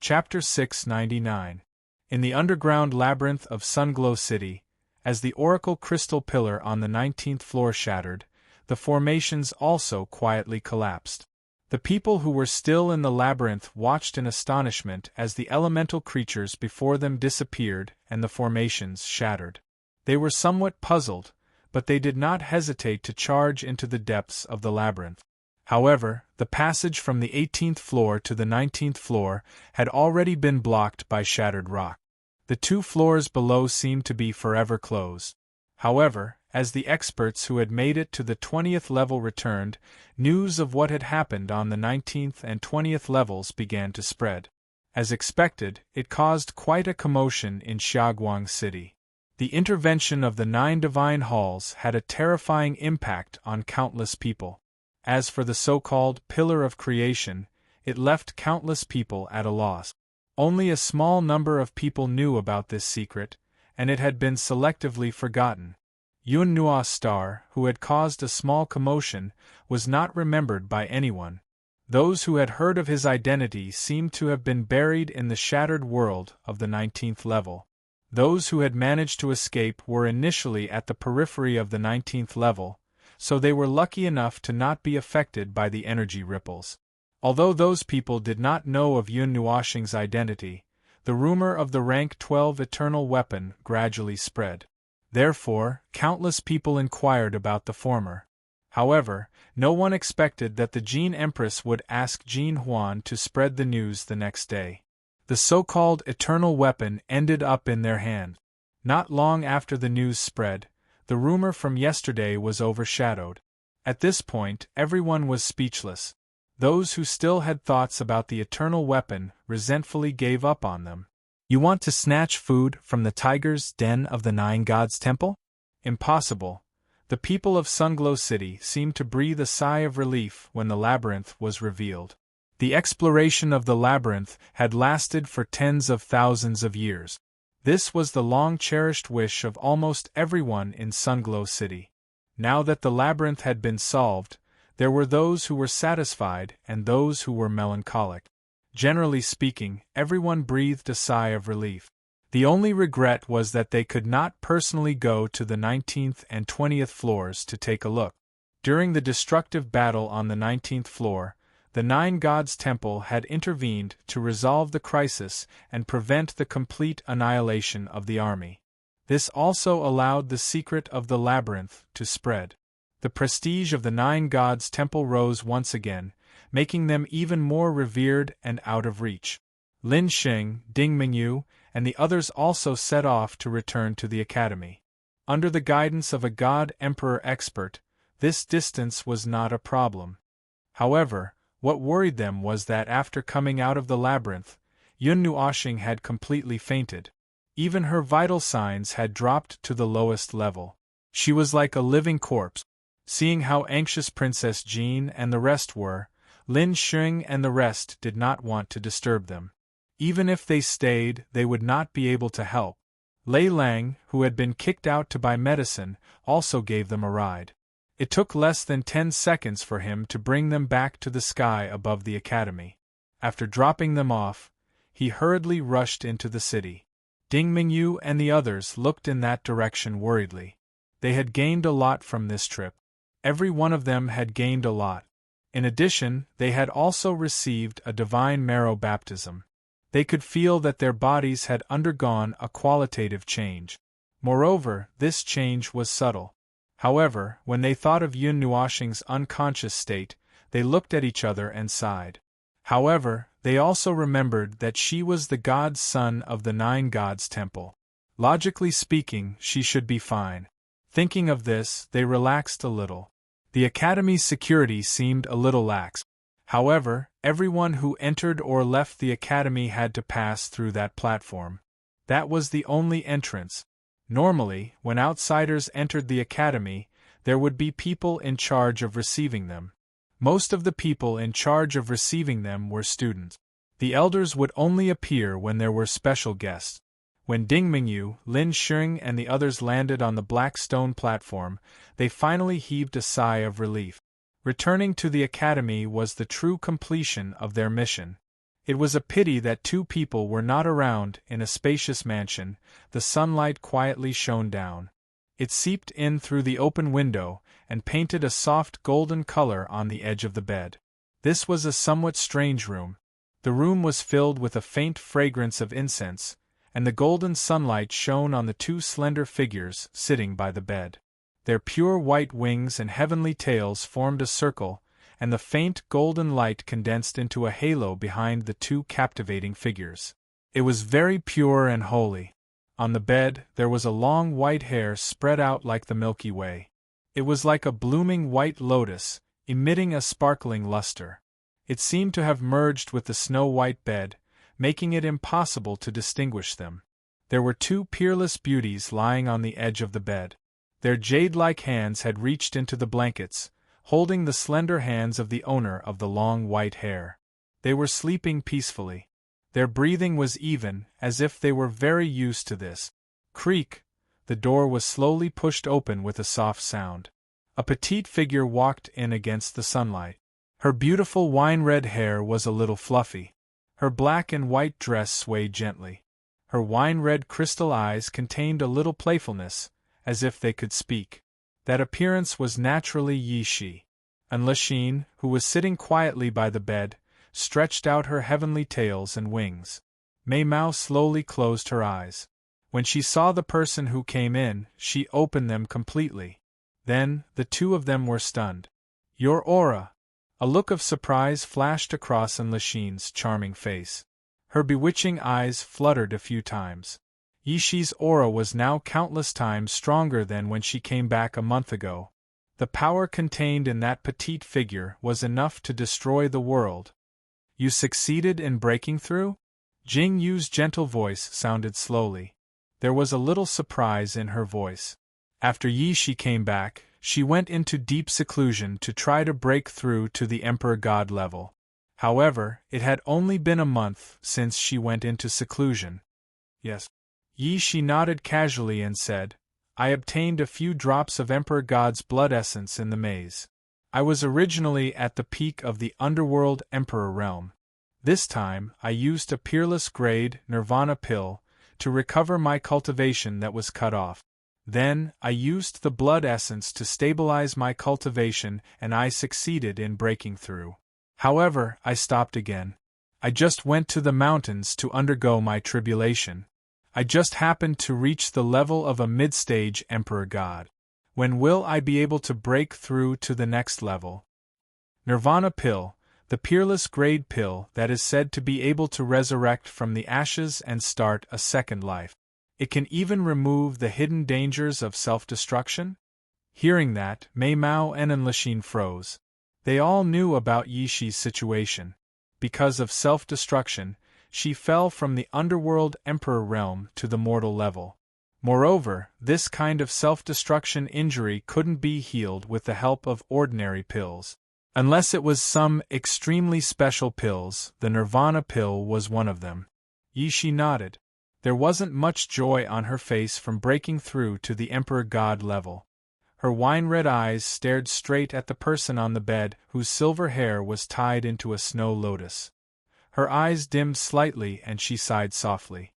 Chapter 699. In the underground labyrinth of Sunglow City, as the oracle crystal pillar on the 19th floor shattered, the formations also quietly collapsed. The people who were still in the labyrinth watched in astonishment as the elemental creatures before them disappeared and the formations shattered. They were somewhat puzzled, but they did not hesitate to charge into the depths of the labyrinth. However, the passage from the 18th floor to the 19th floor had already been blocked by shattered rock. The 2 floors below seemed to be forever closed. However, as the experts who had made it to the 20th level returned, news of what had happened on the 19th and 20th levels began to spread. As expected, it caused quite a commotion in Xiaoguang City. The intervention of the 9 divine halls had a terrifying impact on countless people. As for the so-called Pillar of Creation, it left countless people at a loss. Only a small number of people knew about this secret, and it had been selectively forgotten. Yun Nua's star, who had caused a small commotion, was not remembered by anyone. Those who had heard of his identity seemed to have been buried in the shattered world of the 19th level. Those who had managed to escape were initially at the periphery of the 19th level, so they were lucky enough to not be affected by the energy ripples. Although those people did not know of Yun Nuoshing's identity, the rumor of the rank 12 eternal weapon gradually spread. Therefore, countless people inquired about the former. However, no one expected that the Jin Empress would ask Jin Huan to spread the news the next day. The so-called eternal weapon ended up in their hand. Not long after the news spread, the rumor from yesterday was overshadowed. At this point, everyone was speechless. Those who still had thoughts about the eternal weapon resentfully gave up on them. You want to snatch food from the tiger's den of the 9 gods' temple? Impossible. The people of Sunglow City seemed to breathe a sigh of relief when the labyrinth was revealed. The exploration of the labyrinth had lasted for tens of thousands of years. This was the long-cherished wish of almost everyone in Sunglow City. Now that the labyrinth had been solved, there were those who were satisfied and those who were melancholic. Generally speaking, everyone breathed a sigh of relief. The only regret was that they could not personally go to the 19th and 20th floors to take a look. During the destructive battle on the 19th floor, the 9 gods' temple had intervened to resolve the crisis and prevent the complete annihilation of the army. This also allowed the secret of the labyrinth to spread. The prestige of the 9 gods' temple rose once again, making them even more revered and out of reach. Lin Xing, Ding Mingyu, and the others also set off to return to the academy. Under the guidance of a god-emperor expert, this distance was not a problem. However, what worried them was that after coming out of the labyrinth, Yun Nuoshing had completely fainted. Even her vital signs had dropped to the lowest level. She was like a living corpse. Seeing how anxious Princess Jean and the rest were, Lin Xing and the rest did not want to disturb them. Even if they stayed, they would not be able to help. Lei Lang, who had been kicked out to buy medicine, also gave them a ride. It took less than 10 seconds for him to bring them back to the sky above the academy. After dropping them off, he hurriedly rushed into the city. Ding Mingyu and the others looked in that direction worriedly. They had gained a lot from this trip. Every one of them had gained a lot. In addition, they had also received a divine marrow baptism. They could feel that their bodies had undergone a qualitative change. Moreover, this change was subtle. However, when they thought of Yun Nuoshing's unconscious state, they looked at each other and sighed. However, they also remembered that she was the god's son of the 9 gods' temple. Logically speaking, she should be fine. Thinking of this, they relaxed a little. The academy's security seemed a little lax. However, everyone who entered or left the academy had to pass through that platform. That was the only entrance. Normally, when outsiders entered the academy, there would be people in charge of receiving them. Most of the people in charge of receiving them were students. The elders would only appear when there were special guests. When Ding Mingyu, Lin Xing and the others landed on the black stone platform, they finally heaved a sigh of relief. Returning to the academy was the true completion of their mission. It was a pity that two people were not around. In a spacious mansion, the sunlight quietly shone down. It seeped in through the open window, and painted a soft golden color on the edge of the bed. This was a somewhat strange room. The room was filled with a faint fragrance of incense, and the golden sunlight shone on the two slender figures sitting by the bed. Their pure white wings and heavenly tails formed a circle, and the faint golden light condensed into a halo behind the two captivating figures. It was very pure and holy. On the bed there was a long white hair spread out like the Milky Way. It was like a blooming white lotus, emitting a sparkling luster. It seemed to have merged with the snow-white bed, making it impossible to distinguish them. There were two peerless beauties lying on the edge of the bed. Their jade-like hands had reached into the blankets, holding the slender hands of the owner of the long white hair. They were sleeping peacefully. Their breathing was even, as if they were very used to this. Creak! The door was slowly pushed open with a soft sound. A petite figure walked in against the sunlight. Her beautiful wine-red hair was a little fluffy. Her black and white dress swayed gently. Her wine-red crystal eyes contained a little playfulness, as if they could speak. That appearance was naturally Yi Shi. And Lachine, who was sitting quietly by the bed, stretched out her heavenly tails and wings. Mei Mao slowly closed her eyes. When she saw the person who came in, she opened them completely. Then, the two of them were stunned. "Your aura!" A look of surprise flashed across Lachine's charming face. Her bewitching eyes fluttered a few times. Yi Shi's aura was now countless times stronger than when she came back a month ago. The power contained in that petite figure was enough to destroy the world. "You succeeded in breaking through?" Jing Yu's gentle voice sounded slowly. There was a little surprise in her voice. After Yi Shi came back, she went into deep seclusion to try to break through to the Emperor God level. However, it had only been a month since she went into seclusion. "Yes." Yi Shi nodded casually and said, "I obtained a few drops of Emperor God's blood essence in the maze. I was originally at the peak of the underworld Emperor realm. This time, I used a peerless grade Nirvana pill to recover my cultivation that was cut off. Then, I used the blood essence to stabilize my cultivation and I succeeded in breaking through. However, I stopped again. I just went to the mountains to undergo my tribulation. I just happened to reach the level of a mid-stage Emperor God. When will I be able to break through to the next level?" Nirvana pill, the peerless grade pill that is said to be able to resurrect from the ashes and start a second life. It can even remove the hidden dangers of self-destruction? Hearing that, Mei Mao and Lachine froze. They all knew about Yi Shi's situation. Because of self-destruction, she fell from the underworld Emperor realm to the mortal level. Moreover, this kind of self-destruction injury couldn't be healed with the help of ordinary pills. Unless it was some extremely special pills, the Nirvana pill was one of them. Yi Shi nodded. There wasn't much joy on her face from breaking through to the Emperor God level. Her wine-red eyes stared straight at the person on the bed whose silver hair was tied into a snow lotus. Her eyes dimmed slightly and she sighed softly.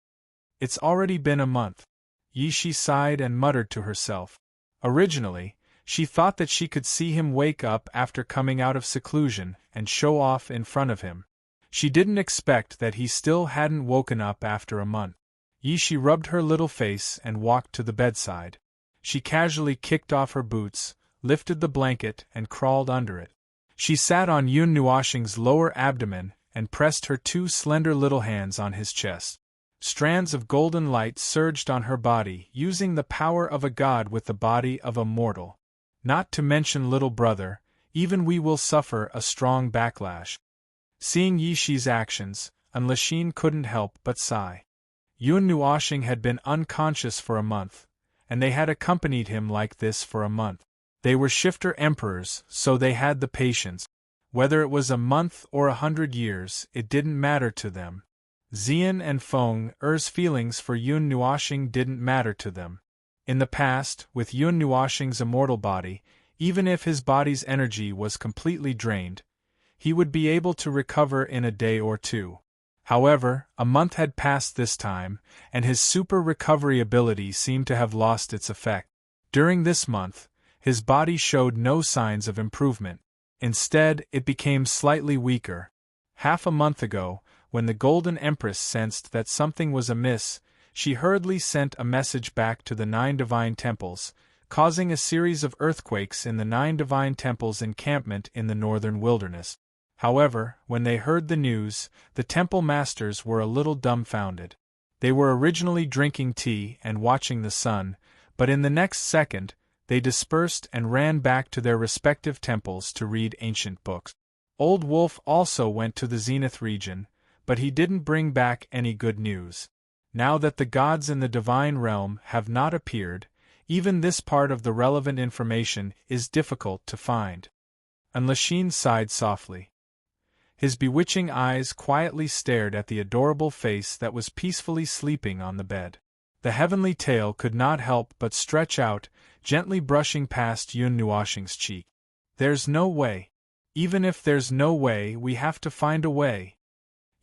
"It's already been a month." Yi Shi sighed and muttered to herself. Originally, she thought that she could see him wake up after coming out of seclusion and show off in front of him. She didn't expect that he still hadn't woken up after a month. Yi Shi rubbed her little face and walked to the bedside. She casually kicked off her boots, lifted the blanket and crawled under it. She sat on Yun Nuoxing's lower abdomen and pressed her two slender little hands on his chest. Strands of golden light surged on her body, using the power of a god with the body of a mortal. Not to mention little brother, even we will suffer a strong backlash. Seeing Yi Shi's actions, Lachine couldn't help but sigh. Yun Nuoxing had been unconscious for a month, and they had accompanied him like this for a month. They were shifter emperors, so they had the patience. Whether it was a month or 100 years, it didn't matter to them. Xian and Feng Er's feelings for Yun Nuoxing didn't matter to them. In the past, with Yun Nuoxing's immortal body, even if his body's energy was completely drained, he would be able to recover in a day or two. However, a month had passed this time, and his super recovery ability seemed to have lost its effect. During this month, his body showed no signs of improvement. Instead, it became slightly weaker. Half a month ago, when the Golden Empress sensed that something was amiss, she hurriedly sent a message back to the 9 divine temples, causing a series of earthquakes in the 9 divine temples' encampment in the northern wilderness. However, when they heard the news, the temple masters were a little dumbfounded. They were originally drinking tea and watching the sun, but in the next second, they dispersed and ran back to their respective temples to read ancient books. Old Wolf also went to the Zenith region, but he didn't bring back any good news. Now that the gods in the divine realm have not appeared, even this part of the relevant information is difficult to find. And Lachine sighed softly. His bewitching eyes quietly stared at the adorable face that was peacefully sleeping on the bed. The heavenly tail could not help but stretch out, gently brushing past Yun Nuoshing's cheek. There's no way. Even if there's no way, we have to find a way.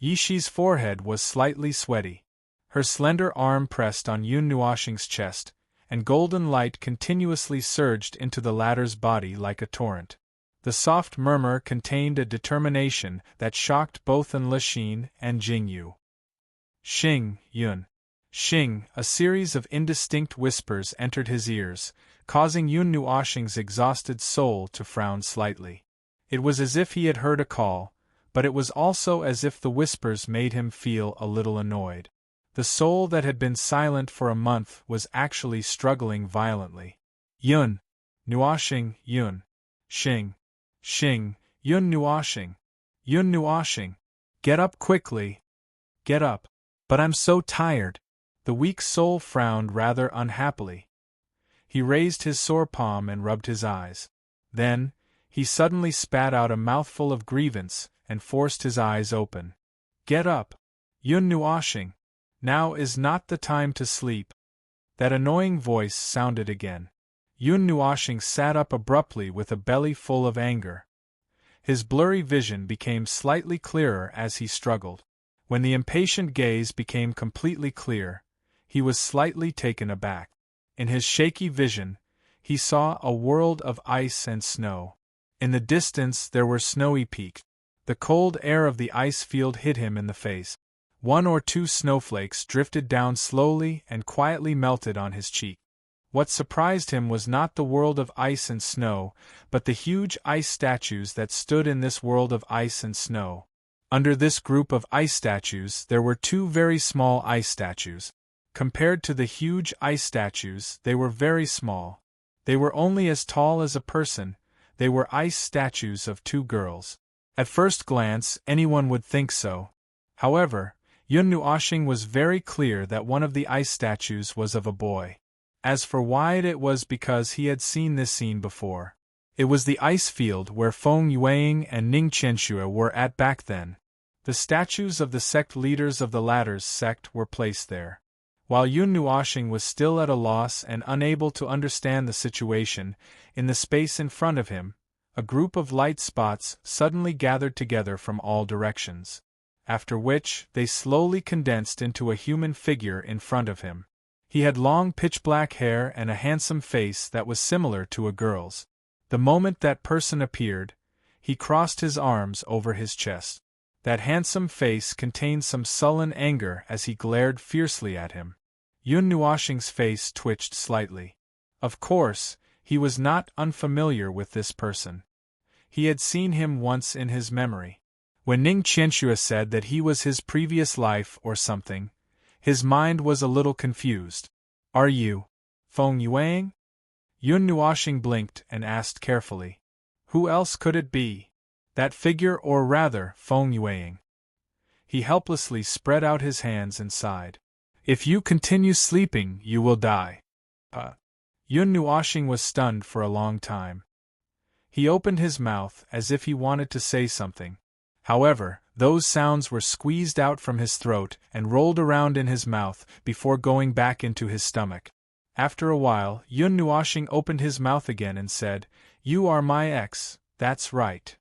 Yishi's forehead was slightly sweaty. Her slender arm pressed on Yun Nuoshing's chest, and golden light continuously surged into the latter's body like a torrent. The soft murmur contained a determination that shocked both Lachine and Jingyu. Xing, Yun. Xing, a series of indistinct whispers entered his ears, causing Yun Nuoshing's exhausted soul to frown slightly. It was as if he had heard a call, but it was also as if the whispers made him feel a little annoyed. The soul that had been silent for a month was actually struggling violently. Yun. Nuoshing, Yun. Xing. Xing, Yun Nuoshing. Yun Nuoshing. Get up quickly. Get up. But I'm so tired. The weak soul frowned rather unhappily. He raised his sore palm and rubbed his eyes. Then, he suddenly spat out a mouthful of grievance and forced his eyes open. Get up. Yun Nuoshing. Now is not the time to sleep. That annoying voice sounded again. Yun Nuoshing sat up abruptly with a belly full of anger. His blurry vision became slightly clearer as he struggled. When the impatient gaze became completely clear, he was slightly taken aback. In his shaky vision, he saw a world of ice and snow. In the distance there were snowy peaks. The cold air of the ice field hit him in the face. 1 or 2 snowflakes drifted down slowly and quietly melted on his cheek. What surprised him was not the world of ice and snow, but the huge ice statues that stood in this world of ice and snow. Under this group of ice statues there were 2 very small ice statues. Compared to the huge ice statues, they were very small. They were only as tall as a person. They were ice statues of 2 girls. At first glance, anyone would think so. However, Yun Nuoshing was very clear that one of the ice statues was of a boy. As for why, it was because he had seen this scene before. It was the ice field where Feng Yueying and Ning Qianxue were at back then. The statues of the sect leaders of the latter's sect were placed there. While Yun Nuoshing was still at a loss and unable to understand the situation, in the space in front of him, a group of light spots suddenly gathered together from all directions. After which, they slowly condensed into a human figure in front of him. He had long pitch-black hair and a handsome face that was similar to a girl's. The moment that person appeared, he crossed his arms over his chest. That handsome face contained some sullen anger as he glared fiercely at him. Yun Nuoshing's face twitched slightly. Of course, he was not unfamiliar with this person. He had seen him once in his memory. When Ning Qianxue said that he was his previous life or something, his mind was a little confused. Are you Feng Yueying? Yun Nuoshing blinked and asked carefully. Who else could it be? That figure, or rather, Feng Yueying. He helplessly spread out his hands and sighed. If you continue sleeping, you will die. Yun Nuoshing was stunned for a long time. He opened his mouth as if he wanted to say something. However, those sounds were squeezed out from his throat and rolled around in his mouth before going back into his stomach. After a while, Yun Nuoshing opened his mouth again and said, You are my ex, that's right.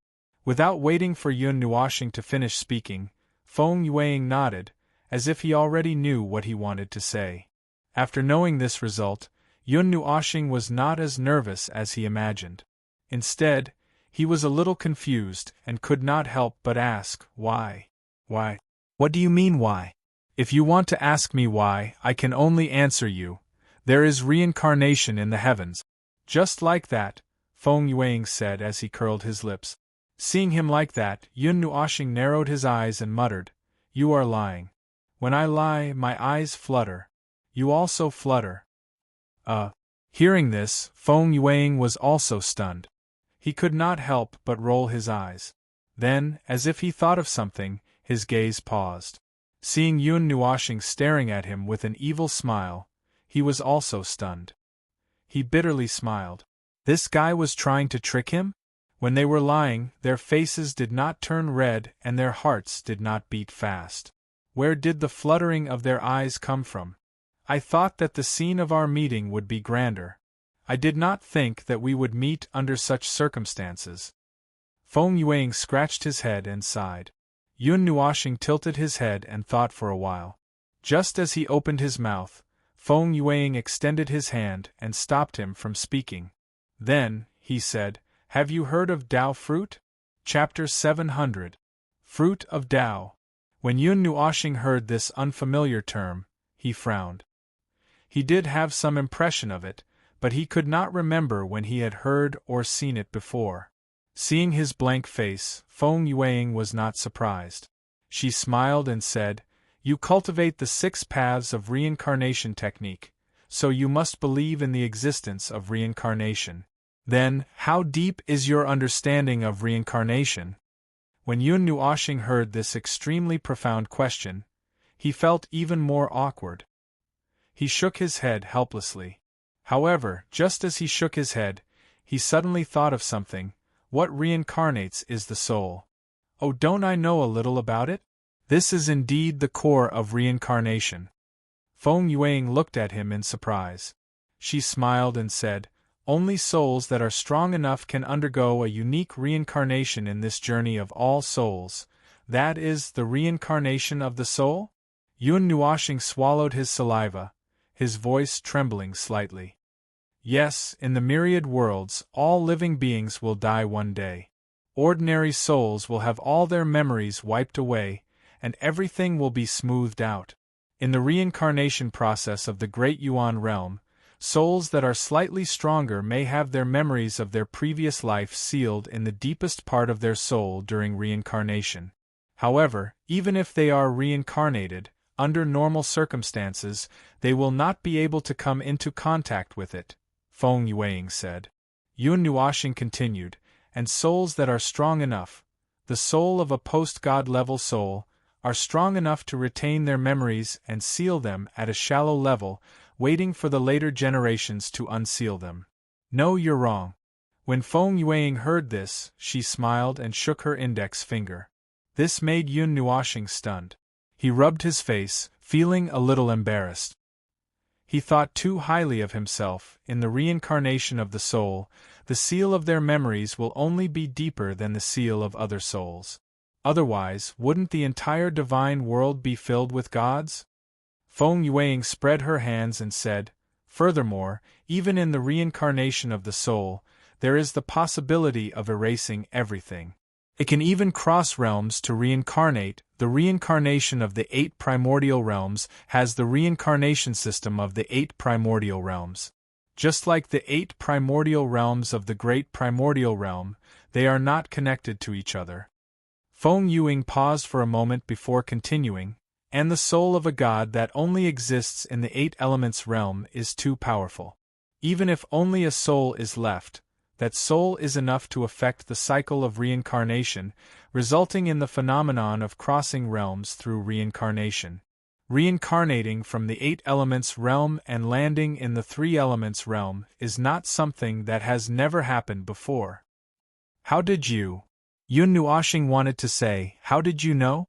Without waiting for Yun Nuoshing to finish speaking, Feng Yuang nodded, as if he already knew what he wanted to say. After knowing this result, Yun Nuoxing was not as nervous as he imagined. Instead, he was a little confused and could not help but ask, "Why? Why? What do you mean why?" "If you want to ask me why, I can only answer you. There is reincarnation in the heavens." "Just like that," Feng Yuang said as he curled his lips. Seeing him like that, Yun Nuoxing narrowed his eyes and muttered, "You are lying. When I lie, my eyes flutter. You also flutter." Hearing this, Feng Yuang was also stunned. He could not help but roll his eyes. Then, as if he thought of something, his gaze paused. Seeing Yun Nuoxing staring at him with an evil smile, he was also stunned. He bitterly smiled. This guy was trying to trick him? When they were lying, their faces did not turn red and their hearts did not beat fast. Where did the fluttering of their eyes come from? I thought that the scene of our meeting would be grander. I did not think that we would meet under such circumstances. Feng Yuang scratched his head and sighed. Yun Nuoxing tilted his head and thought for a while. Just as he opened his mouth, Feng Yuang extended his hand and stopped him from speaking. Then, he said, "Have you heard of Tao fruit?" Chapter 700. Fruit of Tao. When Yun Nuoxing heard this unfamiliar term, he frowned. He did have some impression of it, but he could not remember when he had heard or seen it before. Seeing his blank face, Feng Yuang was not surprised. She smiled and said, "You cultivate the 6 paths of reincarnation technique, so you must believe in the existence of reincarnation. Then, how deep is your understanding of reincarnation?" When Yun Nuoxing heard this extremely profound question, he felt even more awkward. He shook his head helplessly. However, just as he shook his head, he suddenly thought of something. What reincarnates is the soul. "Oh, don't I know a little about it? This is indeed the core of reincarnation." Feng Yuang looked at him in surprise. She smiled and said, "Only souls that are strong enough can undergo a unique reincarnation in this journey of all souls. That is the reincarnation of the soul?" Yun Nuoxing swallowed his saliva, his voice trembling slightly. "Yes, in the myriad worlds, all living beings will die one day. Ordinary souls will have all their memories wiped away, and everything will be smoothed out. In the reincarnation process of the Great Yuan realm, souls that are slightly stronger may have their memories of their previous life sealed in the deepest part of their soul during reincarnation. However, even if they are reincarnated, under normal circumstances, they will not be able to come into contact with it," Feng Yuang said. Yun Nuoxing continued, "And souls that are strong enough, the soul of a post-God level soul, are strong enough to retain their memories and seal them at a shallow level, waiting for the later generations to unseal them." "No, you're wrong." When Feng Yuang heard this, she smiled and shook her index finger. This made Yun Nuoxing stunned. He rubbed his face, feeling a little embarrassed. He thought too highly of himself. In the reincarnation of the soul, the seal of their memories will only be deeper than the seal of other souls. Otherwise, wouldn't the entire divine world be filled with gods? Feng Yuang spread her hands and said, "Furthermore, even in the reincarnation of the soul, there is the possibility of erasing everything. It can even cross realms to reincarnate. The reincarnation of the 8 primordial realms has the reincarnation system of the 8 primordial realms. Just like the 8 primordial realms of the great primordial realm, they are not connected to each other." Feng Yuang paused for a moment before continuing, "And the soul of a god that only exists in the 8 elements realm is too powerful. Even if only a soul is left, that soul is enough to affect the cycle of reincarnation, resulting in the phenomenon of crossing realms through reincarnation. Reincarnating from the 8 elements realm and landing in the 3 elements realm is not something that has never happened before." "How did you?" Yun Nuoxing wanted to say, "How did you know?"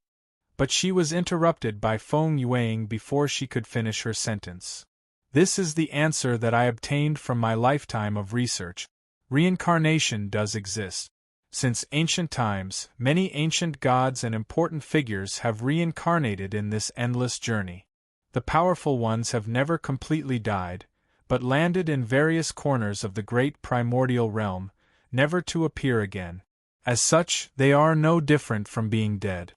But she was interrupted by Feng Yuang before she could finish her sentence. "This is the answer that I obtained from my lifetime of research. Reincarnation does exist. Since ancient times, many ancient gods and important figures have reincarnated in this endless journey. The powerful ones have never completely died, but landed in various corners of the great primordial realm, never to appear again. As such, they are no different from being dead.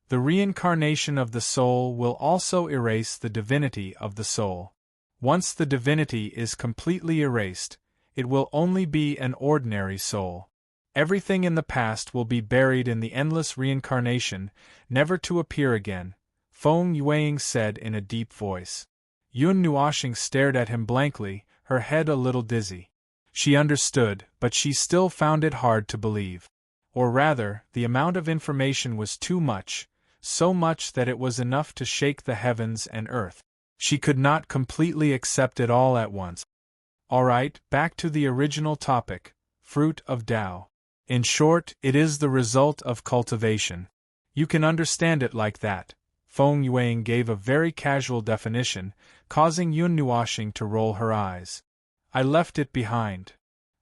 The reincarnation of the soul will also erase the divinity of the soul. Once the divinity is completely erased, it will only be an ordinary soul. Everything in the past will be buried in the endless reincarnation, never to appear again, Feng Yueying said in a deep voice. Yun Nuoxing stared at him blankly, her head a little dizzy. She understood, but she still found it hard to believe. Or rather, the amount of information was too much, so much that it was enough to shake the heavens and earth. She could not completely accept it all at once. Alright, back to the original topic, fruit of Tao. In short, it is the result of cultivation. You can understand it like that. Feng Yueying gave a very casual definition, causing Yun Nuoxing to roll her eyes. I left it behind.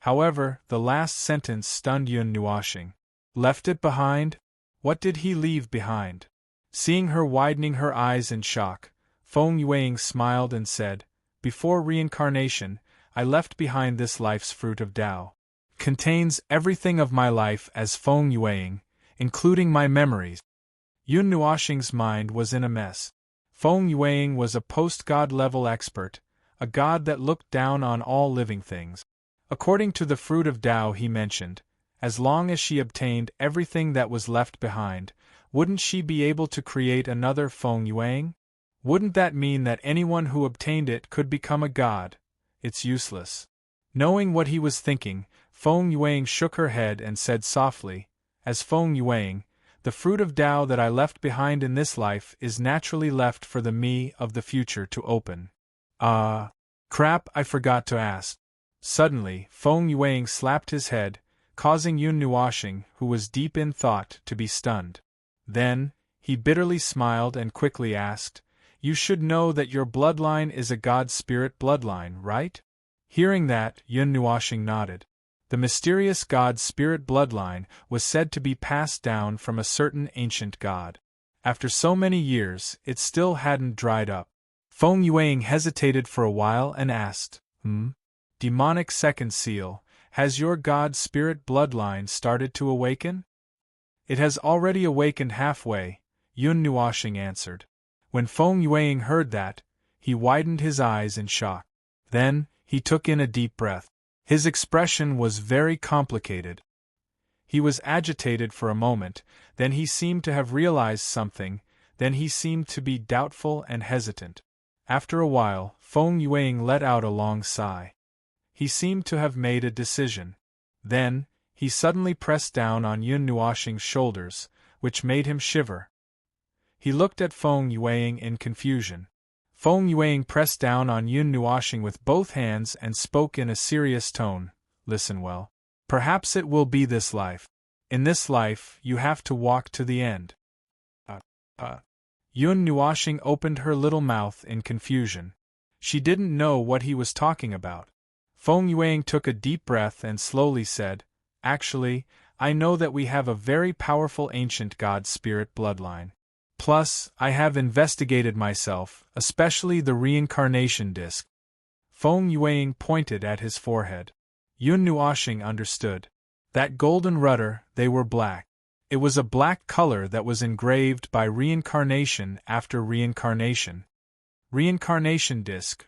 However, the last sentence stunned Yun Nuoxing. Left it behind? What did he leave behind? Seeing her widening her eyes in shock, Feng Yueying smiled and said, Before reincarnation, I left behind this life's fruit of Tao. Contains everything of my life as Feng Yueying, including my memories. Yun Nuoxing's mind was in a mess. Feng Yueying was a post-god level expert, a god that looked down on all living things. According to the fruit of Tao he mentioned, as long as she obtained everything that was left behind, wouldn't she be able to create another Feng Yueying? Wouldn't that mean that anyone who obtained it could become a god? It's useless. Knowing what he was thinking, Feng Yueying shook her head and said softly, As Feng Yueying, the fruit of Tao that I left behind in this life is naturally left for the me of the future to open. Crap, I forgot to ask. Suddenly, Feng Yueying slapped his head, causing Yun Nuoxing, who was deep in thought, to be stunned. Then, he bitterly smiled and quickly asked, You should know that your bloodline is a god spirit bloodline, right? Hearing that, Yun Nuoxing nodded. The mysterious god spirit bloodline was said to be passed down from a certain ancient god. After so many years, it still hadn't dried up. Feng Yueying hesitated for a while and asked, Demonic second seal, has your god spirit bloodline started to awaken? It has already awakened halfway, Yun Nuoxing answered. When Feng Yueying heard that, he widened his eyes in shock. Then, he took in a deep breath. His expression was very complicated. He was agitated for a moment, then he seemed to have realized something, then he seemed to be doubtful and hesitant. After a while, Feng Yueying let out a long sigh. He seemed to have made a decision. Then, he suddenly pressed down on Yun Nuoxing's shoulders, which made him shiver. He looked at Feng Yueying in confusion. Feng Yueying pressed down on Yun Nuoxing with both hands and spoke in a serious tone, Listen well. Perhaps it will be this life. In this life, you have to walk to the end. Yun Nuoxing opened her little mouth in confusion. She didn't know what he was talking about. Feng Yueying took a deep breath and slowly said, Actually, I know that we have a very powerful ancient god spirit bloodline. Plus, I have investigated myself, especially the reincarnation disc. Feng Yueying pointed at his forehead. Yun Nuoxing understood. That golden rudder, they were black. It was a black color that was engraved by reincarnation after reincarnation. Reincarnation disc,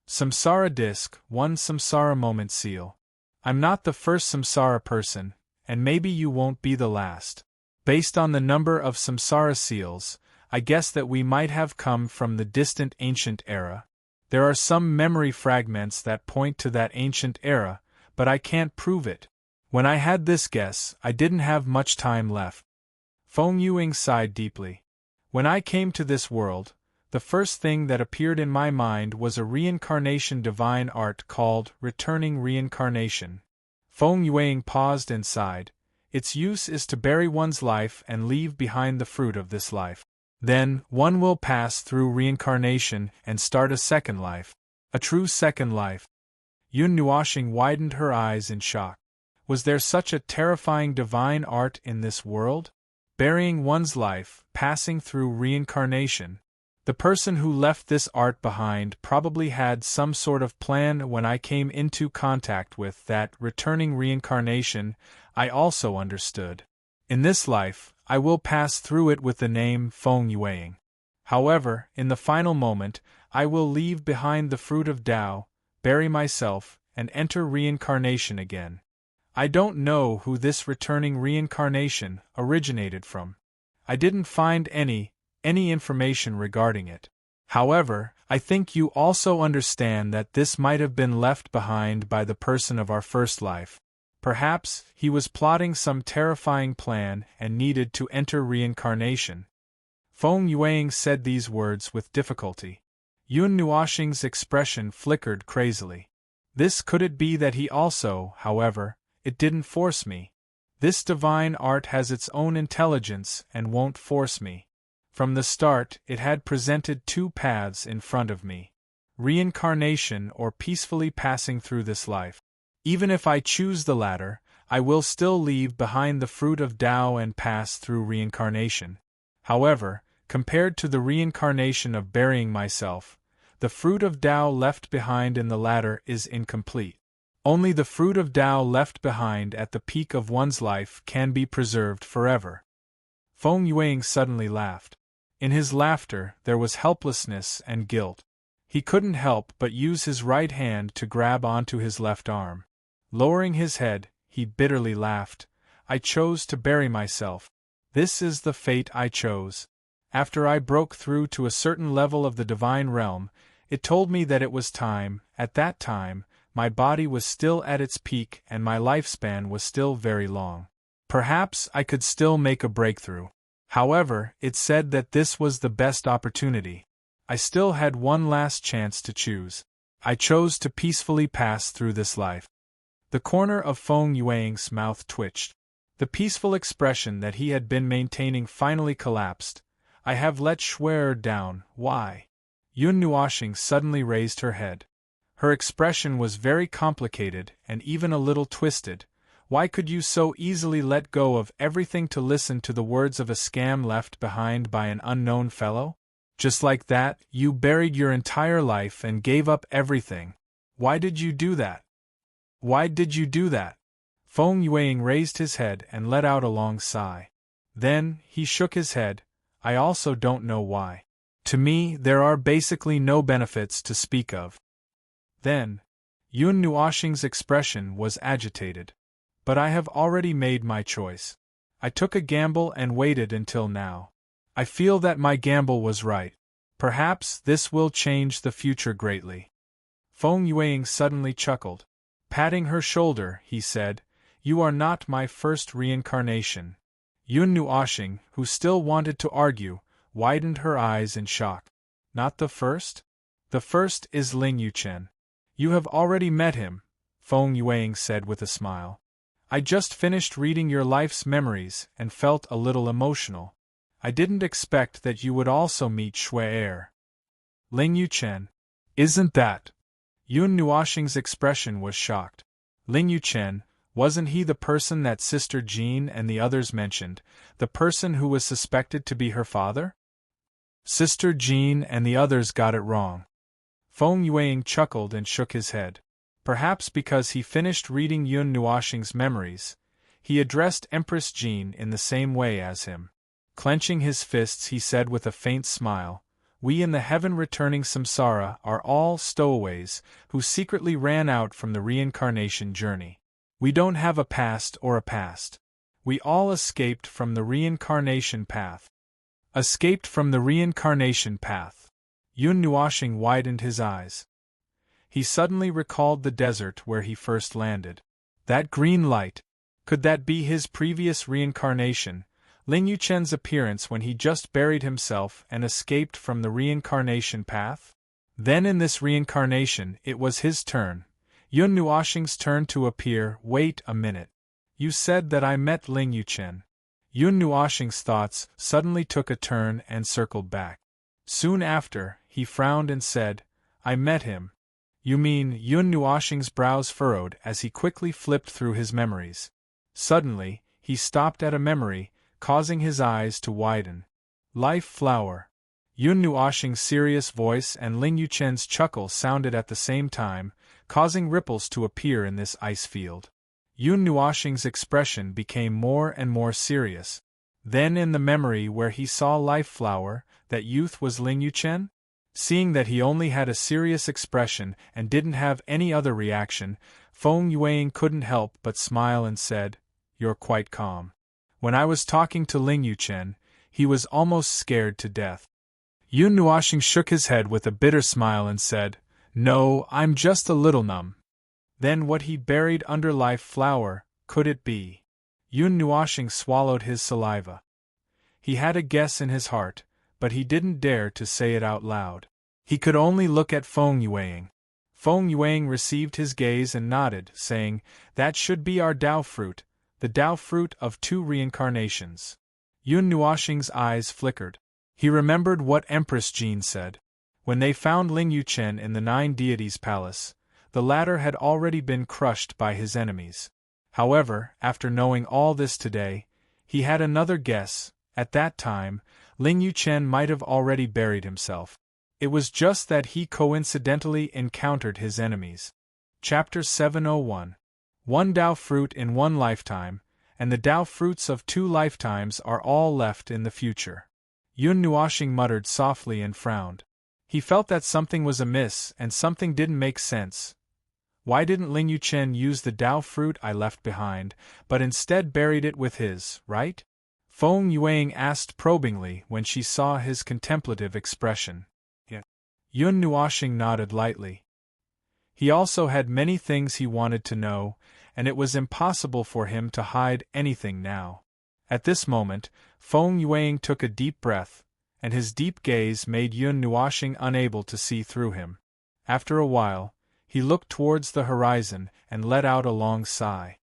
Samsara disc, one Samsara moment seal. I'm not the first Samsara person, and maybe you won't be the last. Based on the number of Samsara seals, I guess that we might have come from the distant ancient era. There are some memory fragments that point to that ancient era, but I can't prove it. When I had this guess, I didn't have much time left. Feng Yueying sighed deeply. When I came to this world, the first thing that appeared in my mind was a reincarnation divine art called Returning Reincarnation. Feng Yueying paused and sighed. Its use is to bury one's life and leave behind the fruit of this life. Then, one will pass through reincarnation and start a second life. A true second life. Yun Nuoxing widened her eyes in shock. Was there such a terrifying divine art in this world? Burying one's life, passing through reincarnation. The person who left this art behind probably had some sort of plan. When I came into contact with that returning reincarnation, I also understood. In this life, I will pass through it with the name Feng Yueing. However, in the final moment, I will leave behind the fruit of Tao, bury myself, and enter reincarnation again. I don't know who this returning reincarnation originated from. I didn't find any information regarding it. However, I think you also understand that this might have been left behind by the person of our first life. Perhaps he was plotting some terrifying plan and needed to enter reincarnation. Feng Yueing said these words with difficulty. Yun Nuoxing's expression flickered crazily. Could it be that he also, however, it didn't force me. This divine art has its own intelligence and won't force me. From the start, it had presented two paths in front of me. Reincarnation or peacefully passing through this life. Even if I choose the latter, I will still leave behind the fruit of Tao and pass through reincarnation. However, compared to the reincarnation of burying myself, the fruit of Tao left behind in the latter is incomplete. Only the fruit of Tao left behind at the peak of one's life can be preserved forever. Feng Yueing suddenly laughed. In his laughter there was helplessness and guilt. He couldn't help but use his right hand to grab onto his left arm. Lowering his head, he bitterly laughed. I chose to bury myself. This is the fate I chose. After I broke through to a certain level of the divine realm, it told me that it was time. At that time, my body was still at its peak and my lifespan was still very long. Perhaps I could still make a breakthrough. However, it said that this was the best opportunity. I still had one last chance to choose. I chose to peacefully pass through this life. The corner of Feng Yueing's mouth twitched. The peaceful expression that he had been maintaining finally collapsed. I have let Shuer down. Why? Yun Nuoxing suddenly raised her head. Her expression was very complicated and even a little twisted. Why could you so easily let go of everything to listen to the words of a scam left behind by an unknown fellow? Just like that, you buried your entire life and gave up everything. Why did you do that? Why did you do that? Feng Yueing raised his head and let out a long sigh. Then, he shook his head. I also don't know why. To me, there are basically no benefits to speak of. Then, Yun Nuoxing's expression was agitated. But I have already made my choice. I took a gamble and waited until now. I feel that my gamble was right. Perhaps this will change the future greatly. Feng Yueing suddenly chuckled. Patting her shoulder, he said, You are not my first reincarnation. Yun Nuoxing, who still wanted to argue, widened her eyes in shock. Not the first? The first is Ling Yuchen. You have already met him, Feng Yueing said with a smile. I just finished reading your life's memories and felt a little emotional. I didn't expect that you would also meet Shuer. Ling Yuchen. Isn't that? Yun Nuoxing's expression was shocked. Ling Yuchen, wasn't he the person that Sister Jean and the others mentioned, the person who was suspected to be her father? Sister Jean and the others got it wrong. Feng Yueing chuckled and shook his head. Perhaps because he finished reading Yun Nuoxing's memories, he addressed Empress Jean in the same way as him. Clenching his fists, he said with a faint smile, We in the heaven-returning samsara are all stowaways who secretly ran out from the reincarnation journey. We don't have a past or a past. We all escaped from the reincarnation path. Escaped from the reincarnation path. Yun Nuoxing widened his eyes. He suddenly recalled the desert where he first landed. That green light. Could that be his previous reincarnation, Ling Yuchen's appearance when he just buried himself and escaped from the reincarnation path? Then in this reincarnation it was his turn, Yun Nuoxing's turn to appear. Wait a minute. You said that I met Ling Yuchen. Yun Nuoxing's thoughts suddenly took a turn and circled back. Soon after, he frowned and said, I met him. You mean, Yun Nuoshing's brows furrowed as he quickly flipped through his memories. Suddenly, he stopped at a memory, causing his eyes to widen. Life flower. Yun Nuoshing's serious voice and Ling Yuchen's chuckle sounded at the same time, causing ripples to appear in this ice field. Yun Nuoshing's expression became more and more serious. Then in the memory where he saw life flower, that youth was Ling Yuchen? Seeing that he only had a serious expression and didn't have any other reaction, Feng Yueing couldn't help but smile and said, "You're quite calm. When I was talking to Ling Yuchen, he was almost scared to death." Yun Nuoshing shook his head with a bitter smile and said, "No, I'm just a little numb." Then what he buried under life flower, could it be? Yun Nuoshing swallowed his saliva. He had a guess in his heart, but he didn't dare to say it out loud. He could only look at Feng Yueing. Feng Yueing received his gaze and nodded, saying, "That should be our Tao fruit, the Tao fruit of 2 reincarnations." Yun Nuoshing's eyes flickered. He remembered what Empress Jean said. When they found Ling Yuchen in the 9 deities' palace, the latter had already been crushed by his enemies. However, after knowing all this today, he had another guess. At that time, Ling Yuchen might have already buried himself. It was just that he coincidentally encountered his enemies. Chapter 701. One Tao fruit in one lifetime, and the Tao fruits of 2 lifetimes are all left in the future. Yun Nuoshing muttered softly and frowned. He felt that something was amiss and something didn't make sense. Why didn't Ling Yuchen use the Tao fruit I left behind, but instead buried it with his, right? Feng Yueing asked probingly when she saw his contemplative expression. Yun Nuoshing nodded lightly. He also had many things he wanted to know, and it was impossible for him to hide anything now. At this moment, Feng Yueing took a deep breath, and his deep gaze made Yun Nuoshing unable to see through him. After a while, he looked towards the horizon and let out a long sigh.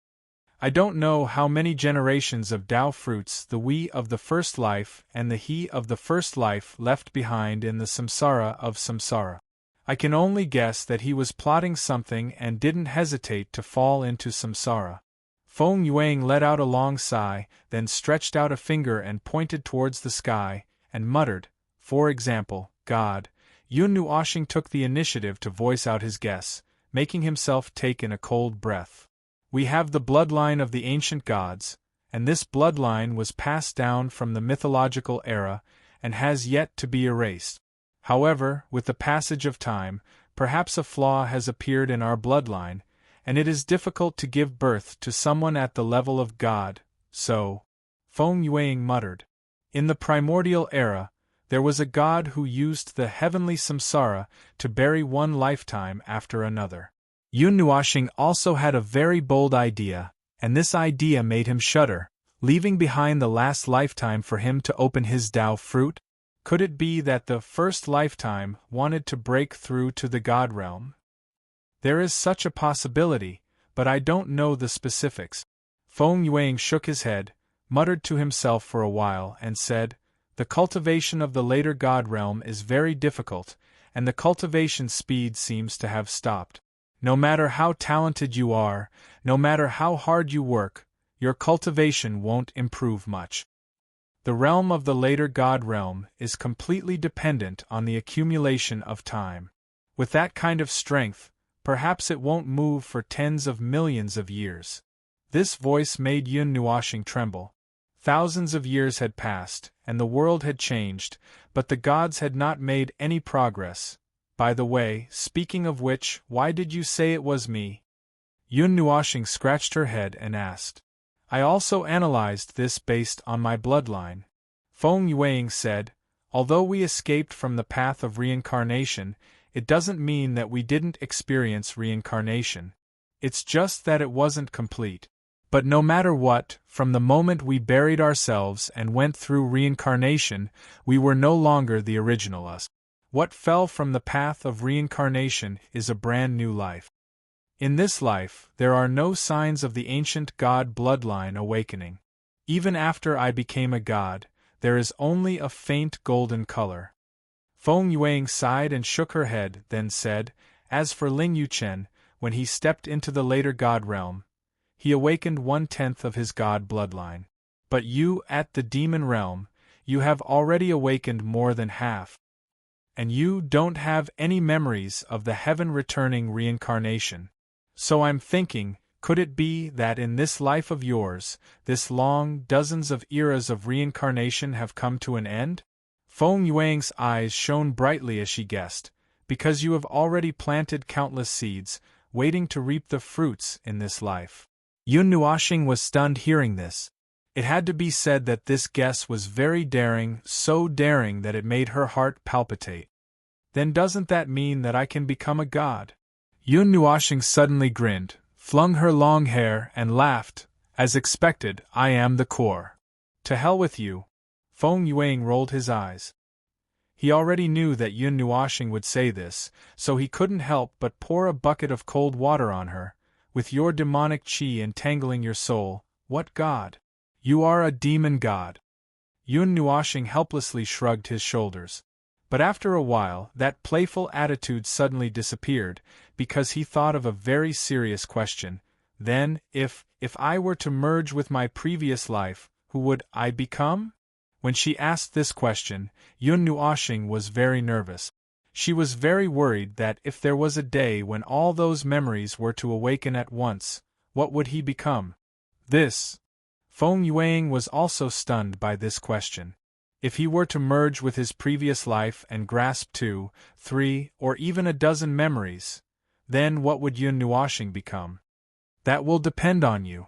I don't know how many generations of Tao fruits the we of the first life and the he of the first life left behind in the samsara of samsara. I can only guess that he was plotting something and didn't hesitate to fall into samsara. Feng Yueing let out a long sigh, then stretched out a finger and pointed towards the sky, and muttered, "For example, God." Yun Nuoshing took the initiative to voice out his guess, making himself take in a cold breath. We have the bloodline of the ancient gods, and this bloodline was passed down from the mythological era and has yet to be erased. However, with the passage of time, perhaps a flaw has appeared in our bloodline, and it is difficult to give birth to someone at the level of God, so... Feng Yueing muttered. In the primordial era, there was a god who used the heavenly samsara to bury one lifetime after another. Yun Nuoshing also had a very bold idea, and this idea made him shudder, leaving behind the last lifetime for him to open his Tao fruit? Could it be that the first lifetime wanted to break through to the God realm? There is such a possibility, but I don't know the specifics. Feng Yueing shook his head, muttered to himself for a while, and said, "The cultivation of the later God realm is very difficult, and the cultivation speed seems to have stopped. No matter how talented you are, no matter how hard you work, your cultivation won't improve much. The realm of the later God realm is completely dependent on the accumulation of time. With that kind of strength, perhaps it won't move for tens of millions of years." This voice made Yun Nuoshing tremble. Thousands of years had passed, and the world had changed, but the gods had not made any progress. By the way, speaking of which, why did you say it was me? Yun Nuoshing scratched her head and asked. I also analyzed this based on my bloodline. Feng Yueing said, although we escaped from the path of reincarnation, it doesn't mean that we didn't experience reincarnation. It's just that it wasn't complete. But no matter what, from the moment we buried ourselves and went through reincarnation, we were no longer the original us. What fell from the path of reincarnation is a brand new life. In this life, there are no signs of the ancient god bloodline awakening. Even after I became a god, there is only a faint golden color. Feng Yueing sighed and shook her head, then said, As for Ling Yuchen, when he stepped into the later God realm, he awakened 1/10 of his God bloodline. But you, at the demon realm, you have already awakened more than half. And you don't have any memories of the heaven-returning reincarnation. So I'm thinking, could it be that in this life of yours, this long dozens of eras of reincarnation have come to an end? Feng Yuang's eyes shone brightly as she guessed, because you have already planted countless seeds, waiting to reap the fruits in this life. Yun Nuoxing was stunned hearing this. It had to be said that this guess was very daring, so daring that it made her heart palpitate. Then doesn't that mean that I can become a god? Yun Nuoxing suddenly grinned, flung her long hair and laughed. As expected, I am the core. To hell with you. Feng Yuang rolled his eyes. He already knew that Yun Nuoxing would say this, so he couldn't help but pour a bucket of cold water on her. With your demonic qi entangling your soul, what god? You are a demon god. Yun Nuoxing helplessly shrugged his shoulders. But after a while, that playful attitude suddenly disappeared, because he thought of a very serious question. Then, if I were to merge with my previous life, who would I become? When she asked this question, Yun Nuoxing was very nervous. She was very worried that if there was a day when all those memories were to awaken at once, what would he become? Feng Yuang was also stunned by this question. If he were to merge with his previous life and grasp 2, 3, or even a dozen memories, then what would Yun Nuoxing become? That will depend on you.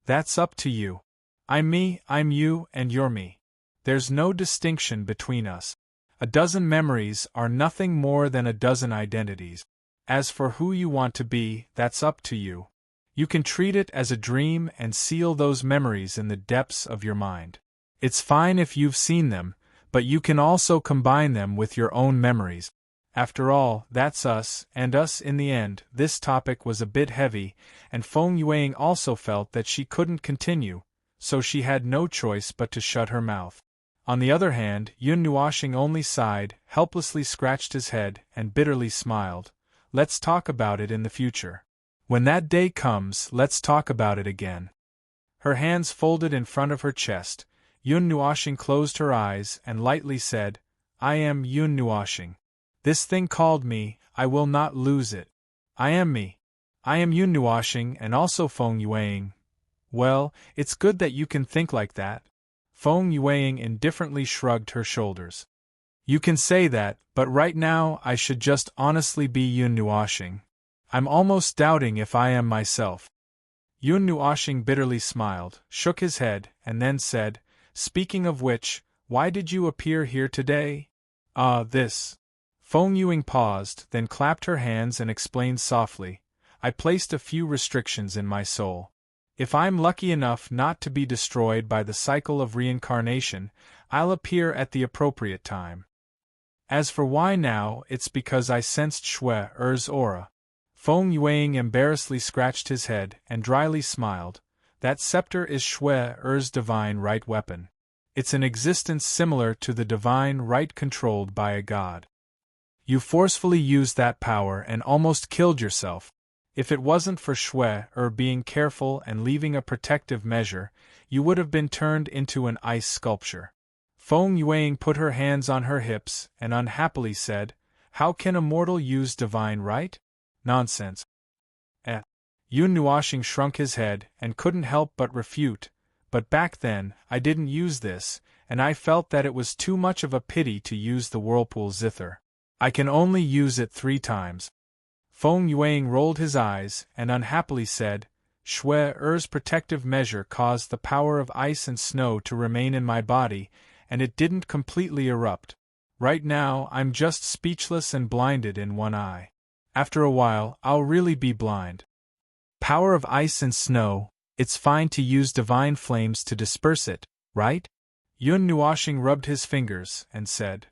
That's up to you. I'm me, I'm you, and you're me. There's no distinction between us. A dozen memories are nothing more than a dozen identities. As for who you want to be, that's up to you. You can treat it as a dream and seal those memories in the depths of your mind. It's fine if you've seen them, but you can also combine them with your own memories. After all, that's us, and us in the end. This topic was a bit heavy, and Feng Yuang also felt that she couldn't continue, so she had no choice but to shut her mouth. On the other hand, Yun Nuoxing only sighed, helplessly scratched his head, and bitterly smiled. Let's talk about it in the future. When that day comes, let's talk about it again. Her hands folded in front of her chest, Yun Nuoxing closed her eyes and lightly said, I am Yun Nuoxing. This thing called me, I will not lose it. I am me. I am Yun Nuoxing and also Feng Yuang. Well, it's good that you can think like that. Feng Yuang indifferently shrugged her shoulders. You can say that, but right now I should just honestly be Yun Nuoxing. I'm almost doubting if I am myself. Yun Nuoxing bitterly smiled, shook his head, and then said, Speaking of which, why did you appear here today? This. Feng Yuang paused, then clapped her hands and explained softly, I placed a few restrictions in my soul. If I'm lucky enough not to be destroyed by the cycle of reincarnation, I'll appear at the appropriate time. As for why now, it's because I sensed Shui Er's aura. Feng Yuang embarrassedly scratched his head and dryly smiled. That scepter is Shui Er's divine right weapon. It's an existence similar to the divine right controlled by a god. You forcefully used that power and almost killed yourself. If it wasn't for Shui being careful and leaving a protective measure, you would have been turned into an ice sculpture. Feng Yuang put her hands on her hips and unhappily said, How can a mortal use divine right? Nonsense. Yun Nuoxing shrunk his head and couldn't help but refute, but back then, I didn't use this, and I felt that it was too much of a pity to use the whirlpool zither. I can only use it 3 times. Feng Yuang rolled his eyes and unhappily said, Shui Er's protective measure caused the power of ice and snow to remain in my body, and it didn't completely erupt. Right now, I'm just speechless and blinded in one eye. After a while, I'll really be blind. Power of ice and snow, it's fine to use divine flames to disperse it, right? Yun Nuoxing rubbed his fingers and said,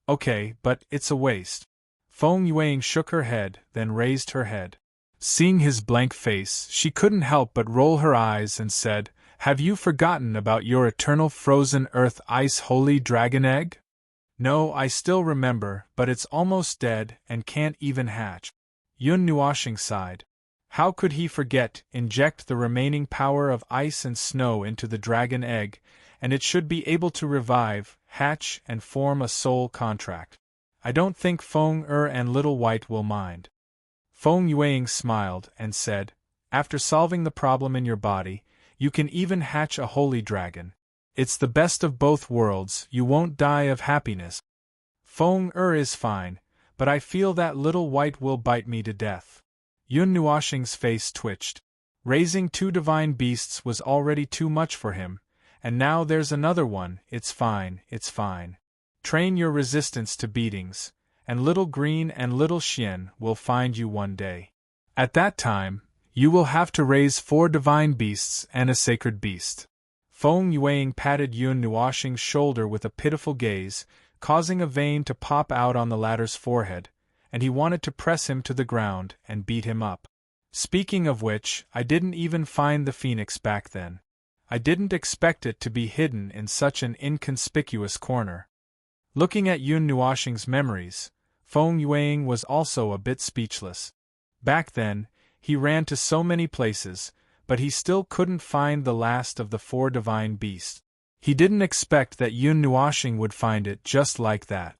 Okay, but it's a waste. Feng Yuang shook her head, then raised her head. Seeing his blank face, she couldn't help but roll her eyes and said, Have you forgotten about your eternal frozen earth ice holy dragon egg? No, I still remember, but it's almost dead and can't even hatch. Yun Nuoshing sighed. How could he forget? Inject the remaining power of ice and snow into the dragon egg, and it should be able to revive, hatch, and form a soul contract. I don't think Feng and Little White will mind. Feng Yueying smiled and said, after solving the problem in your body, you can even hatch a holy dragon. It's the best of both worlds, you won't die of happiness. Feng is fine, but I feel that Little White will bite me to death. Yun Nuoshing's face twitched. Raising 2 divine beasts was already too much for him, and now there's another one. It's fine, it's fine. Train your resistance to beatings, and Little Green and Little Xian will find you one day. At that time, you will have to raise 4 divine beasts and a sacred beast. Feng Yueying patted Yun Nuoshing's shoulder with a pitiful gaze, causing a vein to pop out on the latter's forehead, and he wanted to press him to the ground and beat him up. Speaking of which, I didn't even find the phoenix back then. I didn't expect it to be hidden in such an inconspicuous corner. Looking at Yun Nuoshing's memories, Feng Yueying was also a bit speechless. Back then, he ran to so many places, but he still couldn't find the last of the 4 divine beasts. He didn't expect that Yun Nuoshing would find it just like that.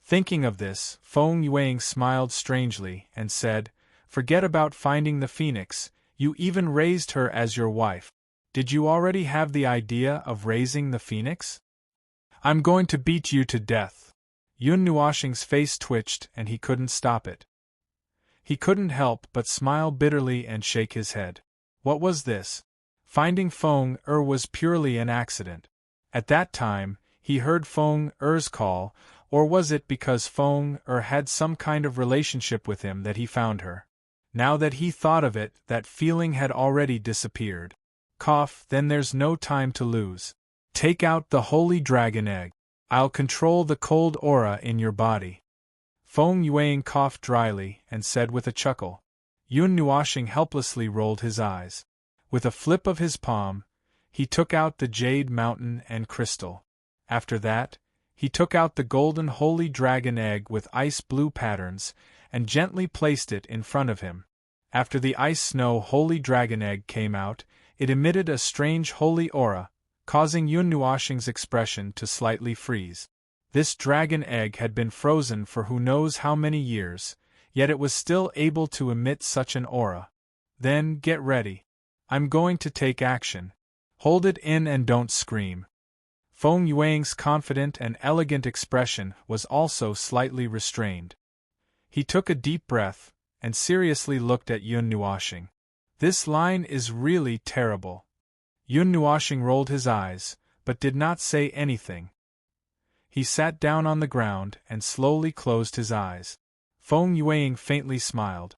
Thinking of this, Feng Yueying smiled strangely and said, forget about finding the phoenix, you even raised her as your wife. Did you already have the idea of raising the phoenix? I'm going to beat you to death. Yun Nuoshing's face twitched and he couldn't stop it. He couldn't help but smile bitterly and shake his head. What was this? Finding Feng was purely an accident. At that time, he heard Feng call, or was it because Feng had some kind of relationship with him that he found her? Now that he thought of it, that feeling had already disappeared. Then there's no time to lose. Take out the holy dragon egg. I'll control the cold aura in your body. Feng Yueying coughed dryly and said with a chuckle. Yun Nuoshing helplessly rolled his eyes. With a flip of his palm, he took out the jade mountain and crystal. After that, he took out the golden holy dragon egg with ice blue patterns and gently placed it in front of him. After the ice snow holy dragon egg came out, it emitted a strange holy aura, causing Yun Nuoshing's expression to slightly freeze. This dragon egg had been frozen for who knows how many years, yet it was still able to emit such an aura. Then, get ready. I'm going to take action. Hold it in and don't scream. Feng Yueying's confident and elegant expression was also slightly restrained. He took a deep breath, and seriously looked at Yun Nuoshing. This line is really terrible. Yun Nuoshing rolled his eyes, but did not say anything. He sat down on the ground and slowly closed his eyes. Feng Yueying faintly smiled.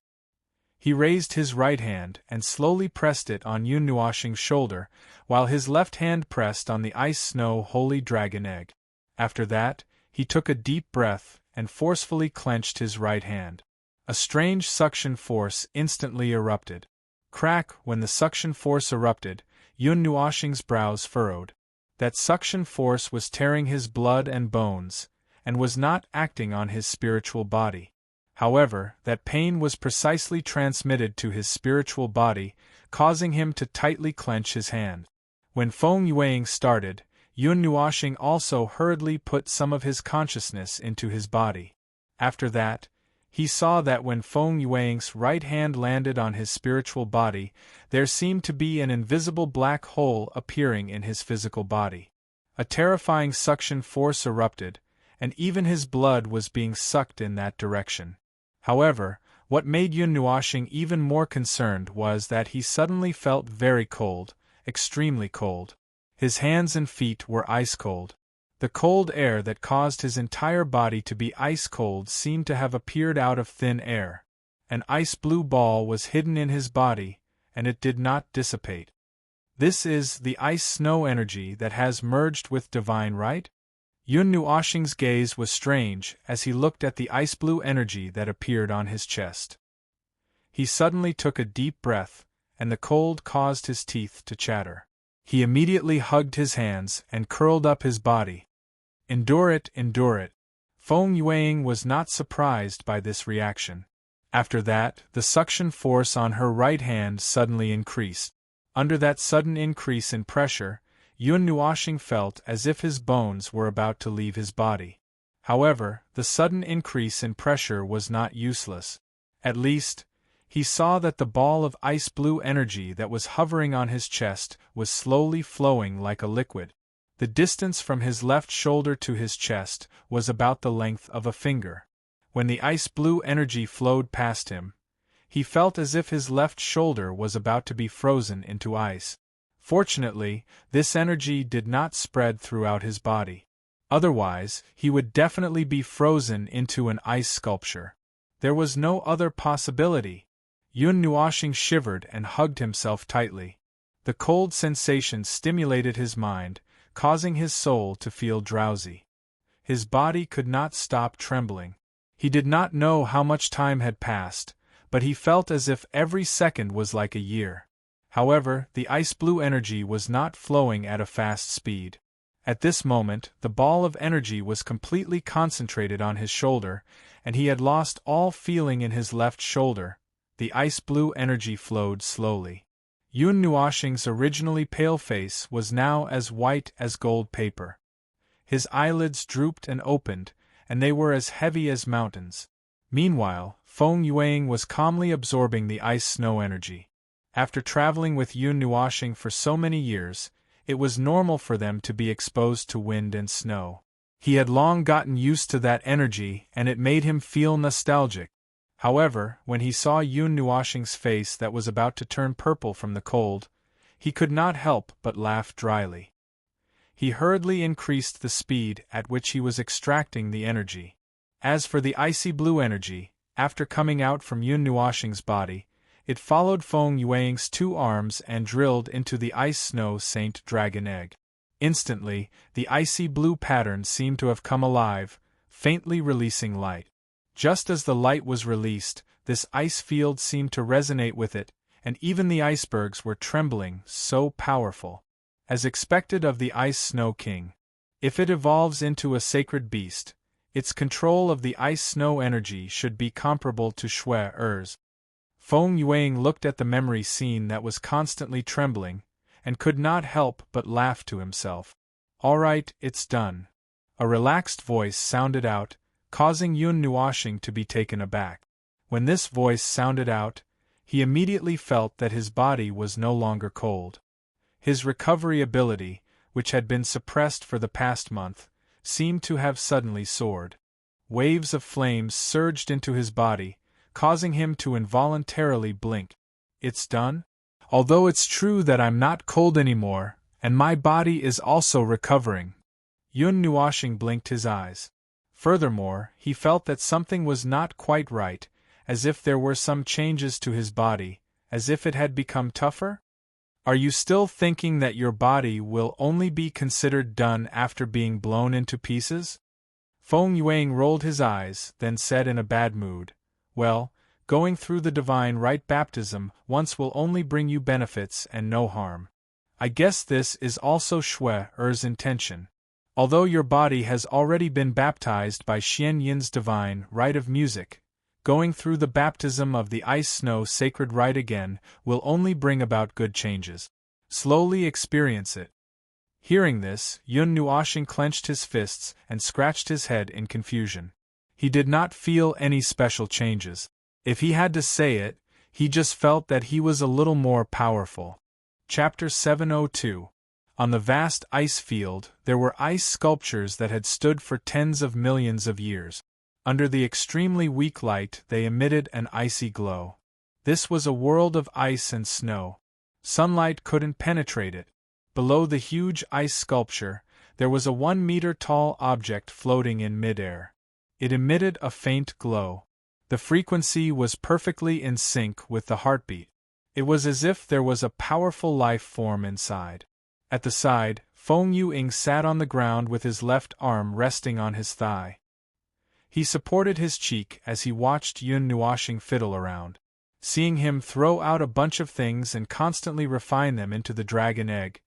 He raised his right hand and slowly pressed it on Yun Nuoshing's shoulder, while his left hand pressed on the ice snow holy dragon egg. After that, he took a deep breath and forcefully clenched his right hand. A strange suction force instantly erupted. Crack! When the suction force erupted, Yun Nuoshing's brows furrowed. That suction force was tearing his blood and bones, and was not acting on his spiritual body. However, that pain was precisely transmitted to his spiritual body, causing him to tightly clench his hand. When Feng Yueying started, Yun Nuoshing also hurriedly put some of his consciousness into his body. After that, he saw that when Feng Yueying's right hand landed on his spiritual body, there seemed to be an invisible black hole appearing in his physical body. A terrifying suction force erupted, and even his blood was being sucked in that direction. However, what made Yun Nuoshing even more concerned was that he suddenly felt very cold, extremely cold. His hands and feet were ice cold. The cold air that caused his entire body to be ice cold seemed to have appeared out of thin air. An ice blue ball was hidden in his body, and it did not dissipate. This is the ice snow energy that has merged with divine, right? Yun Nuoshing's gaze was strange as he looked at the ice blue energy that appeared on his chest. He suddenly took a deep breath, and the cold caused his teeth to chatter. He immediately hugged his hands and curled up his body. Endure it, endure it. Feng Yueying was not surprised by this reaction. After that, the suction force on her right hand suddenly increased. Under that sudden increase in pressure, Yun Nuoxing felt as if his bones were about to leave his body. However, the sudden increase in pressure was not useless. At least, he saw that the ball of ice-blue energy that was hovering on his chest was slowly flowing like a liquid. The distance from his left shoulder to his chest was about the length of a finger. When the ice-blue energy flowed past him, he felt as if his left shoulder was about to be frozen into ice. Fortunately, this energy did not spread throughout his body. Otherwise, he would definitely be frozen into an ice sculpture. There was no other possibility. Yun Nuoxing shivered and hugged himself tightly. The cold sensation stimulated his mind, causing his soul to feel drowsy. His body could not stop trembling. He did not know how much time had passed, but he felt as if every second was like a year. However, the ice-blue energy was not flowing at a fast speed. At this moment, the ball of energy was completely concentrated on his shoulder, and he had lost all feeling in his left shoulder. The ice-blue energy flowed slowly. Yun Nuoxing's originally pale face was now as white as gold paper. His eyelids drooped and opened, and they were as heavy as mountains. Meanwhile, Feng Yuang was calmly absorbing the ice-snow energy. After traveling with Yun Nuoxing for so many years, it was normal for them to be exposed to wind and snow. He had long gotten used to that energy, and it made him feel nostalgic. However, when he saw Yun Nuoxing's face that was about to turn purple from the cold, he could not help but laugh dryly. He hurriedly increased the speed at which he was extracting the energy. As for the icy blue energy, after coming out from Yun Nuoxing's body, it followed Feng Yuang's 2 arms and drilled into the ice-snow Saint Dragon egg. Instantly, the icy blue pattern seemed to have come alive, faintly releasing light. Just as the light was released, this ice field seemed to resonate with it, and even the icebergs were trembling, so powerful. As expected of the Ice-Snow King, if it evolves into a sacred beast, its control of the ice-snow energy should be comparable to Shui-Er's. Feng Yuang looked at the memory scene that was constantly trembling, and could not help but laugh to himself. "All right, it's done." A relaxed voice sounded out, causing Yun Nuoxing to be taken aback. When this voice sounded out, he immediately felt that his body was no longer cold. His recovery ability, which had been suppressed for the past month, seemed to have suddenly soared. Waves of flames surged into his body, causing him to involuntarily blink. "It's done? Although it's true that I'm not cold anymore, and my body is also recovering." Yun Nuoxing blinked his eyes. Furthermore, he felt that something was not quite right, as if there were some changes to his body, as if it had become tougher? "Are you still thinking that your body will only be considered done after being blown into pieces?" Feng Yuang rolled his eyes, then said in a bad mood, "Well, going through the divine rite baptism once will only bring you benefits and no harm. I guess this is also Shui-Er's intention. Although your body has already been baptized by Xian Yin's divine rite of music, going through the baptism of the ice-snow sacred rite again will only bring about good changes. Slowly experience it." Hearing this, Yun Nuoxing clenched his fists and scratched his head in confusion. He did not feel any special changes. If he had to say it, he just felt that he was a little more powerful. Chapter 702. On the vast ice field, there were ice sculptures that had stood for tens of millions of years. Under the extremely weak light, they emitted an icy glow. This was a world of ice and snow. Sunlight couldn't penetrate it. Below the huge ice sculpture, there was a 1-meter-tall object floating in midair. It emitted a faint glow. The frequency was perfectly in sync with the heartbeat. It was as if there was a powerful life form inside. At the side, Feng Yuang sat on the ground with his left arm resting on his thigh. He supported his cheek as he watched Yun Nuoxing fiddle around. Seeing him throw out a bunch of things and constantly refine them into the dragon egg,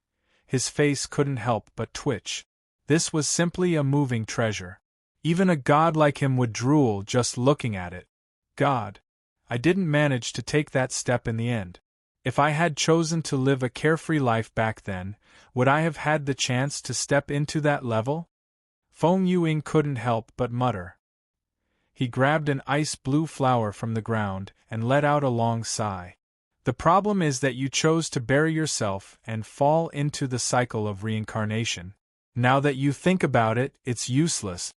his face couldn't help but twitch. This was simply a moving treasure. Even a god like him would drool just looking at it. God! I didn't manage to take that step in the end. If I had chosen to live a carefree life back then, would I have had the chance to step into that level? Feng Yuing couldn't help but mutter. He grabbed an ice blue flower from the ground and let out a long sigh. The problem is that you chose to bury yourself and fall into the cycle of reincarnation. Now that you think about it, it's useless.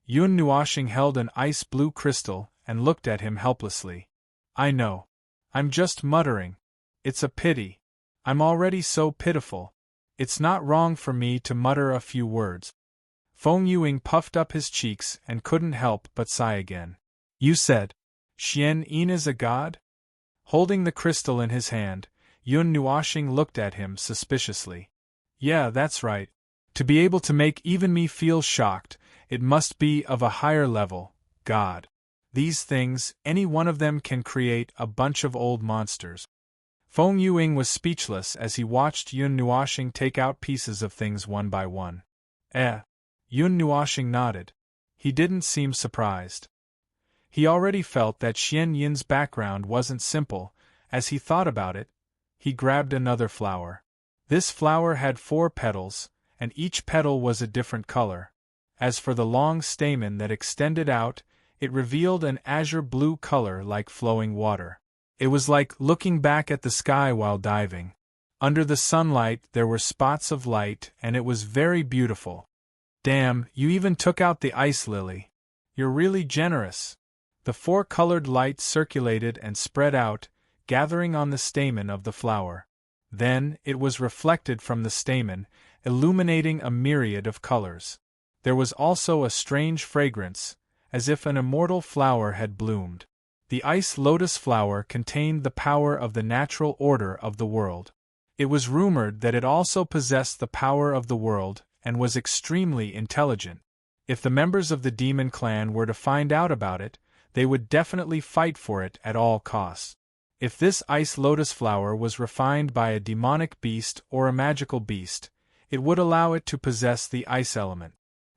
Yun Nuoxing held an ice blue crystal and looked at him helplessly. I know. I'm just muttering. It's a pity. I'm already so pitiful. It's not wrong for me to mutter a few words. Feng Yuing puffed up his cheeks and couldn't help but sigh again. You said, Xian Yin is a god? Holding the crystal in his hand, Yun Nuoxing looked at him suspiciously. Yeah, that's right. To be able to make even me feel shocked, it must be of a higher level, God. These things, any one of them can create a bunch of old monsters. Feng Yuing was speechless as he watched Yun Nuoxing take out pieces of things one by one. Yun Nuoxing nodded. He didn't seem surprised. He already felt that Xian Yin's background wasn't simple. As he thought about it, he grabbed another flower. This flower had 4 petals, and each petal was a different color. As for the long stamen that extended out, it revealed an azure blue color like flowing water. It was like looking back at the sky while diving. Under the sunlight there were spots of light and it was very beautiful. Damn, you even took out the ice lily. You're really generous. The 4-colored light circulated and spread out, gathering on the stamen of the flower. Then, it was reflected from the stamen, illuminating a myriad of colors. There was also a strange fragrance, as if an immortal flower had bloomed. The ice lotus flower contained the power of the natural order of the world. It was rumored that it also possessed the power of the world and was extremely intelligent. If the members of the demon clan were to find out about it, they would definitely fight for it at all costs. If this ice lotus flower was refined by a demonic beast or a magical beast, it would allow it to possess the ice element.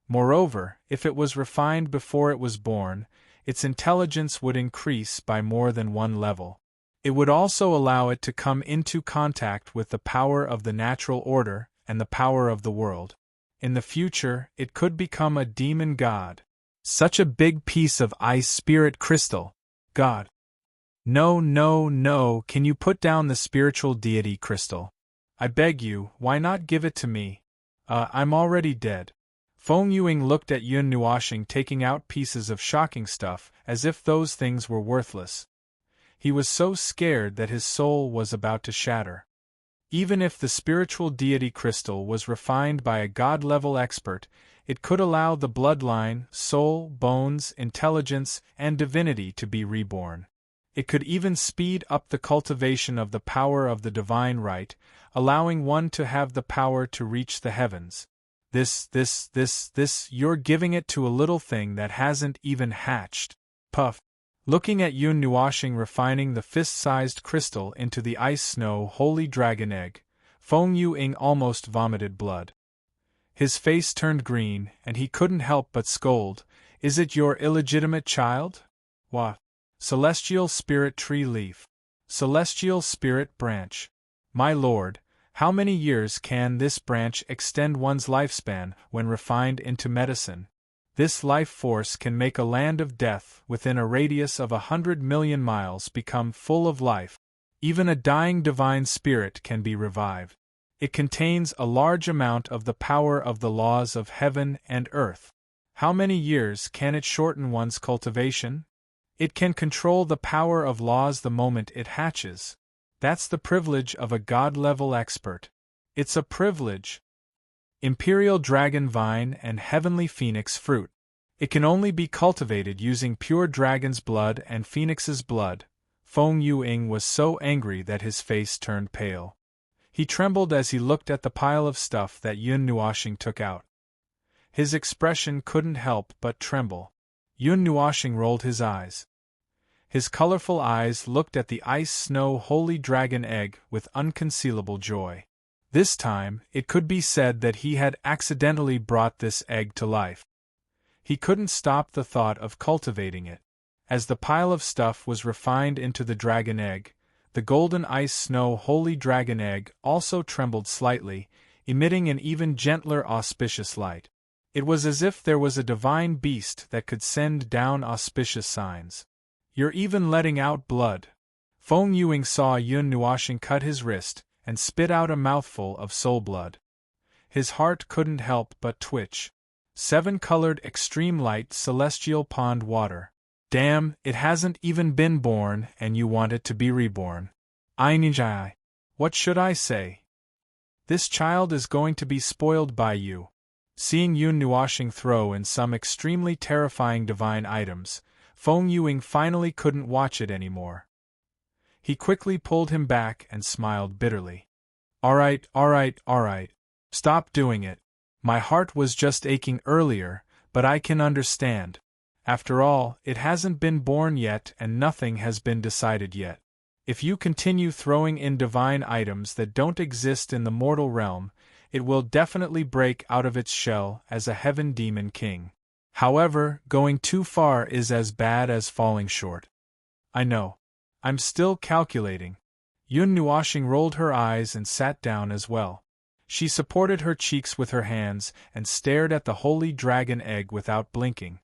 Moreover, if it was refined before it was born, its intelligence would increase by more than one level. It would also allow it to come into contact with the power of the natural order and the power of the world. In the future, it could become a demon god. Such a big piece of ice spirit crystal. God. No, can you put down the spiritual deity crystal? I beg you, why not give it to me? I'm already dead. Feng Yuing looked at Yun Nuoxing taking out pieces of shocking stuff as if those things were worthless. He was so scared that his soul was about to shatter. Even if the spiritual deity crystal was refined by a god-level expert, it could allow the bloodline, soul, bones, intelligence, and divinity to be reborn. It could even speed up the cultivation of the power of the divine right, allowing one to have the power to reach the heavens. You're giving it to a little thing that hasn't even hatched. Puff. Looking at Yun Nuoxing refining the fist-sized crystal into the ice-snow holy dragon egg, Feng Yuing almost vomited blood. His face turned green, and he couldn't help but scold, Is it your illegitimate child? What? Celestial spirit tree leaf. Celestial spirit branch. My lord, how many years can this branch extend one's lifespan when refined into medicine? This life force can make a land of death within a radius of 100 million miles become full of life. Even a dying divine spirit can be revived. It contains a large amount of the power of the laws of heaven and earth. How many years can it shorten one's cultivation? It can control the power of laws the moment it hatches. That's the privilege of a god-level expert. It's a privilege. Imperial dragon vine and heavenly phoenix fruit. It can only be cultivated using pure dragon's blood and phoenix's blood. Feng Yuing was so angry that his face turned pale. He trembled as he looked at the pile of stuff that Yun Nuoxing took out. His expression couldn't help but tremble. Yun Nuoxing rolled his eyes. His colorful eyes looked at the ice-snow holy dragon egg with unconcealable joy. This time, it could be said that he had accidentally brought this egg to life. He couldn't stop the thought of cultivating it. As the pile of stuff was refined into the dragon egg, the golden ice snow holy dragon egg also trembled slightly, emitting an even gentler auspicious light. It was as if there was a divine beast that could send down auspicious signs. You're even letting out blood. Feng Yuing saw Yun Nuoxing cut his wrist and spit out a mouthful of soul blood. His heart couldn't help but twitch. 7-colored extreme light celestial pond water. Damn, it hasn't even been born and you want it to be reborn. Ainijai. What should I say? This child is going to be spoiled by you. Seeing Yun Nuoxing throw in some extremely terrifying divine items, Feng Yuing finally couldn't watch it anymore. He quickly pulled him back and smiled bitterly. Alright. Stop doing it. My heart was just aching earlier, but I can understand. After all, it hasn't been born yet and nothing has been decided yet. If you continue throwing in divine items that don't exist in the mortal realm, it will definitely break out of its shell as a heaven demon king. However, going too far is as bad as falling short. I know. I'm still calculating. Yun Nuoxing rolled her eyes and sat down as well. She supported her cheeks with her hands and stared at the holy dragon egg without blinking.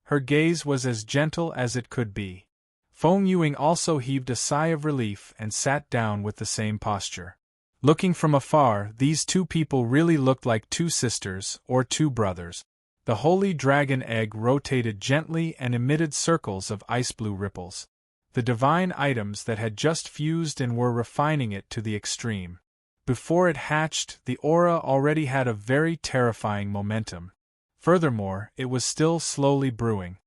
Her gaze was as gentle as it could be. Feng Yuing also heaved a sigh of relief and sat down with the same posture. Looking from afar, these two people really looked like two sisters or two brothers. The holy dragon egg rotated gently and emitted circles of ice-blue ripples. The divine items that had just fused and were refining it to the extreme. Before it hatched, the aura already had a very terrifying momentum. Furthermore, it was still slowly brewing.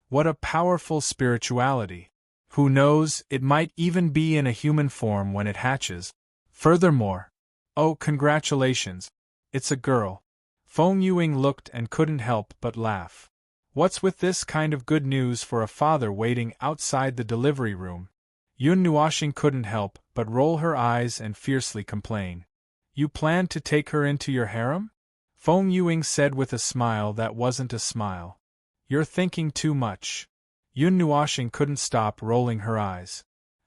What a powerful spirituality! Who knows, it might even be in a human form when it hatches. Furthermore, oh, congratulations! It's a girl. Feng Yuing looked and couldn't help but laugh. What's with this kind of good news for a father waiting outside the delivery room? Yun Nuoxing couldn't help but roll her eyes and fiercely complain. You plan to take her into your harem? Feng Yuing said with a smile that wasn't a smile. You're thinking too much. Yun Nuoxing couldn't stop rolling her eyes.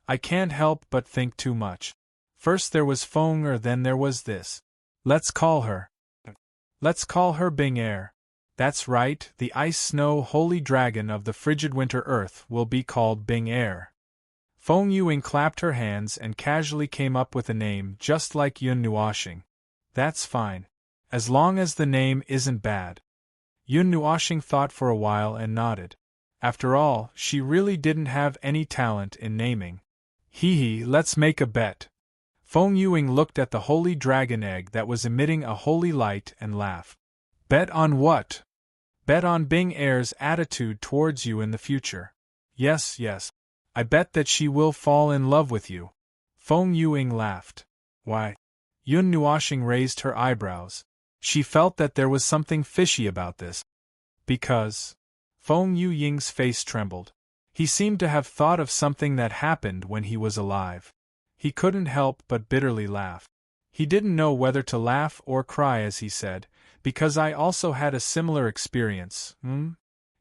I can't help but think too much. First there was Feng then there was this. Let's call her Bing Air. That's right, the ice-snow holy dragon of the frigid winter earth will be called Bing Air. Feng Yuing clapped her hands and casually came up with a name just like Yun Nuoxing. That's fine. As long as the name isn't bad. Yun Nuoxing thought for a while and nodded. After all, she really didn't have any talent in naming. Hee, let's make a bet. Feng Yuing looked at the holy dragon egg that was emitting a holy light and laughed. Bet on what? Bet on Bing Air's attitude towards you in the future. Yes. I bet that she will fall in love with you. Feng Yuing laughed. Why? Yun Nuoxing raised her eyebrows. She felt that there was something fishy about this. Because... Feng Yuing's face trembled. He seemed to have thought of something that happened when he was alive. He couldn't help but bitterly laugh. He didn't know whether to laugh or cry as he said, because I also had a similar experience, Yun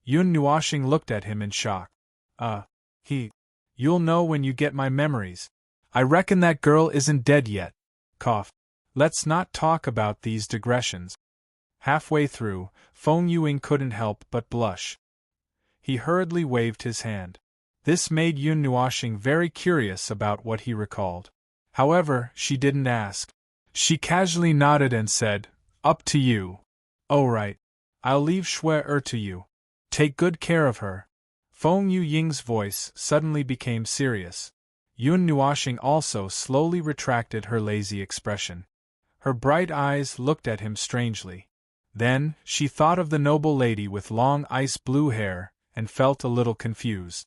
Nuoxing looked at him in shock. You'll know when you get my memories. I reckon that girl isn't dead yet. Cough. Let's not talk about these digressions. Halfway through, Feng Yuing couldn't help but blush. He hurriedly waved his hand. This made Yun Nuoxing very curious about what he recalled. However, she didn't ask. She casually nodded and said, Up to you. Oh right. I'll leave Shui to you. Take good care of her. Feng Ying's voice suddenly became serious. Yun Nuoxing also slowly retracted her lazy expression. Her bright eyes looked at him strangely. Then, she thought of the noble lady with long ice-blue hair, and felt a little confused.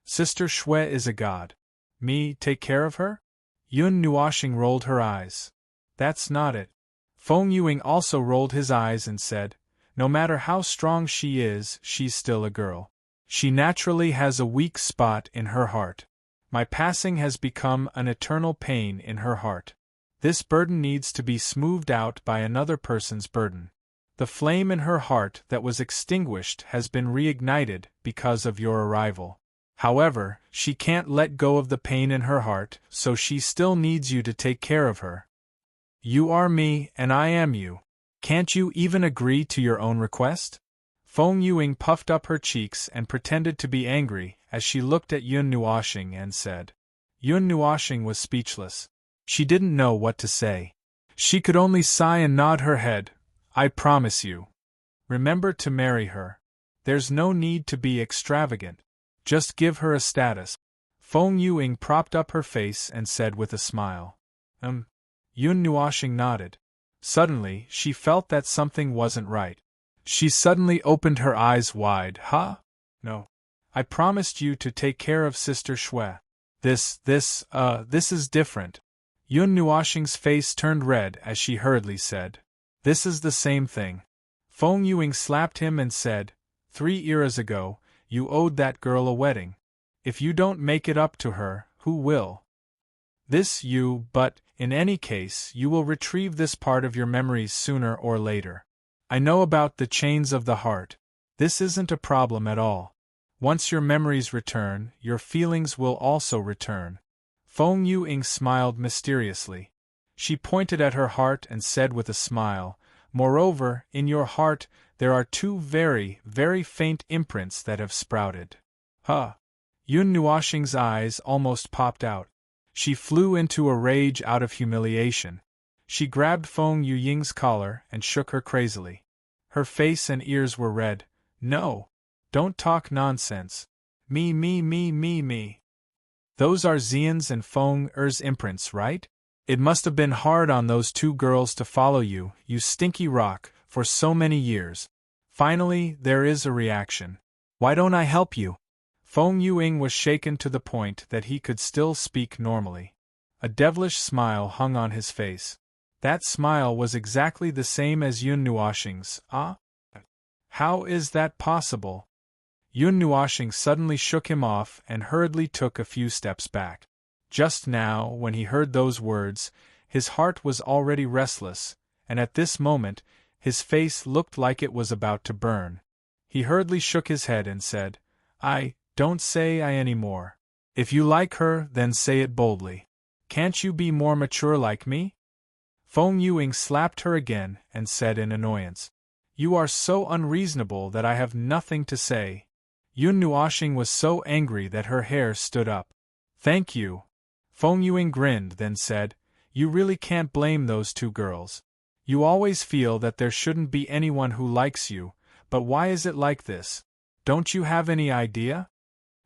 Sister Shui is a god. Me take care of her? Yun Nuoxing rolled her eyes. That's not it. Feng Yuing also rolled his eyes and said, No matter how strong she is, she's still a girl. She naturally has a weak spot in her heart. My passing has become an eternal pain in her heart. This burden needs to be smoothed out by another person's burden. The flame in her heart that was extinguished has been reignited because of your arrival. However, she can't let go of the pain in her heart, so she still needs you to take care of her. You are me, and I am you. Can't you even agree to your own request? Feng Yuing puffed up her cheeks and pretended to be angry as she looked at Yun Nuoxing and said. Yun Nuoxing was speechless. She didn't know what to say. She could only sigh and nod her head. I promise you. Remember to marry her. There's no need to be extravagant. Just give her a status. Feng Yuing propped up her face and said with a smile. Yun Nuoxing nodded. Suddenly, she felt that something wasn't right. She suddenly opened her eyes wide. Huh? No. I promised you to take care of Sister Shui. This is different. Yun Nuoxing's face turned red as she hurriedly said. This is the same thing. Feng Yuing slapped him and said, 3 eras ago, you owed that girl a wedding. If you don't make it up to her, who will? But, in any case, you will retrieve this part of your memories sooner or later. I know about the chains of the heart. This isn't a problem at all. Once your memories return, your feelings will also return. Feng Yuing smiled mysteriously. She pointed at her heart and said with a smile, Moreover, in your heart, there are 2 very, very faint imprints that have sprouted. Huh! Yun Nuoxing's eyes almost popped out. She flew into a rage out of humiliation. She grabbed Feng Yuying's collar and shook her crazily. Her face and ears were red. No! Don't talk nonsense. Me. Those are Xian's and Feng Er's imprints, right? It must have been hard on those 2 girls to follow you, you stinky rock, for so many years. Finally, there is a reaction. Why don't I help you? Feng Yuing was shaken to the point that he could still speak normally. A devilish smile hung on his face. That smile was exactly the same as Yun Nuoxing's. How is that possible? Yun Nuoxing suddenly shook him off and hurriedly took a few steps back. Just now, when he heard those words, his heart was already restless, and at this moment, his face looked like it was about to burn. He hurriedly shook his head and said, Don't say I any more. If you like her, then say it boldly. Can't you be more mature like me? Feng Yuing slapped her again and said in annoyance, You are so unreasonable that I have nothing to say. Yun Nuoxing was so angry that her hair stood up. Thank you. Feng Yuing grinned, then said, You really can't blame those 2 girls. You always feel that there shouldn't be anyone who likes you, but why is it like this? Don't you have any idea?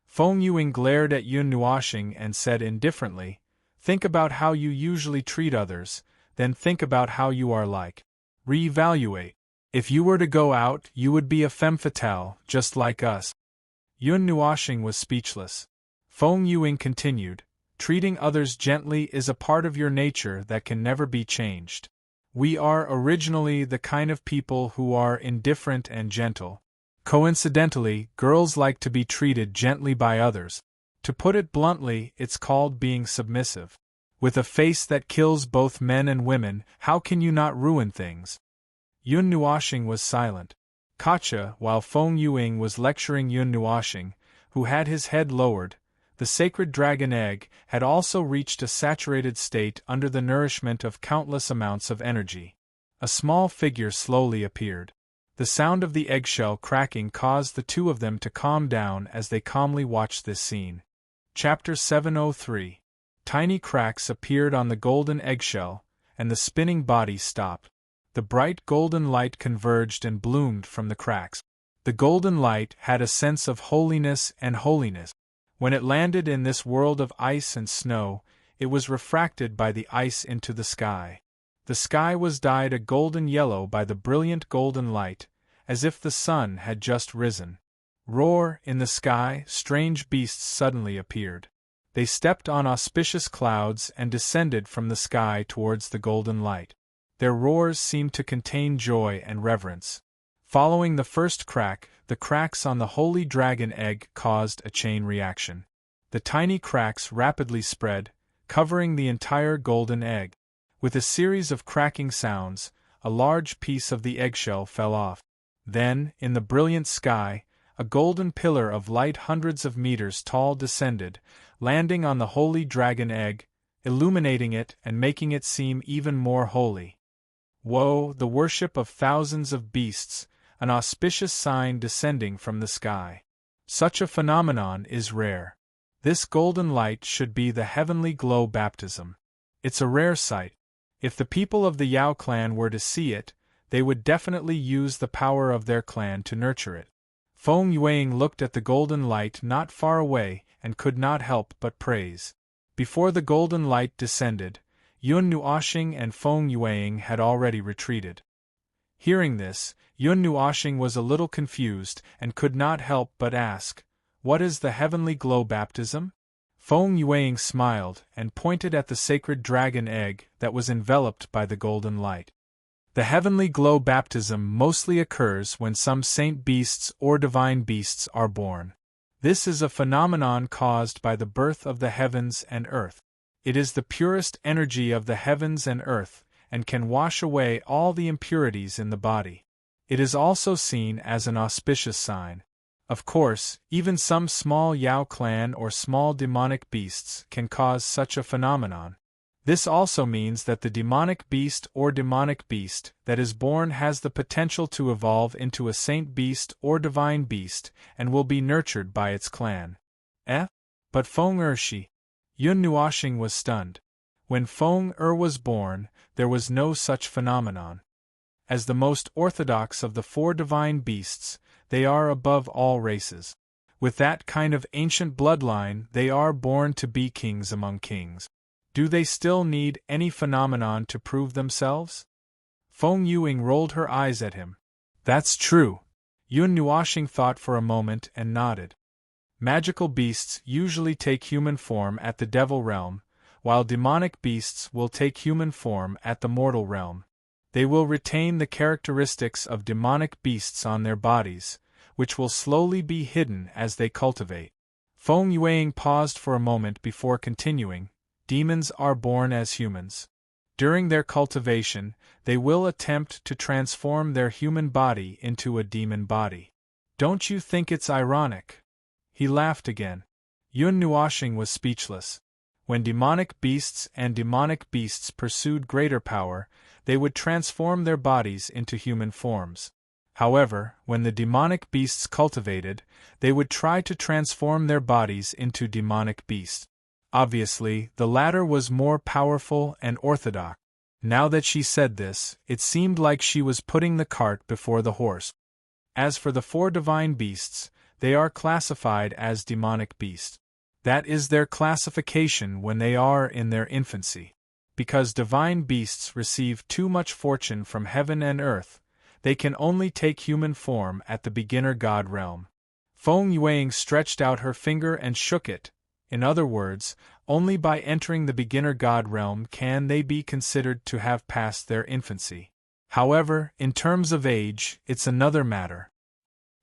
Feng Yuing glared at Yun Nuoxing and said indifferently, Think about how you usually treat others, then think about how you are like. Re-evaluate. If you were to go out, you would be a femme fatale, just like us. Yun Nuoxing was speechless. Feng Yuing continued, Treating others gently is a part of your nature that can never be changed. We are originally the kind of people who are indifferent and gentle. Coincidentally, girls like to be treated gently by others. To put it bluntly, it's called being submissive. With a face that kills both men and women, how can you not ruin things? Yun Nuoxing was silent. Kacha, while Feng Yuing was lecturing Yun Nuoxing, who had his head lowered, the sacred dragon egg had also reached a saturated state under the nourishment of countless amounts of energy. A small figure slowly appeared. The sound of the eggshell cracking caused the 2 of them to calm down as they calmly watched this scene. Chapter 703. Tiny cracks appeared on the golden eggshell, and the spinning body stopped. The bright golden light converged and bloomed from the cracks. The golden light had a sense of holiness and holiness. When it landed in this world of ice and snow, it was refracted by the ice into the sky. The sky was dyed a golden yellow by the brilliant golden light, as if the sun had just risen. Roar! In the sky, strange beasts suddenly appeared. They stepped on auspicious clouds and descended from the sky towards the golden light. Their roars seemed to contain joy and reverence. Following the first crack, the cracks on the holy dragon egg caused a chain reaction. The tiny cracks rapidly spread, covering the entire golden egg. With a series of cracking sounds, a large piece of the eggshell fell off. Then, in the brilliant sky, a golden pillar of light hundreds of meters tall descended, landing on the holy dragon egg, illuminating it and making it seem even more holy. Woe, the worship of thousands of beasts, an auspicious sign descending from the sky. Such a phenomenon is rare. This golden light should be the heavenly glow baptism. It's a rare sight. If the people of the Yao clan were to see it, they would definitely use the power of their clan to nurture it. Feng Yuang looked at the golden light not far away and could not help but praise. Before the golden light descended, Yun Nuoxing and Feng Yuang had already retreated. Hearing this, Yun Nuoxing was a little confused and could not help but ask, "What is the heavenly glow baptism?" Feng Yuang smiled and pointed at the sacred dragon egg that was enveloped by the golden light. The heavenly glow baptism mostly occurs when some saint beasts or divine beasts are born. This is a phenomenon caused by the birth of the heavens and earth. It is the purest energy of the heavens and earth, and can wash away all the impurities in the body. It is also seen as an auspicious sign. Of course, even some small Yao clan or small demonic beasts can cause such a phenomenon. This also means that the demonic beast or demonic beast that is born has the potential to evolve into a saint beast or divine beast and will be nurtured by its clan. But Feng Ershi. Yun Nuoxing was stunned. When Feng was born, there was no such phenomenon. As the most orthodox of the four divine beasts, they are above all races. With that kind of ancient bloodline, they are born to be kings among kings. Do they still need any phenomenon to prove themselves? Feng Yuang rolled her eyes at him. That's true. Yun Nuoxing thought for a moment and nodded. Magical beasts usually take human form at the devil realm, while demonic beasts will take human form at the mortal realm. They will retain the characteristics of demonic beasts on their bodies, which will slowly be hidden as they cultivate. Feng Yuang paused for a moment before continuing. Demons are born as humans. During their cultivation, they will attempt to transform their human body into a demon body. Don't you think it's ironic? He laughed again. Yun Nuoxing was speechless. When demonic beasts and demonic beasts pursued greater power, they would transform their bodies into human forms. However, when the demonic beasts cultivated, they would try to transform their bodies into demonic beasts. Obviously, the latter was more powerful and orthodox. Now that she said this, it seemed like she was putting the cart before the horse. As for the four divine beasts, they are classified as demonic beasts. That is their classification when they are in their infancy. Because divine beasts receive too much fortune from heaven and earth, they can only take human form at the beginner god realm. Feng Yuang stretched out her finger and shook it. In other words, only by entering the beginner god realm can they be considered to have passed their infancy. However, in terms of age, it's another matter.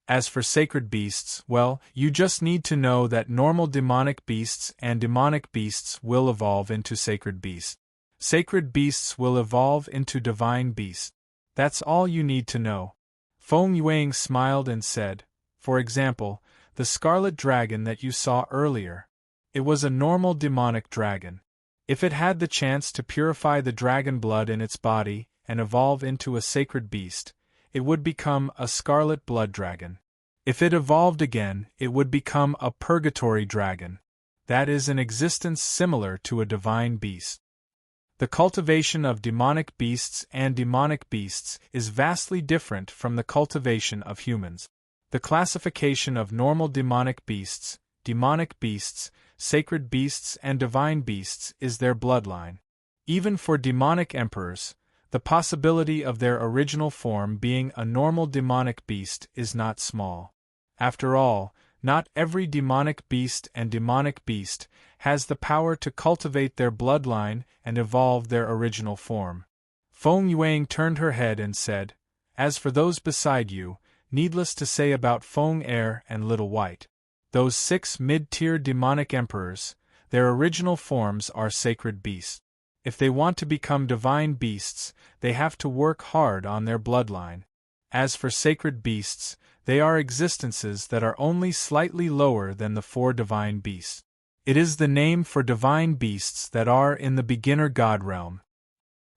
As for sacred beasts, well, you just need to know that normal demonic beasts and demonic beasts will evolve into sacred beasts. Sacred beasts will evolve into divine beasts. That's all you need to know. Feng Yuang smiled and said, for example, the scarlet dragon that you saw earlier. It was a normal demonic dragon. If it had the chance to purify the dragon blood in its body and evolve into a sacred beast, it would become a scarlet blood dragon. If it evolved again, it would become a purgatory dragon. That is an existence similar to a divine beast. The cultivation of demonic beasts and demonic beasts is vastly different from the cultivation of humans. The classification of normal demonic beasts, sacred beasts and divine beasts is their bloodline. Even for demonic emperors, the possibility of their original form being a normal demonic beast is not small. After all, not every demonic beast and demonic beast has the power to cultivate their bloodline and evolve their original form. Feng Yuang turned her head and said, as for those beside you, needless to say about Feng Er and Little White. Those 6 mid-tier demonic emperors, their original forms are sacred beasts. If they want to become divine beasts, they have to work hard on their bloodline. As for sacred beasts, They are existences that are only slightly lower than the four divine beasts. It is the name for divine beasts that are in the beginner god realm.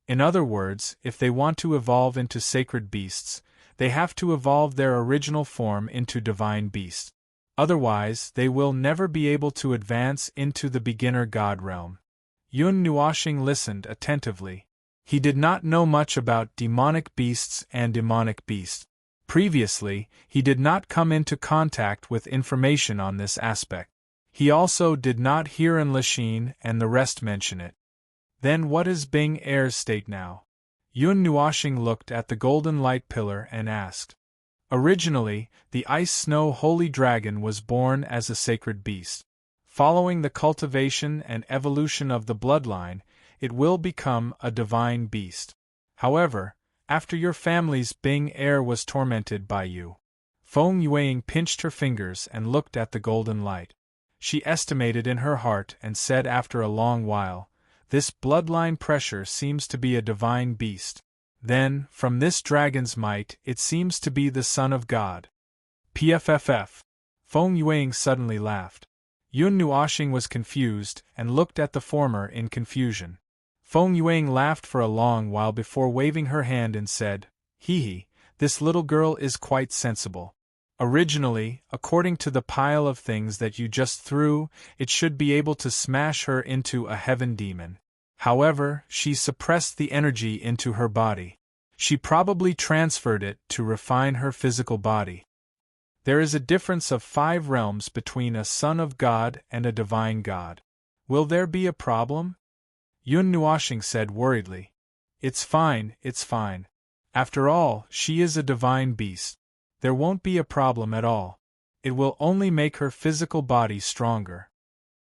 In other words, if they want to evolve into sacred beasts, they have to evolve their original form into divine beasts. Otherwise, they will never be able to advance into the beginner god realm. Yun Nuoxing listened attentively. He did not know much about demonic beasts and demonic beasts. Previously, he did not come into contact with information on this aspect. He also did not hear Enlishine and the rest mention it. Then what is Bing Er's state now? Yun Nuoxing looked at the golden light pillar and asked. Originally, the ice-snow holy dragon was born as a sacred beast. Following the cultivation and evolution of the bloodline, it will become a divine beast. However, after your family's Bing heir was tormented by you. Feng Yueying pinched her fingers and looked at the golden light. She estimated in her heart and said after a long while, "This bloodline pressure seems to be a divine beast. Then, from this dragon's might, it seems to be the Son of God." PFFF. Feng Yueying suddenly laughed. Yun Nuoxing was confused and looked at the former in confusion. Feng Yueying laughed for a long while before waving her hand and said, "Hee, this little girl is quite sensible. Originally, according to the pile of things that you just threw, it should be able to smash her into a heaven demon. However, she suppressed the energy into her body. She probably transferred it to refine her physical body. There is a difference of 5 realms between a son of God and a divine god. Will there be a problem?" Yun Nuoxing said worriedly. It's fine. After all, she is a divine beast. There won't be a problem at all. It will only make her physical body stronger."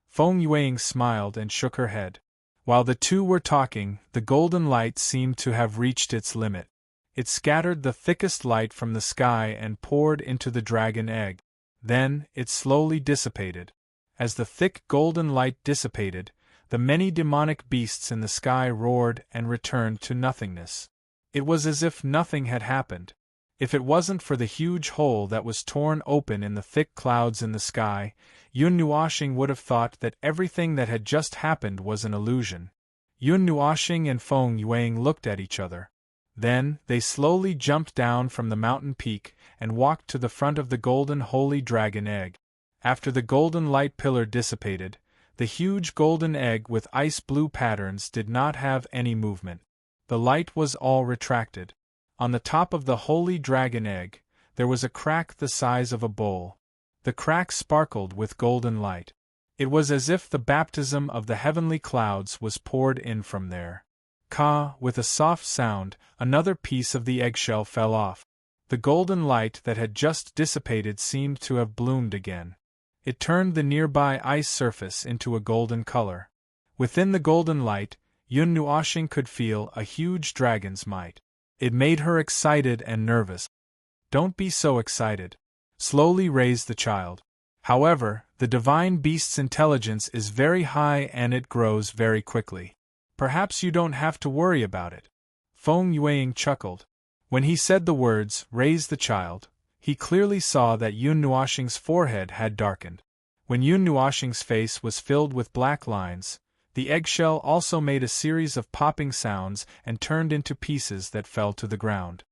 Feng Yueying smiled and shook her head. While the two were talking, the golden light seemed to have reached its limit. It scattered the thickest light from the sky and poured into the dragon egg. Then, it slowly dissipated. As the thick golden light dissipated, the many demonic beasts in the sky roared and returned to nothingness. It was as if nothing had happened. If it wasn't for the huge hole that was torn open in the thick clouds in the sky, Yun Nuoxing would have thought that everything that had just happened was an illusion. Yun Nuoxing and Feng Yueying looked at each other. Then, they slowly jumped down from the mountain peak and walked to the front of the golden holy dragon egg. After the golden light pillar dissipated, the huge golden egg with ice-blue patterns did not have any movement. The light was all retracted. On the top of the holy dragon egg, there was a crack the size of a bowl. The crack sparkled with golden light. It was as if the baptism of the heavenly clouds was poured in from there. With a soft sound, another piece of the eggshell fell off. The golden light that had just dissipated seemed to have bloomed again. It turned the nearby ice surface into a golden color. Within the golden light, Yun Nuoxing could feel a huge dragon's might. It made her excited and nervous. "Don't be so excited," slowly raised the child. "However, the divine beast's intelligence is very high and it grows very quickly. Perhaps you don't have to worry about it." Feng Yueying chuckled. When he said the words, "raise the child," he clearly saw that Yun Nuoxing's forehead had darkened. When Yun Nuoxing's face was filled with black lines, the eggshell also made a series of popping sounds and turned into pieces that fell to the ground.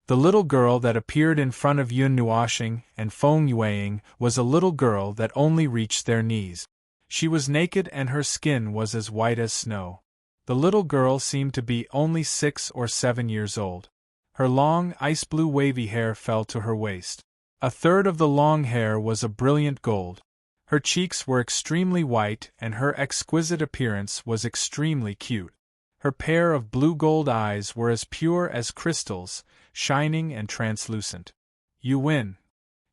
The little girl that appeared in front of Yun Nuoxing and Feng Yueying was a little girl that only reached their knees. She was naked and her skin was as white as snow. The little girl seemed to be only 6 or 7 years old. Her long, ice-blue wavy hair fell to her waist. A third of the long hair was a brilliant gold. Her cheeks were extremely white and her exquisite appearance was extremely cute. Her pair of blue-gold eyes were as pure as crystals, shining and translucent. "You win."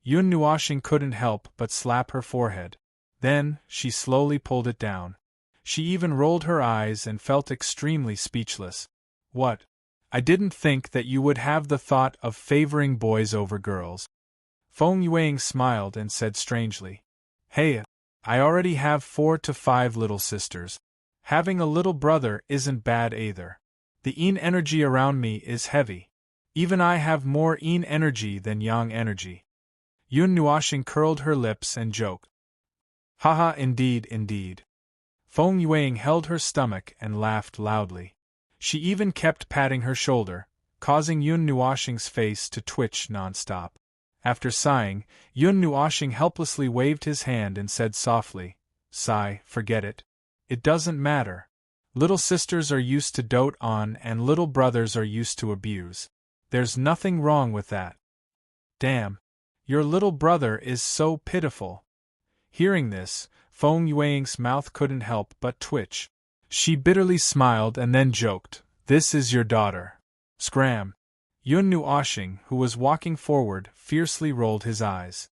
Yun Nuoxing couldn't help but slap her forehead. Then, she slowly pulled it down. She even rolled her eyes and felt extremely speechless. "What? I didn't think that you would have the thought of favoring boys over girls." Feng Yueying smiled and said strangely, "Hey, I already have 4 to 5 little sisters. Having a little brother isn't bad either. The yin energy around me is heavy. Even I have more yin energy than yang energy." Yun Nuoxing curled her lips and joked. Haha, indeed, indeed. Feng Yuang held her stomach and laughed loudly. She even kept patting her shoulder, causing Yun Nuoxing's face to twitch nonstop. After sighing, Yun Nuoxing helplessly waved his hand and said softly, "Sigh, forget it. It doesn't matter. Little sisters are used to dote on and little brothers are used to abuse. There's nothing wrong with that." Damn. Your little brother is so pitiful. Hearing this, Feng Yuang's mouth couldn't help but twitch. She bitterly smiled and then joked, "This is your daughter." Scram. Yun Nuoxing, who was walking forward, fiercely rolled his eyes.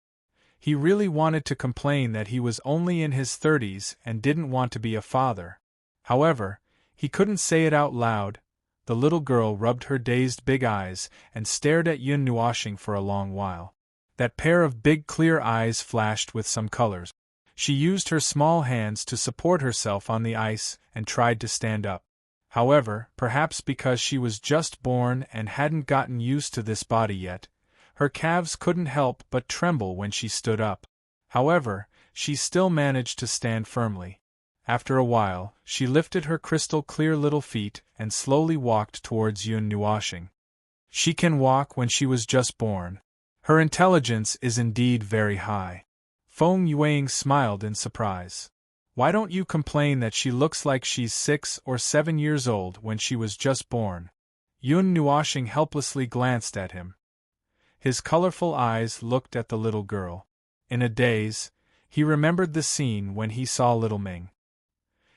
He really wanted to complain that he was only in his 30s and didn't want to be a father. However, he couldn't say it out loud. The little girl rubbed her dazed big eyes and stared at Yun Nuoxing for a long while. That pair of big clear eyes flashed with some colors. She used her small hands to support herself on the ice and tried to stand up. However, perhaps because she was just born and hadn't gotten used to this body yet, her calves couldn't help but tremble when she stood up. However, she still managed to stand firmly. After a while, she lifted her crystal-clear little feet and slowly walked towards Yun Nuoxing. She can walk when she was just born. Her intelligence is indeed very high. Feng Yuang smiled in surprise. Why don't you complain that she looks like she's 6 or 7 years old when she was just born? Yun Nuoxing helplessly glanced at him. His colorful eyes looked at the little girl. In a daze, he remembered the scene when he saw little Ming.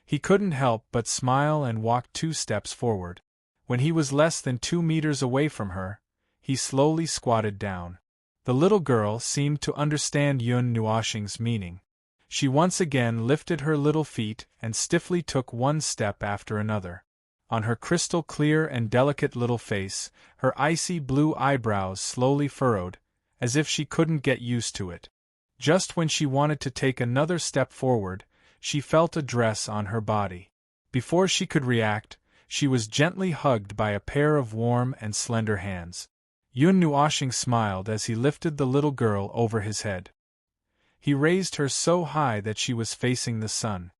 He couldn't help but smile and walked 2 steps forward. When he was less than 2 meters away from her, he slowly squatted down. The little girl seemed to understand Yun Nuoxing's meaning. She once again lifted her little feet and stiffly took 1 step after another. On her crystal-clear and delicate little face, her icy blue eyebrows slowly furrowed, as if she couldn't get used to it. Just when she wanted to take another step forward, she felt a dress on her body. Before she could react, she was gently hugged by a pair of warm and slender hands. Yun Nuoxing smiled as he lifted the little girl over his head. He raised her so high that she was facing the sun.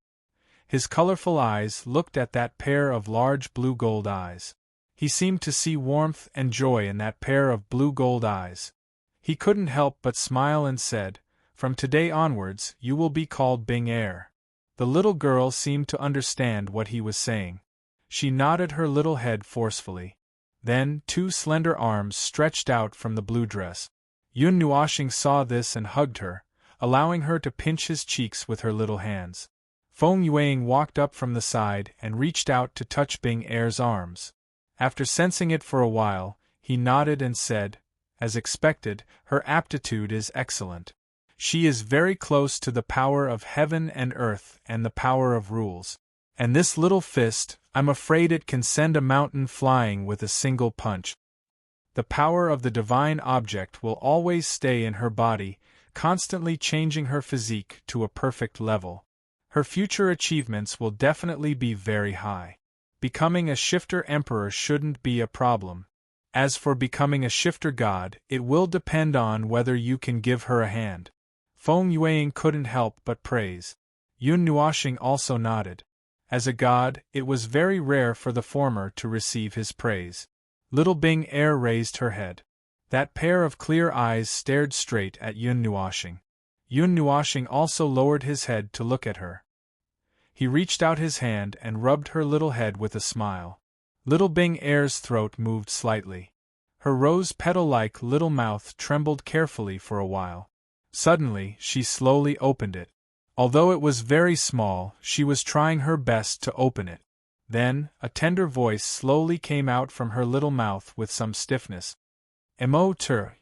His colorful eyes looked at that pair of large blue-gold eyes. He seemed to see warmth and joy in that pair of blue-gold eyes. He couldn't help but smile and said, "From today onwards, you will be called Bing Air." The little girl seemed to understand what he was saying. She nodded her little head forcefully. Then 2 slender arms stretched out from the blue dress. Yun Nuoxing saw this and hugged her, allowing her to pinch his cheeks with her little hands. Feng Yuang walked up from the side and reached out to touch Bing Air's arms. After sensing it for a while, he nodded and said, "As expected, her aptitude is excellent. She is very close to the power of heaven and earth and the power of rules. And this little fist, I'm afraid it can send a mountain flying with a single punch. The power of the divine object will always stay in her body, constantly changing her physique to a perfect level. Her future achievements will definitely be very high. Becoming a shifter emperor shouldn't be a problem. As for becoming a shifter god, it will depend on whether you can give her a hand." Feng Yuang couldn't help but praise. Yun Nuoxing also nodded. As a god, it was very rare for the former to receive his praise. Little Bing Air raised her head. That pair of clear eyes stared straight at Yun Nuoxing. Yun Nuoxing also lowered his head to look at her. He reached out his hand and rubbed her little head with a smile. Little Bing Air's throat moved slightly. Her rose petal-like little mouth trembled carefully for a while. Suddenly, she slowly opened it. Although it was very small, she was trying her best to open it. Then, a tender voice slowly came out from her little mouth with some stiffness.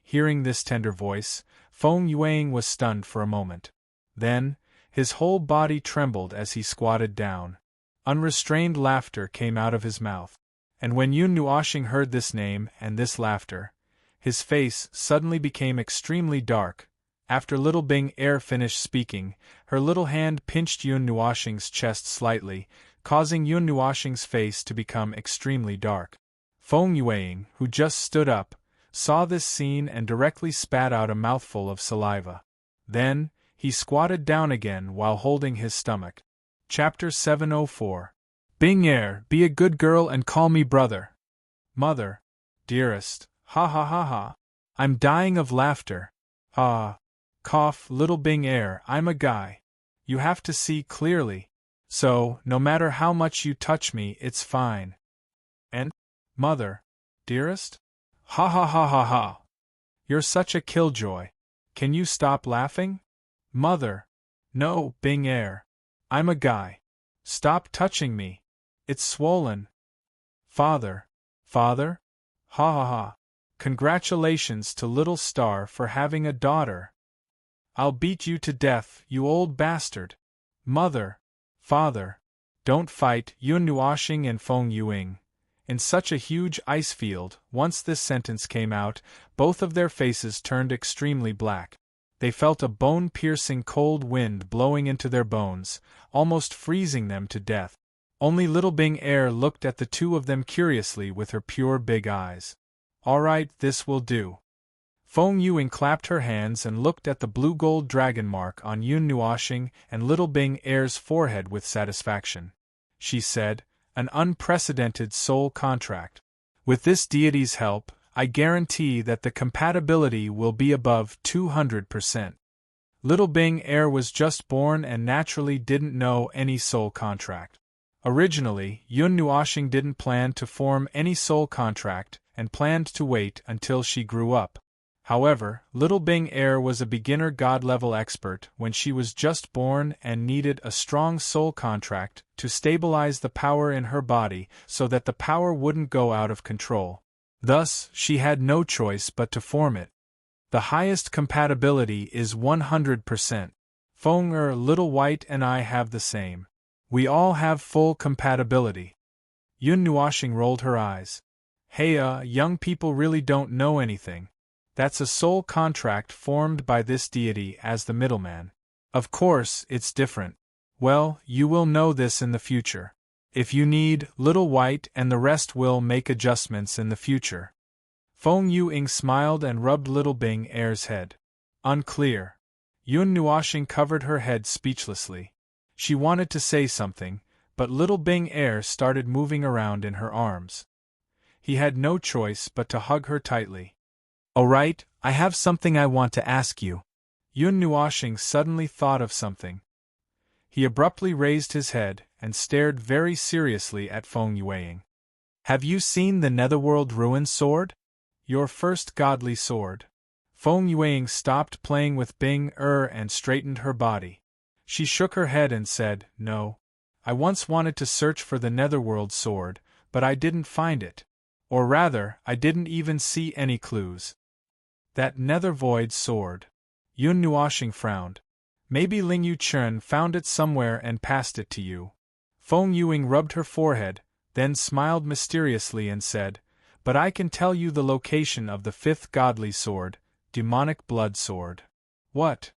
Hearing this tender voice, Feng Yuang was stunned for a moment. Then, his whole body trembled as he squatted down. Unrestrained laughter came out of his mouth. And when Yun Nuoxing heard this name and this laughter, his face suddenly became extremely dark. After little Bing Air finished speaking, her little hand pinched Yun Nuoxing's chest slightly, causing Yun Nuoxing's face to become extremely dark. Feng Yuang, who just stood up, saw this scene and directly spat out a mouthful of saliva. Then, he squatted down again while holding his stomach. Chapter 704. Bing Air, be a good girl and call me brother. Mother. Dearest, ha ha ha ha. I'm dying of laughter. Ah. Cough, little Bing Air, I'm a guy. You have to see clearly. So, no matter how much you touch me, it's fine. And? Mother. Dearest? Ha ha ha ha ha. You're such a killjoy. Can you stop laughing? Mother. No, Bing Air. I'm a guy. Stop touching me. It's swollen. Father. Father? Ha ha ha. Congratulations to little Star for having a daughter. I'll beat you to death, you old bastard. Mother. Father. Don't fight, Yun Nuoshing and Feng Yuing. In such a huge ice field, once this sentence came out, both of their faces turned extremely black. They felt a bone-piercing cold wind blowing into their bones, almost freezing them to death. Only little Bing Air looked at the two of them curiously with her pure big eyes. All right, this will do. Feng Yuing clapped her hands and looked at the blue-gold dragon mark on Yun Nuoshing and little Bing Air's forehead with satisfaction. She said, an unprecedented soul contract. With this deity's help, I guarantee that the compatibility will be above 200%. Little Bing Air was just born and naturally didn't know any soul contract. Originally, Yun Nuoshing didn't plan to form any soul contract and planned to wait until she grew up. However, little Bing Air was a beginner god-level expert when she was just born and needed a strong soul contract to stabilize the power in her body so that the power wouldn't go out of control. Thus, she had no choice but to form it. The highest compatibility is 100%. Feng Little White and I have the same. We all have full compatibility. Yun Nuoshing rolled her eyes. Hey, young people really don't know anything. That's a soul contract formed by this deity as the middleman. Of course, it's different. Well, you will know this in the future. If you need, Little White and the rest will make adjustments in the future. Feng Yuing smiled and rubbed little Bing Air's head. Unclear. Yun Nuoshing covered her head speechlessly. She wanted to say something, but little Bing Air started moving around in her arms. He had no choice but to hug her tightly. All right, I have something I want to ask you. Yun Nuoshing suddenly thought of something. He abruptly raised his head and stared very seriously at Feng Yuing. Have you seen the Netherworld Ruin Sword? Your first godly sword. Feng Yuing stopped playing with Bing and straightened her body. She shook her head and said, No. I once wanted to search for the Netherworld Sword, but I didn't find it. Or rather, I didn't even see any clues. That Nether Void sword. Yun Nuoshing frowned. Maybe Ling Yu Chen found it somewhere and passed it to you. Feng Yuing rubbed her forehead, then smiled mysteriously and said, But I can tell you the location of the fifth godly sword, demonic blood sword. What?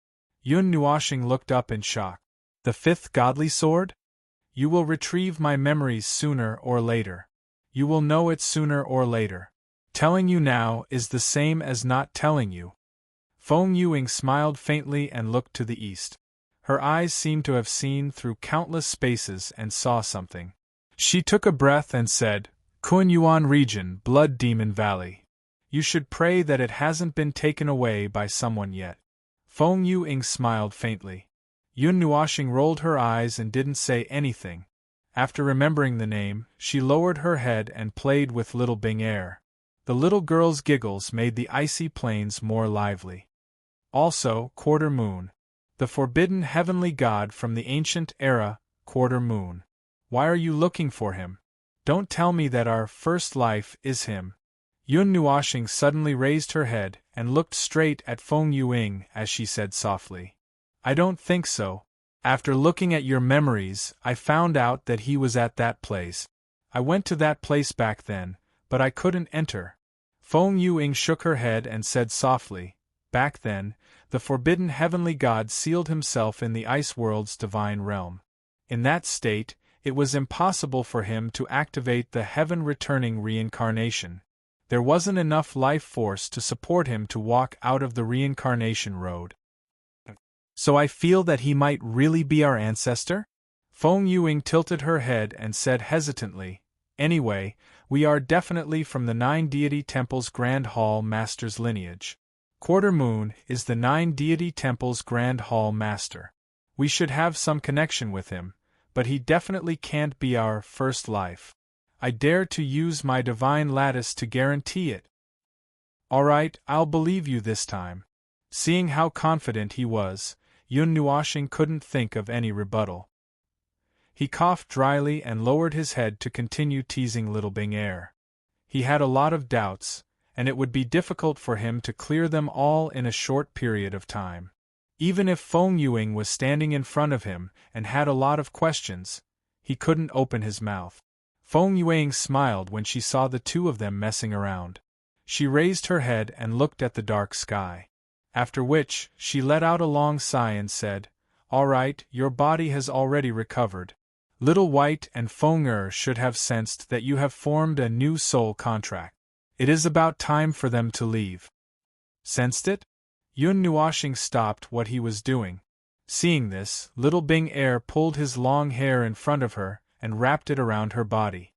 Yun Nuoshing looked up in shock. The fifth godly sword? You will retrieve my memories sooner or later. You will know it sooner or later. Telling you now is the same as not telling you. Feng Yuing smiled faintly and looked to the east. Her eyes seemed to have seen through countless spaces and saw something. She took a breath and said, Kunyuan region, Blood Demon Valley. You should pray that it hasn't been taken away by someone yet. Feng Yuing smiled faintly. Yun Nuoshing rolled her eyes and didn't say anything. After remembering the name, she lowered her head and played with little Bing Air. The little girl's giggles made the icy plains more lively. Also, Quarter Moon. The forbidden heavenly god from the ancient era, Quarter Moon. Why are you looking for him? Don't tell me that our first life is him. Yun Nuoshing suddenly raised her head and looked straight at Feng Yuing as she said softly. I don't think so. After looking at your memories, I found out that he was at that place. I went to that place back then, but I couldn't enter. Feng Yuing shook her head and said softly, Back then, the forbidden heavenly god sealed himself in the ice world's divine realm. In that state, it was impossible for him to activate the heaven-returning reincarnation. There wasn't enough life force to support him to walk out of the reincarnation road. So I feel that he might really be our ancestor? Feng Yuing tilted her head and said hesitantly, anyway, we are definitely from the 9 Deity Temple's Grand Hall Master's lineage. Quarter Moon is the 9 Deity Temple's Grand Hall Master. We should have some connection with him, but he definitely can't be our first life. I dare to use my divine lattice to guarantee it. Alright, I'll believe you this time. Seeing how confident he was, Yun Nuoxing couldn't think of any rebuttal. He coughed dryly and lowered his head to continue teasing Little Bing Air. He had a lot of doubts, and it would be difficult for him to clear them all in a short period of time. Even if Feng Yuing was standing in front of him and had a lot of questions, he couldn't open his mouth. Feng Yuing smiled when she saw the two of them messing around. She raised her head and looked at the dark sky. After which, she let out a long sigh and said, "All right, your body has already recovered. Little White and Feng Er should have sensed that you have formed a new soul contract. It is about time for them to leave." Sensed it? Yun Nuoxing stopped what he was doing. Seeing this, Little Bing Air pulled his long hair in front of her and wrapped it around her body.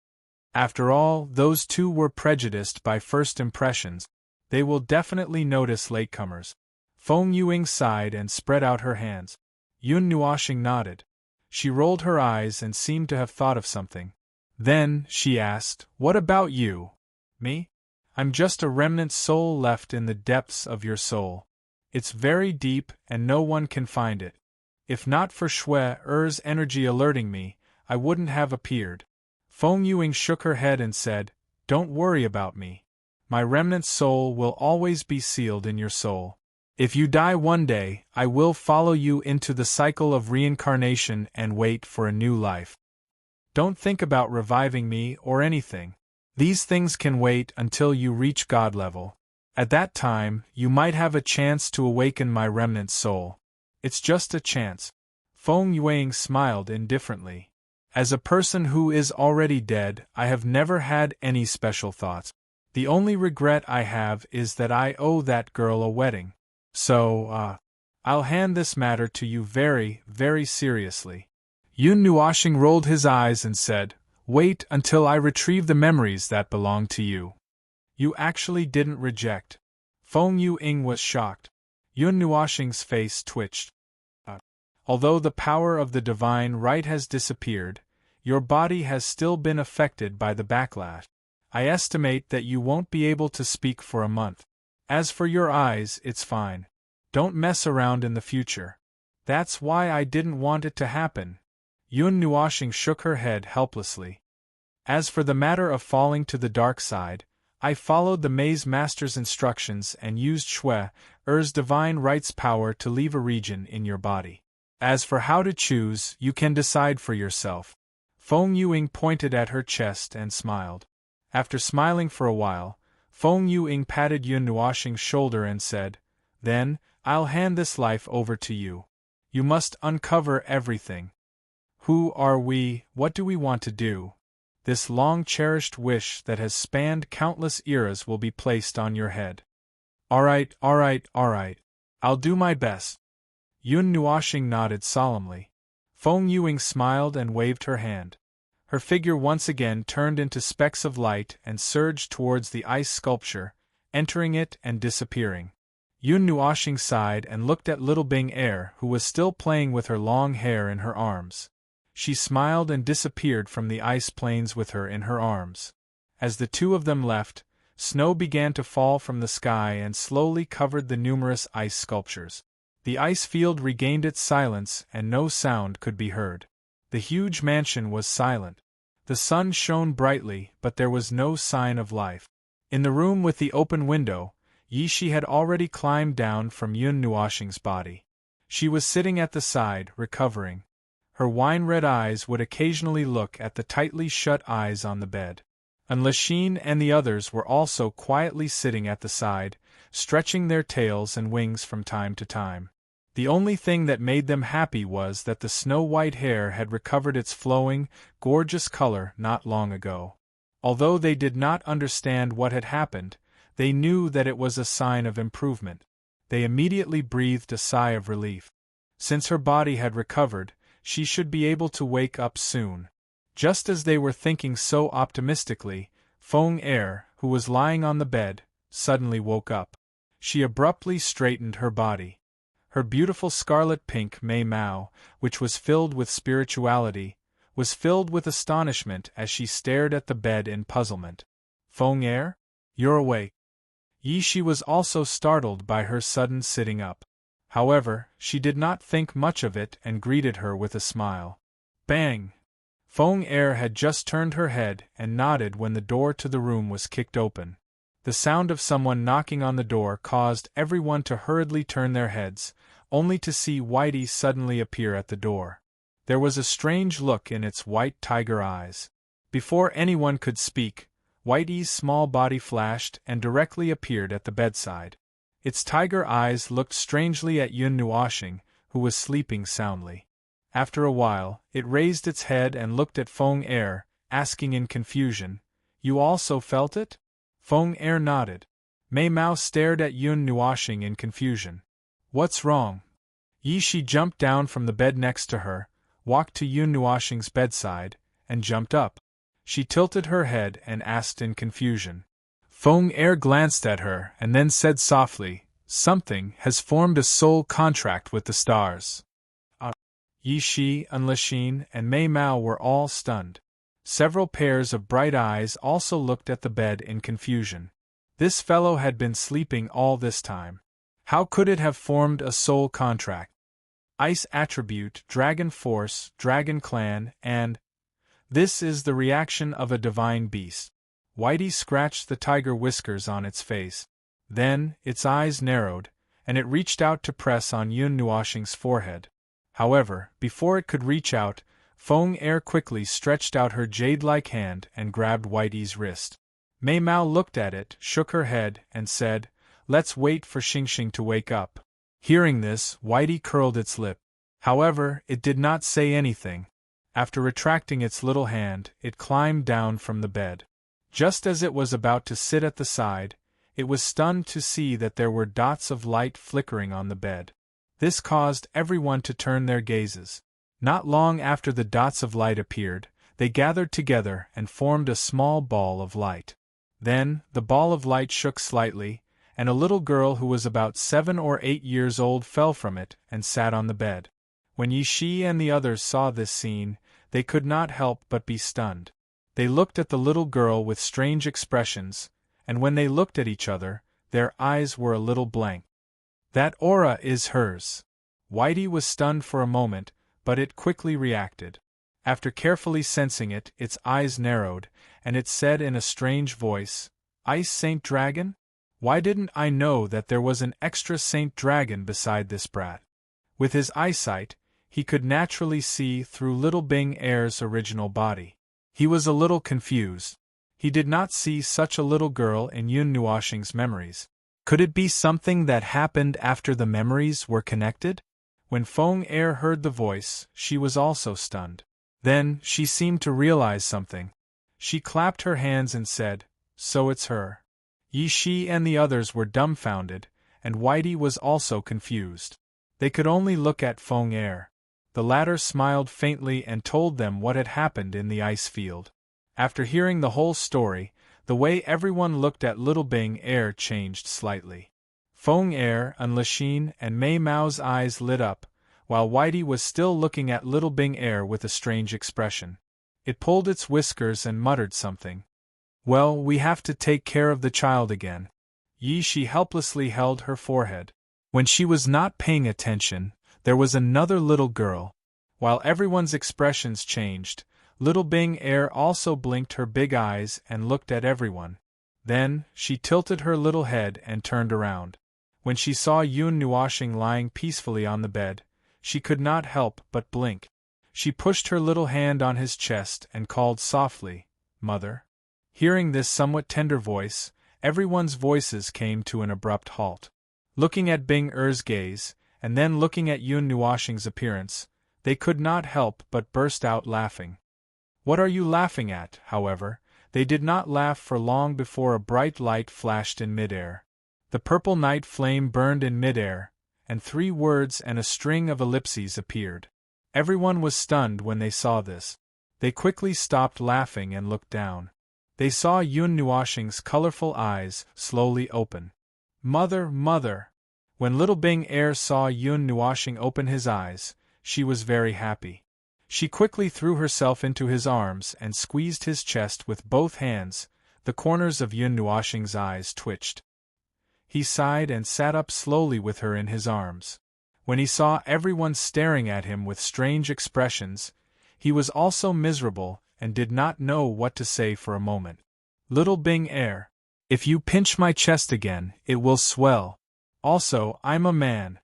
After all, those two were prejudiced by first impressions. They will definitely notice latecomers. Feng Yuing sighed and spread out her hands. Yun Nuoxing nodded. She rolled her eyes and seemed to have thought of something. Then, she asked, "What about you?" "Me? I'm just a remnant soul left in the depths of your soul. It's very deep and no one can find it. If not for Shui Er's energy alerting me, I wouldn't have appeared." Feng Yuing shook her head and said, "Don't worry about me. My remnant soul will always be sealed in your soul. If you die one day, I will follow you into the cycle of reincarnation and wait for a new life. Don't think about reviving me or anything. These things can wait until you reach God level. At that time, you might have a chance to awaken my remnant soul. It's just a chance." Feng Yuing smiled indifferently. "As a person who is already dead, I have never had any special thoughts. The only regret I have is that I owe that girl a wedding. So, I'll hand this matter to you very, very seriously." Yun Nuoxing rolled his eyes and said, "Wait until I retrieve the memories that belong to you." "You actually didn't reject?" Feng Yuing was shocked. Yun Nuoxing's face twitched. "Although the power of the divine right has disappeared, your body has still been affected by the backlash. I estimate that you won't be able to speak for a month. As for your eyes, it's fine. Don't mess around in the future. That's why I didn't want it to happen." Yun Nuoxing shook her head helplessly. "As for the matter of falling to the dark side, I followed the Maze Master's instructions and used Shui Er's divine right's power to leave a region in your body. As for how to choose, you can decide for yourself." Feng Yuing pointed at her chest and smiled. After smiling for a while, Feng Yuing patted Yun Nuoxing's shoulder and said, "Then, I'll hand this life over to you. You must uncover everything. Who are we, what do we want to do? This long-cherished wish that has spanned countless eras will be placed on your head." Alright. I'll do my best." Yun Nuoxing nodded solemnly. Feng Yuing smiled and waved her hand. Her figure once again turned into specks of light and surged towards the ice sculpture, entering it and disappearing. Yun Nuoxing sighed and looked at Little Bing Air, who was still playing with her long hair in her arms. She smiled and disappeared from the ice plains with her in her arms. As the two of them left, snow began to fall from the sky and slowly covered the numerous ice sculptures. The ice field regained its silence and no sound could be heard. The huge mansion was silent. The sun shone brightly, but there was no sign of life. In the room with the open window, Yi Shi had already climbed down from Yun Nuoxing's body. She was sitting at the side, recovering. Her wine-red eyes would occasionally look at the tightly shut eyes on the bed. And Lachine and the others were also quietly sitting at the side, stretching their tails and wings from time to time. The only thing that made them happy was that the snow-white hair had recovered its flowing, gorgeous color not long ago. Although they did not understand what had happened, they knew that it was a sign of improvement. They immediately breathed a sigh of relief. Since her body had recovered, she should be able to wake up soon. Just as they were thinking so optimistically, Feng Er, who was lying on the bed, suddenly woke up. She abruptly straightened her body. Her beautiful scarlet-pink Mei Mao, which was filled with spirituality, was filled with astonishment as she stared at the bed in puzzlement. Feng Er? You're awake. Yi Shi was also startled by her sudden sitting up. However, she did not think much of it and greeted her with a smile. Bang! Feng Er had just turned her head and nodded when the door to the room was kicked open. The sound of someone knocking on the door caused everyone to hurriedly turn their heads, only to see Whitey suddenly appear at the door. There was a strange look in its white tiger eyes. Before anyone could speak, Whitey's small body flashed and directly appeared at the bedside. Its tiger eyes looked strangely at Yun Nuoxing, who was sleeping soundly. After a while, it raised its head and looked at Feng Er, asking in confusion, "You also felt it?" Feng Er nodded. Mei Mao stared at Yun Nuoxing in confusion. "What's wrong?" Yi Shi jumped down from the bed next to her, walked to Yun Nuoxing's bedside, and jumped up. She tilted her head and asked in confusion. Feng Er glanced at her and then said softly, "Something has formed a soul contract with the stars." Yi Shi, Enlishine, and Mei Mao were all stunned. Several pairs of bright eyes also looked at the bed in confusion. This fellow had been sleeping all this time. How could it have formed a soul contract? Ice attribute, dragon force, dragon clan, and… This is the reaction of a divine beast. Whitey scratched the tiger whiskers on its face. Then, its eyes narrowed, and it reached out to press on Yun Nuoxing's forehead. However, before it could reach out, Feng Er quickly stretched out her jade-like hand and grabbed Whitey's wrist. Mei Mao looked at it, shook her head, and said, "Let's wait for Xingxing to wake up." Hearing this, Whitey curled its lip. However, it did not say anything. After retracting its little hand, it climbed down from the bed. Just as it was about to sit at the side, it was stunned to see that there were dots of light flickering on the bed. This caused everyone to turn their gazes. Not long after the dots of light appeared, they gathered together and formed a small ball of light. Then, the ball of light shook slightly, and a little girl who was about 7 or 8 years old fell from it and sat on the bed. When Yi Shi and the others saw this scene, they could not help but be stunned. They looked at the little girl with strange expressions, and when they looked at each other, their eyes were a little blank. "That aura is hers." Whitey was stunned for a moment, but it quickly reacted. After carefully sensing it, its eyes narrowed, and it said in a strange voice, "Ice Saint Dragon? Why didn't I know that there was an extra Saint Dragon beside this brat?" With his eyesight, he could naturally see through little Bing Er's original body. He was a little confused. He did not see such a little girl in Yun Nuoxing's memories. Could it be something that happened after the memories were connected? When Feng Er heard the voice, she was also stunned. Then, she seemed to realize something. She clapped her hands and said, "So it's her." Yi Shi and the others were dumbfounded, and Whitey was also confused. They could only look at Feng Er. The latter smiled faintly and told them what had happened in the ice field. After hearing the whole story, the way everyone looked at little Bing Er changed slightly. Feng Er, Enlishine, and Mei Mao's eyes lit up, while Whitey was still looking at little Bing Er with a strange expression. It pulled its whiskers and muttered something. "Well, we have to take care of the child again." Yi Shi helplessly held her forehead. When she was not paying attention, there was another little girl. While everyone's expressions changed, little Bing Er also blinked her big eyes and looked at everyone. Then, she tilted her little head and turned around. When she saw Yun Nuoxing lying peacefully on the bed, she could not help but blink. She pushed her little hand on his chest and called softly, "Mother." Hearing this somewhat tender voice, everyone's voices came to an abrupt halt. Looking at Bing Er's gaze, and then looking at Yun Nuoxing's appearance, they could not help but burst out laughing. What are you laughing at, however? They did not laugh for long before a bright light flashed in midair. The purple night flame burned in midair, and 3 words and a string of ellipses appeared. Everyone was stunned when they saw this. They quickly stopped laughing and looked down. They saw Yun Nuoshing's colorful eyes slowly open. Mother, mother! When little Bing Er saw Yun Nuoshing open his eyes, she was very happy. She quickly threw herself into his arms and squeezed his chest with both hands. The corners of Yun Nuoshing's eyes twitched. He sighed and sat up slowly with her in his arms. When he saw everyone staring at him with strange expressions, he was also miserable and did not know what to say for a moment. Little Bing Er, if you pinch my chest again, it will swell. Also, I'm a man.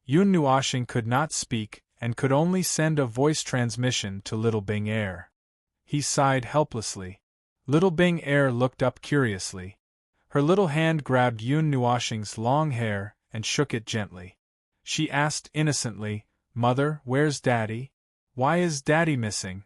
Yun Nuoshing could not speak, and could only send a voice transmission to Little Bing Er. He sighed helplessly. Little Bing Er looked up curiously. Her little hand grabbed Yun Nuoshing's long hair and shook it gently. She asked innocently, Mother, where's Daddy? Why is Daddy missing?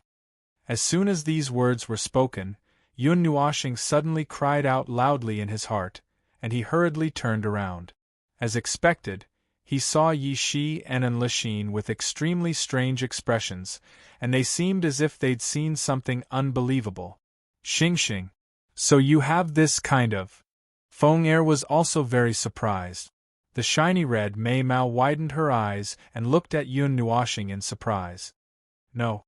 As soon as these words were spoken, Yun Nuoshing suddenly cried out loudly in his heart, and he hurriedly turned around. As expected, he saw Yi Shi and An Lixin with extremely strange expressions, and they seemed as if they'd seen something unbelievable. Xing Xing. So you have this kind of. Feng Er was also very surprised. The shiny red Mei Mao widened her eyes and looked at Yun Nuoshing in surprise. No.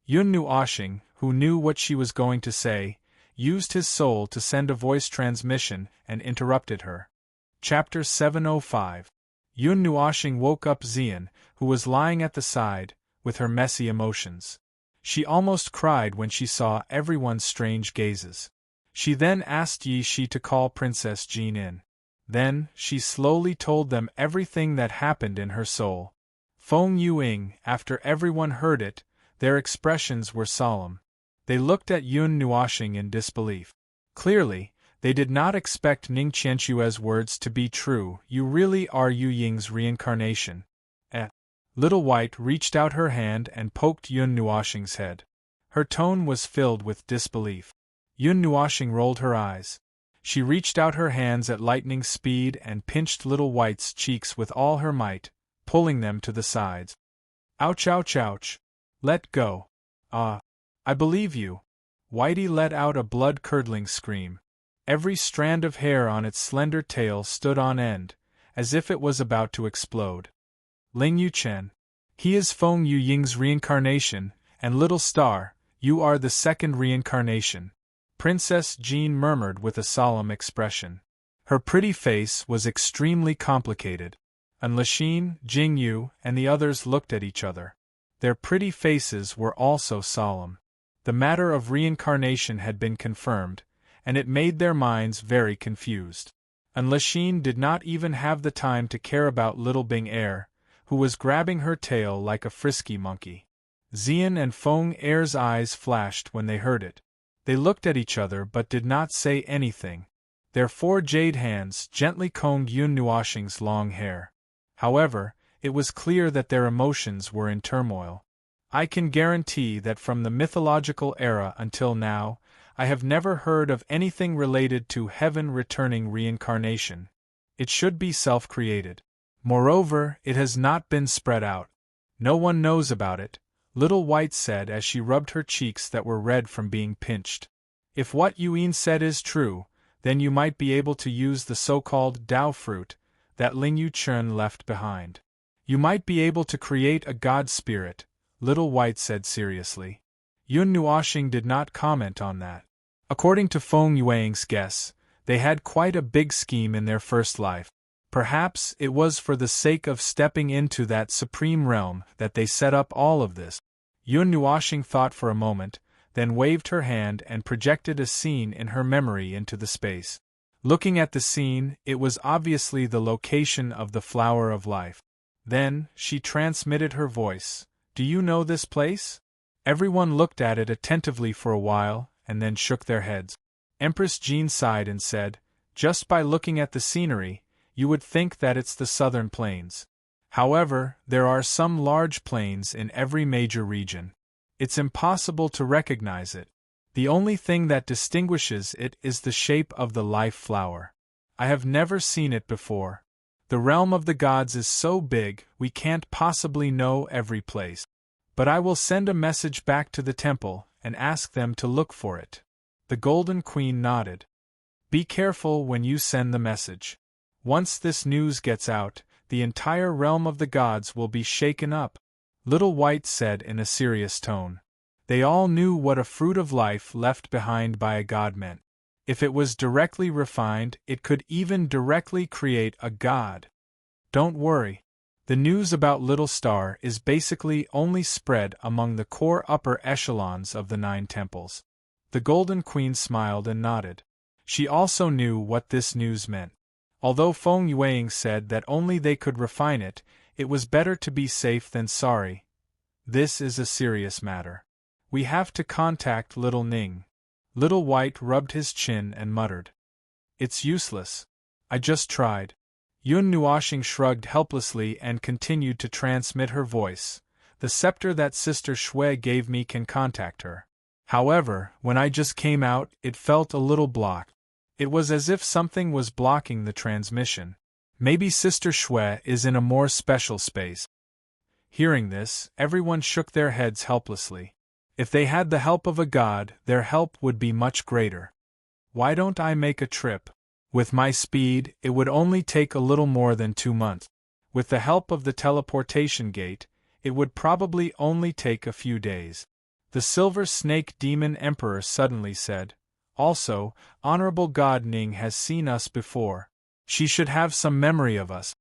Yun Nuoshing, who knew what she was going to say, used his soul to send a voice transmission and interrupted her. Chapter 705. Yun Nuoshing woke up Xian, who was lying at the side, with her messy emotions. She almost cried when she saw everyone's strange gazes. She then asked Yi Shi to call Princess Jean in. Then, she slowly told them everything that happened in her soul. Feng Yuing, after everyone heard it, their expressions were solemn. They looked at Yun Nuoshing in disbelief. Clearly, they did not expect Ning Qianxue's words to be true. You really are Yu Ying's reincarnation. Little White reached out her hand and poked Yun Nuoshing's head. Her tone was filled with disbelief. Yun Nuoshing rolled her eyes. She reached out her hands at lightning speed and pinched Little White's cheeks with all her might, pulling them to the sides. Ouch, ouch, ouch. Let go. I believe you. Whitey let out a blood-curdling scream. Every strand of hair on its slender tail stood on end, as if it was about to explode. Ling Yuchen. He is Feng Yu Ying's reincarnation, and Little Star, you are the second reincarnation. Princess Jean murmured with a solemn expression. Her pretty face was extremely complicated. An Lixin, Jing Yu, and the others looked at each other. Their pretty faces were also solemn. The matter of reincarnation had been confirmed, and it made their minds very confused. An Lixin did not even have the time to care about Little Bing Er, who was grabbing her tail like a frisky monkey. Xian and Feng Er's eyes flashed when they heard it. They looked at each other but did not say anything. Their 4 jade hands gently combed Yun Nuoshing's long hair. However, it was clear that their emotions were in turmoil. I can guarantee that from the mythological era until now, I have never heard of anything related to heaven returning reincarnation. It should be self-created. Moreover, it has not been spread out. No one knows about it, Little White said as she rubbed her cheeks that were red from being pinched. If what Yuan said is true, then you might be able to use the so-called Dao fruit that Ling Yuchen left behind. You might be able to create a god spirit, Little White said seriously. Yun Nuoshing did not comment on that. According to Feng Yuang's guess, they had quite a big scheme in their first life. Perhaps it was for the sake of stepping into that supreme realm that they set up all of this. Yun Nuoshing thought for a moment, then waved her hand and projected a scene in her memory into the space. Looking at the scene, it was obviously the location of the Flower of Life. Then, she transmitted her voice. Do you know this place? Everyone looked at it attentively for a while, and then shook their heads. Empress Jean sighed and said, just by looking at the scenery, you would think that it's the southern plains. However, there are some large plains in every major region. It's impossible to recognize it. The only thing that distinguishes it is the shape of the life flower. I have never seen it before. The realm of the gods is so big, we can't possibly know every place. But I will send a message back to the temple and ask them to look for it. The Golden Queen nodded. Be careful when you send the message. Once this news gets out, the entire realm of the gods will be shaken up, Little White said in a serious tone. They all knew what a fruit of life left behind by a god meant. If it was directly refined, it could even directly create a god. Don't worry. The news about Little Star is basically only spread among the core upper echelons of the 9 temples. The Golden Queen smiled and nodded. She also knew what this news meant. Although Feng Yueying said that only they could refine it, it was better to be safe than sorry. This is a serious matter. We have to contact Little Ning. Little White rubbed his chin and muttered. It's useless. I just tried. Yun Nuoxing shrugged helplessly and continued to transmit her voice. The scepter that Sister Shui gave me can contact her. However, when I just came out, it felt a little blocked. It was as if something was blocking the transmission. Maybe Sister Shui is in a more special space. Hearing this, everyone shook their heads helplessly. If they had the help of a god, their help would be much greater. Why don't I make a trip? With my speed, it would only take a little more than 2 months. With the help of the teleportation gate, it would probably only take a few days. The Silver Snake Demon Emperor suddenly said. Also, Honorable God Ning has seen us before. She should have some memory of us.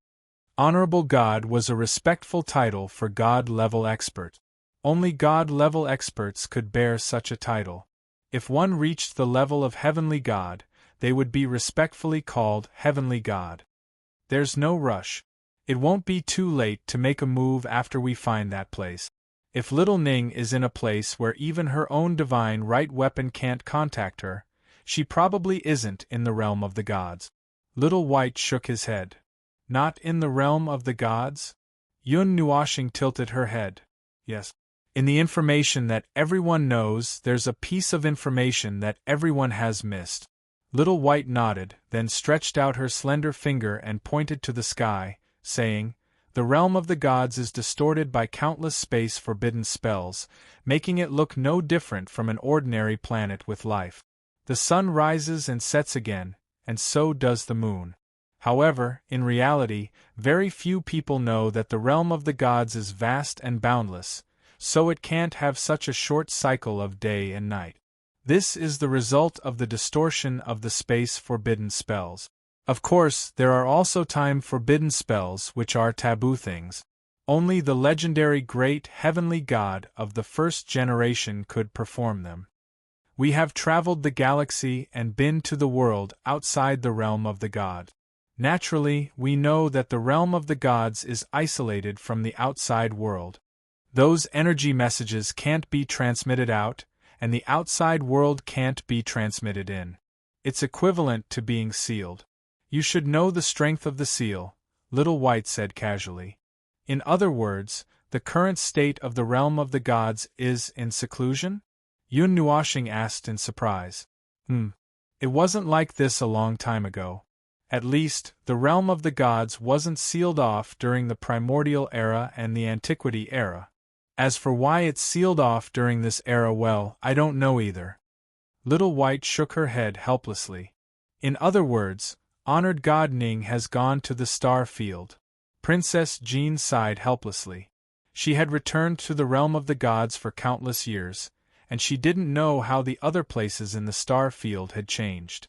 Honorable God was a respectful title for God-level expert. Only God-level experts could bear such a title. If one reached the level of Heavenly God, they would be respectfully called Heavenly God. There's no rush. It won't be too late to make a move after we find that place. If Little Ning is in a place where even her own divine right weapon can't contact her, she probably isn't in the realm of the gods. Little White shook his head. Not in the realm of the gods? Yun Nuoxing tilted her head. Yes. In the information that everyone knows, there's a piece of information that everyone has missed. Little White nodded, then stretched out her slender finger and pointed to the sky, saying, The realm of the gods is distorted by countless space-forbidden spells, making it look no different from an ordinary planet with life. The sun rises and sets again, and so does the moon. However, in reality, very few people know that the realm of the gods is vast and boundless, so it can't have such a short cycle of day and night. This is the result of the distortion of the space-forbidden spells. Of course, there are also time-forbidden spells which are taboo things. Only the legendary great heavenly god of the first generation could perform them. We have traveled the galaxy and been to the world outside the realm of the god. Naturally, we know that the realm of the gods is isolated from the outside world. Those energy messages can't be transmitted out, and the outside world can't be transmitted in. It's equivalent to being sealed. You should know the strength of the seal, Little White said casually. In other words, the current state of the realm of the gods is in seclusion? Yun Nuoxing asked in surprise. It wasn't like this a long time ago. At least, the realm of the gods wasn't sealed off during the primordial era and the antiquity era. As for why it's sealed off during this era, well, I don't know either. Little White shook her head helplessly. In other words, Honored God Ning has gone to the star field. Princess Jean sighed helplessly. She had returned to the realm of the gods for countless years, and she didn't know how the other places in the star field had changed.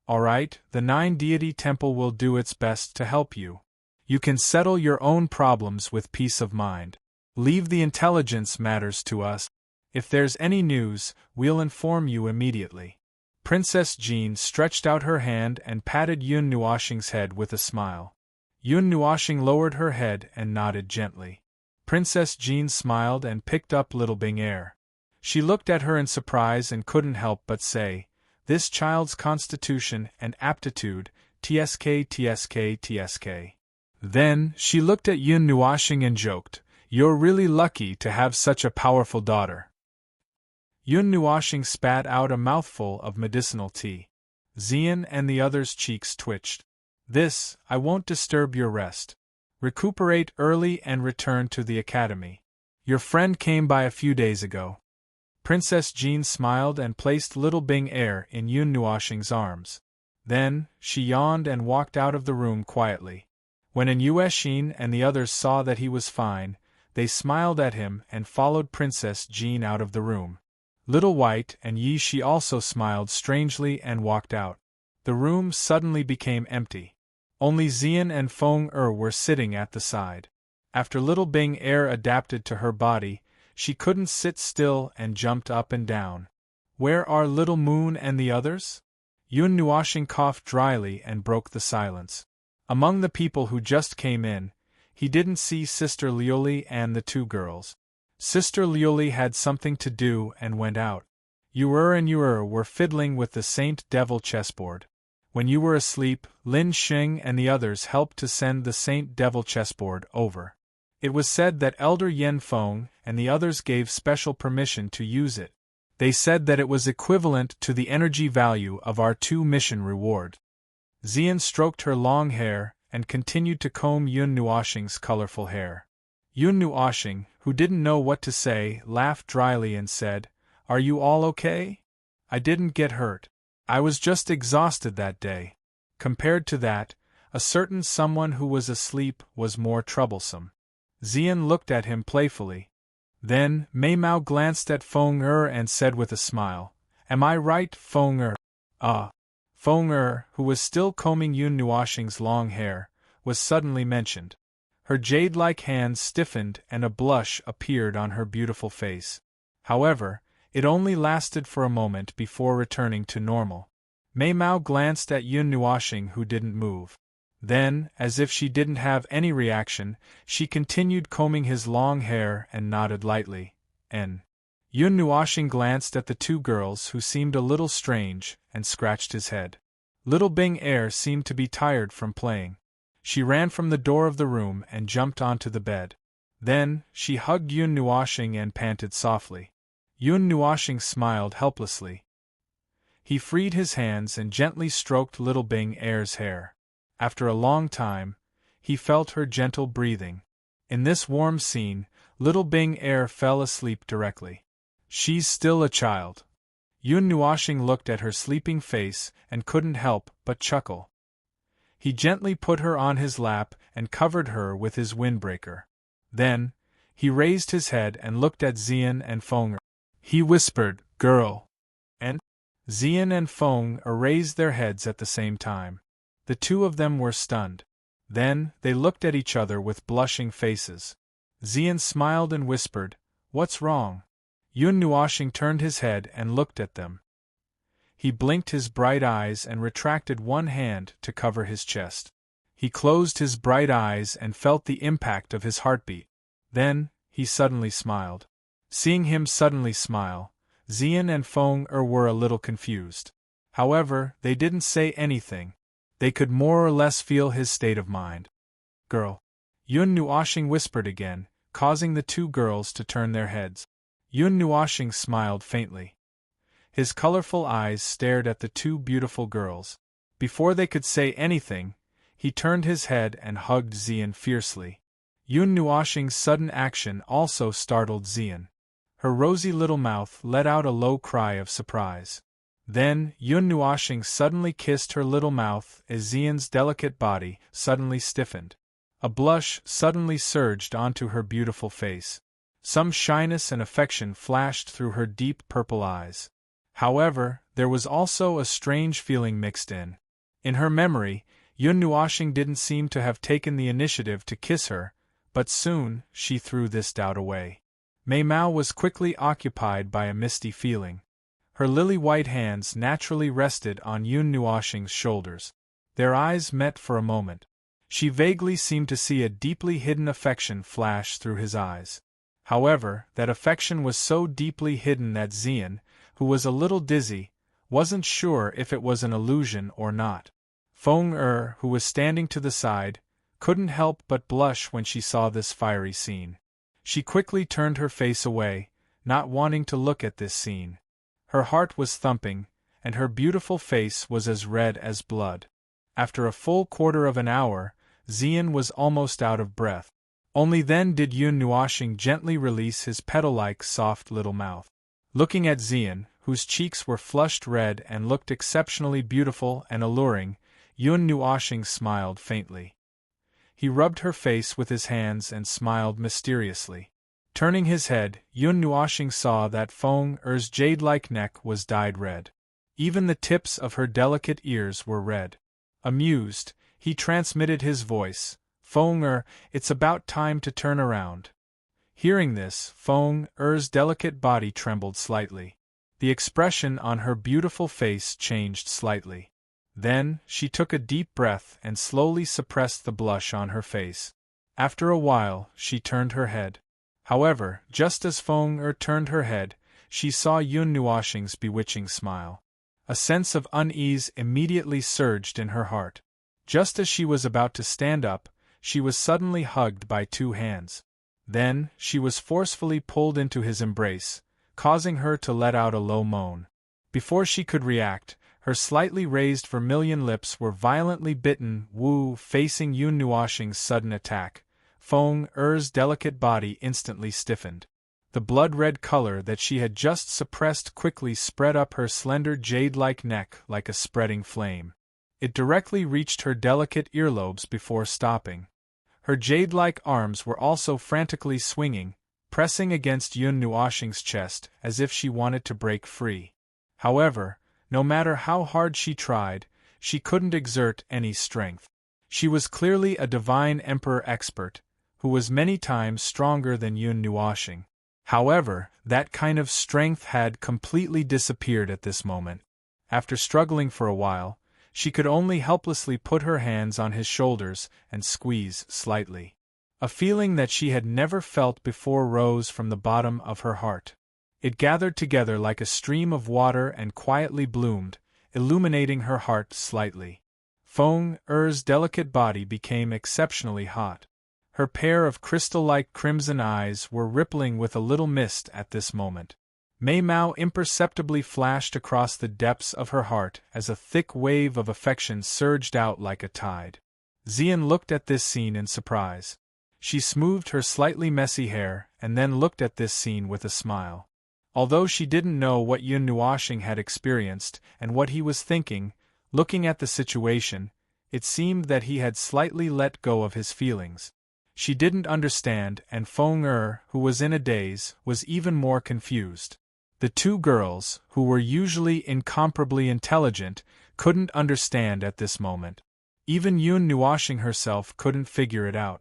All right, the 9-deity temple will do its best to help you. You can settle your own problems with peace of mind. Leave the intelligence matters to us. If there's any news, we'll inform you immediately. Princess Jean stretched out her hand and patted Yun Nuoxing's head with a smile. Yun Nuoxing lowered her head and nodded gently. Princess Jean smiled and picked up Little Bing Air. She looked at her in surprise and couldn't help but say, This child's constitution and aptitude, TSK TSK TSK. Then, she looked at Yun Nuoxing and joked, You're really lucky to have such a powerful daughter. Yun Nuoshing spat out a mouthful of medicinal tea. Xian and the others' cheeks twitched. This, I won't disturb your rest. Recuperate early and return to the academy. Your friend came by a few days ago. Princess Jean smiled and placed little Bing Air in Yun Nuoshing's arms. Then, she yawned and walked out of the room quietly. When Nuoshing and the others saw that he was fine, they smiled at him and followed Princess Jean out of the room. Little White and Yi Shi also smiled strangely and walked out. The room suddenly became empty. Only Xian and Feng were sitting at the side. After little Bing Air adapted to her body, she couldn't sit still and jumped up and down. Where are Little Moon and the others? Yun Nuoshing coughed dryly and broke the silence. Among the people who just came in, he didn't see Sister Liuli and the two girls. Sister Liuli had something to do and went out. Yu and Yu were fiddling with the Saint Devil chessboard. When you were asleep, Lin Xing and the others helped to send the Saint Devil chessboard over. It was said that Elder Yen Feng and the others gave special permission to use it. They said that it was equivalent to the energy value of our 2 mission reward. Xian stroked her long hair and continued to comb Yun Nuoshing's colorful hair. Yun Nuoshing, who didn't know what to say, laughed dryly and said, "Are you all okay? I didn't get hurt. I was just exhausted that day. Compared to that, a certain someone who was asleep was more troublesome." Xian looked at him playfully. Then, Mei Mao glanced at Feng and said with a smile, "Am I right, Feng?" Feng who was still combing Yun Nuoshing's long hair, was suddenly mentioned. Her jade-like hands stiffened and a blush appeared on her beautiful face. However, it only lasted for a moment before returning to normal. Mei Mao glanced at Yun Nuoshing, who didn't move. Then, as if she didn't have any reaction, she continued combing his long hair and nodded lightly. Yun Nuoshing glanced at the two girls, who seemed a little strange, and scratched his head. Little Bing Air seemed to be tired from playing. She ran from the door of the room and jumped onto the bed. Then, she hugged Yun Nuoshing and panted softly. Yun Nuoshing smiled helplessly. He freed his hands and gently stroked little Bing Air's hair. After a long time, he felt her gentle breathing. In this warm scene, little Bing Air fell asleep directly. She's still a child. Yun Nuoshing looked at her sleeping face and couldn't help but chuckle. He gently put her on his lap and covered her with his windbreaker. Then, he raised his head and looked at Xian and Feng. He whispered, "Girl." And Xian and Feng raised their heads at the same time. The two of them were stunned. Then, they looked at each other with blushing faces. Xian smiled and whispered, "What's wrong?" Yun Nuoshing turned his head and looked at them. He blinked his bright eyes and retracted one hand to cover his chest. He closed his bright eyes and felt the impact of his heartbeat. Then, he suddenly smiled. Seeing him suddenly smile, Xian and Feng were a little confused. However, they didn't say anything. They could more or less feel his state of mind. "Girl," Yun Nuoshing whispered again, causing the two girls to turn their heads. Yun Nuoshing smiled faintly. His colorful eyes stared at the two beautiful girls. Before they could say anything, he turned his head and hugged Xian fiercely. Yun Nuoshing's sudden action also startled Xian. Her rosy little mouth let out a low cry of surprise. Then, Yun Nuoshing suddenly kissed her little mouth as Xian's delicate body suddenly stiffened. A blush suddenly surged onto her beautiful face. Some shyness and affection flashed through her deep purple eyes. However, there was also a strange feeling mixed in. In her memory, Yun Nuoshing didn't seem to have taken the initiative to kiss her, but soon she threw this doubt away. Mei Mao was quickly occupied by a misty feeling. Her lily-white hands naturally rested on Yun Nuoshing's shoulders. Their eyes met for a moment. She vaguely seemed to see a deeply hidden affection flash through his eyes. However, that affection was so deeply hidden that Xian, who was a little dizzy, wasn't sure if it was an illusion or not. Feng who was standing to the side, couldn't help but blush when she saw this fiery scene. She quickly turned her face away, not wanting to look at this scene. Her heart was thumping, and her beautiful face was as red as blood. After a full quarter of an hour, Xian was almost out of breath. Only then did Yun Nuoxing gently release his petal-like soft little mouth. Looking at Xian, whose cheeks were flushed red and looked exceptionally beautiful and alluring, Yun Nuoxing smiled faintly. He rubbed her face with his hands and smiled mysteriously. Turning his head, Yun Nuoxing saw that Feng Er's jade-like neck was dyed red. Even the tips of her delicate ears were red. Amused, he transmitted his voice, "Feng Er, it's about time to turn around." Hearing this, Feng Er's delicate body trembled slightly. The expression on her beautiful face changed slightly. Then, she took a deep breath and slowly suppressed the blush on her face. After a while, she turned her head. However, just as Feng Er turned her head, she saw Yun Nuoxing's bewitching smile. A sense of unease immediately surged in her heart. Just as she was about to stand up, she was suddenly hugged by two hands. Then, she was forcefully pulled into his embrace, causing her to let out a low moan. Before she could react, her slightly raised vermilion lips were violently bitten. Facing Yun Nuoxing's sudden attack, Feng Er's delicate body instantly stiffened. The blood-red color that she had just suppressed quickly spread up her slender jade-like neck like a spreading flame. It directly reached her delicate earlobes before stopping. Her jade-like arms were also frantically swinging, pressing against Yun Nuoxing's chest as if she wanted to break free. However, no matter how hard she tried, she couldn't exert any strength. She was clearly a divine emperor expert, who was many times stronger than Yun Nuoxing. However, that kind of strength had completely disappeared at this moment. After struggling for a while, she could only helplessly put her hands on his shoulders and squeeze slightly. A feeling that she had never felt before rose from the bottom of her heart. It gathered together like a stream of water and quietly bloomed, illuminating her heart slightly. Feng Er's delicate body became exceptionally hot. Her pair of crystal-like crimson eyes were rippling with a little mist at this moment. Mei Mao imperceptibly flashed across the depths of her heart as a thick wave of affection surged out like a tide. Xian looked at this scene in surprise. She smoothed her slightly messy hair and then looked at this scene with a smile. Although she didn't know what Yun Nuoxing had experienced and what he was thinking, looking at the situation, it seemed that he had slightly let go of his feelings. She didn't understand, and Feng Er, who was in a daze, was even more confused. The two girls, who were usually incomparably intelligent, couldn't understand at this moment. Even Yun Nuoxing herself couldn't figure it out.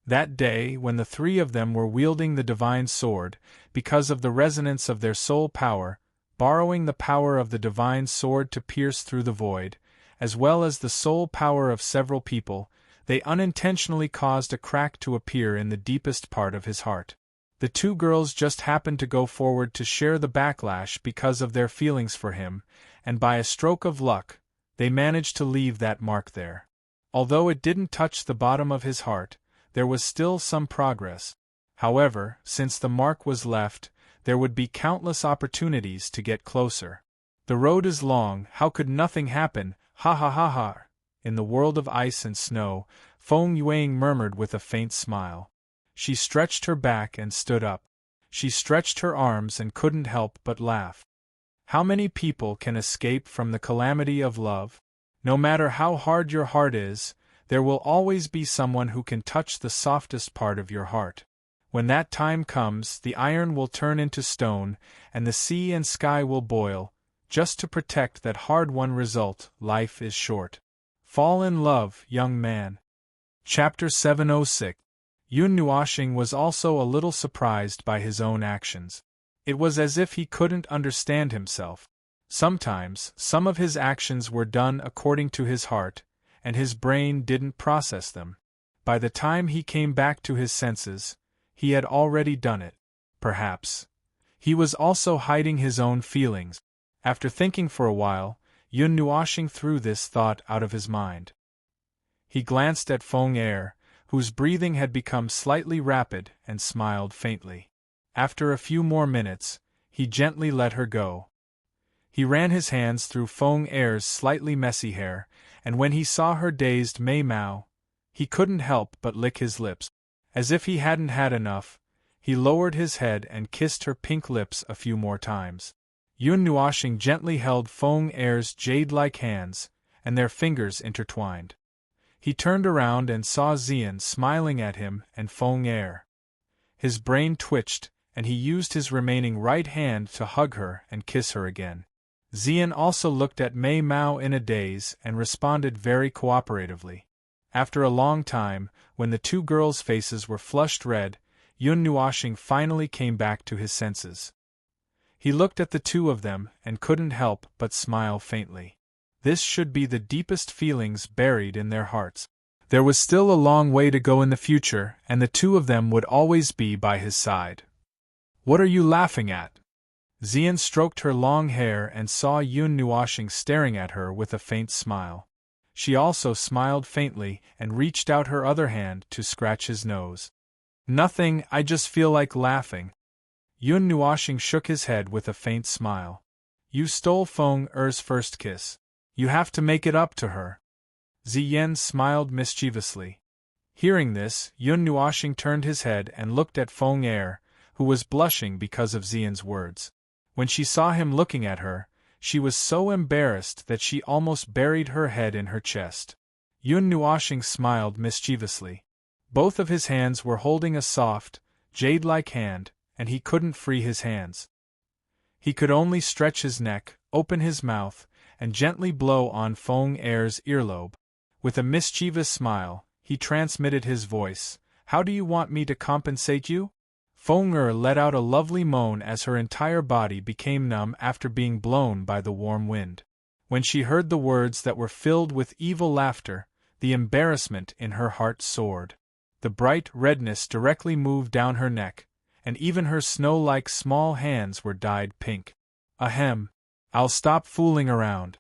That day, when the three of them were wielding the divine sword, because of the resonance of their soul power, borrowing the power of the divine sword to pierce through the void, as well as the soul power of several people, they unintentionally caused a crack to appear in the deepest part of his heart. The two girls just happened to go forward to share the backlash because of their feelings for him, and by a stroke of luck, they managed to leave that mark there. Although it didn't touch the bottom of his heart, there was still some progress. However, since the mark was left, there would be countless opportunities to get closer. The road is long, how could nothing happen, ha ha ha ha. In the world of ice and snow, Feng Yuang murmured with a faint smile. She stretched her back and stood up. She stretched her arms and couldn't help but laugh. How many people can escape from the calamity of love? No matter how hard your heart is, there will always be someone who can touch the softest part of your heart. When that time comes, the iron will turn into stone, and the sea and sky will boil, just to protect that hard-won result. Life is short. Fall in love, young man. Chapter 706. Yun Nuoxing was also a little surprised by his own actions. It was as if he couldn't understand himself. Sometimes, some of his actions were done according to his heart, and his brain didn't process them. By the time he came back to his senses, he had already done it. Perhaps he was also hiding his own feelings. After thinking for a while, Yun Nuoxing threw this thought out of his mind. He glanced at Feng Er, whose breathing had become slightly rapid, and smiled faintly. After a few more minutes, he gently let her go. He ran his hands through Feng Er's slightly messy hair, and when he saw her dazed Mei Mao, he couldn't help but lick his lips. As if he hadn't had enough, he lowered his head and kissed her pink lips a few more times. Yun Nuoxing gently held Feng Er's jade-like hands, and their fingers intertwined. He turned around and saw Xian smiling at him and Feng Er. His brain twitched, and he used his remaining right hand to hug her and kiss her again. Xian also looked at Mei Mao in a daze and responded very cooperatively. After a long time, when the two girls' faces were flushed red, Yun Nuoxing finally came back to his senses. He looked at the two of them and couldn't help but smile faintly. This should be the deepest feelings buried in their hearts. There was still a long way to go in the future, and the two of them would always be by his side. "What are you laughing at?" Xian stroked her long hair and saw Yun Nuoxing staring at her with a faint smile. She also smiled faintly and reached out her other hand to scratch his nose. "Nothing, I just feel like laughing." Yun Nuoxing shook his head with a faint smile. "You stole Feng Er's first kiss. You have to make it up to her." Ziyen smiled mischievously. Hearing this, Yun Nuoxing turned his head and looked at Feng Er, who was blushing because of Xian's words. When she saw him looking at her, she was so embarrassed that she almost buried her head in her chest. Yun Nuoxing smiled mischievously. Both of his hands were holding a soft, jade-like hand, and he couldn't free his hands. He could only stretch his neck, open his mouth, and gently blow on Feng Er's earlobe. With a mischievous smile, he transmitted his voice. "How do you want me to compensate you?" Feng Er let out a lovely moan as her entire body became numb after being blown by the warm wind. When she heard the words that were filled with evil laughter, the embarrassment in her heart soared. The bright redness directly moved down her neck, and even her snow-like small hands were dyed pink. "Ahem. I'll stop fooling around."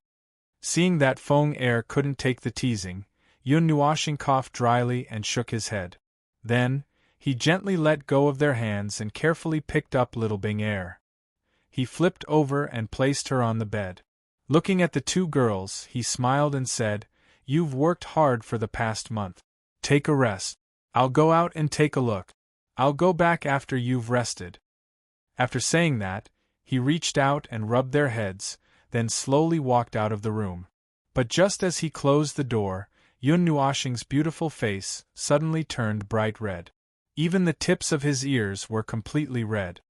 Seeing that Feng Er couldn't take the teasing, Yun Nuoxing coughed dryly and shook his head. Then, he gently let go of their hands and carefully picked up little Bing Er. He flipped over and placed her on the bed. Looking at the two girls, he smiled and said, "You've worked hard for the past month. Take a rest. I'll go out and take a look. I'll go back after you've rested." After saying that, he reached out and rubbed their heads, then slowly walked out of the room. But just as he closed the door, Yun Nuoxing's beautiful face suddenly turned bright red. Even the tips of his ears were completely red.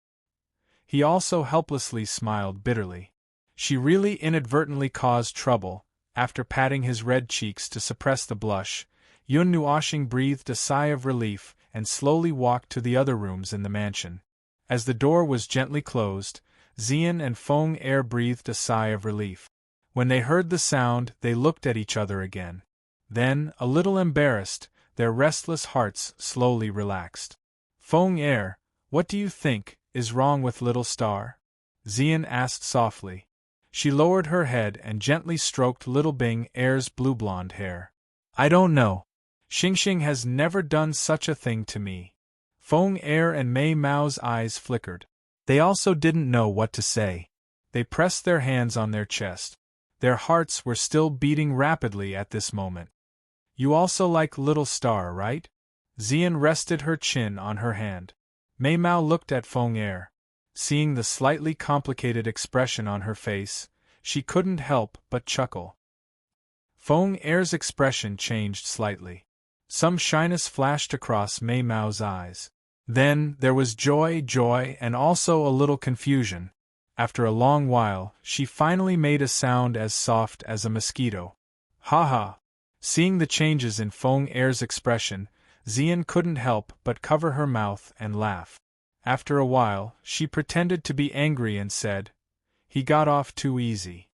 He also helplessly smiled bitterly. She really inadvertently caused trouble. After patting his red cheeks to suppress the blush, Yun Nuoxing breathed a sigh of relief and slowly walked to the other rooms in the mansion. As the door was gently closed, Xian and Feng Er breathed a sigh of relief. When they heard the sound, they looked at each other again. Then, a little embarrassed, their restless hearts slowly relaxed. "Feng Er, what do you think is wrong with little Star?" Xian asked softly. She lowered her head and gently stroked little Bing Er's blue-blonde hair. "I don't know. Xingxing has never done such a thing to me." Feng Er and Mei Mao's eyes flickered. They also didn't know what to say. They pressed their hands on their chest. Their hearts were still beating rapidly at this moment. "You also like little Star, right?" Xian rested her chin on her hand. Mei Mao looked at Feng Er. Seeing the slightly complicated expression on her face, she couldn't help but chuckle. Feng Er's expression changed slightly. Some shyness flashed across Mei Mao's eyes. Then, there was joy, and also a little confusion. After a long while, she finally made a sound as soft as a mosquito. "Ha ha!" Seeing the changes in Feng Er's expression, Xian couldn't help but cover her mouth and laugh. After a while, she pretended to be angry and said, "He got off too easy."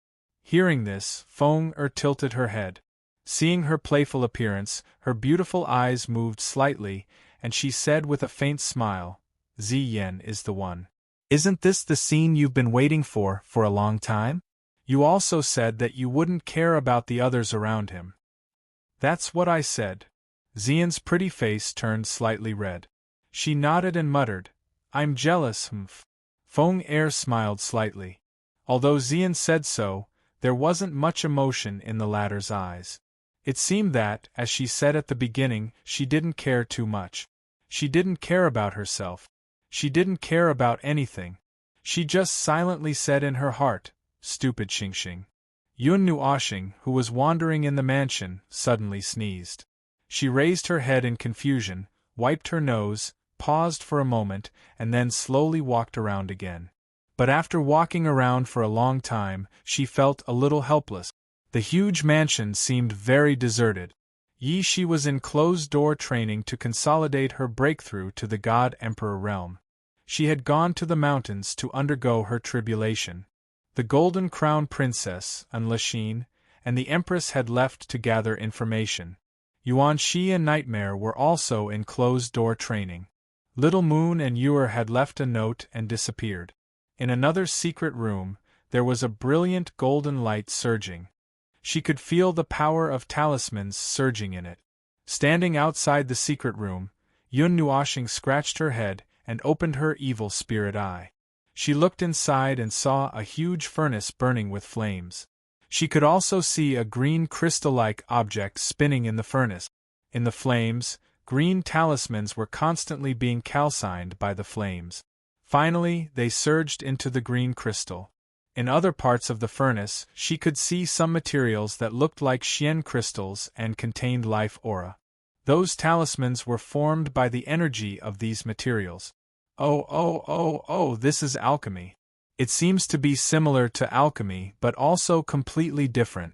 Hearing this, Feng Er tilted her head. Seeing her playful appearance, her beautiful eyes moved slightly, and she said with a faint smile, "Ziyen is the one. Isn't this the scene you've been waiting for a long time? You also said that you wouldn't care about the others around him." "That's what I said." Xian's pretty face turned slightly red. She nodded and muttered, I'm jealous, humph. Feng Er smiled slightly. Although Xian said so, there wasn't much emotion in the latter's eyes. It seemed that, as she said at the beginning, she didn't care too much. She didn't care about herself. She didn't care about anything. She just silently said in her heart, "Stupid Xingxing." Yun Nuoxing, who was wandering in the mansion, suddenly sneezed. She raised her head in confusion, wiped her nose, paused for a moment, and then slowly walked around again. But after walking around for a long time, she felt a little helpless. The huge mansion seemed very deserted. Yi Shi was in closed-door training to consolidate her breakthrough to the God-Emperor realm. She had gone to the mountains to undergo her tribulation. The Golden Crown Princess, Unlashine, and the Empress had left to gather information. Yuan Shi and Nightmare were also in closed-door training. Little Moon and Ewer had left a note and disappeared. In another secret room, there was a brilliant golden light surging. She could feel the power of talismans surging in it. Standing outside the secret room, Yun Nuoxing scratched her head and opened her evil spirit eye. She looked inside and saw a huge furnace burning with flames. She could also see a green crystal-like object spinning in the furnace. In the flames, green talismans were constantly being calcined by the flames. Finally, they surged into the green crystal. In other parts of the furnace, she could see some materials that looked like Xian crystals and contained life aura. Those talismans were formed by the energy of these materials. Oh, this is alchemy. It seems to be similar to alchemy but also completely different.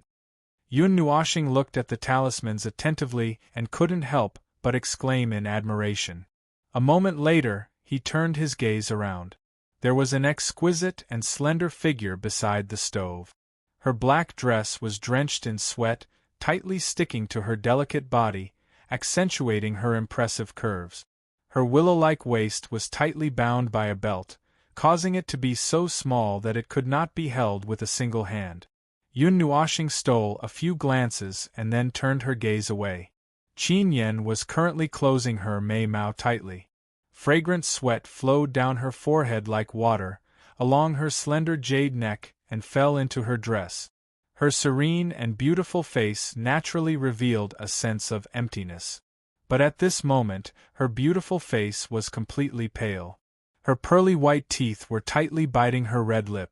Yun Nuoxing looked at the talismans attentively and couldn't help but exclaim in admiration. A moment later, he turned his gaze around. There was an exquisite and slender figure beside the stove. Her black dress was drenched in sweat, tightly sticking to her delicate body, accentuating her impressive curves. Her willow-like waist was tightly bound by a belt, causing it to be so small that it could not be held with a single hand. Yun Nuoxing stole a few glances and then turned her gaze away. Qin Yan was currently closing her Mei-Mao tightly. Fragrant sweat flowed down her forehead like water, along her slender jade neck, and fell into her dress. Her serene and beautiful face naturally revealed a sense of emptiness. But at this moment, her beautiful face was completely pale. Her pearly white teeth were tightly biting her red lip.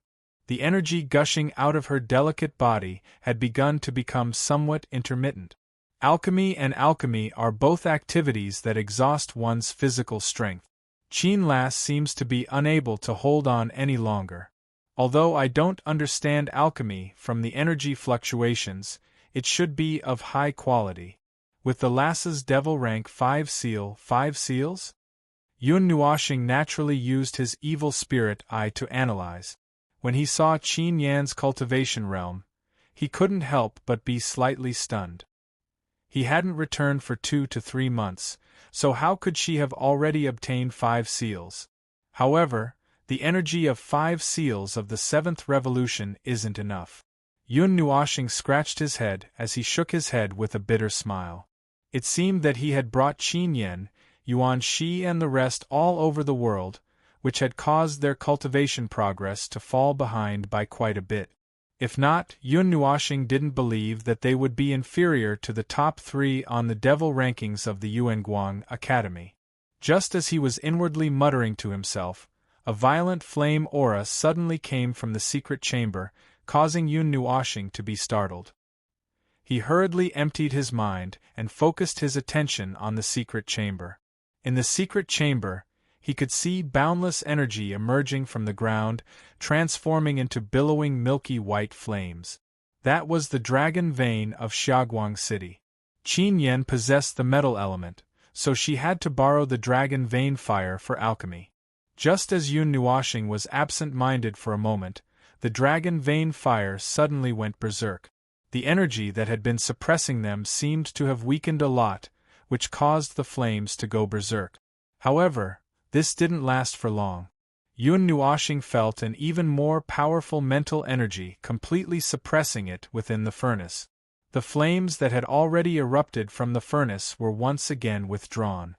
The energy gushing out of her delicate body had begun to become somewhat intermittent. Alchemy and alchemy are both activities that exhaust one's physical strength. Qin Lass seems to be unable to hold on any longer. Although I don't understand alchemy from the energy fluctuations, it should be of high quality. With the lass's devil rank 5 seals? Yun Nuoxing naturally used his evil spirit eye to analyze. When he saw Qin Yan's cultivation realm, he couldn't help but be slightly stunned. He hadn't returned for 2 to 3 months, so how could she have already obtained 5 seals? However, the energy of 5 seals of the 7th revolution isn't enough. Yun Nuoxing scratched his head as he shook his head with a bitter smile. It seemed that he had brought Qin Yan, Yuan Shi and the rest all over the world, which had caused their cultivation progress to fall behind by quite a bit. If not, Yun Nuoxing didn't believe that they would be inferior to the top 3 on the devil rankings of the Yuanguang Academy. Just as he was inwardly muttering to himself, a violent flame aura suddenly came from the secret chamber, causing Yun Nuoxing to be startled. He hurriedly emptied his mind and focused his attention on the secret chamber. In the secret chamber, he could see boundless energy emerging from the ground, transforming into billowing milky white flames. That was the dragon vein of Xiaoguang City. Qin Yan possessed the metal element, so she had to borrow the dragon vein fire for alchemy. Just as Yun Nuoxing was absent-minded for a moment, the dragon vein fire suddenly went berserk. The energy that had been suppressing them seemed to have weakened a lot, which caused the flames to go berserk. However, this didn't last for long. Yun Nuoxing felt an even more powerful mental energy completely suppressing it within the furnace. The flames that had already erupted from the furnace were once again withdrawn.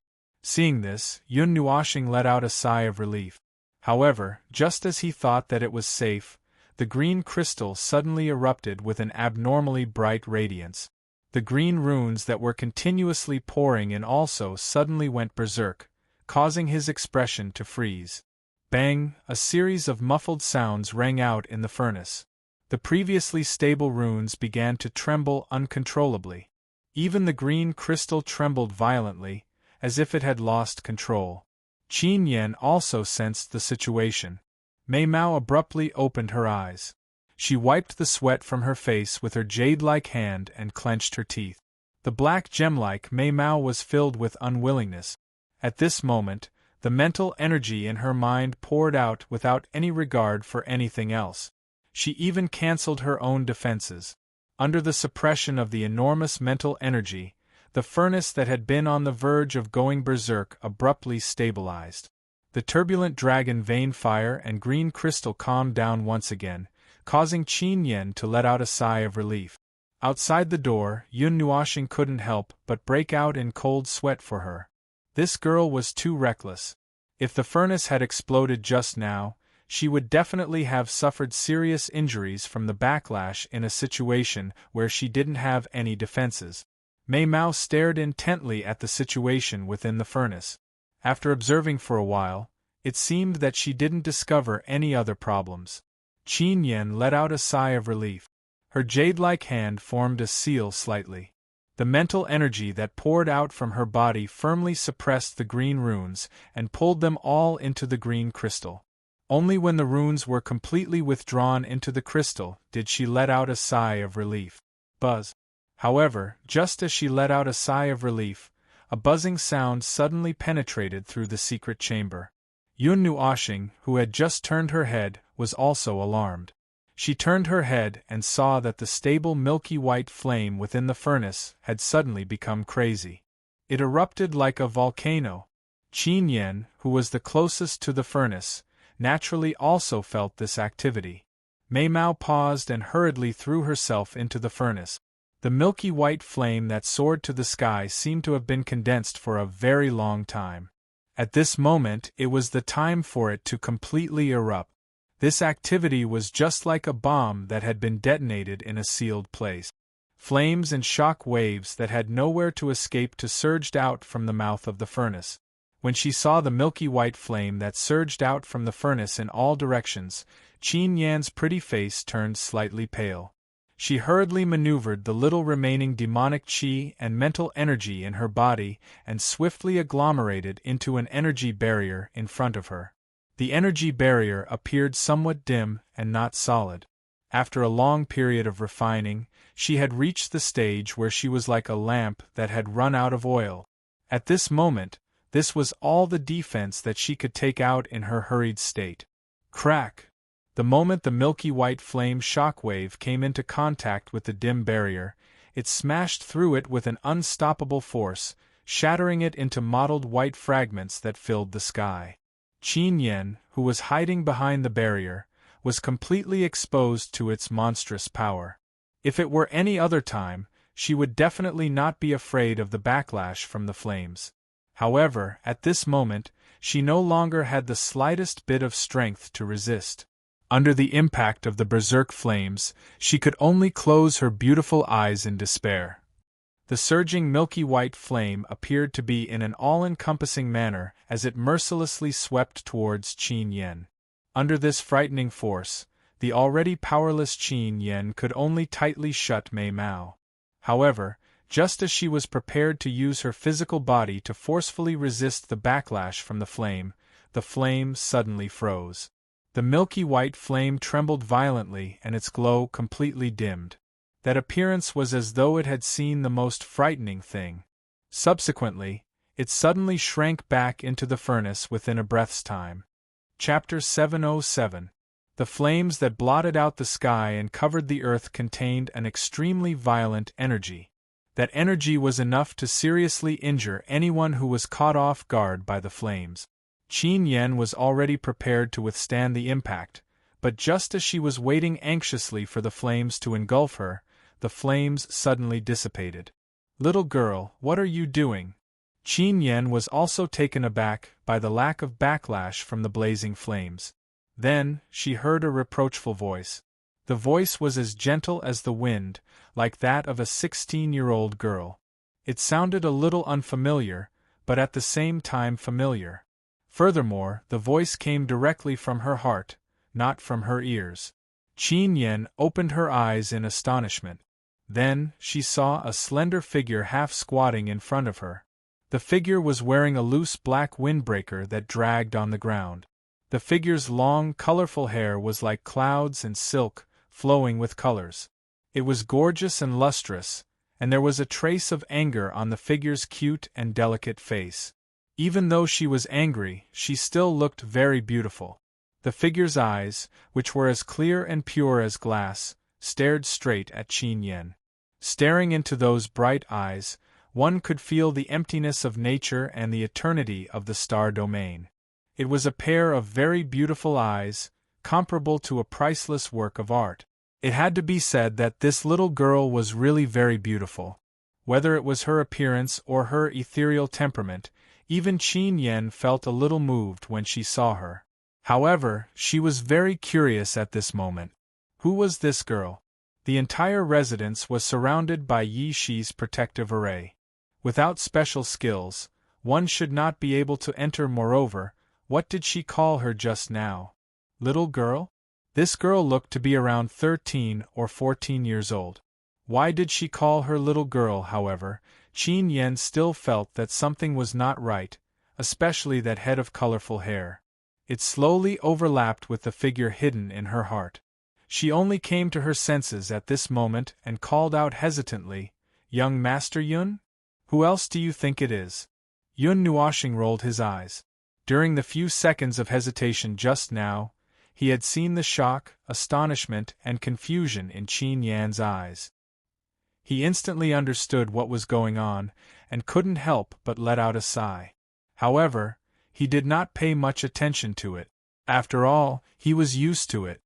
Seeing this, Yun Nuoshing let out a sigh of relief. However, just as he thought that it was safe, the green crystal suddenly erupted with an abnormally bright radiance. The green runes that were continuously pouring in also suddenly went berserk, causing his expression to freeze. Bang! A series of muffled sounds rang out in the furnace. The previously stable runes began to tremble uncontrollably. Even the green crystal trembled violently, as if it had lost control. Qin Yan also sensed the situation. Mei Mao abruptly opened her eyes. She wiped the sweat from her face with her jade-like hand and clenched her teeth. The black gem-like Mei Mao was filled with unwillingness. At this moment, the mental energy in her mind poured out without any regard for anything else. She even cancelled her own defenses. Under the suppression of the enormous mental energy, the furnace that had been on the verge of going berserk abruptly stabilized. The turbulent dragon vein fire and green crystal calmed down once again, causing Qin Yan to let out a sigh of relief. Outside the door, Yun Nuoshing couldn't help but break out in cold sweat for her. This girl was too reckless. If the furnace had exploded just now, she would definitely have suffered serious injuries from the backlash in a situation where she didn't have any defenses. Mei Mao stared intently at the situation within the furnace. After observing for a while, it seemed that she didn't discover any other problems. Qin Yan let out a sigh of relief. Her jade-like hand formed a seal slightly. The mental energy that poured out from her body firmly suppressed the green runes and pulled them all into the green crystal. Only when the runes were completely withdrawn into the crystal did she let out a sigh of relief. Buzz. However, just as she let out a sigh of relief, a buzzing sound suddenly penetrated through the secret chamber. Yun Nuoshing, who had just turned her head, was also alarmed. She turned her head and saw that the stable milky white flame within the furnace had suddenly become crazy. It erupted like a volcano. Qin Yan, who was the closest to the furnace, naturally also felt this activity. Mei Mao paused and hurriedly threw herself into the furnace. The milky white flame that soared to the sky seemed to have been condensed for a very long time. At this moment it was the time for it to completely erupt. This activity was just like a bomb that had been detonated in a sealed place. Flames and shock waves that had nowhere to escape surged out from the mouth of the furnace. When she saw the milky white flame that surged out from the furnace in all directions, Qin Yan's pretty face turned slightly pale. She hurriedly maneuvered the little remaining demonic qi and mental energy in her body and swiftly agglomerated into an energy barrier in front of her. The energy barrier appeared somewhat dim and not solid. After a long period of refining, she had reached the stage where she was like a lamp that had run out of oil. At this moment, this was all the defense that she could take out in her hurried state. Crack! The moment the milky white flame shockwave came into contact with the dim barrier, it smashed through it with an unstoppable force, shattering it into mottled white fragments that filled the sky. Qin Yan, who was hiding behind the barrier, was completely exposed to its monstrous power. If it were any other time, she would definitely not be afraid of the backlash from the flames. However, at this moment, she no longer had the slightest bit of strength to resist. Under the impact of the berserk flames, she could only close her beautiful eyes in despair. The surging milky white flame appeared to be in an all-encompassing manner as it mercilessly swept towards Qin Yan. Under this frightening force, the already powerless Qin Yan could only tightly shut Mei Mao. However, just as she was prepared to use her physical body to forcefully resist the backlash from the flame suddenly froze. The milky white flame trembled violently and its glow completely dimmed. That appearance was as though it had seen the most frightening thing. Subsequently, it suddenly shrank back into the furnace within a breath's time. Chapter 707. The flames that blotted out the sky and covered the earth contained an extremely violent energy. That energy was enough to seriously injure anyone who was caught off guard by the flames. Qin Yan was already prepared to withstand the impact, but just as she was waiting anxiously for the flames to engulf her, the flames suddenly dissipated. "Little girl, what are you doing?" Qin Yen was also taken aback by the lack of backlash from the blazing flames. Then, she heard a reproachful voice. The voice was as gentle as the wind, like that of a 16-year-old girl. It sounded a little unfamiliar, but at the same time familiar. Furthermore, the voice came directly from her heart, not from her ears. Qin Yen opened her eyes in astonishment. Then, she saw a slender figure half squatting in front of her. The figure was wearing a loose black windbreaker that dragged on the ground. The figure's long, colorful hair was like clouds and silk, flowing with colors. It was gorgeous and lustrous, and there was a trace of anger on the figure's cute and delicate face. Even though she was angry, she still looked very beautiful. The figure's eyes, which were as clear and pure as glass, stared straight at Qin Yen. Staring into those bright eyes, one could feel the emptiness of nature and the eternity of the star domain. It was a pair of very beautiful eyes, comparable to a priceless work of art. It had to be said that this little girl was really very beautiful. Whether it was her appearance or her ethereal temperament, even Qin Yen felt a little moved when she saw her. However, she was very curious at this moment. Who was this girl? The entire residence was surrounded by Yi Shi's protective array. Without special skills, one should not be able to enter. Moreover, what did she call her just now? Little girl? This girl looked to be around 13 or 14 years old. Why did she call her little girl, however? Qin Yen still felt that something was not right, especially that head of colorful hair. It slowly overlapped with the figure hidden in her heart. She only came to her senses at this moment and called out hesitantly, "Young Master Yun? Who else do you think it is?" Yun Nuoxing rolled his eyes. During the few seconds of hesitation just now, he had seen the shock, astonishment, and confusion in Qin Yan's eyes. He instantly understood what was going on, and couldn't help but let out a sigh. However, he did not pay much attention to it. After all, he was used to it.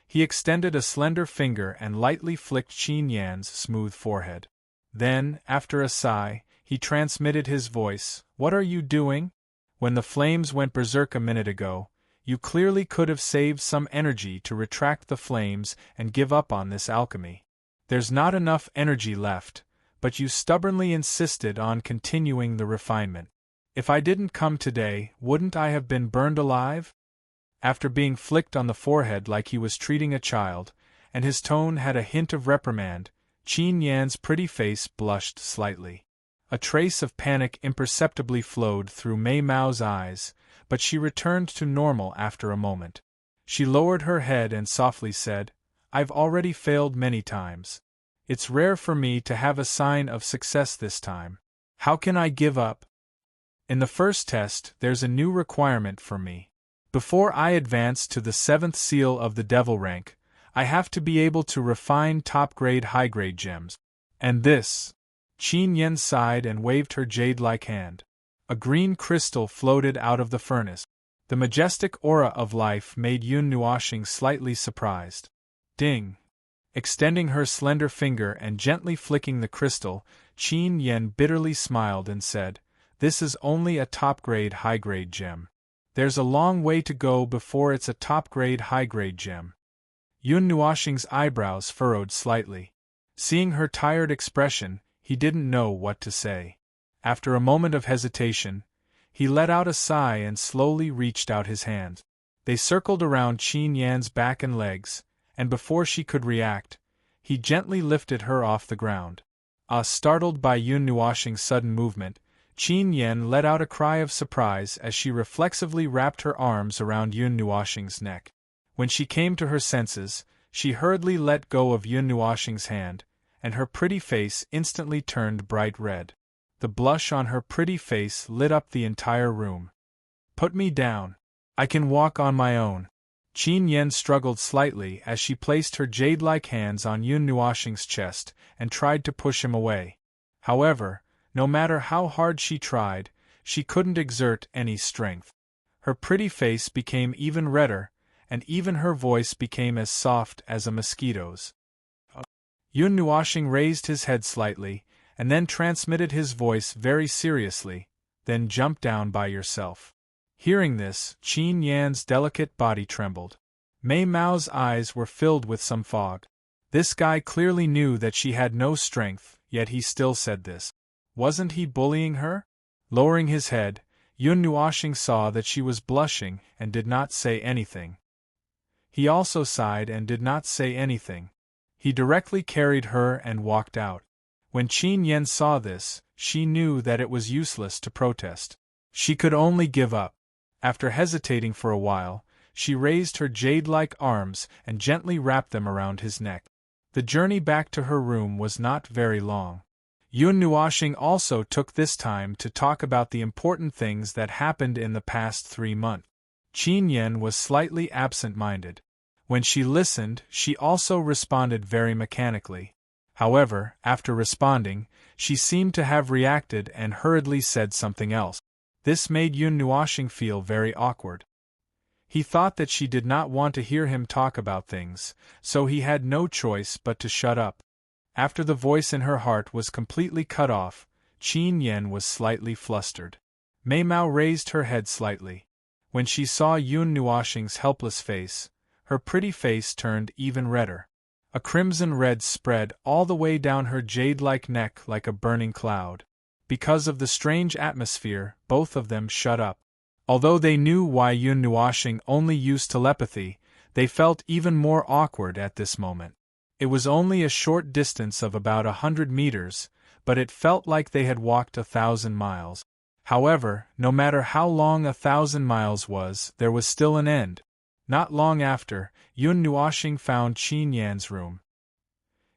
He extended a slender finger and lightly flicked Qin Yan's smooth forehead. Then, after a sigh, he transmitted his voice, "What are you doing? When the flames went berserk a minute ago, you clearly could have saved some energy to retract the flames and give up on this alchemy. There's not enough energy left, but you stubbornly insisted on continuing the refinement. If I didn't come today, wouldn't I have been burned alive?" After being flicked on the forehead like he was treating a child, and his tone had a hint of reprimand, Qin Yan's pretty face blushed slightly. A trace of panic imperceptibly flowed through Mei Mao's eyes, but she returned to normal after a moment. She lowered her head and softly said, "I've already failed many times. It's rare for me to have a sign of success this time. How can I give up? In the first test, there's a new requirement for me. Before I advance to the 7th seal of the devil rank, I have to be able to refine top-grade high-grade gems. And this..." Qin Yen sighed and waved her jade-like hand. A green crystal floated out of the furnace. The majestic aura of life made Yun Nuoxing slightly surprised. Ding! Extending her slender finger and gently flicking the crystal, Qin Yen bitterly smiled and said, "This is only a top-grade high-grade gem. There's a long way to go before it's a top-grade high-grade gem." Yun Nuoxing's eyebrows furrowed slightly. Seeing her tired expression, he didn't know what to say. After a moment of hesitation, he let out a sigh and slowly reached out his hand. They circled around Qin Yan's back and legs, and before she could react, he gently lifted her off the ground. Startled by Yun Nuoxing's sudden movement, Qin Yen let out a cry of surprise as she reflexively wrapped her arms around Yun Nuoxing's neck. When she came to her senses, she hurriedly let go of Yun Nuoxing's hand, and her pretty face instantly turned bright red. The blush on her pretty face lit up the entire room. "Put me down. I can walk on my own." Qin Yen struggled slightly as she placed her jade-like hands on Yun Nuoxing's chest and tried to push him away. However, no matter how hard she tried, she couldn't exert any strength. Her pretty face became even redder, and even her voice became as soft as a mosquito's. Yun Nuoxing raised his head slightly, and then transmitted his voice very seriously, "Then jump down by yourself." Hearing this, Qin Yan's delicate body trembled. Mei Mao's eyes were filled with some fog. This guy clearly knew that she had no strength, yet he still said this. Wasn't he bullying her? Lowering his head, Yun Nuoxing saw that she was blushing and did not say anything. He also sighed and did not say anything. He directly carried her and walked out. When Qin Yan saw this, she knew that it was useless to protest. She could only give up. After hesitating for a while, she raised her jade-like arms and gently wrapped them around his neck. The journey back to her room was not very long. Yun Nuoxing also took this time to talk about the important things that happened in the past 3 months. Qin Yan was slightly absent-minded. When she listened, she also responded very mechanically. However, after responding, she seemed to have reacted and hurriedly said something else. This made Yun Nuoxing feel very awkward. He thought that she did not want to hear him talk about things, so he had no choice but to shut up. After the voice in her heart was completely cut off, Qin Yan was slightly flustered. Mei Mao raised her head slightly. When she saw Yun Nuoxing's helpless face, her pretty face turned even redder. A crimson red spread all the way down her jade-like neck like a burning cloud. Because of the strange atmosphere, both of them shut up. Although they knew why Yun Nuoxing only used telepathy, they felt even more awkward at this moment. It was only a short distance of about 100 meters, but it felt like they had walked 1,000 miles. However, no matter how long 1,000 miles was, there was still an end. Not long after, Yun Nuoxing found Qin Yan's room.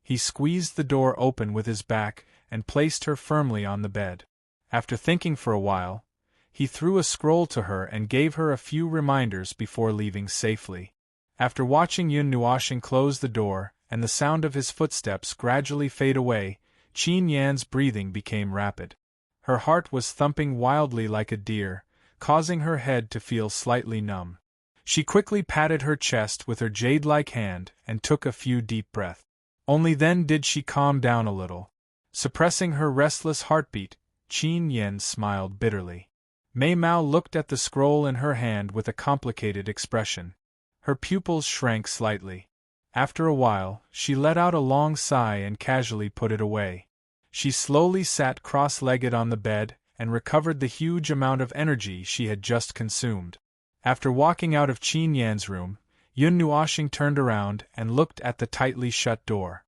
He squeezed the door open with his back and placed her firmly on the bed. After thinking for a while, he threw a scroll to her and gave her a few reminders before leaving safely. After watching Yun Nuoxing close the door and the sound of his footsteps gradually fade away, Qin Yan's breathing became rapid. Her heart was thumping wildly like a deer, causing her head to feel slightly numb. She quickly patted her chest with her jade-like hand and took a few deep breaths. Only then did she calm down a little. Suppressing her restless heartbeat, Qin Yan smiled bitterly. Mei Mao looked at the scroll in her hand with a complicated expression. Her pupils shrank slightly. After a while, she let out a long sigh and casually put it away. She slowly sat cross-legged on the bed and recovered the huge amount of energy she had just consumed. After walking out of Qin Yan's room, Yun Nuoxing turned around and looked at the tightly shut door.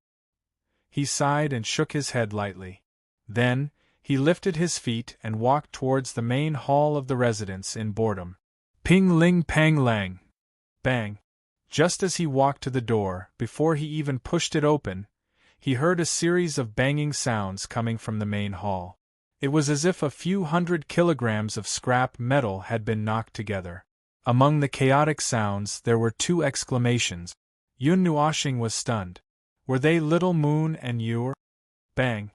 He sighed and shook his head lightly. Then, he lifted his feet and walked towards the main hall of the residence in boredom. Ping ling pang lang. Bang. Just as he walked to the door, before he even pushed it open, he heard a series of banging sounds coming from the main hall. It was as if a few 100 kilograms of scrap metal had been knocked together. Among the chaotic sounds there were 2 exclamations. Yun Nuoxing was stunned. Were they Little Moon and Yor? Bang.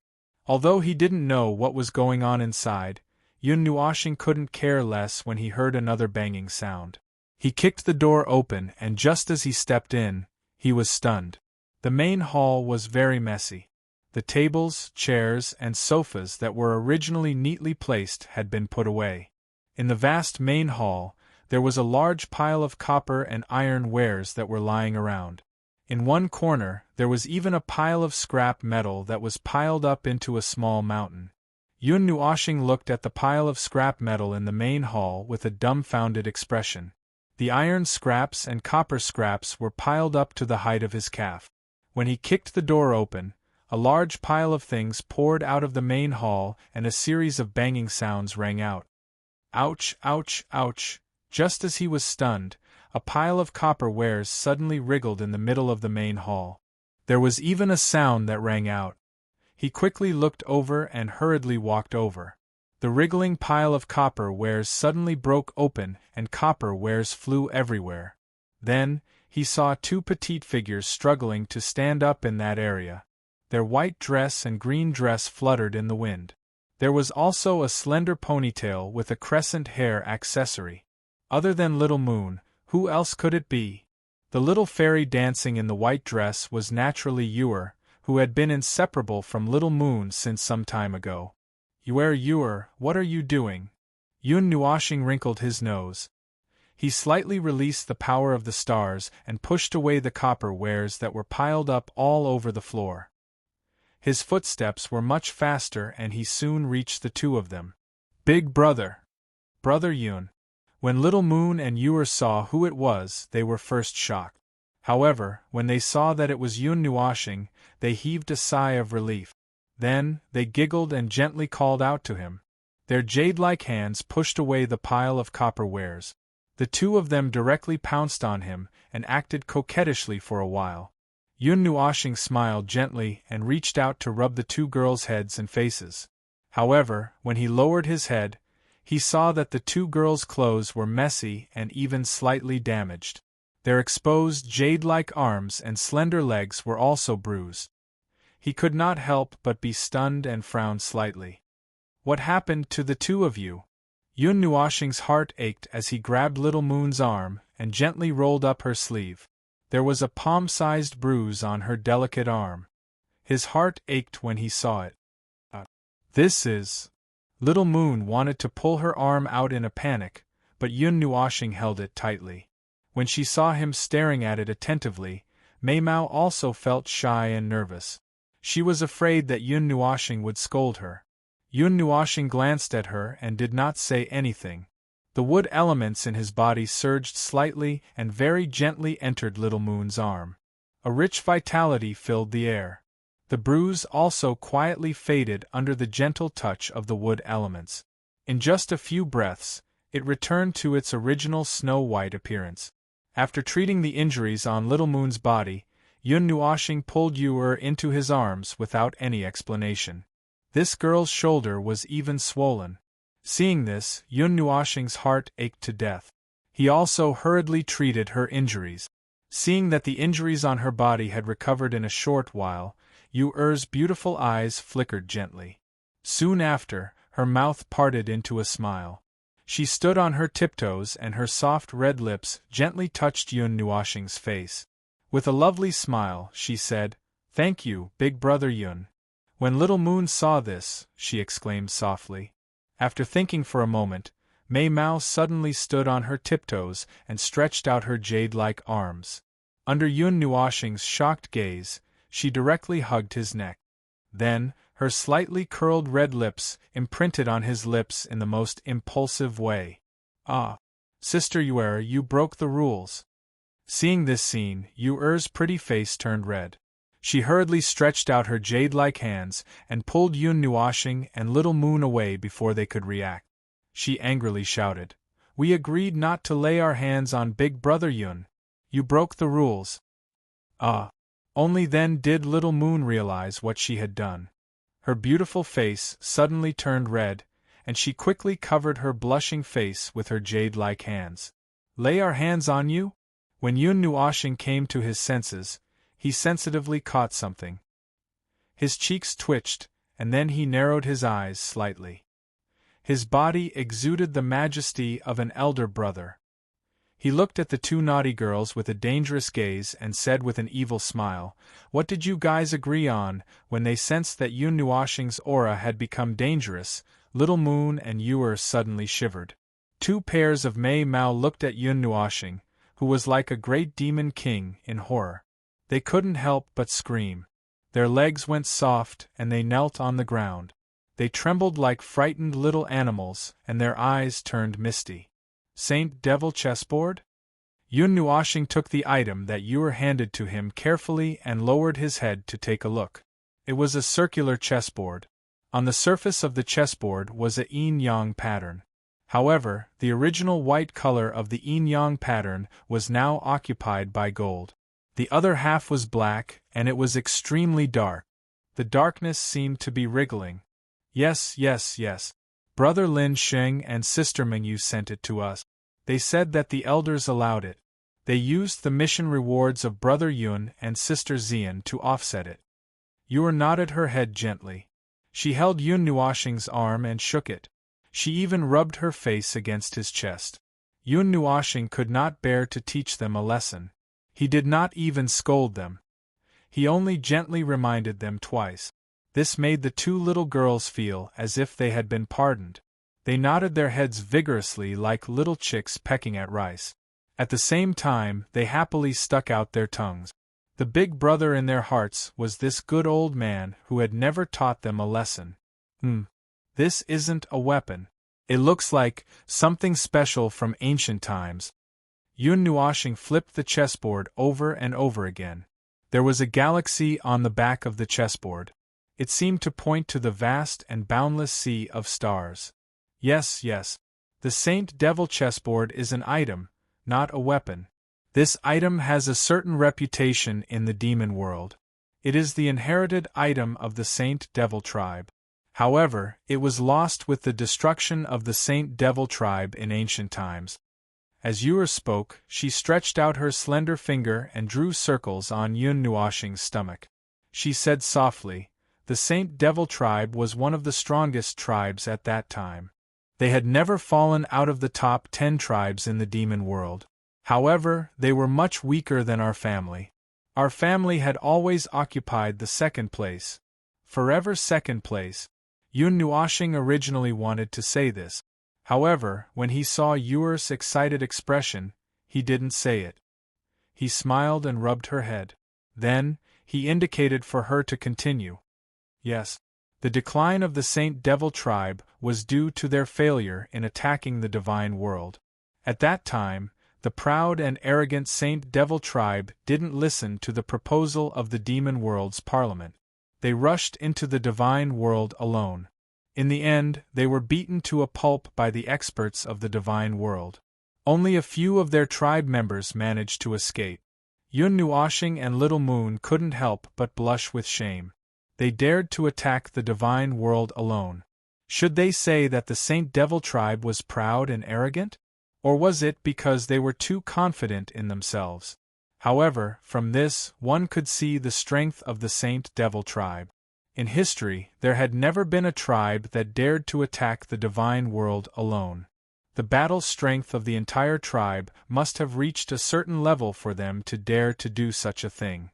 Although he didn't know what was going on inside, Yun Nuoxing couldn't care less when he heard another banging sound. He kicked the door open and just as he stepped in, he was stunned. The main hall was very messy. The tables, chairs, and sofas that were originally neatly placed had been put away. In the vast main hall, there was a large pile of copper and iron wares that were lying around. In one corner, there was even a pile of scrap metal that was piled up into a small mountain. Yun Nuoxing looked at the pile of scrap metal in the main hall with a dumbfounded expression. The iron scraps and copper scraps were piled up to the height of his calf. When he kicked the door open, a large pile of things poured out of the main hall and a series of banging sounds rang out. Ouch, ouch, ouch. Just as he was stunned, a pile of copper wares suddenly wriggled in the middle of the main hall. There was even a sound that rang out. He quickly looked over and hurriedly walked over. The wriggling pile of copper wares suddenly broke open and copper wares flew everywhere. Then, he saw 2 petite figures struggling to stand up in that area. Their white dress and green dress fluttered in the wind. There was also a slender ponytail with a crescent hair accessory. Other than Little Moon, who else could it be? The little fairy dancing in the white dress was naturally Yor, who had been inseparable from Little Moon since some time ago. Yuer, what are you doing? Yun Nuashing wrinkled his nose. He slightly released the power of the stars and pushed away the copper wares that were piled up all over the floor. His footsteps were much faster and he soon reached the two of them. Big brother! Brother Yun. When Little Moon and Yuer saw who it was, they were first shocked. However, when they saw that it was Yun Nuashing, they heaved a sigh of relief. Then, they giggled and gently called out to him. Their jade-like hands pushed away the pile of copper wares. The two of them directly pounced on him and acted coquettishly for a while. Yun Nuashing smiled gently and reached out to rub the two girls' heads and faces. However, when he lowered his head, he saw that the two girls' clothes were messy and even slightly damaged. Their exposed jade-like arms and slender legs were also bruised. He could not help but be stunned and frowned slightly. What happened to the two of you? Yun Nuashing's heart ached as he grabbed Little Moon's arm and gently rolled up her sleeve. There was a palm-sized bruise on her delicate arm. His heart ached when he saw it. This is... Little Moon wanted to pull her arm out in a panic, but Yun Nuashing held it tightly. When she saw him staring at it attentively, Mei Mao also felt shy and nervous. She was afraid that Yun Nuashing would scold her. Yun Nuashing glanced at her and did not say anything. The wood elements in his body surged slightly and very gently entered Little Moon's arm. A rich vitality filled the air. The bruise also quietly faded under the gentle touch of the wood elements. In just a few breaths, it returned to its original snow-white appearance. After treating the injuries on Little Moon's body, Yun Nuashing pulled Yuer into his arms without any explanation. This girl's shoulder was even swollen. Seeing this, Yun Nuashing's heart ached to death. He also hurriedly treated her injuries. Seeing that the injuries on her body had recovered in a short while, Yuer's beautiful eyes flickered gently. Soon after, her mouth parted into a smile. She stood on her tiptoes and her soft red lips gently touched Yun Nuashing's face. With a lovely smile, she said, "Thank you, big brother Yun." When Little Moon saw this, she exclaimed softly. After thinking for a moment, Mei Mao suddenly stood on her tiptoes and stretched out her jade-like arms. Under Yun Nuashing's shocked gaze, she directly hugged his neck. Then, her slightly curled red lips imprinted on his lips in the most impulsive way. "Ah, Sister Yuer, you broke the rules." Seeing this scene, Yuer's pretty face turned red. She hurriedly stretched out her jade-like hands and pulled Yun Nuashing and Little Moon away before they could react. She angrily shouted, "We agreed not to lay our hands on Big Brother Yun. You broke the rules." Only then did Little Moon realize what she had done. Her beautiful face suddenly turned red, and she quickly covered her blushing face with her jade-like hands. "Lay our hands on you?" When Yun Nuashing came to his senses, he sensitively caught something. His cheeks twitched, and then he narrowed his eyes slightly. His body exuded the majesty of an elder brother. He looked at the two naughty girls with a dangerous gaze and said with an evil smile, "What did you guys agree on?" When they sensed that Yun Nuashing's aura had become dangerous, Little Moon and Yuer suddenly shivered. Two pairs of Mei Mao looked at Yun Nuashing, who was like a great demon king, in horror. They couldn't help but scream. Their legs went soft and they knelt on the ground. They trembled like frightened little animals and their eyes turned misty. "Saint Devil chessboard?" Yun Nuashing took the item that Yuer handed to him carefully and lowered his head to take a look. It was a circular chessboard. On the surface of the chessboard was a yin-yang pattern. However, the original white color of the yin-yang pattern was now occupied by gold. The other half was black, and it was extremely dark. The darkness seemed to be wriggling. Yes. Brother Lin Sheng and Sister Mingyu sent it to us. They said that the elders allowed it. They used the mission rewards of Brother Yun and Sister Xian to offset it. Yuer nodded her head gently. She held Yun Nuashing's arm and shook it. She even rubbed her face against his chest. Yun Nuashing could not bear to teach them a lesson. He did not even scold them. He only gently reminded them twice. This made the two little girls feel as if they had been pardoned. They nodded their heads vigorously like little chicks pecking at rice. At the same time, they happily stuck out their tongues. The big brother in their hearts was this good old man who had never taught them a lesson. This isn't a weapon. It looks like something special from ancient times. Yun Nuoshing flipped the chessboard over and over again. There was a galaxy on the back of the chessboard. It seemed to point to the vast and boundless sea of stars. Yes, the Saint Devil chessboard is an item, not a weapon. This item has a certain reputation in the demon world. It is the inherited item of the Saint Devil tribe. However, it was lost with the destruction of the Saint Devil tribe in ancient times. As Yuer spoke, she stretched out her slender finger and drew circles on Yun Nuoshing's stomach. She said softly, "The Saint Devil tribe was one of the strongest tribes at that time. They had never fallen out of the top 10 tribes in the demon world. However, they were much weaker than our family. Our family had always occupied the second place. Forever second place." Yun Nuoshing originally wanted to say this. However, when he saw Yuer's excited expression, he didn't say it. He smiled and rubbed her head. Then, he indicated for her to continue. Yes. The decline of the Saint Devil tribe was due to their failure in attacking the divine world. At that time, the proud and arrogant Saint Devil tribe didn't listen to the proposal of the demon world's parliament. They rushed into the divine world alone. In the end, they were beaten to a pulp by the experts of the divine world. Only a few of their tribe members managed to escape. Yun Nuoshing and Little Moon couldn't help but blush with shame. They dared to attack the divine world alone. Should they say that the Saint Devil tribe was proud and arrogant? Or was it because they were too confident in themselves? However, from this, one could see the strength of the Saint Devil tribe. In history, there had never been a tribe that dared to attack the divine world alone. The battle strength of the entire tribe must have reached a certain level for them to dare to do such a thing.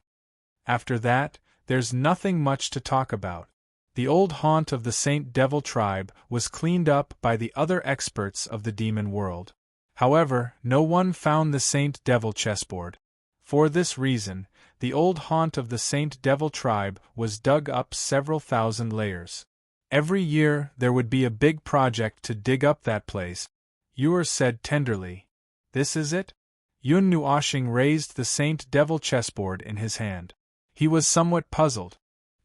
After that, there's nothing much to talk about. The old haunt of the Saint Devil tribe was cleaned up by the other experts of the demon world. However, no one found the Saint Devil chessboard. For this reason, the old haunt of the Saint Devil tribe was dug up several thousand layers. Every year there would be a big project to dig up that place. Yuer said tenderly. "This is it?" Yun Nuoshing raised the Saint Devil chessboard in his hand. He was somewhat puzzled.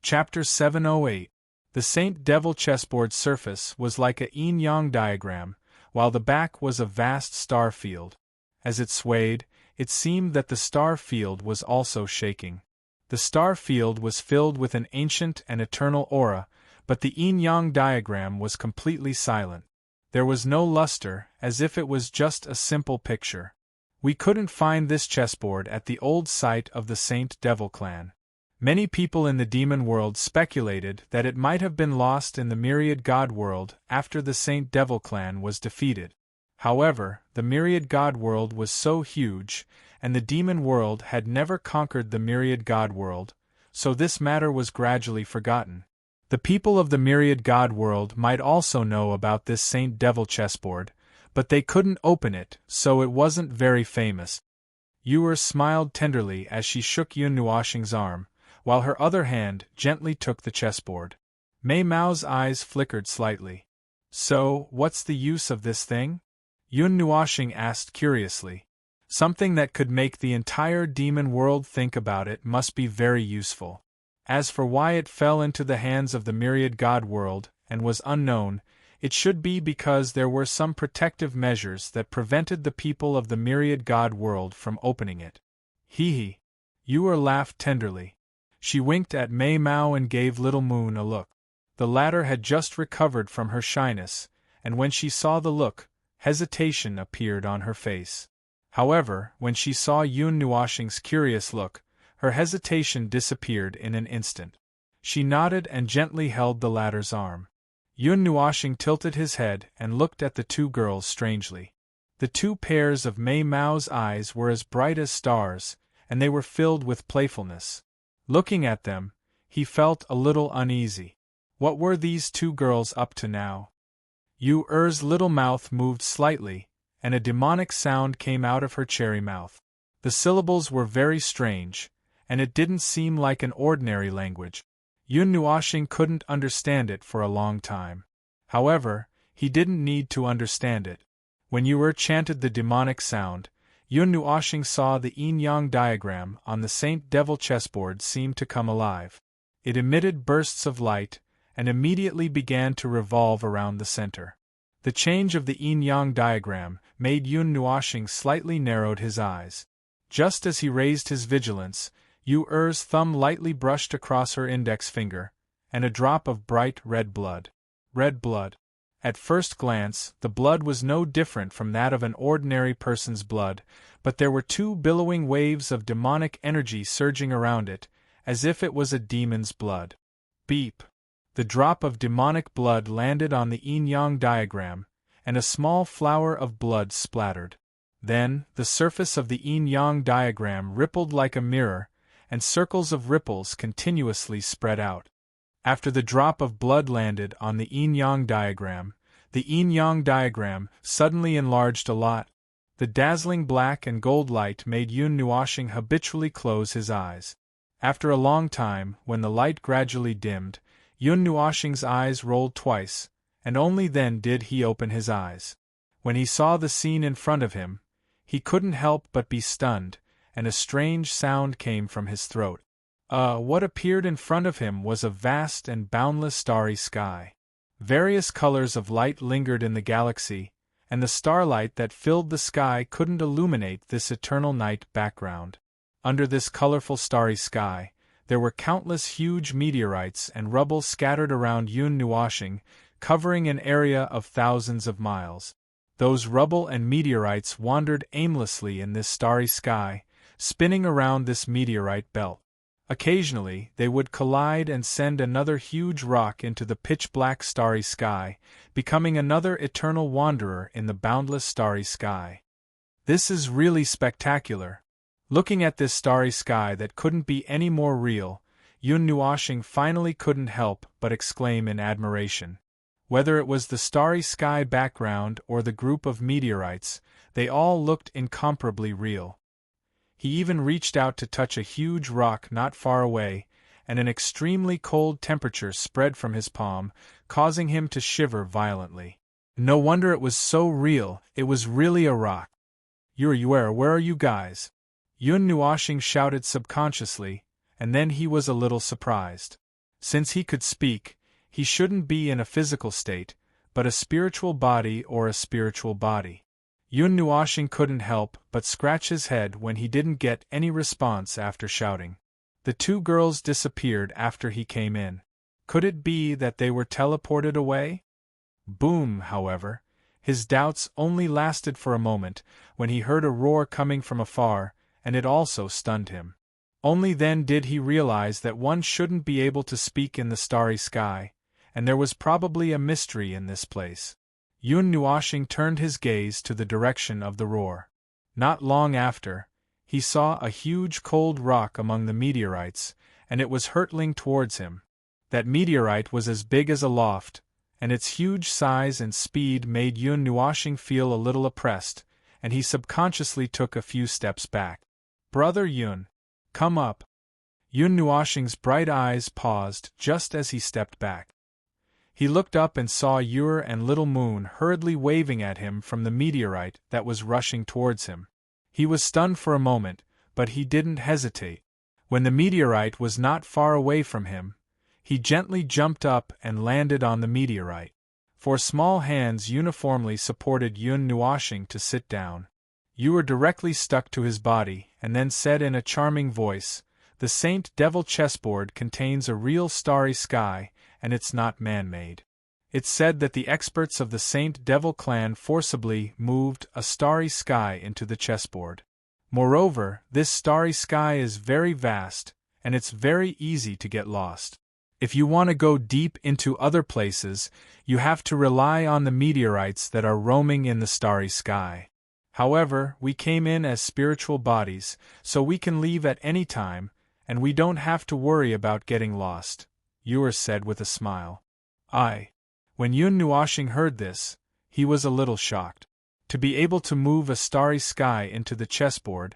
Chapter 708. The Saint Devil chessboard's surface was like a yin-yang diagram, while the back was a vast star field. As it swayed, it seemed that the star field was also shaking. The star field was filled with an ancient and eternal aura, but the yin-yang diagram was completely silent. There was no luster, as if it was just a simple picture. We couldn't find this chessboard at the old site of the Saint Devil clan. Many people in the demon world speculated that it might have been lost in the myriad god world after the Saint Devil clan was defeated. However, the myriad god world was so huge, and the demon world had never conquered the myriad god world, so this matter was gradually forgotten. The people of the myriad god world might also know about this Saint Devil chessboard, but they couldn't open it, so it wasn't very famous. Yuer smiled tenderly as she shook Yun Nuoshing's arm, while her other hand gently took the chessboard. Mei Mao's eyes flickered slightly. "So, what's the use of this thing?" Yun Nuoshing asked curiously. "Something that could make the entire demon world think about it must be very useful. As for why it fell into the hands of the myriad god world, and was unknown, it should be because there were some protective measures that prevented the people of the myriad god world from opening it." Hee. Yuer laughed tenderly. She winked at Mei Mao and gave Little Moon a look. The latter had just recovered from her shyness, and when she saw the look, hesitation appeared on her face. However, when she saw Yun Nuoshing's curious look, her hesitation disappeared in an instant. She nodded and gently held the latter's arm. Yun Nuoshing tilted his head and looked at the two girls strangely. The two pairs of Mei Mao's eyes were as bright as stars, and they were filled with playfulness. Looking at them, he felt a little uneasy. What were these two girls up to now? Yu's little mouth moved slightly, and a demonic sound came out of her cherry mouth. The syllables were very strange, and it didn't seem like an ordinary language. Yun Nuoxing couldn't understand it for a long time. However, he didn't need to understand it. When Yu chanted the demonic sound, Yun Nuoxing saw the yin-yang diagram on the Saint Devil chessboard seem to come alive. It emitted bursts of light, and immediately began to revolve around the center. The change of the yin-yang diagram made Yun Nuoxing slightly narrowed his eyes. Just as he raised his vigilance, Yu's thumb lightly brushed across her index finger, and a drop of bright red blood. Red blood. At first glance, the blood was no different from that of an ordinary person's blood, but there were two billowing waves of demonic energy surging around it, as if it was a demon's blood. Beep! The drop of demonic blood landed on the yin-yang diagram, and a small flower of blood splattered. Then, the surface of the yin-yang diagram rippled like a mirror, and circles of ripples continuously spread out. After the drop of blood landed on the yin-yang diagram suddenly enlarged a lot. The dazzling black and gold light made Yun Nuoxing habitually close his eyes. After a long time, when the light gradually dimmed, Yun Nuoxing's eyes rolled twice, and only then did he open his eyes. When he saw the scene in front of him, he couldn't help but be stunned, and a strange sound came from his throat. What appeared in front of him was a vast and boundless starry sky. Various colors of light lingered in the galaxy, and the starlight that filled the sky couldn't illuminate this eternal night background. Under this colorful starry sky, there were countless huge meteorites and rubble scattered around Yun Nuoxing, covering an area of thousands of miles. Those rubble and meteorites wandered aimlessly in this starry sky, spinning around this meteorite belt. Occasionally, they would collide and send another huge rock into the pitch-black starry sky, becoming another eternal wanderer in the boundless starry sky. This is really spectacular. Looking at this starry sky that couldn't be any more real, Yun Nuoxing finally couldn't help but exclaim in admiration. Whether it was the starry sky background or the group of meteorites, they all looked incomparably real. He even reached out to touch a huge rock not far away, and an extremely cold temperature spread from his palm, causing him to shiver violently. No wonder it was so real, it was really a rock. Where are you guys? Yun Nuoxing shouted subconsciously, and then he was a little surprised. Since he could speak, he shouldn't be in a physical state, but a spiritual body or a spiritual body. Yun Nuoxing couldn't help but scratch his head when he didn't get any response after shouting. The two girls disappeared after he came in. Could it be that they were teleported away? Boom, however, his doubts only lasted for a moment when he heard a roar coming from afar, and it also stunned him. Only then did he realize that one shouldn't be able to speak in the starry sky, and there was probably a mystery in this place. Yun Nuoxing turned his gaze to the direction of the roar. Not long after, he saw a huge cold rock among the meteorites, and it was hurtling towards him. That meteorite was as big as a loft, and its huge size and speed made Yun Nuoxing feel a little oppressed, and he subconsciously took a few steps back. "Brother Yun, come up." Yun Nuoxing's bright eyes paused just as he stepped back. He looked up and saw Ur and Little Moon hurriedly waving at him from the meteorite that was rushing towards him. He was stunned for a moment, but he didn't hesitate. When the meteorite was not far away from him, he gently jumped up and landed on the meteorite. Four small hands uniformly supported Yun Nuoxing to sit down. Ur directly stuck to his body and then said in a charming voice, "The Saint Devil chessboard contains a real starry sky, and it's not man-made." It's said that the experts of the Saint Devil clan forcibly moved a starry sky into the chessboard. Moreover, this starry sky is very vast, and it's very easy to get lost. If you want to go deep into other places, you have to rely on the meteorites that are roaming in the starry sky. However, we came in as spiritual bodies, so we can leave at any time, and we don't have to worry about getting lost, Yor said with a smile. When Yun Nuashing heard this, he was a little shocked. To be able to move a starry sky into the chessboard,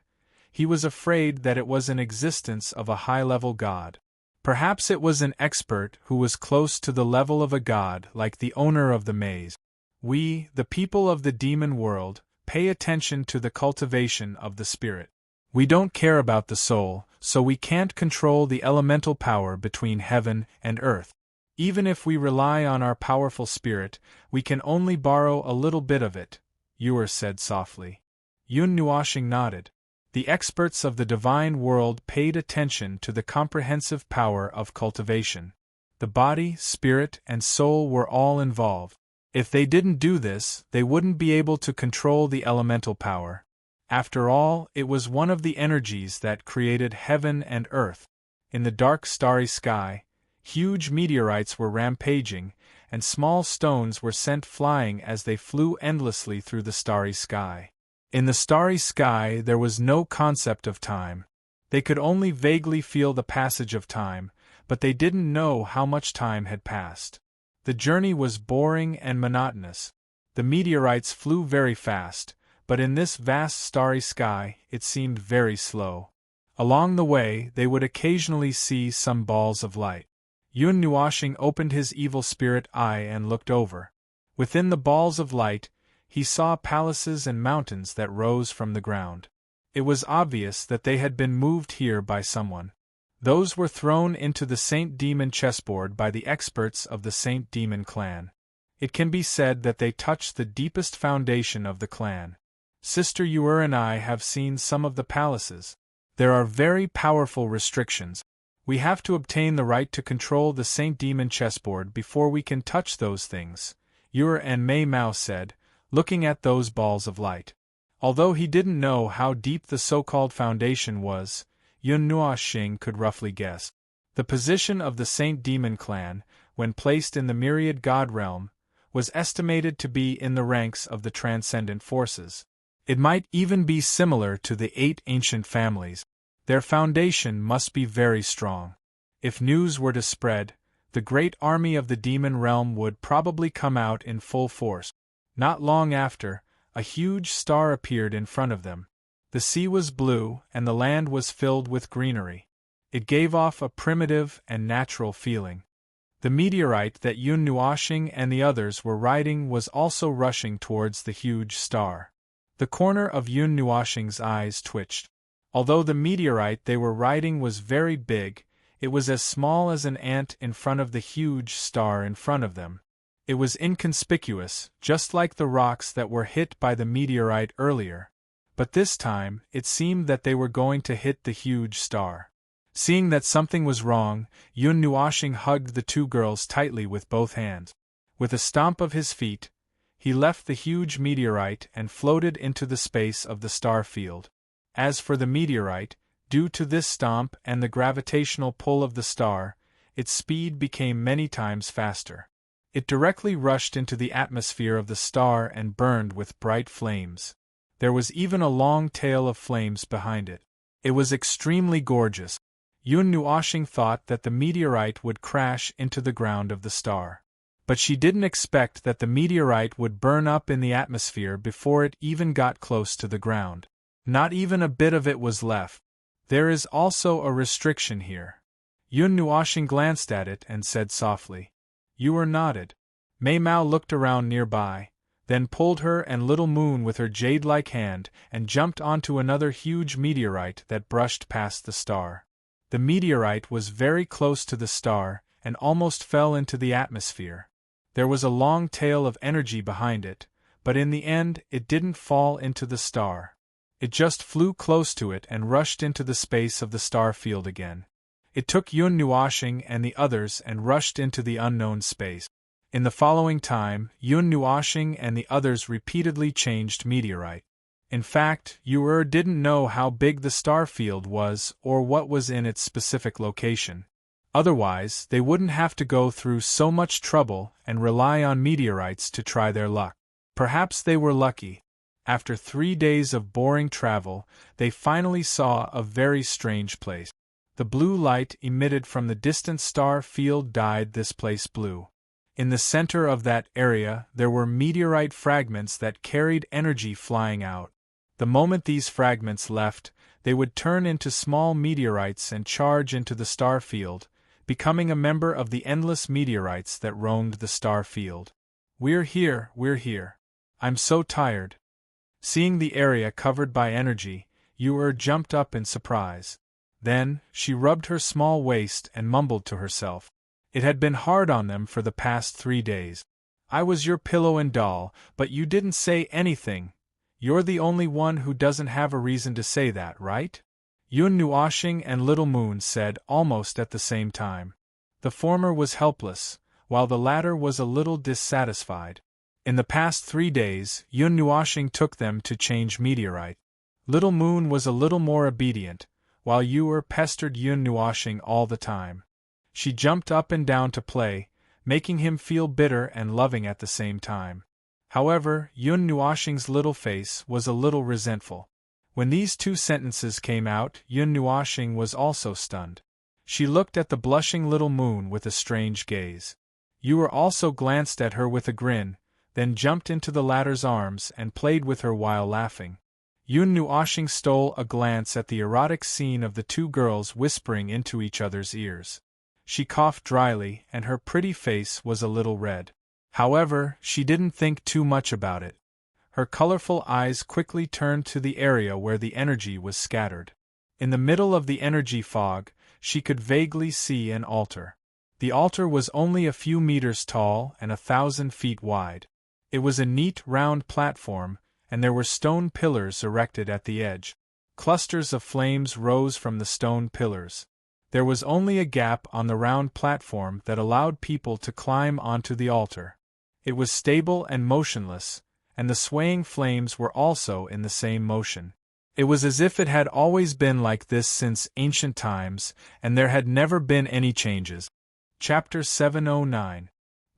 he was afraid that it was an existence of a high-level god. Perhaps it was an expert who was close to the level of a god like the owner of the maze. We, the people of the demon world, pay attention to the cultivation of the spirit. We don't care about the soul, so we can't control the elemental power between heaven and earth. Even if we rely on our powerful spirit, we can only borrow a little bit of it, Yor said softly. Yun Nuashing nodded. The experts of the divine world paid attention to the comprehensive power of cultivation. The body, spirit, and soul were all involved. If they didn't do this, they wouldn't be able to control the elemental power. After all, it was one of the energies that created heaven and earth. In the dark starry sky, huge meteorites were rampaging, and small stones were sent flying as they flew endlessly through the starry sky. In the starry sky there was no concept of time. They could only vaguely feel the passage of time, but they didn't know how much time had passed. The journey was boring and monotonous. The meteorites flew very fast, but in this vast starry sky it seemed very slow. Along the way they would occasionally see some balls of light. Yun Nuashing opened his evil spirit eye and looked over. Within the balls of light, he saw palaces and mountains that rose from the ground. It was obvious that they had been moved here by someone. Those were thrown into the Saint Demon chessboard by the experts of the Saint Demon clan. It can be said that they touched the deepest foundation of the clan. Sister Yor and I have seen some of the palaces. There are very powerful restrictions. We have to obtain the right to control the Saint Demon chessboard before we can touch those things, Yor and Mei Mao said, looking at those balls of light. Although he didn't know how deep the so-called foundation was, Yun Nuashing could roughly guess. The position of the Saint Demon clan, when placed in the myriad god realm, was estimated to be in the ranks of the transcendent forces. It might even be similar to the 8 ancient families. Their foundation must be very strong. If news were to spread, the great army of the demon realm would probably come out in full force. Not long after, a huge star appeared in front of them. The sea was blue and the land was filled with greenery. It gave off a primitive and natural feeling. The meteorite that Yun Nuashing and the others were riding was also rushing towards the huge star. The corner of Yun Nuashing's eyes twitched. Although the meteorite they were riding was very big, it was as small as an ant in front of the huge star in front of them. It was inconspicuous, just like the rocks that were hit by the meteorite earlier. But this time, it seemed that they were going to hit the huge star. Seeing that something was wrong, Yun Nuashing hugged the 2 girls tightly with both hands. With a stomp of his feet, he left the huge meteorite and floated into the space of the star field. As for the meteorite, due to this stomp and the gravitational pull of the star, its speed became many times faster. It directly rushed into the atmosphere of the star and burned with bright flames. There was even a long tail of flames behind it. It was extremely gorgeous. Yun Nuashing thought that the meteorite would crash into the ground of the star. But she didn't expect that the meteorite would burn up in the atmosphere before it even got close to the ground. Not even a bit of it was left. There is also a restriction here. Yun Nuashing glanced at it and said softly. Yor nodded. Mei Mao looked around nearby, then pulled her and Little Moon with her jade-like hand and jumped onto another huge meteorite that brushed past the star. The meteorite was very close to the star and almost fell into the atmosphere. There was a long tail of energy behind it, but in the end it didn't fall into the star. It just flew close to it and rushed into the space of the star field again. It took Yun Nuashing and the others and rushed into the unknown space. In the following time, Yun Nuashing and the others repeatedly changed meteorite. In fact, Yor didn't know how big the star field was or what was in its specific location. Otherwise, they wouldn't have to go through so much trouble and rely on meteorites to try their luck. Perhaps they were lucky. After 3 days of boring travel, they finally saw a very strange place. The blue light emitted from the distant star field dyed this place blue. In the center of that area there were meteorite fragments that carried energy flying out. The moment these fragments left, they would turn into small meteorites and charge into the star field, becoming a member of the endless meteorites that roamed the star field. We're here. I'm so tired. Seeing the area covered by energy, Yu jumped up in surprise. Then, she rubbed her small waist and mumbled to herself. It had been hard on them for the past 3 days. I was your pillow and doll, but you didn't say anything. You're the only one who doesn't have a reason to say that, right? Yun Nuoshing and Little Moon said almost at the same time. The former was helpless, while the latter was a little dissatisfied. In the past 3 days, Yun Nuoshing took them to change meteorite. Little Moon was a little more obedient, while Yu pestered Yun Nuoshing all the time. She jumped up and down to play, making him feel bitter and loving at the same time. However, Yun Nuoshing's little face was a little resentful. When these 2 sentences came out, Yun Nuoshing was also stunned. She looked at the blushing Little Moon with a strange gaze. Yu also glanced at her with a grin, then jumped into the latter's arms and played with her while laughing. Yun Nuoshing stole a glance at the erotic scene of the 2 girls whispering into each other's ears. She coughed dryly and her pretty face was a little red. However, she didn't think too much about it. Her colorful eyes quickly turned to the area where the energy was scattered. In the middle of the energy fog, she could vaguely see an altar. The altar was only a few meters tall and 1,000 feet wide. It was a neat round platform, and there were stone pillars erected at the edge. Clusters of flames rose from the stone pillars. There was only a gap on the round platform that allowed people to climb onto the altar. It was stable and motionless, and the swaying flames were also in the same motion. It was as if it had always been like this since ancient times, and there had never been any changes. Chapter 709.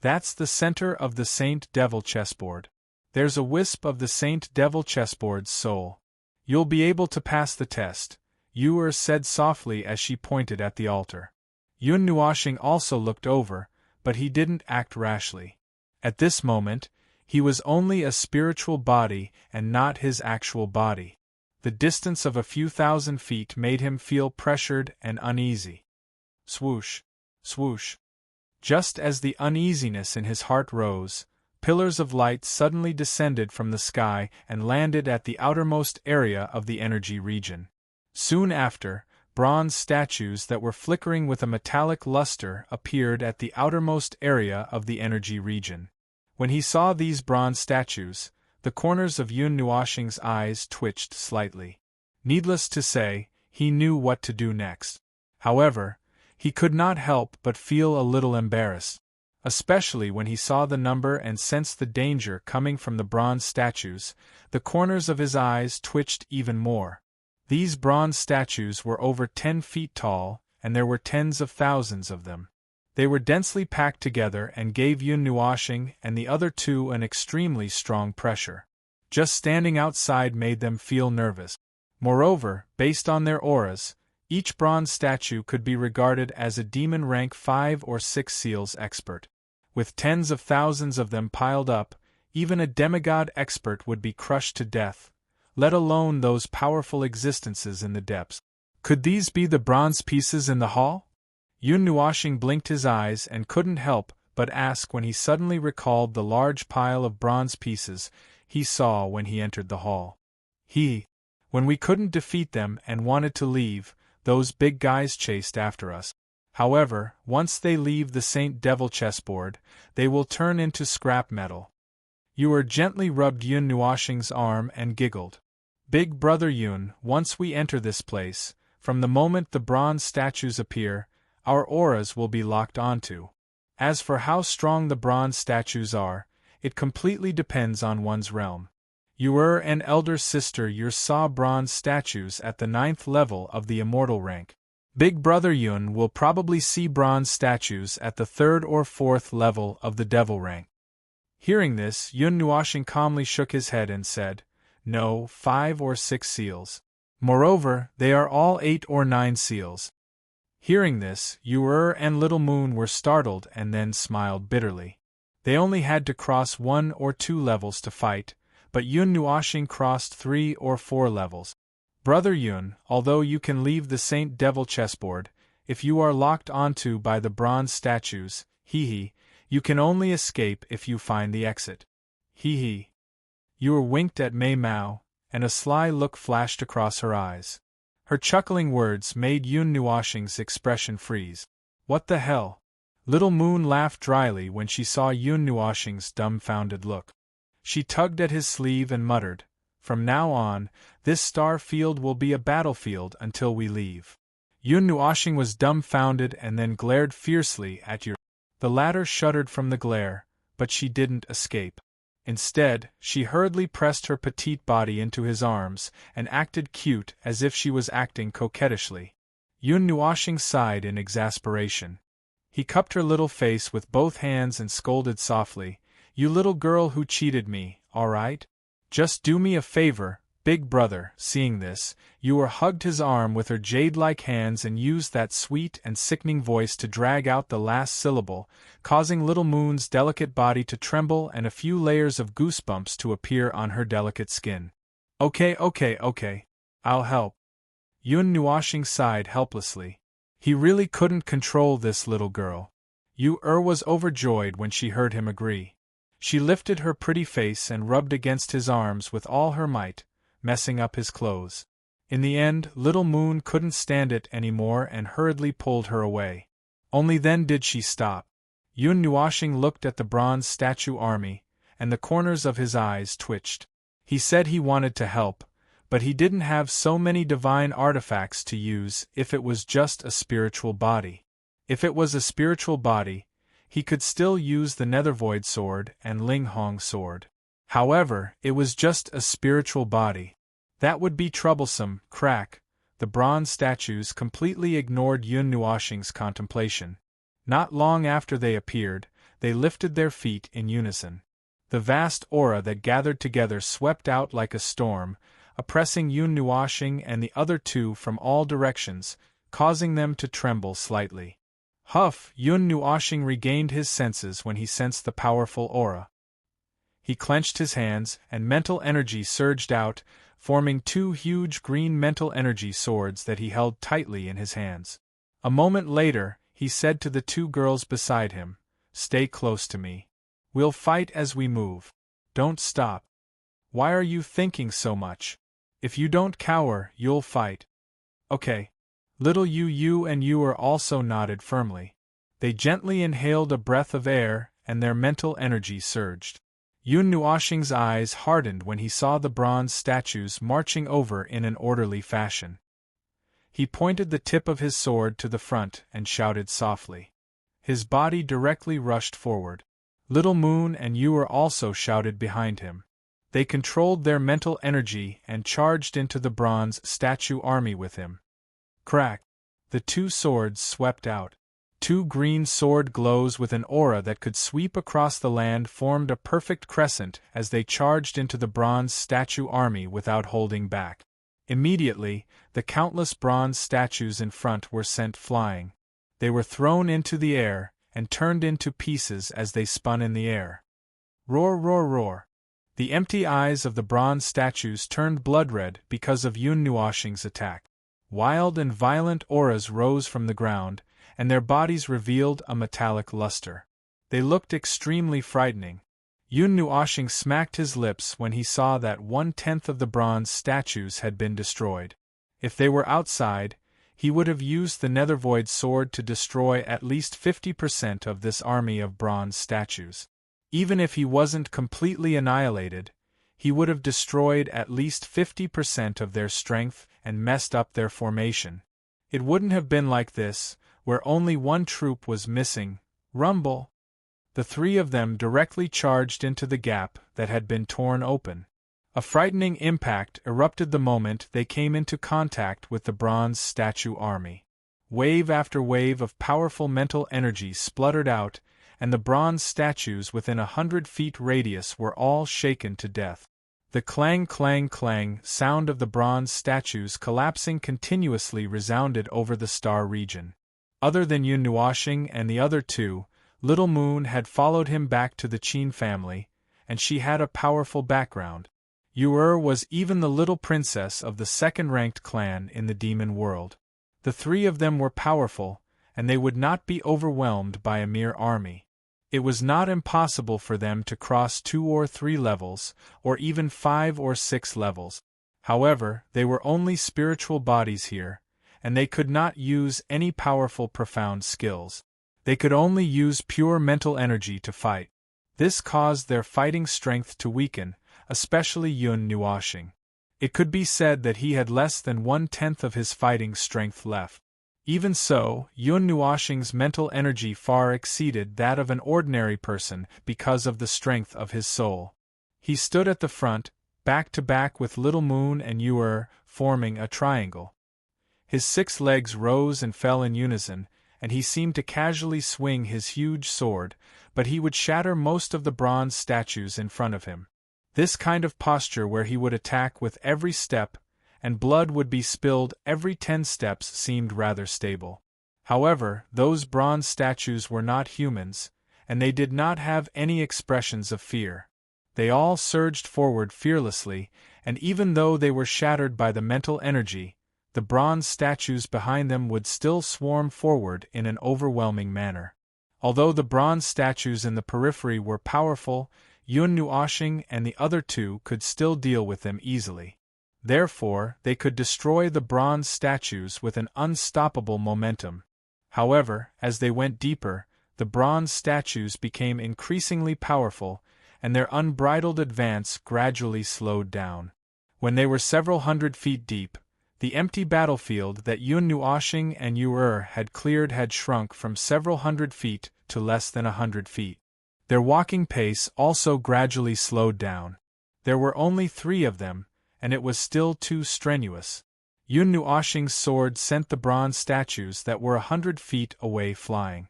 That's the center of the Saint Devil chessboard. There's a wisp of the Saint Devil chessboard's soul. You'll be able to pass the test, Yu said softly as she pointed at the altar. Yun Nuoshing also looked over, but he didn't act rashly. At this moment, he was only a spiritual body and not his actual body. The distance of a few thousand feet made him feel pressured and uneasy. Swoosh, swoosh. Just as the uneasiness in his heart rose, pillars of light suddenly descended from the sky and landed at the outermost area of the energy region. Soon after, bronze statues that were flickering with a metallic luster appeared at the outermost area of the energy region. When he saw these bronze statues, the corners of Yun Nuoshing's eyes twitched slightly. Needless to say, he knew what to do next. However, he could not help but feel a little embarrassed, especially when he saw the number and sensed the danger coming from the bronze statues. The corners of his eyes twitched even more. These bronze statues were over 10 feet tall, and there were tens of thousands of them. They were densely packed together and gave Yun Nuoshing and the other 2 an extremely strong pressure. Just standing outside made them feel nervous. Moreover, based on their auras, each bronze statue could be regarded as a demon rank 5 or 6 seals expert. With tens of thousands of them piled up, even a demigod expert would be crushed to death, let alone those powerful existences in the depths. Could these be the bronze pieces in the hall? Yun Nuoshing blinked his eyes and couldn't help but ask when he suddenly recalled the large pile of bronze pieces he saw when he entered the hall. When we couldn't defeat them and wanted to leave, those big guys chased after us. However, once they leave the Saint Devil chessboard, they will turn into scrap metal. Yu gently rubbed Yun Nuoshing's arm and giggled. Big brother Yun, once we enter this place, from the moment the bronze statues appear, our auras will be locked onto. As for how strong the bronze statues are, it completely depends on one's realm. Yu and elder sister Yu saw bronze statues at the 9th level of the immortal rank. Big brother Yun will probably see bronze statues at the 3rd or 4th level of the devil rank. Hearing this, Yun Nuoshing calmly shook his head and said, No, 5 or 6 seals. Moreover, they are all 8 or 9 seals. Hearing this, Ur and Little Moon were startled and then smiled bitterly. They only had to cross 1 or 2 levels to fight, but Yun Nuashing crossed 3 or 4 levels. Brother Yun, although you can leave the Saint Devil chessboard, if you are locked onto by the bronze statues, you can only escape if you find the exit. Ur winked at Mei Mao, and a sly look flashed across her eyes. Her chuckling words made Yun Nuashing's expression freeze. What the hell? Little Moon laughed dryly when she saw Yun Nuashing's dumbfounded look. She tugged at his sleeve and muttered, "From now on, this star field will be a battlefield until we leave." Yun Nuashing was dumbfounded and then glared fiercely at Ur. The latter shuddered from the glare, but she didn't escape. Instead, she hurriedly pressed her petite body into his arms and acted cute as if she was acting coquettishly. Yun Nuashing sighed in exasperation. He cupped her little face with both hands and scolded softly, "You little girl who cheated me, all right? Just do me a favor, big brother." Seeing this, Ur hugged his arm with her jade-like hands and used that sweet and sickening voice to drag out the last syllable, causing Little Moon's delicate body to tremble and a few layers of goosebumps to appear on her delicate skin. Okay, I'll help." Yun Nuashing sighed helplessly. He really couldn't control this little girl. Ur was overjoyed when she heard him agree. She lifted her pretty face and rubbed against his arms with all her might, messing up his clothes. In the end, Little Moon couldn't stand it anymore and hurriedly pulled her away. Only then did she stop. Yun Nuashing looked at the bronze statue army, and the corners of his eyes twitched. He said he wanted to help, but he didn't have so many divine artifacts to use if it was just a spiritual body. If it was a spiritual body, he could still use the Nethervoid sword and Ling Hong sword. However, it was just a spiritual body. That would be troublesome. Crack. The bronze statues completely ignored Yun Nuashing's contemplation. Not long after they appeared, they lifted their feet in unison. The vast aura that gathered together swept out like a storm, oppressing Yun Nuashing and the other two from all directions, causing them to tremble slightly. Huff! Yun Nuashing regained his senses when he sensed the powerful aura. He clenched his hands, and mental energy surged out, forming 2 huge green mental energy swords that he held tightly in his hands. A moment later, he said to the 2 girls beside him, "Stay close to me. We'll fight as we move. Don't stop. Why are you thinking so much? If you don't cower, you'll fight." "Okay." Little Yu and Ur also nodded firmly. They gently inhaled a breath of air, and their mental energy surged. Yun Nuashing's eyes hardened when he saw the bronze statues marching over in an orderly fashion. He pointed the tip of his sword to the front and shouted softly. His body directly rushed forward. Little Moon and Ur also shouted behind him. They controlled their mental energy and charged into the bronze statue army with him. Crack! The 2 swords swept out. 2 green sword glows with an aura that could sweep across the land formed a perfect crescent as they charged into the bronze statue army without holding back. Immediately, the countless bronze statues in front were sent flying. They were thrown into the air and turned into pieces as they spun in the air. Roar, roar, roar! The empty eyes of the bronze statues turned blood-red because of Yun Nuashing's attack. Wild and violent auras rose from the ground, and their bodies revealed a metallic luster. They looked extremely frightening. Yun Nuashing smacked his lips when he saw that 1/10 of the bronze statues had been destroyed. If they were outside, he would have used the Nethervoid sword to destroy at least 50% of this army of bronze statues. Even if he wasn't completely annihilated, he would have destroyed at least 50% of their strength and messed up their formation. It wouldn't have been like this, where only 1 troop was missing. Rumble! The 3 of them directly charged into the gap that had been torn open. A frightening impact erupted the moment they came into contact with the bronze statue army. Wave after wave of powerful mental energy spluttered out, and the bronze statues within 100 feet radius were all shaken to death. The clang clang clang sound of the bronze statues collapsing continuously resounded over the star region. Other than Yun Nuoshing and the other two, Little Moon had followed him back to the Qin family, and she had a powerful background. Yu was even the little princess of the second-ranked clan in the demon world. The three of them were powerful, and they would not be overwhelmed by a mere army. It was not impossible for them to cross 2 or 3 levels, or even 5 or 6 levels. However, they were only spiritual bodies here, and they could not use any powerful profound skills. They could only use pure mental energy to fight. This caused their fighting strength to weaken, especially Yun Nuoshing. It could be said that he had less than 1/10 of his fighting strength left. Even so, Yun Nuoshing's mental energy far exceeded that of an ordinary person because of the strength of his soul. He stood at the front, back to back with Little Moon and Yu, forming a triangle. His 6 legs rose and fell in unison, and he seemed to casually swing his huge sword, but he would shatter most of the bronze statues in front of him. This kind of posture where he would attack with every step, and blood would be spilled every 10 steps seemed rather stable. However, those bronze statues were not humans, and they did not have any expressions of fear. They all surged forward fearlessly, and even though they were shattered by the mental energy, the bronze statues behind them would still swarm forward in an overwhelming manner. Although the bronze statues in the periphery were powerful, Yun Nuoshing and the other two could still deal with them easily. Therefore, they could destroy the bronze statues with an unstoppable momentum. However, as they went deeper, the bronze statues became increasingly powerful, and their unbridled advance gradually slowed down. When they were several hundred feet deep, the empty battlefield that Yun Nuoshing and Yu had cleared had shrunk from several hundred feet to less than 100 feet. Their walking pace also gradually slowed down. There were only 3 of them, and it was still too strenuous. Yun Nuoshing's sword sent the bronze statues that were 100 feet away flying.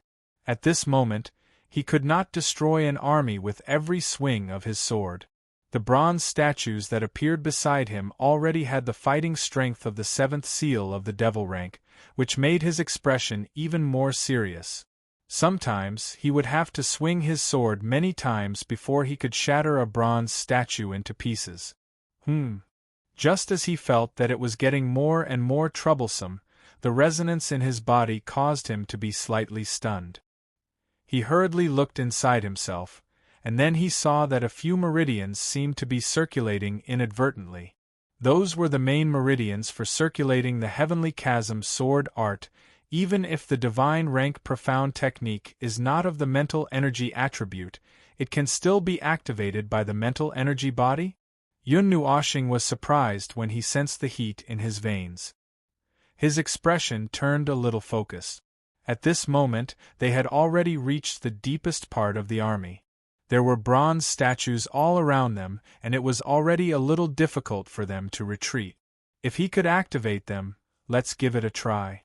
At this moment, he could not destroy an army with every swing of his sword. The bronze statues that appeared beside him already had the fighting strength of the 7th seal of the devil rank, which made his expression even more serious. Sometimes he would have to swing his sword many times before he could shatter a bronze statue into pieces. Just as he felt that it was getting more and more troublesome, the resonance in his body caused him to be slightly stunned. He hurriedly looked inside himself, and then he saw that a few meridians seemed to be circulating inadvertently. Those were the main meridians for circulating the heavenly chasm sword art. Even if the divine rank profound technique is not of the mental energy attribute, it can still be activated by the mental energy body? Yun Nuoshing was surprised when he sensed the heat in his veins. His expression turned a little focused. At this moment, they had already reached the deepest part of the army. There were bronze statues all around them, and it was already a little difficult for them to retreat. If he could activate them, let's give it a try.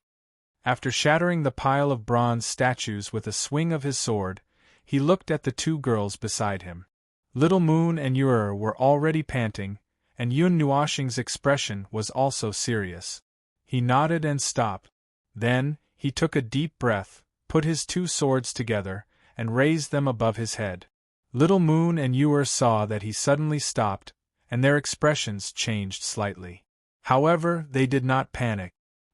After shattering the pile of bronze statues with a swing of his sword, he looked at the 2 girls beside him. Little Moon and Yu were already panting, and Yun Nuoshing's expression was also serious. He nodded and stopped. Then, he took a deep breath, put his 2 swords together, and raised them above his head. Little Moon and Yu saw that he suddenly stopped, and their expressions changed slightly. However, they did not panic.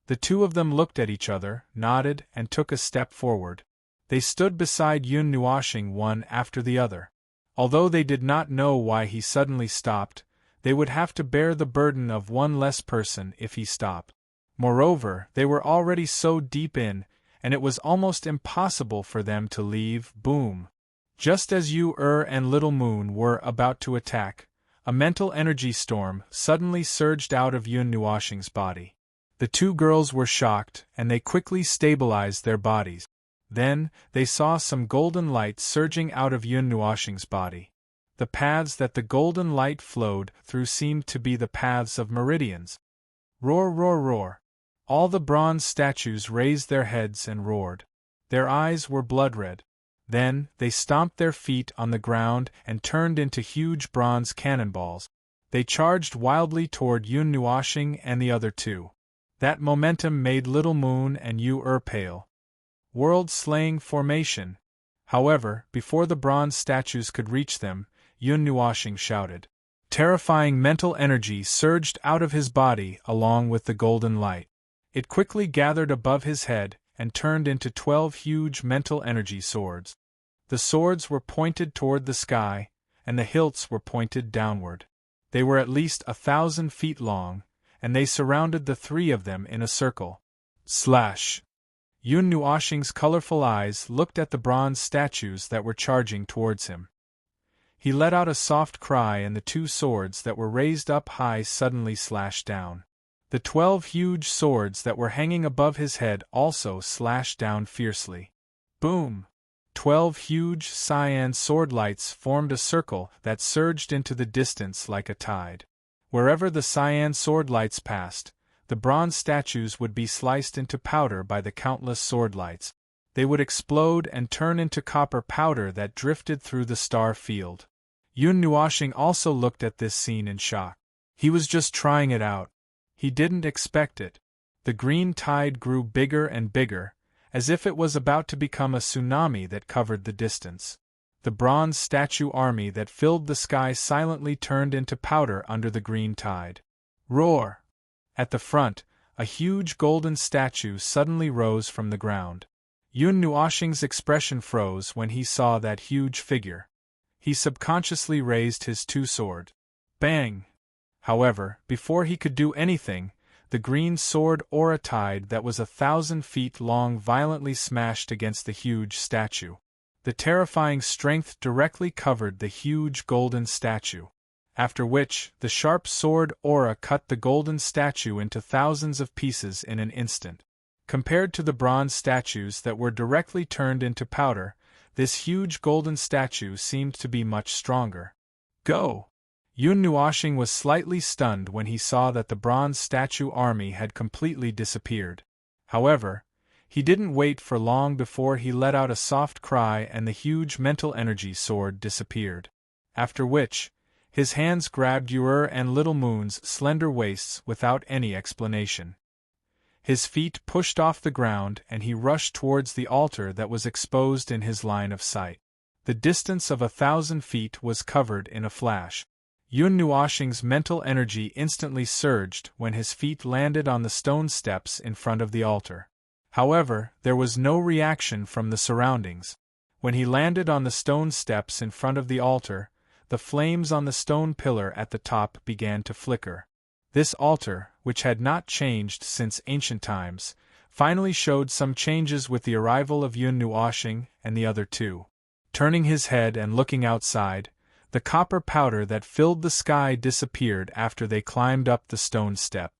The 2 of them looked at each other, nodded, and took a step forward. They stood beside Yun Nuoshing one after the other. Although they did not know why he suddenly stopped, they would have to bear the burden of one less person if he stopped. Moreover, they were already so deep in, and it was almost impossible for them to leave. Boom! Just as Yu and Little Moon were about to attack, a mental energy storm suddenly surged out of Yun Nuoshing's body. The 2 girls were shocked, and they quickly stabilized their bodies. Then, they saw some golden light surging out of Yun Nuoshing's body. The paths that the golden light flowed through seemed to be the paths of meridians. Roar, roar, roar! All the bronze statues raised their heads and roared. Their eyes were blood-red. Then, they stomped their feet on the ground and turned into huge bronze cannonballs. They charged wildly toward Yun Nuoshing and the other 2. That momentum made Little Moon and Yu pale. world-slaying formation. However, before the bronze statues could reach them, Yun Nuoxing shouted. Terrifying mental energy surged out of his body along with the golden light. It quickly gathered above his head and turned into 12 huge mental energy swords. The swords were pointed toward the sky, and the hilts were pointed downward. They were at least 1,000 feet long, and they surrounded the three of them in a circle. Slash! Yun Nuoxing's colorful eyes looked at the bronze statues that were charging towards him. He let out a soft cry, and the two swords that were raised up high suddenly slashed down. The 12 huge swords that were hanging above his head also slashed down fiercely. Boom! 12 huge cyan sword lights formed a circle that surged into the distance like a tide. Wherever the cyan sword lights passed, the bronze statues would be sliced into powder by the countless sword lights. They would explode and turn into copper powder that drifted through the star field. Yun Nuoxing also looked at this scene in shock. He was just trying it out. He didn't expect it. The green tide grew bigger and bigger, as if it was about to become a tsunami that covered the distance. The bronze statue army that filled the sky silently turned into powder under the green tide. Roar! At the front, a huge golden statue suddenly rose from the ground. Yun Nuoxing's expression froze when he saw that huge figure. He subconsciously raised his two swords. Bang! However, before he could do anything, the green sword aura tide that was 1,000 feet long violently smashed against the huge statue. The terrifying strength directly covered the huge golden statue. After which, the sharp sword aura cut the golden statue into thousands of pieces in an instant. Compared to the bronze statues that were directly turned into powder, this huge golden statue seemed to be much stronger. Go! Yun Nuoxing was slightly stunned when he saw that the bronze statue army had completely disappeared. However, he didn't wait for long before he let out a soft cry and the huge mental energy sword disappeared. After which, his hands grabbed Ur and Little Moon's slender waists without any explanation. His feet pushed off the ground and he rushed towards the altar that was exposed in his line of sight. The distance of 1,000 feet was covered in a flash. Yun Nuoxing's mental energy instantly surged when his feet landed on the stone steps in front of the altar. However, there was no reaction from the surroundings. When he landed on the stone steps in front of the altar, the flames on the stone pillar at the top began to flicker. This altar, which had not changed since ancient times, finally showed some changes with the arrival of Yun Nuoxing and the other two. Turning his head and looking outside, the copper powder that filled the sky disappeared after they climbed up the stone step.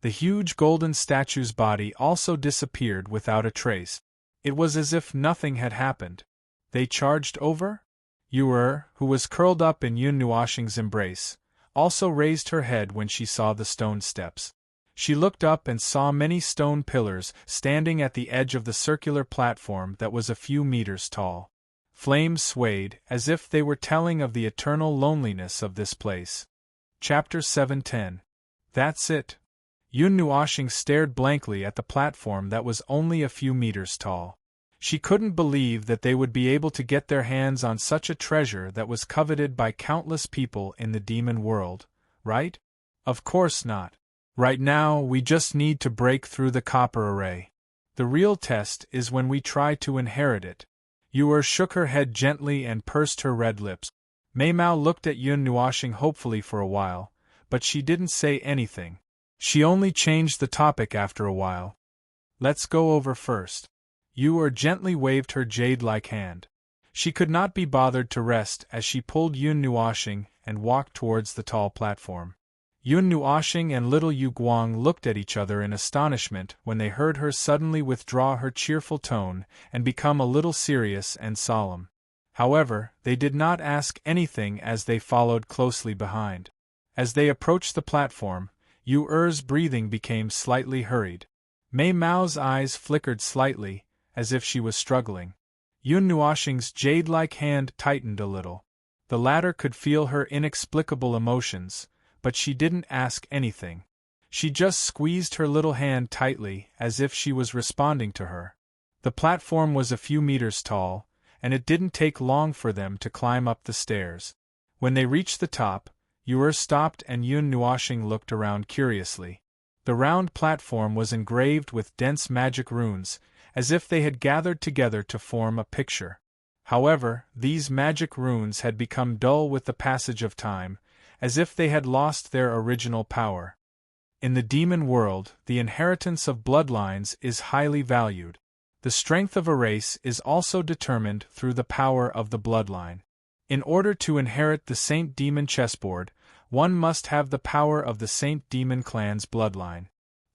The huge golden statue's body also disappeared without a trace. It was as if nothing had happened. They charged over? Ur, who was curled up in Yun Nuoxing's embrace, also raised her head when she saw the stone steps. She looked up and saw many stone pillars standing at the edge of the circular platform that was a few meters tall. Flames swayed, as if they were telling of the eternal loneliness of this place. Chapter 710. That's it. Yun Nuoxing stared blankly at the platform that was only a few meters tall. She couldn't believe that they would be able to get their hands on such a treasure that was coveted by countless people in the demon world, right? Of course not. Right now, we just need to break through the copper array. The real test is when we try to inherit it. Ur shook her head gently and pursed her red lips. Mei Mao looked at Yun Nuoxing hopefully for a while, but she didn't say anything. She only changed the topic after a while. Let's go over first. Ur gently waved her jade-like hand. She could not be bothered to rest as she pulled Yun Nuoxing and walked towards the tall platform. Yun Nuoxing and little Yu Guang looked at each other in astonishment when they heard her suddenly withdraw her cheerful tone and become a little serious and solemn. However, they did not ask anything as they followed closely behind. As they approached the platform, Ur's breathing became slightly hurried. Mei Mao's eyes flickered slightly, as if she was struggling. Yun Nuoxing's jade-like hand tightened a little. The latter could feel her inexplicable emotions, but she didn't ask anything. She just squeezed her little hand tightly as if she was responding to her. The platform was a few meters tall, and it didn't take long for them to climb up the stairs. When they reached the top, Yu stopped and Yun Nuoxing looked around curiously. The round platform was engraved with dense magic runes, as if they had gathered together to form a picture. However, these magic runes had become dull with the passage of time, as if they had lost their original power. In the demon world, the inheritance of bloodlines is highly valued. The strength of a race is also determined through the power of the bloodline. In order to inherit the Saint Demon chessboard, one must have the power of the Saint Demon clan's bloodline.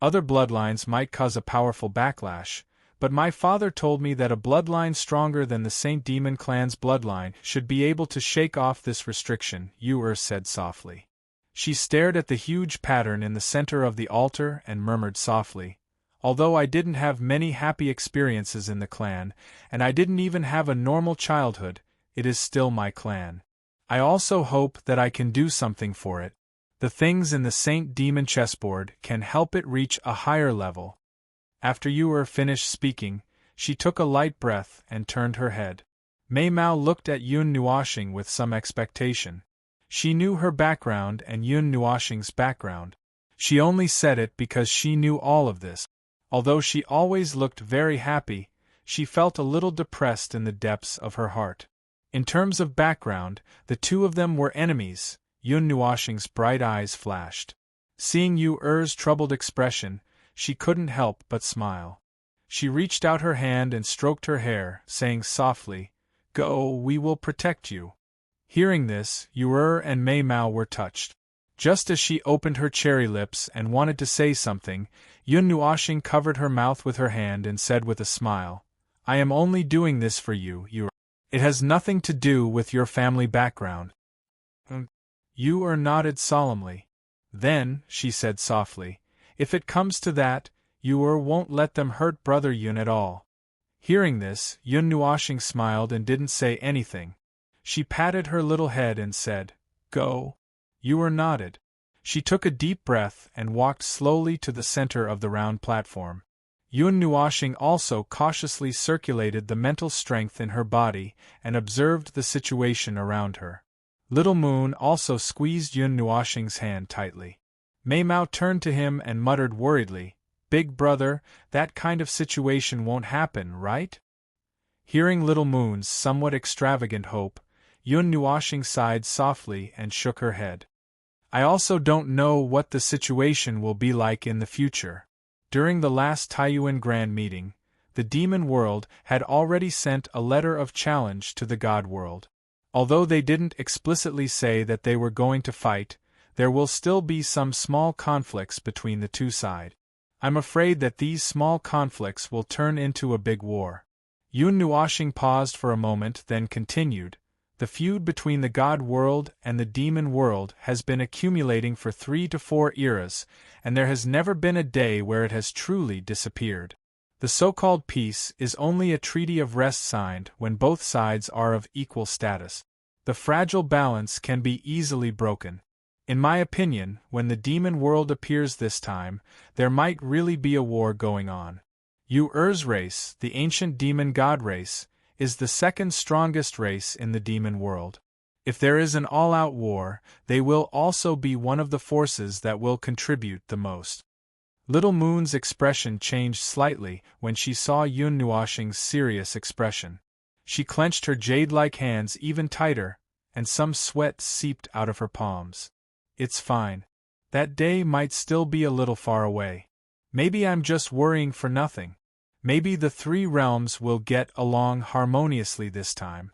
Other bloodlines might cause a powerful backlash, but my father told me that a bloodline stronger than the Saint Demon clan's bloodline should be able to shake off this restriction, Yu said softly. She stared at the huge pattern in the center of the altar and murmured softly, "Although I didn't have many happy experiences in the clan, and I didn't even have a normal childhood, it is still my clan. I also hope that I can do something for it. The things in the Saint Demon chessboard can help it reach a higher level." After Yu finished speaking, she took a light breath and turned her head. Mei Mao looked at Yun Nuoxing with some expectation. She knew her background and Yun Nuoxing's background. She only said it because she knew all of this. Although she always looked very happy, she felt a little depressed in the depths of her heart. In terms of background, the two of them were enemies. Yun Nuoxing's bright eyes flashed. Seeing Yu's troubled expression, she couldn't help but smile. She reached out her hand and stroked her hair, saying softly, "Go, we will protect you." Hearing this, Yu and Mei Mao were touched. Just as she opened her cherry lips and wanted to say something, Yun Nuoxing covered her mouth with her hand and said with a smile, "I am only doing this for you, Yu. It has nothing to do with your family background." Yu nodded solemnly. "Then," she said softly, "if it comes to that, Yu won't let them hurt Brother Yun at all." Hearing this, Yun Nuoxing smiled and didn't say anything. She patted her little head and said, "Go." Yu nodded. She took a deep breath and walked slowly to the center of the round platform. Yun Nuoxing also cautiously circulated the mental strength in her body and observed the situation around her. Little Moon also squeezed Yun Nuoxing's hand tightly. Mei Mao turned to him and muttered worriedly, "Big brother, that kind of situation won't happen, right?" Hearing Little Moon's somewhat extravagant hope, Yun Nuoxing sighed softly and shook her head. "I also don't know what the situation will be like in the future." During the last Taiyuan Grand Meeting, the demon world had already sent a letter of challenge to the god world. Although they didn't explicitly say that they were going to fight, there will still be some small conflicts between the two sides. I'm afraid that these small conflicts will turn into a big war. Yun Nuoxing paused for a moment, then continued, "The feud between the god world and the demon world has been accumulating for 3 to 4 eras, and there has never been a day where it has truly disappeared. The so-called peace is only a treaty of rest signed when both sides are of equal status. The fragile balance can be easily broken. In my opinion, when the demon world appears this time, there might really be a war going on. Yu's race, the ancient demon god race, is the second strongest race in the demon world. If there is an all-out war, they will also be one of the forces that will contribute the most." Little Moon's expression changed slightly when she saw Yun Nuoxing's serious expression. She clenched her jade-like hands even tighter, and some sweat seeped out of her palms. "It's fine. That day might still be a little far away. Maybe I'm just worrying for nothing. Maybe the 3 realms will get along harmoniously this time."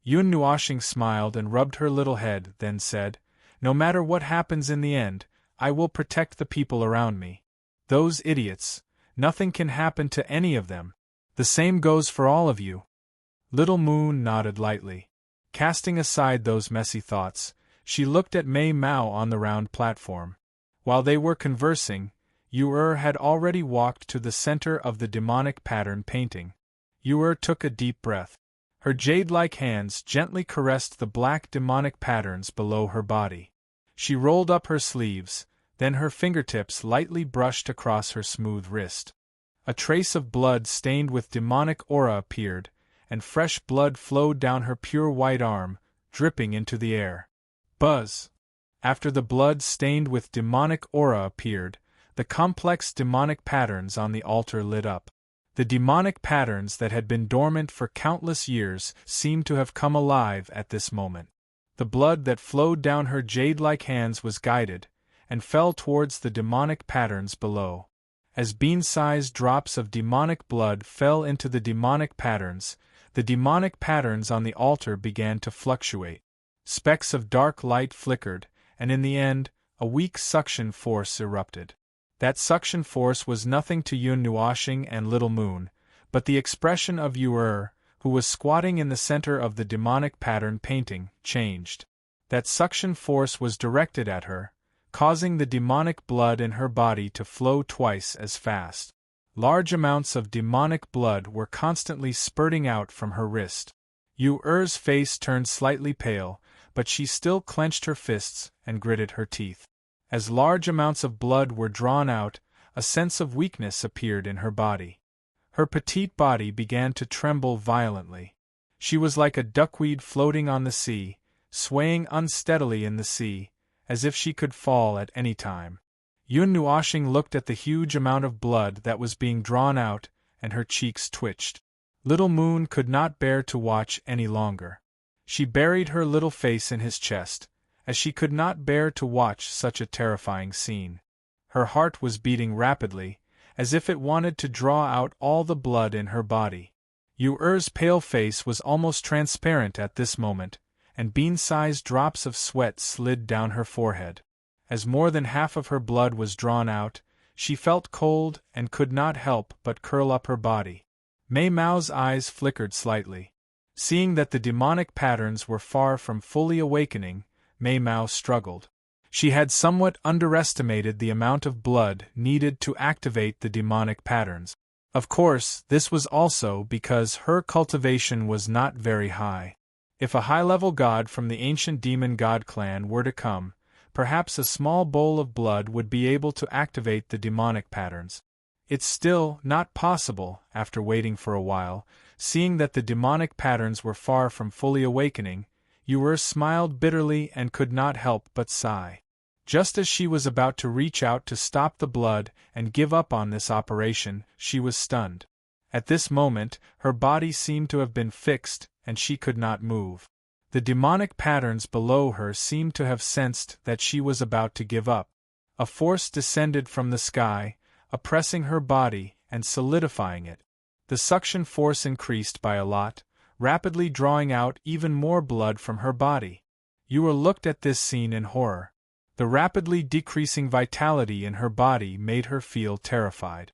Yun Nuoxing smiled and rubbed her little head, then said, "No matter what happens in the end, I will protect the people around me. Those idiots, nothing can happen to any of them. The same goes for all of you." Little Moon nodded lightly. Casting aside those messy thoughts, she looked at Mei Mao on the round platform. While they were conversing, Yu had already walked to the center of the demonic pattern painting. Yu took a deep breath. Her jade-like hands gently caressed the black demonic patterns below her body. She rolled up her sleeves, then her fingertips lightly brushed across her smooth wrist. A trace of blood stained with demonic aura appeared, and fresh blood flowed down her pure white arm, dripping into the air. Buzz! After the blood stained with demonic aura appeared, the complex demonic patterns on the altar lit up. The demonic patterns that had been dormant for countless years seemed to have come alive at this moment. The blood that flowed down her jade-like hands was guided, and fell towards the demonic patterns below. As bean-sized drops of demonic blood fell into the demonic patterns on the altar began to fluctuate. Specks of dark light flickered, and in the end, a weak suction force erupted. That suction force was nothing to Yun Nuashing and Little Moon, but the expression of Yu, who was squatting in the center of the demonic pattern painting, changed. That suction force was directed at her, causing the demonic blood in her body to flow twice as fast. Large amounts of demonic blood were constantly spurting out from her wrist. Yu-Er's face turned slightly pale, but she still clenched her fists and gritted her teeth. As large amounts of blood were drawn out, a sense of weakness appeared in her body. Her petite body began to tremble violently. She was like a duckweed floating on the sea, swaying unsteadily in the sea, as if she could fall at any time. Yun Nuashing looked at the huge amount of blood that was being drawn out, and her cheeks twitched. Little Moon could not bear to watch any longer. She buried her little face in his chest, as she could not bear to watch such a terrifying scene. Her heart was beating rapidly, as if it wanted to draw out all the blood in her body. Yu-Er's pale face was almost transparent at this moment, and bean-sized drops of sweat slid down her forehead. As more than half of her blood was drawn out, she felt cold and could not help but curl up her body. Mei Mao's eyes flickered slightly. Seeing that the demonic patterns were far from fully awakening, Mei Mao struggled. She had somewhat underestimated the amount of blood needed to activate the demonic patterns. Of course, this was also because her cultivation was not very high. If a high-level god from the ancient demon god clan were to come, perhaps a small bowl of blood would be able to activate the demonic patterns. It's still not possible, after waiting for a while, seeing that the demonic patterns were far from fully awakening. Yu smiled bitterly and could not help but sigh. Just as she was about to reach out to stop the blood and give up on this operation, she was stunned. At this moment, her body seemed to have been fixed, and she could not move. The demonic patterns below her seemed to have sensed that she was about to give up. A force descended from the sky, oppressing her body and solidifying it. The suction force increased by a lot, rapidly drawing out even more blood from her body. Yu looked at this scene in horror. The rapidly decreasing vitality in her body made her feel terrified.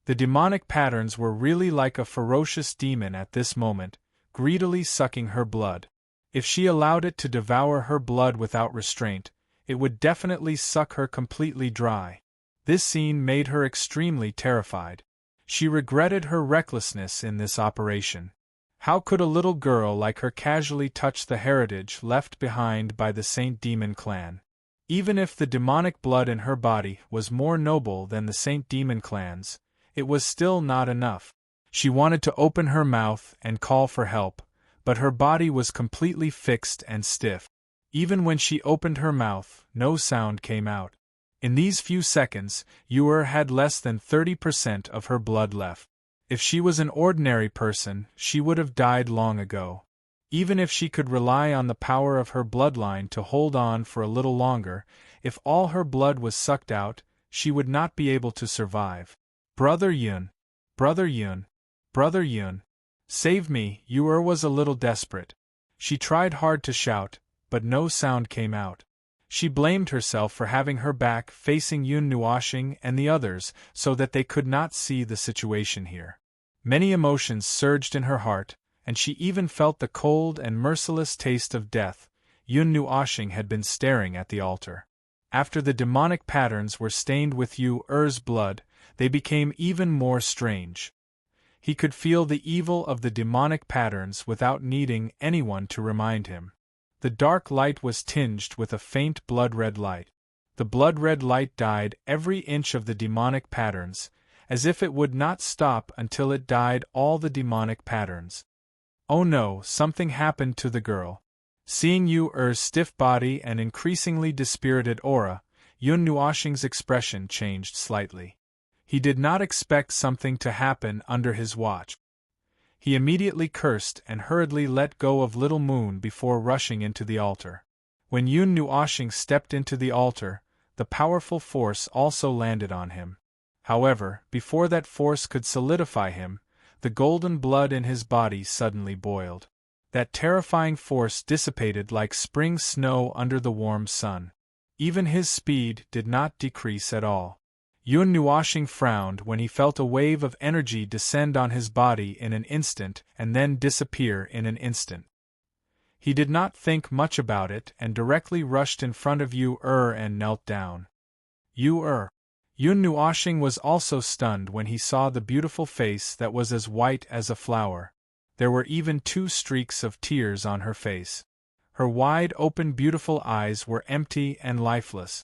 The demonic patterns were really like a ferocious demon at this moment, greedily sucking her blood. If she allowed it to devour her blood without restraint, it would definitely suck her completely dry. This scene made her extremely terrified. She regretted her recklessness in this operation. How could a little girl like her casually touch the heritage left behind by the Saint Demon clan? Even if the demonic blood in her body was more noble than the Saint Demon clan's, it was still not enough. She wanted to open her mouth and call for help, but her body was completely fixed and stiff. Even when she opened her mouth, no sound came out. In these few seconds, Yu had less than 30% of her blood left. If she was an ordinary person, she would have died long ago. Even if she could rely on the power of her bloodline to hold on for a little longer, if all her blood was sucked out, she would not be able to survive. Brother Yun! Brother Yun! Brother Yun! Save me! Yu was a little desperate. She tried hard to shout, but no sound came out. She blamed herself for having her back facing Yun Nuashing and the others so that they could not see the situation here. Many emotions surged in her heart, and she even felt the cold and merciless taste of death. Yun Nuashing had been staring at the altar. After the demonic patterns were stained with Yu-Er's blood, they became even more strange. He could feel the evil of the demonic patterns without needing anyone to remind him. The dark light was tinged with a faint blood-red light. The blood-red light dyed every inch of the demonic patterns, as if it would not stop until it dyed all the demonic patterns. Oh no, something happened to the girl. Seeing Yu-Er's stiff body and increasingly dispirited aura, Yun Nuoxing's expression changed slightly. He did not expect something to happen under his watch. He immediately cursed and hurriedly let go of Little Moon before rushing into the altar. When Yun Nuoxing stepped into the altar, the powerful force also landed on him. However, before that force could solidify him, the golden blood in his body suddenly boiled. That terrifying force dissipated like spring snow under the warm sun. Even his speed did not decrease at all. Yun Nuoxing frowned when he felt a wave of energy descend on his body in an instant and then disappear in an instant. He did not think much about it and directly rushed in front of Yu-Er and knelt down. Yu-Er. Yun Nuoxing was also stunned when he saw the beautiful face that was as white as a flower. There were even 2 streaks of tears on her face. Her wide-open beautiful eyes were empty and lifeless.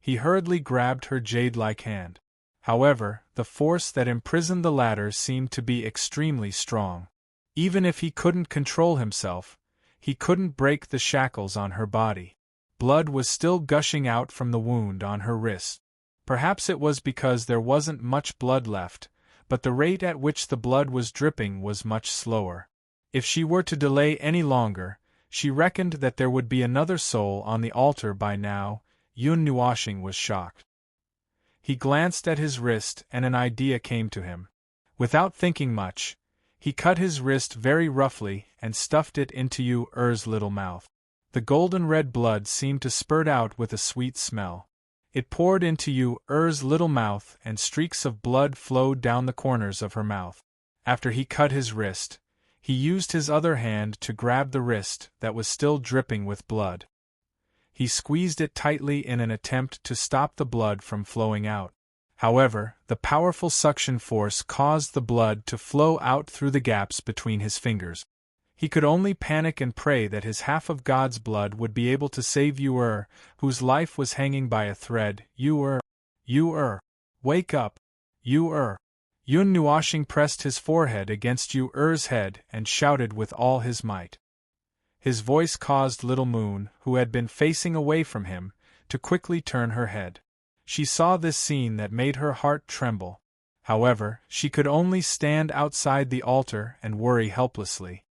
He hurriedly grabbed her jade-like hand. However, the force that imprisoned the latter seemed to be extremely strong. Even if he couldn't control himself, he couldn't break the shackles on her body. Blood was still gushing out from the wound on her wrist. Perhaps it was because there wasn't much blood left, but the rate at which the blood was dripping was much slower. If she were to delay any longer, she reckoned that there would be another soul on the altar by now. Yun Nuoxing was shocked. He glanced at his wrist and an idea came to him. Without thinking much, he cut his wrist very roughly and stuffed it into Yu-Er's little mouth. The golden red blood seemed to spurt out with a sweet smell. It poured into Yu-Er's little mouth and streaks of blood flowed down the corners of her mouth. After he cut his wrist, he used his other hand to grab the wrist that was still dripping with blood. He squeezed it tightly in an attempt to stop the blood from flowing out. However, the powerful suction force caused the blood to flow out through the gaps between his fingers. He could only panic and pray that his half of God's blood would be able to save Yu-Er, whose life was hanging by a thread. Yu-Er! Yu-Er! Wake up! Yu-Er! Yun Nuoxing pressed his forehead against Yu-Er's head and shouted with all his might. His voice caused Little Moon, who had been facing away from him, to quickly turn her head. She saw this scene that made her heart tremble. However, she could only stand outside the altar and worry helplessly.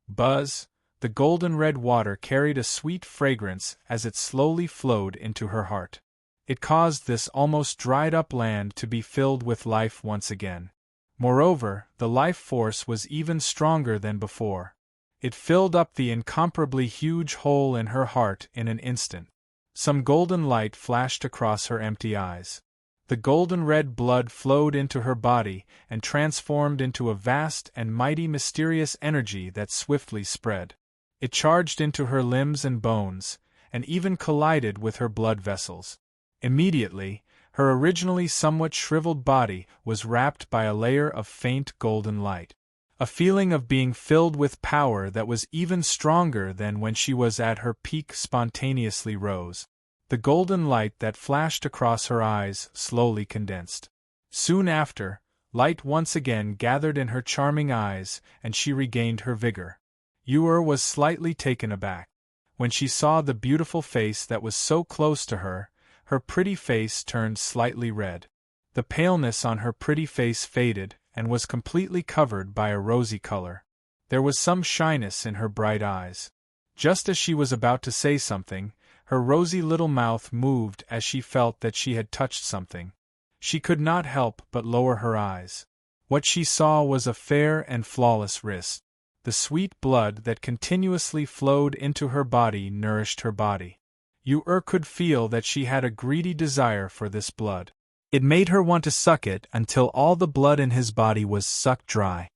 Buzz, the golden red water carried a sweet fragrance as it slowly flowed into her heart. It caused this almost dried-up land to be filled with life once again. Moreover, the life force was even stronger than before. It filled up the incomparably huge hole in her heart in an instant. Some golden light flashed across her empty eyes. The golden red blood flowed into her body and transformed into a vast and mighty mysterious energy that swiftly spread. It charged into her limbs and bones, and even collided with her blood vessels. Immediately, her originally somewhat shriveled body was wrapped by a layer of faint golden light. A feeling of being filled with power that was even stronger than when she was at her peak spontaneously rose. The golden light that flashed across her eyes slowly condensed. Soon after, light once again gathered in her charming eyes and she regained her vigor. Yu-Er was slightly taken aback. When she saw the beautiful face that was so close to her, her pretty face turned slightly red. The paleness on her pretty face faded and was completely covered by a rosy color. There was some shyness in her bright eyes. Just as she was about to say something, her rosy little mouth moved as she felt that she had touched something. She could not help but lower her eyes. What she saw was a fair and flawless wrist. The sweet blood that continuously flowed into her body nourished her body. Yu-Er could feel that she had a greedy desire for this blood. It made her want to suck it until all the blood in his body was sucked dry.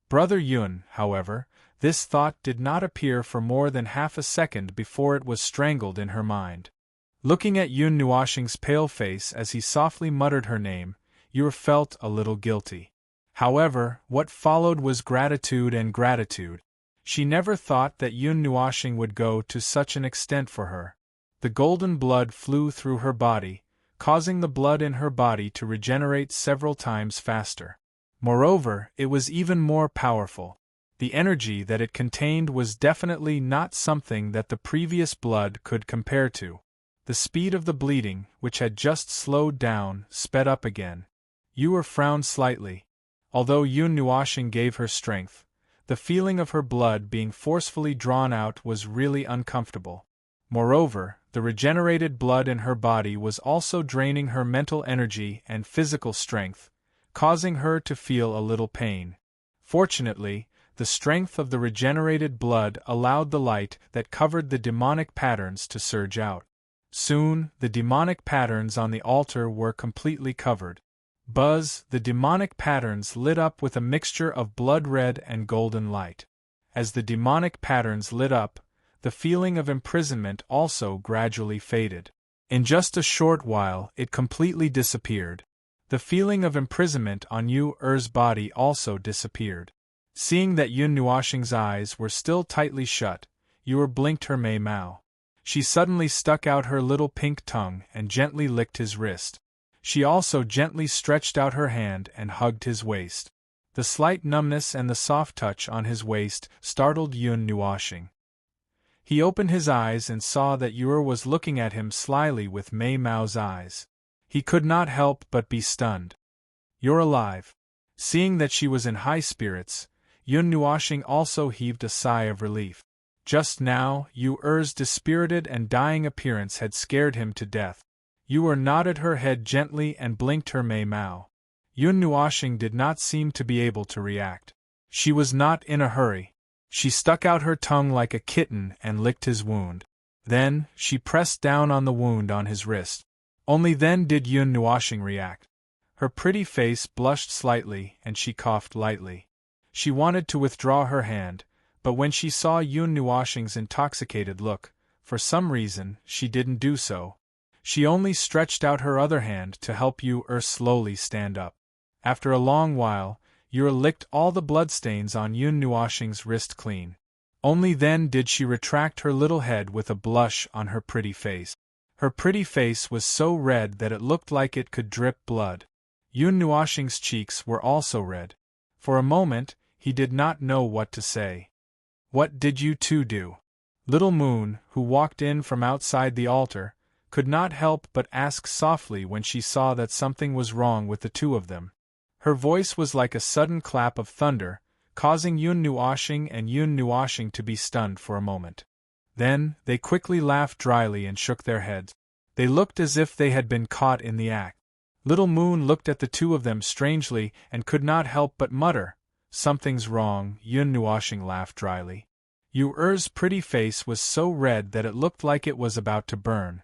Brother Yun, however, this thought did not appear for more than half a second before it was strangled in her mind. Looking at Yun Nuoxing's pale face as he softly muttered her name, Yu-Er felt a little guilty. However, what followed was gratitude and gratitude. She never thought that Yun Nuoxing would go to such an extent for her. The golden blood flew through her body, causing the blood in her body to regenerate several times faster. Moreover, it was even more powerful. The energy that it contained was definitely not something that the previous blood could compare to. The speed of the bleeding, which had just slowed down, sped up again. Yu frowned slightly. Although Yun Nuoxing gave her strength, the feeling of her blood being forcefully drawn out was really uncomfortable. Moreover, the regenerated blood in her body was also draining her mental energy and physical strength, causing her to feel a little pain. Fortunately, the strength of the regenerated blood allowed the light that covered the demonic patterns to surge out. Soon, the demonic patterns on the altar were completely covered. Buzz, the demonic patterns lit up with a mixture of blood red and golden light. As the demonic patterns lit up, the feeling of imprisonment also gradually faded. In just a short while, it completely disappeared. The feeling of imprisonment on Yu-Er's body also disappeared. Seeing that Yun Nuoxing's eyes were still tightly shut, Yu blinked her Mei Mao. She suddenly stuck out her little pink tongue and gently licked his wrist. She also gently stretched out her hand and hugged his waist. The slight numbness and the soft touch on his waist startled Yun Nuoxing. He opened his eyes and saw that Yu was looking at him slyly with Mei Mao's eyes. He could not help but be stunned. "You're alive." Seeing that she was in high spirits, Yun Nuoxing also heaved a sigh of relief. Just now, Yu-Er's dispirited and dying appearance had scared him to death. Yu nodded her head gently and blinked her Mei Mao. Yun Nuoxing did not seem to be able to react. She was not in a hurry. She stuck out her tongue like a kitten and licked his wound. Then, she pressed down on the wound on his wrist. Only then did Yun Nuoxing react. Her pretty face blushed slightly and she coughed lightly. She wanted to withdraw her hand, but when she saw Yun Nuoxing's intoxicated look, for some reason, she didn't do so. She only stretched out her other hand to help Yu-Er slowly stand up. After a long while, Yu-Er licked all the bloodstains on Yun Nuoxing's wrist clean. Only then did she retract her little head with a blush on her pretty face. Her pretty face was so red that it looked like it could drip blood. Yun Nuoxing's cheeks were also red. For a moment, he did not know what to say. "What did you two do?" Little Moon, who walked in from outside the altar, could not help but ask softly when she saw that something was wrong with the two of them. Her voice was like a sudden clap of thunder, causing Yun Nuoxing and Yun Nuoxing to be stunned for a moment. Then, they quickly laughed dryly and shook their heads. They looked as if they had been caught in the act. Little Moon looked at the two of them strangely and could not help but mutter, "Something's wrong." Yun Nuoxing laughed dryly. Yu-Er's pretty face was so red that it looked like it was about to burn.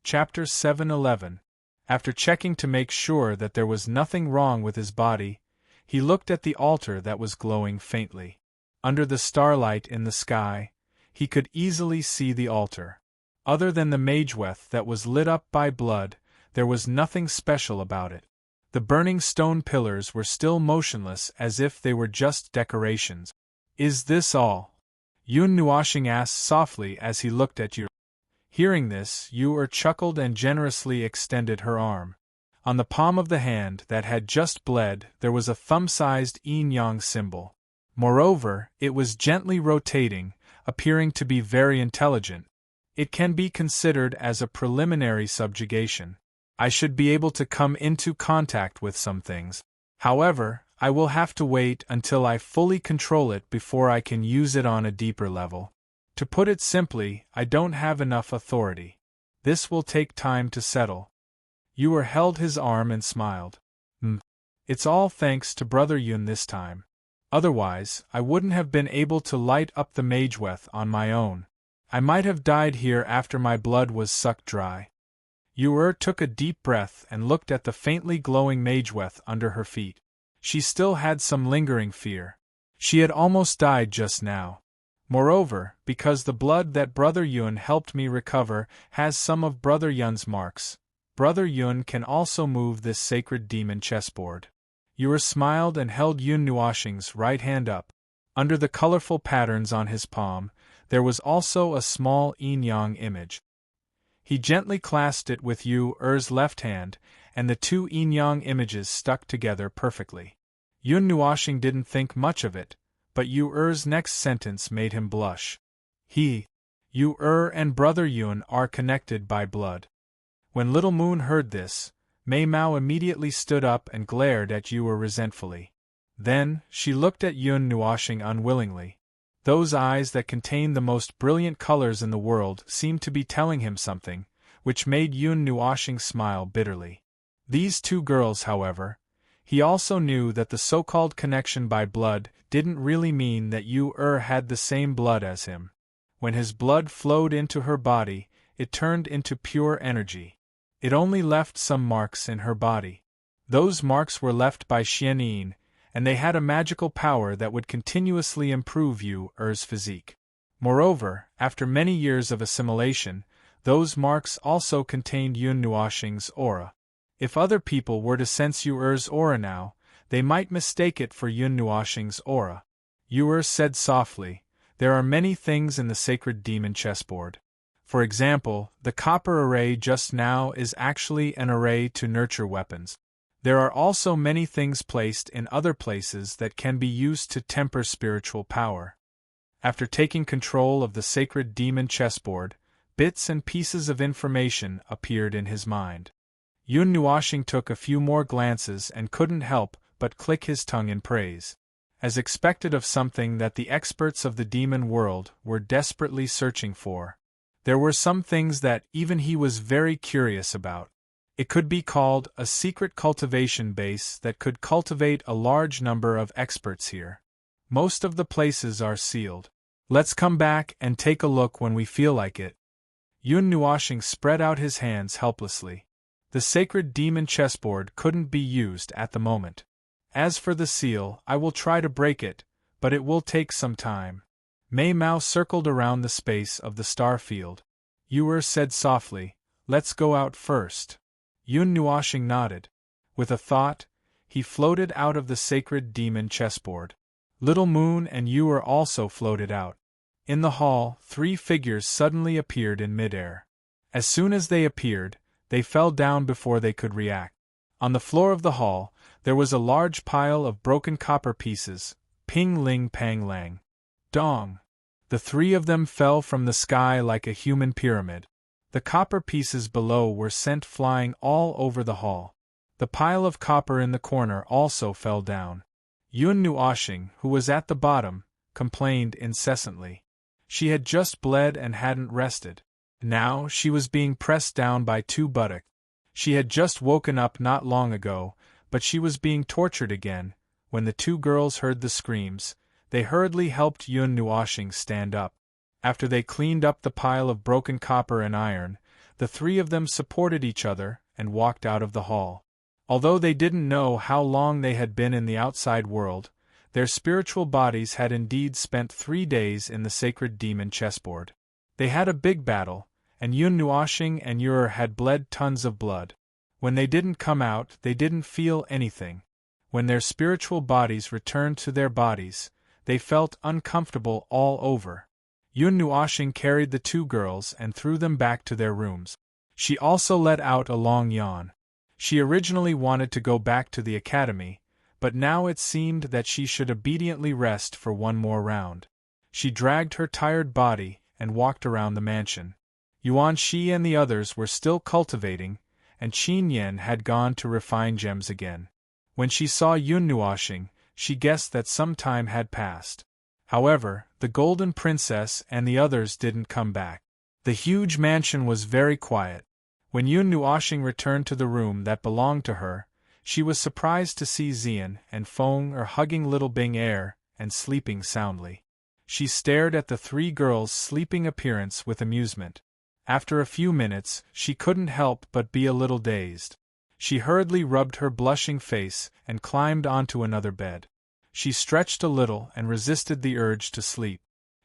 Chapter 711. After checking to make sure that there was nothing wrong with his body, he looked at the altar that was glowing faintly. Under the starlight in the sky, he could easily see the altar. Other than the mageweth that was lit up by blood, there was nothing special about it. The burning stone pillars were still motionless as if they were just decorations. "Is this all?" Yun Nuoxing asked softly as he looked at Yu. Hearing this, Yu chuckled and generously extended her arm. On the palm of the hand that had just bled there was a thumb-sized yin-yang symbol. Moreover, it was gently rotating, appearing to be very intelligent. It can be considered as a preliminary subjugation. I should be able to come into contact with some things. However, I will have to wait until I fully control it before I can use it on a deeper level. To put it simply, I don't have enough authority. This will take time to settle. Yu held his arm and smiled. It's all thanks to Brother Yun this time. Otherwise, I wouldn't have been able to light up the mageweth on my own. I might have died here after my blood was sucked dry." Yu took a deep breath and looked at the faintly glowing mageweth under her feet. She still had some lingering fear. She had almost died just now. Moreover, because the blood that Brother Yun helped me recover has some of Brother Yun's marks, Brother Yun can also move this sacred demon chessboard. Yu smiled and held Yun Nuoxing's right hand up. Under the colorful patterns on his palm, there was also a small yin-yang image. He gently clasped it with Yu Er's left hand, and the two yin-yang images stuck together perfectly. Yun Nuoxing didn't think much of it, but Yu Er's next sentence made him blush. Yu Er and brother Yun are connected by blood. When Little Moon heard this, Mei Mao immediately stood up and glared at Yu Er resentfully. Then, she looked at Yun Nuoxing unwillingly. Those eyes that contained the most brilliant colors in the world seemed to be telling him something, which made Yun Nuoxing smile bitterly. These two girls, however, he also knew that the so-called connection by blood didn't really mean that Yu Er had the same blood as him. When his blood flowed into her body, it turned into pure energy. It only left some marks in her body. Those marks were left by Xianyin, and they had a magical power that would continuously improve Yu Er's physique. Moreover, after many years of assimilation, those marks also contained Yun Nuoxing's aura. If other people were to sense Yu Er's aura now, they might mistake it for Yun Nuoxing's aura. Yu Er said softly, "There are many things in the sacred demon chessboard. For example, the copper array just now is actually an array to nurture weapons. There are also many things placed in other places that can be used to temper spiritual power." After taking control of the sacred demon chessboard, bits and pieces of information appeared in his mind. Yun Nuoxing took a few more glances and couldn't help but click his tongue in praise. As expected of something that the experts of the demon world were desperately searching for, there were some things that even he was very curious about. It could be called a secret cultivation base that could cultivate a large number of experts here. Most of the places are sealed. Let's come back and take a look when we feel like it. Yun Nuoxing spread out his hands helplessly. The sacred demon chessboard couldn't be used at the moment. As for the seal, I will try to break it, but it will take some time. Mei Mao circled around the space of the star field. Yu Er said softly, "Let's go out first." Yun Nuoxing nodded. With a thought, he floated out of the sacred demon chessboard. Little Moon and Yu Er also floated out. In the hall, three figures suddenly appeared in midair. As soon as they appeared, they fell down before they could react. On the floor of the hall, there was a large pile of broken copper pieces. Ping ling pang lang. Dong! The three of them fell from the sky like a human pyramid. The copper pieces below were sent flying all over the hall. The pile of copper in the corner also fell down. Yun Nuoxing, who was at the bottom, complained incessantly. She had just bled and hadn't rested. Now she was being pressed down by two buttocks. She had just woken up not long ago, but she was being tortured again. When the two girls heard the screams, they hurriedly helped Yun Nuoxing stand up. After they cleaned up the pile of broken copper and iron, the three of them supported each other and walked out of the hall. Although they didn't know how long they had been in the outside world, their spiritual bodies had indeed spent 3 days in the sacred demon chessboard. They had a big battle, and Yun Nuoxing and Yu Er had bled tons of blood. When they didn't come out, they didn't feel anything. When their spiritual bodies returned to their bodies, they felt uncomfortable all over. Yun Nuoxing carried the two girls and threw them back to their rooms. She also let out a long yawn. She originally wanted to go back to the academy, but now it seemed that she should obediently rest for one more round. She dragged her tired body and walked around the mansion. Yuan Shi and the others were still cultivating, and Qin Yan had gone to refine gems again. When she saw Yun Nuoxing, she guessed that some time had passed. However, the Golden Princess and the others didn't come back. The huge mansion was very quiet. When Yun Nuoxing returned to the room that belonged to her, she was surprised to see Xian and Feng hugging little Bing Er and sleeping soundly. She stared at the three girls' sleeping appearance with amusement. After a few minutes, she couldn't help but be a little dazed. She hurriedly rubbed her blushing face and climbed onto another bed. She stretched a little and resisted the urge to sleep.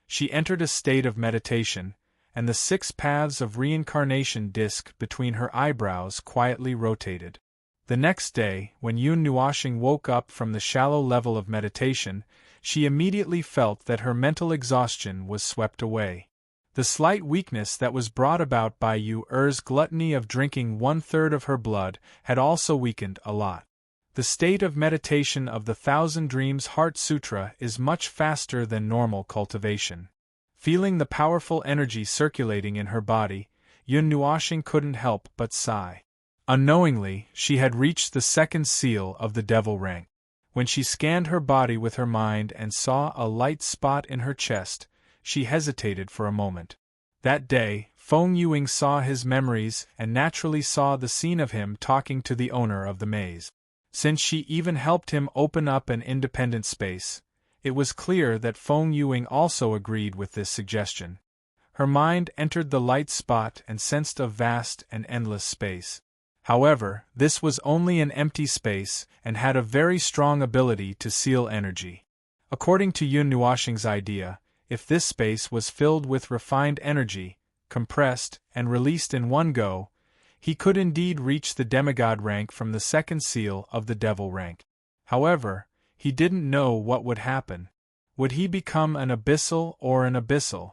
She entered a state of meditation, and the 6 paths of reincarnation disk between her eyebrows quietly rotated. The next day, when Yun Nuoxing woke up from the shallow level of meditation, she immediately felt that her mental exhaustion was swept away. The slight weakness that was brought about by Yu Er's gluttony of drinking 1/3 of her blood had also weakened a lot. The state of meditation of the Thousand Dreams Heart Sutra is much faster than normal cultivation. Feeling the powerful energy circulating in her body, Yun Nuoxing couldn't help but sigh. Unknowingly, she had reached the second seal of the devil rank. When she scanned her body with her mind and saw a light spot in her chest, she hesitated for a moment. That day, Feng Yuing saw his memories and naturally saw the scene of him talking to the owner of the maze. Since she even helped him open up an independent space, it was clear that Feng Yuing also agreed with this suggestion. Her mind entered the light spot and sensed a vast and endless space. However, this was only an empty space and had a very strong ability to seal energy. According to Yun Nuoxing's idea, if this space was filled with refined energy, compressed and released in one go, he could indeed reach the demigod rank from the second seal of the devil rank. However, he didn't know what would happen. Would he become an abyssal or an abyssal?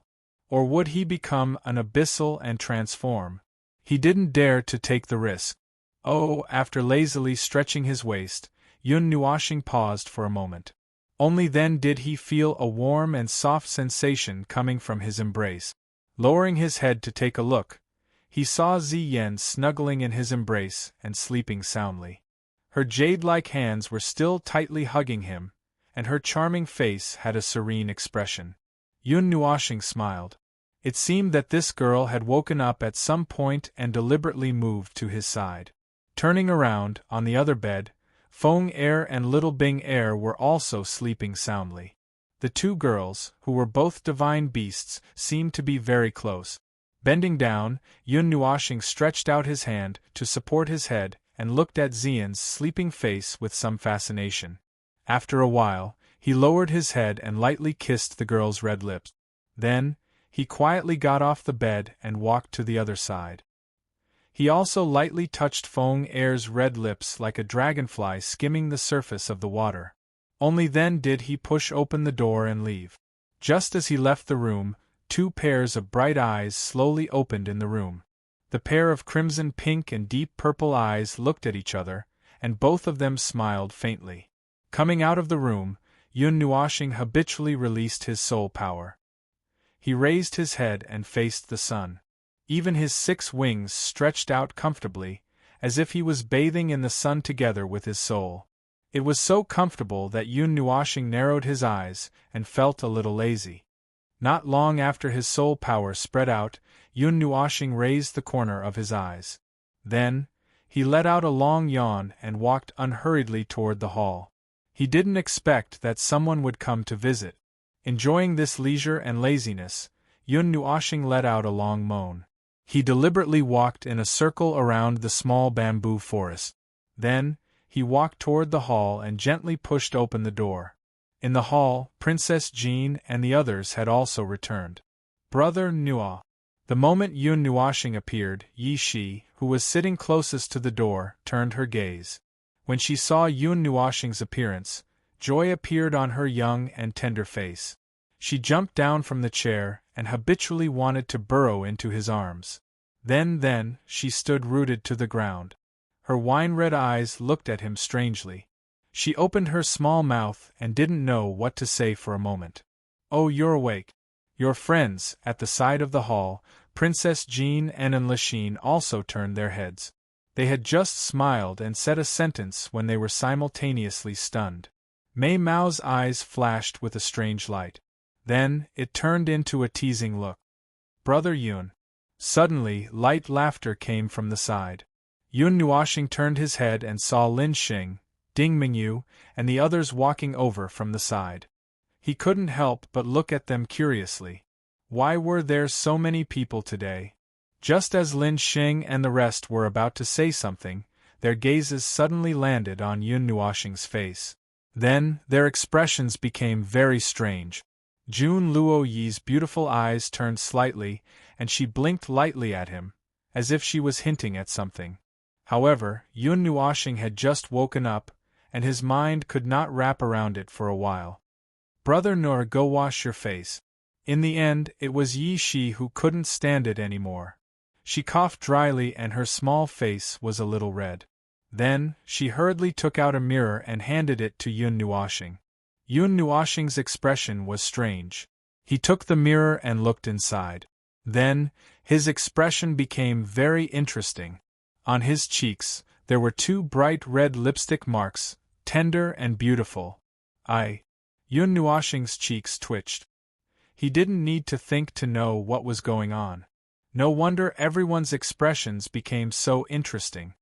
Or would he become an abyssal and transform? He didn't dare to take the risk. Oh, after lazily stretching his waist, Yun Nuoxing paused for a moment. Only then did he feel a warm and soft sensation coming from his embrace. Lowering his head to take a look, he saw Ziyan snuggling in his embrace and sleeping soundly. Her jade-like hands were still tightly hugging him, and her charming face had a serene expression. Yun Nuoxing smiled. It seemed that this girl had woken up at some point and deliberately moved to his side. Turning around, on the other bed, Feng Er and Little Bing Er were also sleeping soundly. The two girls, who were both divine beasts, seemed to be very close. Bending down, Yun Nuoxing stretched out his hand to support his head and looked at Ziyan's sleeping face with some fascination. After a while, he lowered his head and lightly kissed the girl's red lips. Then, he quietly got off the bed and walked to the other side. He also lightly touched Feng Er's red lips like a dragonfly skimming the surface of the water. Only then did he push open the door and leave. Just as he left the room, two pairs of bright eyes slowly opened in the room. The pair of crimson pink and deep purple eyes looked at each other, and both of them smiled faintly. Coming out of the room, Yun Nuoxing habitually released his soul power. He raised his head and faced the sun. Even his 6 wings stretched out comfortably, as if he was bathing in the sun together with his soul. It was so comfortable that Yun Nuoxing narrowed his eyes and felt a little lazy. Not long after his soul power spread out, Yun Nuoxing raised the corner of his eyes. Then, he let out a long yawn and walked unhurriedly toward the hall. He didn't expect that someone would come to visit. Enjoying this leisure and laziness, Yun Nuoxing let out a long moan. He deliberately walked in a circle around the small bamboo forest. Then, he walked toward the hall and gently pushed open the door. In the hall, Princess Jean and the others had also returned. Brother Nuo. The moment Yun Nuoxing appeared, Yi Shi, who was sitting closest to the door, turned her gaze. When she saw Yun Nuoxing's appearance, joy appeared on her young and tender face. She jumped down from the chair and habitually wanted to burrow into his arms. Then, she stood rooted to the ground. Her wine-red eyes looked at him strangely. She opened her small mouth and didn't know what to say for a moment. "Oh, you're awake." Your friends, at the side of the hall, Princess Jean and Enlishine also turned their heads. They had just smiled and said a sentence when they were simultaneously stunned. Mei Mao's eyes flashed with a strange light. Then, it turned into a teasing look. "Brother Yun." Suddenly, light laughter came from the side. Yun Nuoxing turned his head and saw Lin Xing, Ding Mingyu, and the others walking over from the side. He couldn't help but look at them curiously. Why were there so many people today? Just as Lin Xing and the rest were about to say something, their gazes suddenly landed on Yun Nuoxing's face. Then, their expressions became very strange. Jun Luo Yi's beautiful eyes turned slightly, and she blinked lightly at him, as if she was hinting at something. However, Yun Nuoxing had just woken up, and his mind could not wrap around it for a while. "Brother Nur, go wash your face." In the end, it was Yi Shi who couldn't stand it anymore. She coughed dryly and her small face was a little red. Then, she hurriedly took out a mirror and handed it to Yun Nuoxing. Yun Nuoxing's expression was strange. He took the mirror and looked inside. Then, his expression became very interesting. On his cheeks, there were 2 bright red lipstick marks, tender and beautiful. Yun Nuoxing's cheeks twitched. He didn't need to think to know what was going on. No wonder everyone's expressions became so interesting.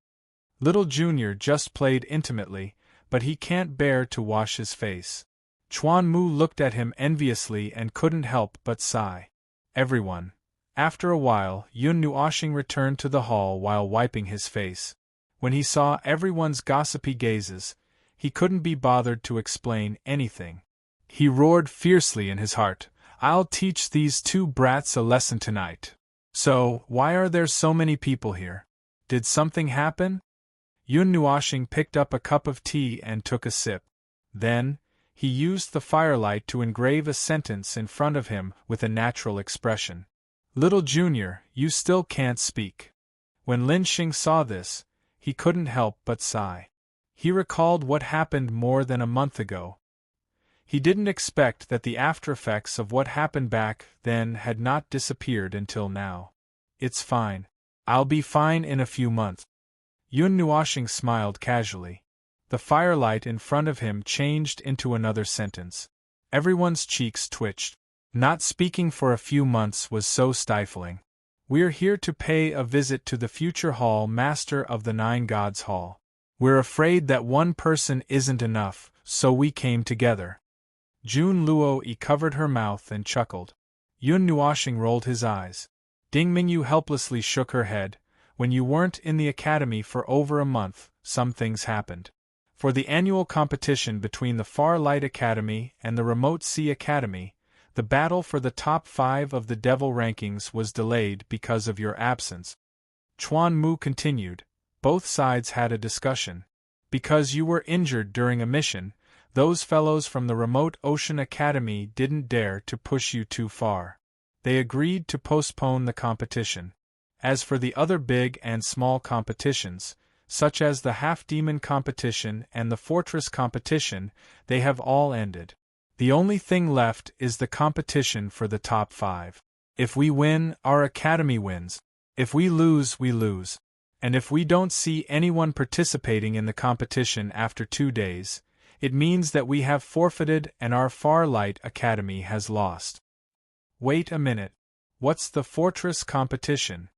Little Junior just played intimately, but he can't bear to wash his face. Chuan Mu looked at him enviously and couldn't help but sigh. Everyone. After a while, Yun Nuoxing returned to the hall while wiping his face. When he saw everyone's gossipy gazes, he couldn't be bothered to explain anything. He roared fiercely in his heart, "I'll teach these 2 brats a lesson tonight. So, why are there so many people here? Did something happen?" Yun Nuoxing picked up a cup of tea and took a sip. Then, he used the firelight to engrave a sentence in front of him with a natural expression. "Little Junior, you still can't speak." When Lin Xing saw this, he couldn't help but sigh. He recalled what happened more than a month ago. He didn't expect that the aftereffects of what happened back then had not disappeared until now. "It's fine. I'll be fine in a few months." Yun Nuoxing smiled casually. The firelight in front of him changed into another sentence. Everyone's cheeks twitched. Not speaking for a few months was so stifling. "We're here to pay a visit to the future Hall Master of the 9 Gods Hall. We're afraid that one person isn't enough, so we came together." Jun Luo covered her mouth and chuckled. Yun Nuoxing rolled his eyes. Ding Mingyu helplessly shook her head. "When you weren't in the academy for over a month, some things happened. For the annual competition between the Far Light Academy and the Remote Sea Academy, the battle for the top 5 of the Devil rankings was delayed because of your absence." Chuan Mu continued. "Both sides had a discussion. Because you were injured during a mission, those fellows from the Remote Ocean Academy didn't dare to push you too far. They agreed to postpone the competition. As for the other big and small competitions, such as the Half-Demon competition and the Fortress competition, they have all ended. The only thing left is the competition for the top 5. If we win, our academy wins. If we lose, we lose. And if we don't see anyone participating in the competition after 2 days, it means that we have forfeited and our Far Light Academy has lost." "Wait a minute. What's the Fortress competition?"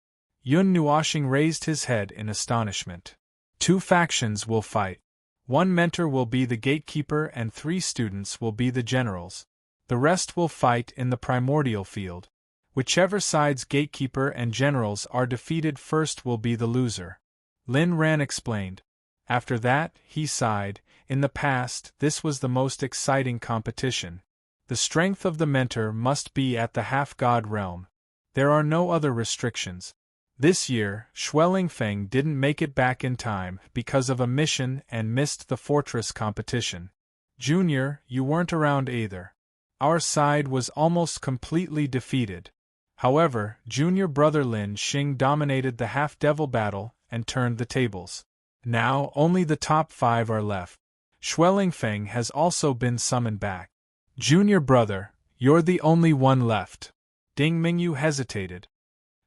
Yun Nuoxing raised his head in astonishment. 2 factions will fight. 1 mentor will be the gatekeeper and 3 students will be the generals. The rest will fight in the primordial field. Whichever side's gatekeeper and generals are defeated first will be the loser. Lin Ran explained. After that, he sighed. In the past, this was the most exciting competition. The strength of the mentor must be at the half-god realm. There are no other restrictions. This year, Xueling Feng didn't make it back in time because of a mission and missed the fortress competition. Junior, you weren't around either. Our side was almost completely defeated. However, junior brother Lin Xing dominated the half-devil battle and turned the tables. Now only the top 5 are left. Xueling Feng has also been summoned back. Junior brother, you're the only one left. Ding Mingyu hesitated.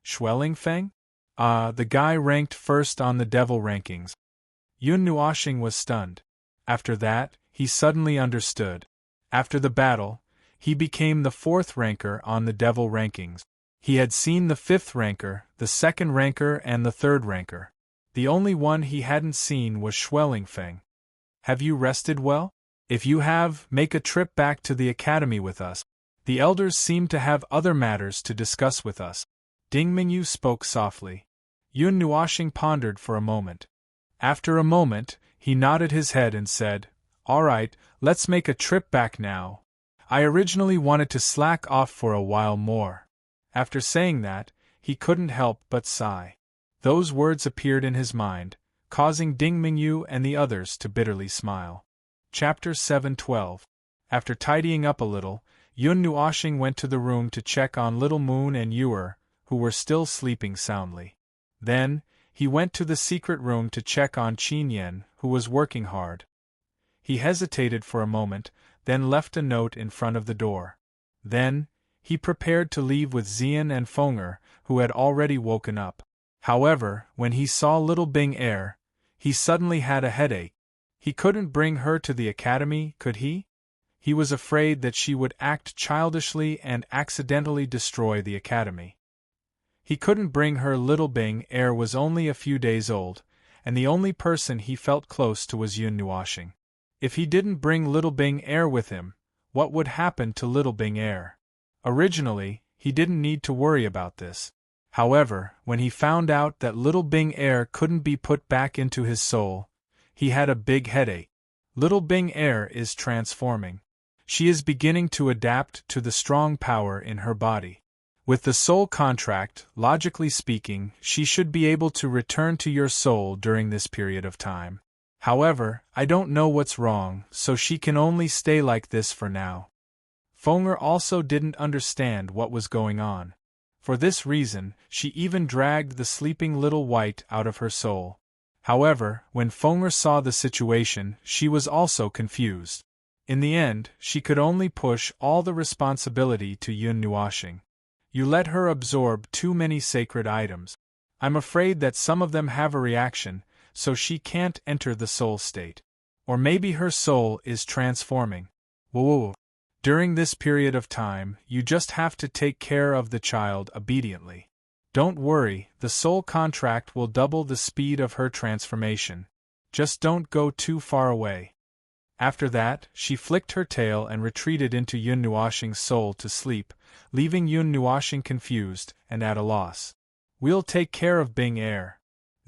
Xueling Feng? The guy ranked first on the devil rankings. Yun Nuoxing was stunned. After that, he suddenly understood. After the battle, he became the 4th ranker on the devil rankings. He had seen the 5th ranker, the 2nd ranker and the 3rd ranker. The only one he hadn't seen was Xueling Feng. Have you rested well? If you have, make a trip back to the academy with us. The elders seem to have other matters to discuss with us. Ding Mingyu spoke softly. Yun Nuoxing pondered for a moment. After a moment, he nodded his head and said, "All right, let's make a trip back now. I originally wanted to slack off for a while more." After saying that, he couldn't help but sigh. Those words appeared in his mind, causing Ding Mingyu and the others to bitterly smile. Chapter 7:12. After tidying up a little, Yun Nuoxing went to the room to check on Little Moon and Yuer, who were still sleeping soundly. Then, he went to the secret room to check on Qin Yen, who was working hard. He hesitated for a moment, then left a note in front of the door. Then, he prepared to leave with Xian and Fenger, who had already woken up. However, when he saw little Bing Er, he suddenly had a headache. He couldn't bring her to the academy, could he? He was afraid that she would act childishly and accidentally destroy the academy. He couldn't bring her. Little Bing Er was only a few days old, and the only person he felt close to was Yun Nuoxing. If he didn't bring Little Bing Er with him, what would happen to Little Bing Er? Originally, he didn't need to worry about this. However, when he found out that Little Bing Er couldn't be put back into his soul, he had a big headache. Little Bing Er is transforming. She is beginning to adapt to the strong power in her body. With the soul contract, logically speaking, she should be able to return to your soul during this period of time. However, I don't know what's wrong, so she can only stay like this for now. Fenger also didn't understand what was going on. For this reason, she even dragged the sleeping little white out of her soul. However, when Fenger saw the situation, she was also confused. In the end, she could only push all the responsibility to Yun Nuoxing. You let her absorb too many sacred items. I'm afraid that some of them have a reaction, so she can't enter the soul state. Or maybe her soul is transforming. Whoa. During this period of time, you just have to take care of the child obediently. Don't worry, the soul contract will double the speed of her transformation. Just don't go too far away. After that, she flicked her tail and retreated into Yun Nuoxing's soul to sleep, leaving Yun Nuoxing confused and at a loss. We'll take care of Bing Er.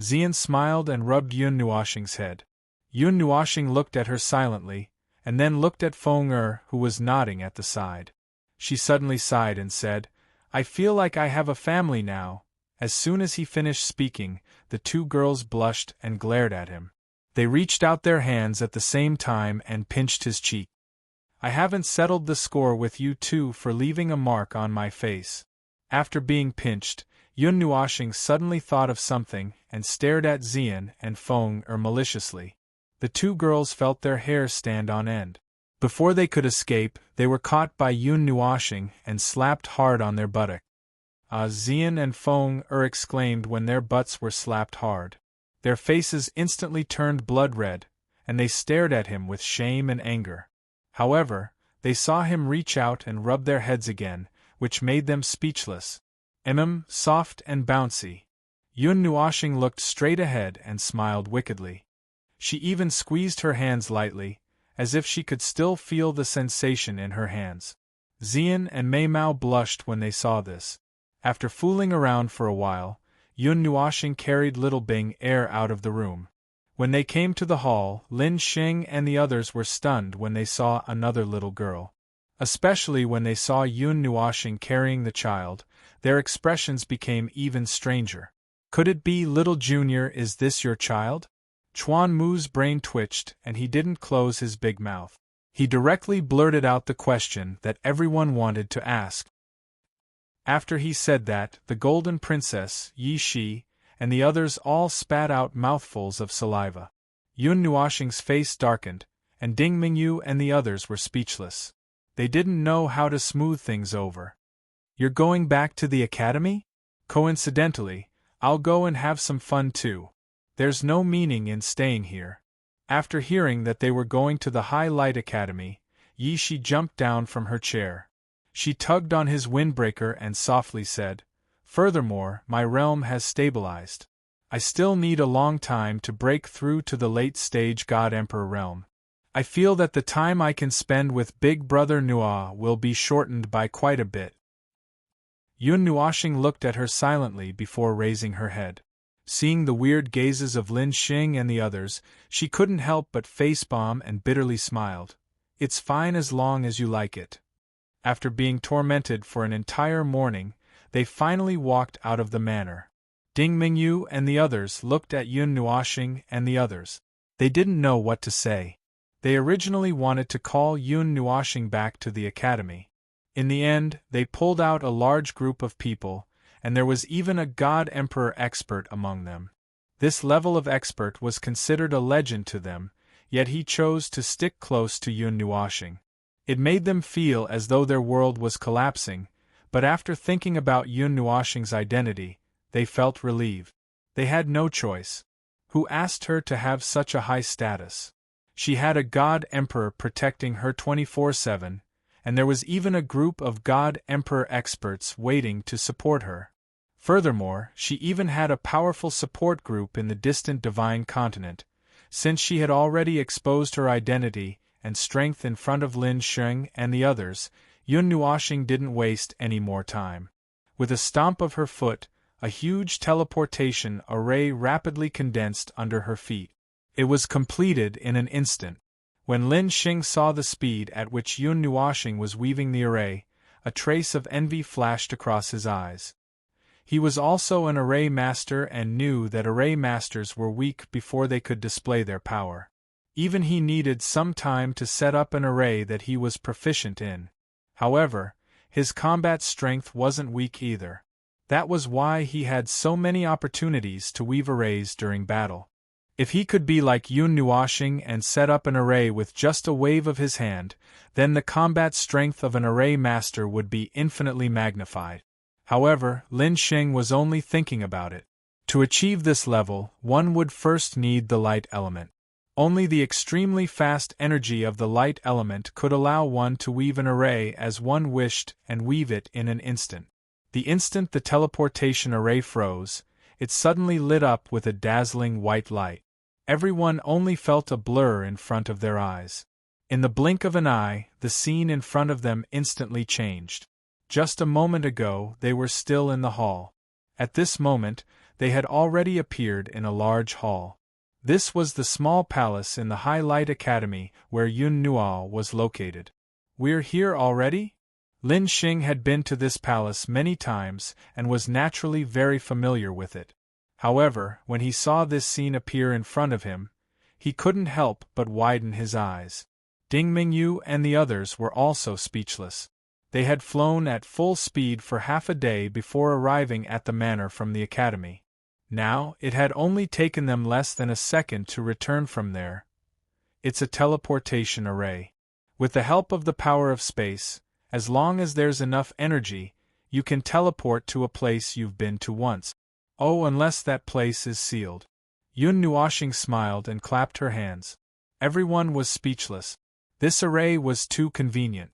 Xian smiled and rubbed Yun Nuoxing's head. Yun Nuoxing looked at her silently, and then looked at Fenger, who was nodding at the side. She suddenly sighed and said, I feel like I have a family now. As soon as he finished speaking, the two girls blushed and glared at him. They reached out their hands at the same time and pinched his cheek. I haven't settled the score with you two for leaving a mark on my face. After being pinched, Yun Nuoxing suddenly thought of something and stared at Xian and Fenger maliciously. The two girls felt their hair stand on end. Before they could escape, they were caught by Yun Nuoxing and slapped hard on their buttock. Xian and Fenger exclaimed when their butts were slapped hard. Their faces instantly turned blood red, and they stared at him with shame and anger. However, they saw him reach out and rub their heads again, which made them speechless. Soft and bouncy. Yun Nuoxing looked straight ahead and smiled wickedly. She even squeezed her hands lightly, as if she could still feel the sensation in her hands. Xian and Mei Mao blushed when they saw this. After fooling around for a while, Yun Nuoxing carried Little Bing Er out of the room. When they came to the hall, Lin Xing and the others were stunned when they saw another little girl. Especially when they saw Yun Nuoxing carrying the child, their expressions became even stranger. Could it be Little Junior? Is this your child? Chuan Mu's brain twitched and he didn't close his big mouth. He directly blurted out the question that everyone wanted to ask. After he said that, the Golden Princess, Yi Shi, and the others all spat out mouthfuls of saliva. Yun Nuoxing's face darkened, and Ding Mingyu and the others were speechless. They didn't know how to smooth things over. You're going back to the academy? Coincidentally, I'll go and have some fun too. There's no meaning in staying here. After hearing that they were going to the High Light Academy, Yi Shi jumped down from her chair. She tugged on his windbreaker and softly said, Furthermore, my realm has stabilized. I still need a long time to break through to the late-stage God-Emperor realm. I feel that the time I can spend with Big Brother Nua will be shortened by quite a bit. Yun Nuoxing looked at her silently before raising her head. Seeing the weird gazes of Lin Xing and the others, she couldn't help but facepalm and bitterly smiled. It's fine as long as you like it. After being tormented for an entire morning, they finally walked out of the manor. Ding Mingyu and the others looked at Yun Nuoxing and the others. They didn't know what to say. They originally wanted to call Yun Nuoxing back to the academy. In the end, they pulled out a large group of people, and there was even a God-Emperor expert among them. This level of expert was considered a legend to them, yet he chose to stick close to Yun Nuoxing. It made them feel as though their world was collapsing, but after thinking about Yun Nuoxing's identity, they felt relieved. They had no choice. Who asked her to have such a high status? She had a God-Emperor protecting her 24/7, and there was even a group of God-Emperor experts waiting to support her. Furthermore, she even had a powerful support group in the distant Divine Continent. Since she had already exposed her identity and strength in front of Lin Sheng and the others, Yun Nuoxing didn't waste any more time. With a stomp of her foot, a huge teleportation array rapidly condensed under her feet. It was completed in an instant. When Lin Sheng saw the speed at which Yun Nuoxing was weaving the array, a trace of envy flashed across his eyes. He was also an array master and knew that array masters were weak before they could display their power. Even he needed some time to set up an array that he was proficient in. However, his combat strength wasn't weak either. That was why he had so many opportunities to weave arrays during battle. If he could be like Yun Nuoxing and set up an array with just a wave of his hand, then the combat strength of an array master would be infinitely magnified. However, Lin Sheng was only thinking about it. To achieve this level, one would first need the light element. Only the extremely fast energy of the light element could allow one to weave an array as one wished and weave it in an instant. The instant the teleportation array froze, it suddenly lit up with a dazzling white light. Everyone only felt a blur in front of their eyes. In the blink of an eye, the scene in front of them instantly changed. Just a moment ago, they were still in the hall. At this moment, they had already appeared in a large hall. This was the small palace in the High Light Academy where Yun Nuo was located. "We're here already?" Lin Sheng had been to this palace many times and was naturally very familiar with it. However, when he saw this scene appear in front of him, he couldn't help but widen his eyes. Ding Mingyu and the others were also speechless. They had flown at full speed for half a day before arriving at the manor from the academy. Now, it had only taken them less than a second to return from there. It's a teleportation array. With the help of the power of space, as long as there's enough energy, you can teleport to a place you've been to once. Oh, unless that place is sealed. Yun Nuoxing smiled and clapped her hands. Everyone was speechless. This array was too convenient.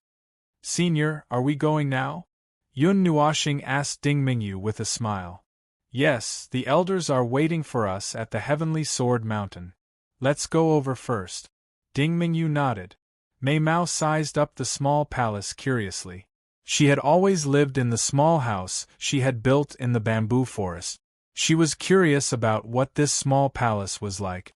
"Senior, are we going now?" Yun Nuoxing asked Ding Mingyu with a smile. "Yes, the elders are waiting for us at the Heavenly Sword Mountain. Let's go over first." Ding Mingyu nodded. Mei Mao sized up the small palace curiously. She had always lived in the small house she had built in the bamboo forest. She was curious about what this small palace was like.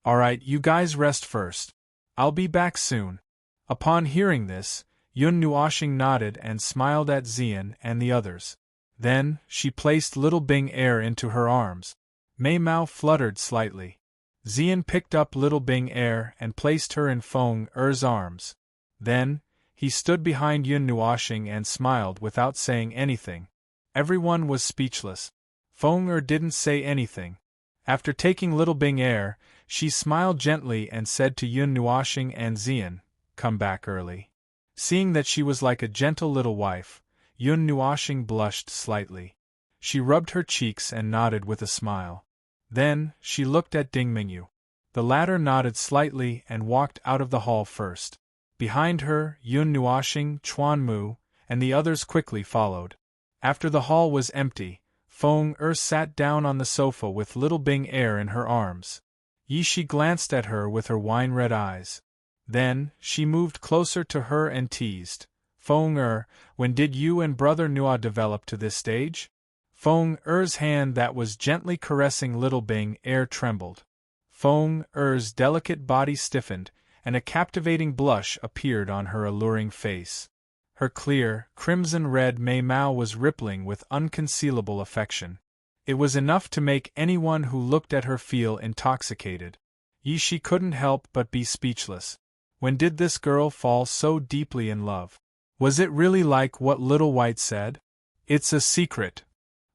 "All right, you guys rest first. I'll be back soon." Upon hearing this, Yun Nuoxing nodded and smiled at Xian and the others. Then, she placed little Bing Air into her arms. Mei Mao fluttered slightly. Xian picked up little Bing Air and placed her in Feng Er's arms. Then, he stood behind Yun Nuoxing and smiled without saying anything. Everyone was speechless. Feng Er didn't say anything. After taking little Bing Air, she smiled gently and said to Yun Nuoxing and Xian, "Come back early." Seeing that she was like a gentle little wife, Yun Nuoxing blushed slightly. She rubbed her cheeks and nodded with a smile. Then, she looked at Ding Mingyu. The latter nodded slightly and walked out of the hall first. Behind her, Yun Nuoxing, Chuan Mu, and the others quickly followed. After the hall was empty, Feng Er sat down on the sofa with little Bing Air in her arms. Yishi glanced at her with her wine-red eyes. Then, she moved closer to her and teased, "Feng Er, when did you and Brother Nuo develop to this stage?" Feng Er's hand that was gently caressing little Bing Air trembled. Feng Er's delicate body stiffened, and a captivating blush appeared on her alluring face. Her clear, crimson-red Mei Mao was rippling with unconcealable affection. It was enough to make anyone who looked at her feel intoxicated. Yishi couldn't help but be speechless. When did this girl fall so deeply in love? Was it really like what Little White said? It's a secret.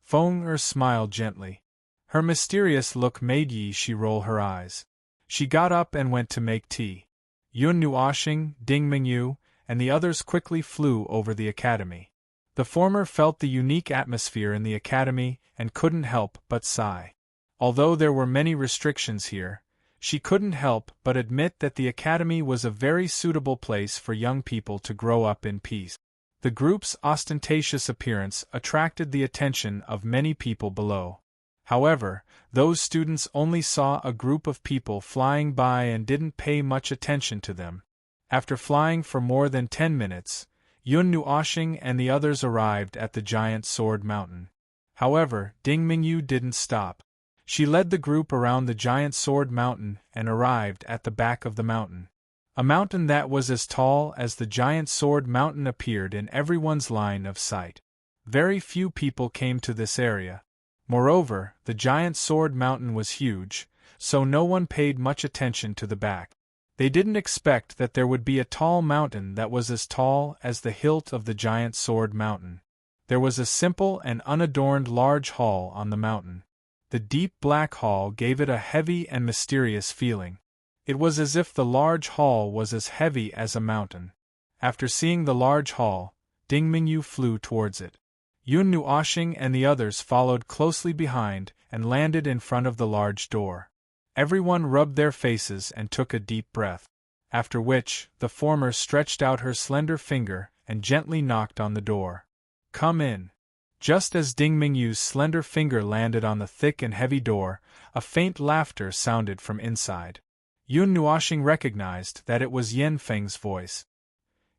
Feng smiled gently. Her mysterious look made She roll her eyes. She got up and went to make tea. Yun Nuoxing, Ding Mingyu, and the others quickly flew over the academy. The former felt the unique atmosphere in the academy and couldn't help but sigh. Although there were many restrictions here, she couldn't help but admit that the academy was a very suitable place for young people to grow up in peace. The group's ostentatious appearance attracted the attention of many people below. However, those students only saw a group of people flying by and didn't pay much attention to them. After flying for more than 10 minutes, Yun Nuoxing and the others arrived at the giant sword mountain. However, Ding Mingyu didn't stop. She led the group around the giant sword mountain and arrived at the back of the mountain. A mountain that was as tall as the giant sword mountain appeared in everyone's line of sight. Very few people came to this area. Moreover, the giant sword mountain was huge, so no one paid much attention to the back. They didn't expect that there would be a tall mountain that was as tall as the hilt of the giant sword mountain. There was a simple and unadorned large hall on the mountain. The deep black hall gave it a heavy and mysterious feeling. It was as if the large hall was as heavy as a mountain. After seeing the large hall, Ding Mingyu flew towards it. Yun Nuoxing and the others followed closely behind and landed in front of the large door. Everyone rubbed their faces and took a deep breath. After which, the former stretched out her slender finger and gently knocked on the door. "Come in." Just as Ding Mingyu's slender finger landed on the thick and heavy door, a faint laughter sounded from inside. Yun Nuoxing recognized that it was Yan Feng's voice.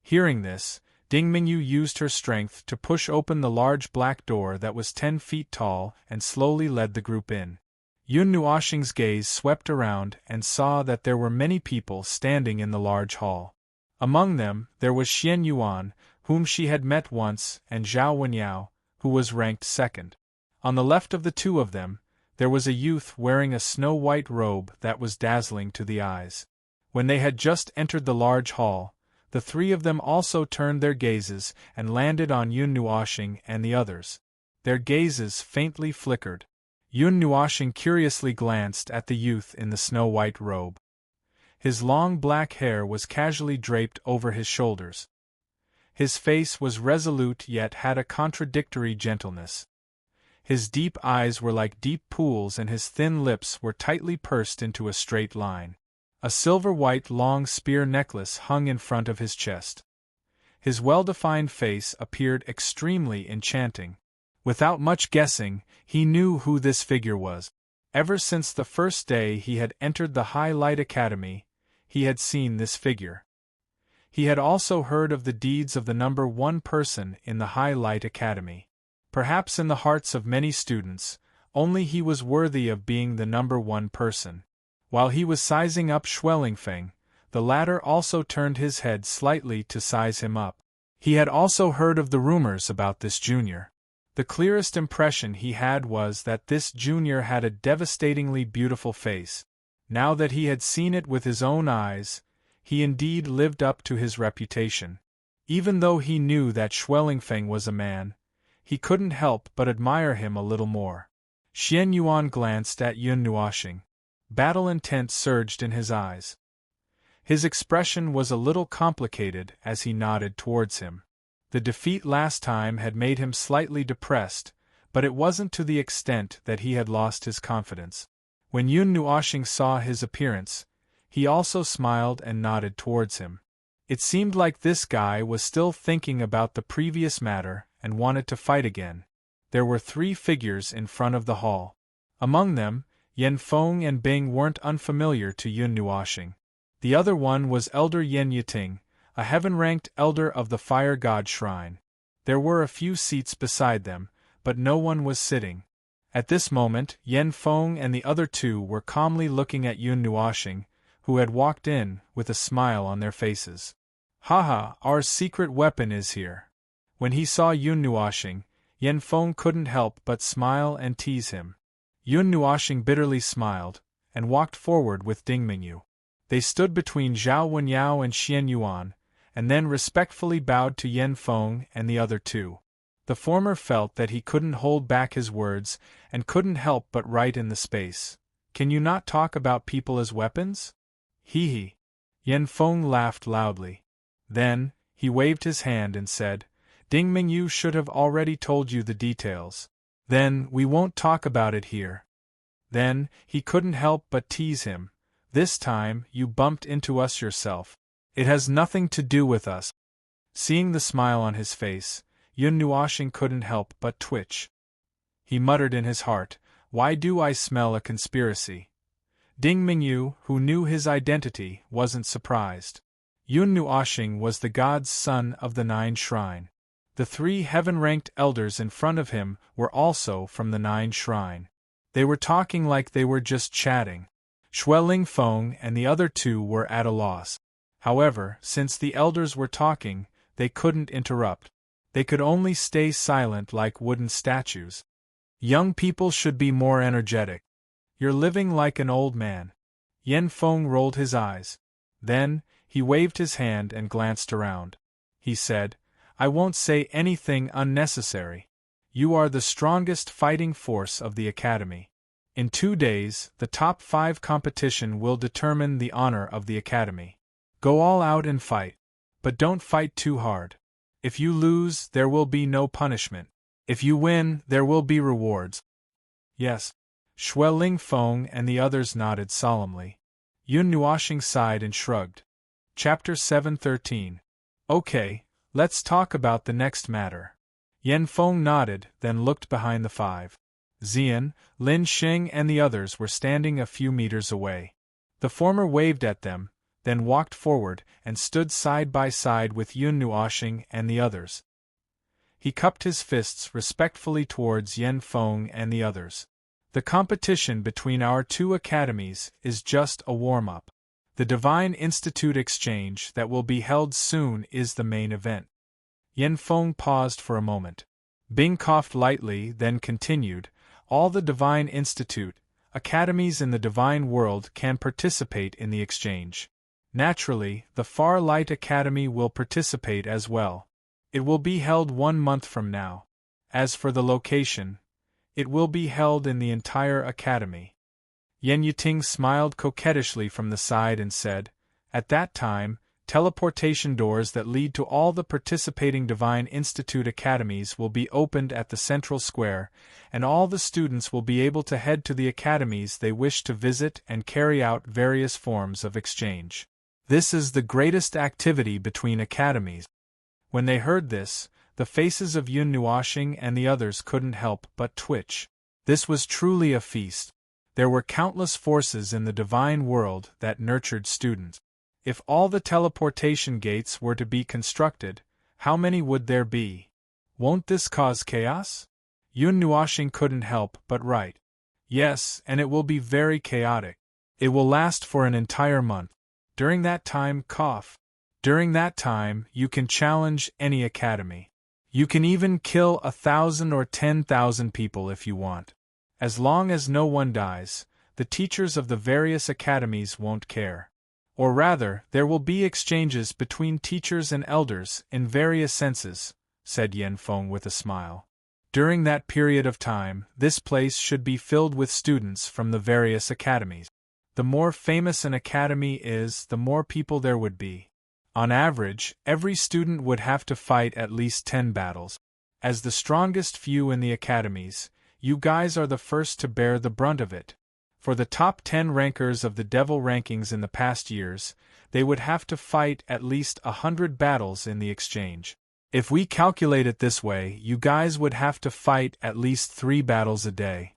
Hearing this, Ding Mingyu used her strength to push open the large black door that was 10 feet tall and slowly led the group in. Yun Nuoxing's gaze swept around and saw that there were many people standing in the large hall. Among them, there was Xian Yuan, whom she had met once, and Zhao Wenyao, who was ranked second. On the left of the two of them, there was a youth wearing a snow-white robe that was dazzling to the eyes. When they had just entered the large hall, the three of them also turned their gazes and landed on Yun Nuoxing and the others. Their gazes faintly flickered. Yun Nuoxing curiously glanced at the youth in the snow-white robe. His long black hair was casually draped over his shoulders. His face was resolute yet had a contradictory gentleness. His deep eyes were like deep pools and his thin lips were tightly pursed into a straight line. A silver-white long spear necklace hung in front of his chest. His well-defined face appeared extremely enchanting. Without much guessing, he knew who this figure was. Ever since the first day he had entered the High Light Academy, he had seen this figure. He had also heard of the deeds of the number one person in the High Light Academy. Perhaps in the hearts of many students, only he was worthy of being the number one person. While he was sizing up Schwellingfeng, the latter also turned his head slightly to size him up. He had also heard of the rumors about this junior. The clearest impression he had was that this junior had a devastatingly beautiful face. Now that he had seen it with his own eyes, he indeed lived up to his reputation. Even though he knew that Schwellingfeng was a man, he couldn't help but admire him a little more. Xian Yuan glanced at Yun Nuoxing. Battle intent surged in his eyes. His expression was a little complicated as he nodded towards him. The defeat last time had made him slightly depressed, but it wasn't to the extent that he had lost his confidence. When Yun Nuoxing saw his appearance, he also smiled and nodded towards him. It seemed like this guy was still thinking about the previous matter and wanted to fight again. There were 3 figures in front of the hall. Among them, Yan Feng and Bing weren't unfamiliar to Yun Nuoxing. The other one was Elder Yen Yiting, a heaven-ranked elder of the Fire God Shrine. There were a few seats beside them, but no one was sitting. At this moment, Yan Feng and the other 2 were calmly looking at Yun Nuoxing, who had walked in, with a smile on their faces. "Haha, our secret weapon is here." When he saw Yun Nuoxing, Yan Feng couldn't help but smile and tease him. Yun Nuoxing bitterly smiled, and walked forward with Ding Mingyu. They stood between Zhao Wenyao and Xian Yuan, and then respectfully bowed to Yen Feng and the other two. The former felt that he couldn't hold back his words, and couldn't help but write in the space. "Can you not talk about people as weapons?" Hee. Yen Feng laughed loudly. Then, he waved his hand and said, "Ding Mingyu should have already told you the details. Then, we won't talk about it here." Then, he couldn't help but tease him. "This time, you bumped into us yourself. It has nothing to do with us." Seeing the smile on his face, Yun Nuoxing couldn't help but twitch. He muttered in his heart, "Why do I smell a conspiracy?" Ding Mingyu, who knew his identity, wasn't surprised. Yun Nuoxing was the god's son of the 9 Shrine. The 3 heaven-ranked elders in front of him were also from the 9 Shrine. They were talking like they were just chatting. Shueling Feng and the other 2 were at a loss. However, since the elders were talking, they couldn't interrupt. They could only stay silent like wooden statues. "Young people should be more energetic. You're living like an old man." Yen Feng rolled his eyes. Then, he waved his hand and glanced around. He said, "I won't say anything unnecessary. You are the strongest fighting force of the Academy. In 2 days, the top 5 competition will determine the honor of the Academy. Go all out and fight. But don't fight too hard. If you lose, there will be no punishment. If you win, there will be rewards." "Yes." Shueling Feng and the others nodded solemnly. Yun Nuoxing sighed and shrugged. Chapter 713. "Okay, let's talk about the next matter." Yen Feng nodded, then looked behind the 5. Xian, Lin Xing and the others were standing a few meters away. The former waved at them, then walked forward and stood side by side with Yun Nuoxing and the others. He cupped his fists respectfully towards Yen Feng and the others. "The competition between our 2 academies is just a warm-up. The Divine Institute exchange that will be held soon is the main event." Yen Feng paused for a moment. Bing coughed lightly, then continued, "All the Divine Institute academies in the Divine World can participate in the exchange. Naturally, the Far Light Academy will participate as well. It will be held 1 month from now. As for the location, it will be held in the entire academy." Yen Yiting smiled coquettishly from the side and said, "At that time, teleportation doors that lead to all the participating Divine Institute academies will be opened at the central square, and all the students will be able to head to the academies they wish to visit and carry out various forms of exchange. This is the greatest activity between academies." When they heard this, the faces of Yun Nuoxing and the others couldn't help but twitch. This was truly a feast. There were countless forces in the divine world that nurtured students. If all the teleportation gates were to be constructed, how many would there be? Won't this cause chaos? Yun Nuoxing couldn't help but write. Yes, and it will be very chaotic. It will last for an entire month. During that time, During that time, you can challenge any academy. You can even kill 1,000 or 10,000 people if you want. As long as no one dies, the teachers of the various academies won't care. Or rather, there will be exchanges between teachers and elders in various senses, said Yen Feng with a smile. During that period of time, this place should be filled with students from the various academies. The more famous an academy is, the more people there would be. On average, every student would have to fight at least 10 battles. As the strongest few in the academies, you guys are the first to bear the brunt of it. For the top 10 rankers of the devil rankings in the past years, they would have to fight at least 100 battles in the exchange. If we calculate it this way, you guys would have to fight at least 3 battles a day.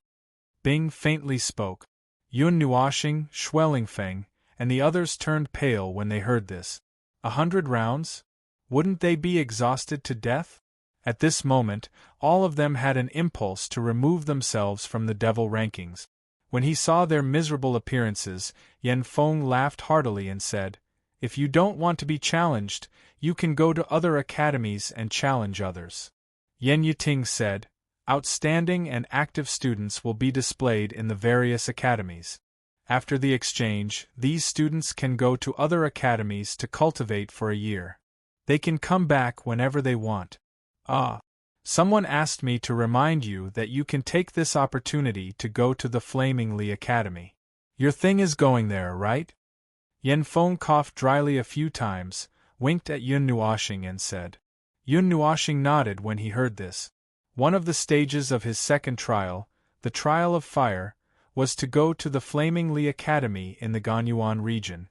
Bing faintly spoke. Yun Nuoxing, Schwellingfeng, and the others turned pale when they heard this. 100 rounds? Wouldn't they be exhausted to death? At this moment, all of them had an impulse to remove themselves from the devil rankings. When he saw their miserable appearances, Yen Feng laughed heartily and said, "If you don't want to be challenged, you can go to other academies and challenge others." Yen Yiting said, "Outstanding and active students will be displayed in the various academies. After the exchange, these students can go to other academies to cultivate for a year. They can come back whenever they want. Ah. Someone asked me to remind you that you can take this opportunity to go to the Flaming Lee Academy. Your thing is going there, right? Yen Feng coughed dryly a few times, winked at Yun Nuoxing and said. Yun Nuoxing nodded when he heard this. One of the stages of his second trial, the Trial of Fire, was to go to the Flaming Lee Academy in the Ganyuan region.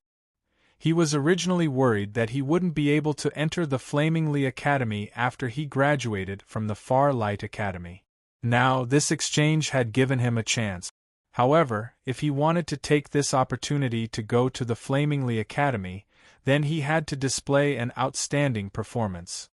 He was originally worried that he wouldn't be able to enter the Flaming Lee Academy after he graduated from the Far Light Academy. Now, this exchange had given him a chance. However, if he wanted to take this opportunity to go to the Flaming Lee Academy, then he had to display an outstanding performance.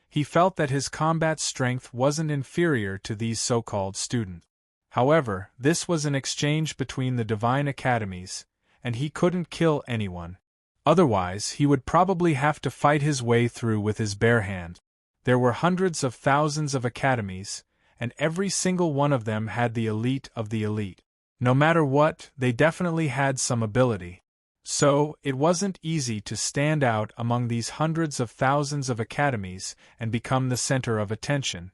He felt that his combat strength wasn't inferior to these so-called students. However, this was an exchange between the Divine Academies, and he couldn't kill anyone. Otherwise, he would probably have to fight his way through with his bare hand. There were hundreds of thousands of academies, and every single one of them had the elite of the elite. No matter what, they definitely had some ability. So, it wasn't easy to stand out among these hundreds of thousands of academies and become the center of attention.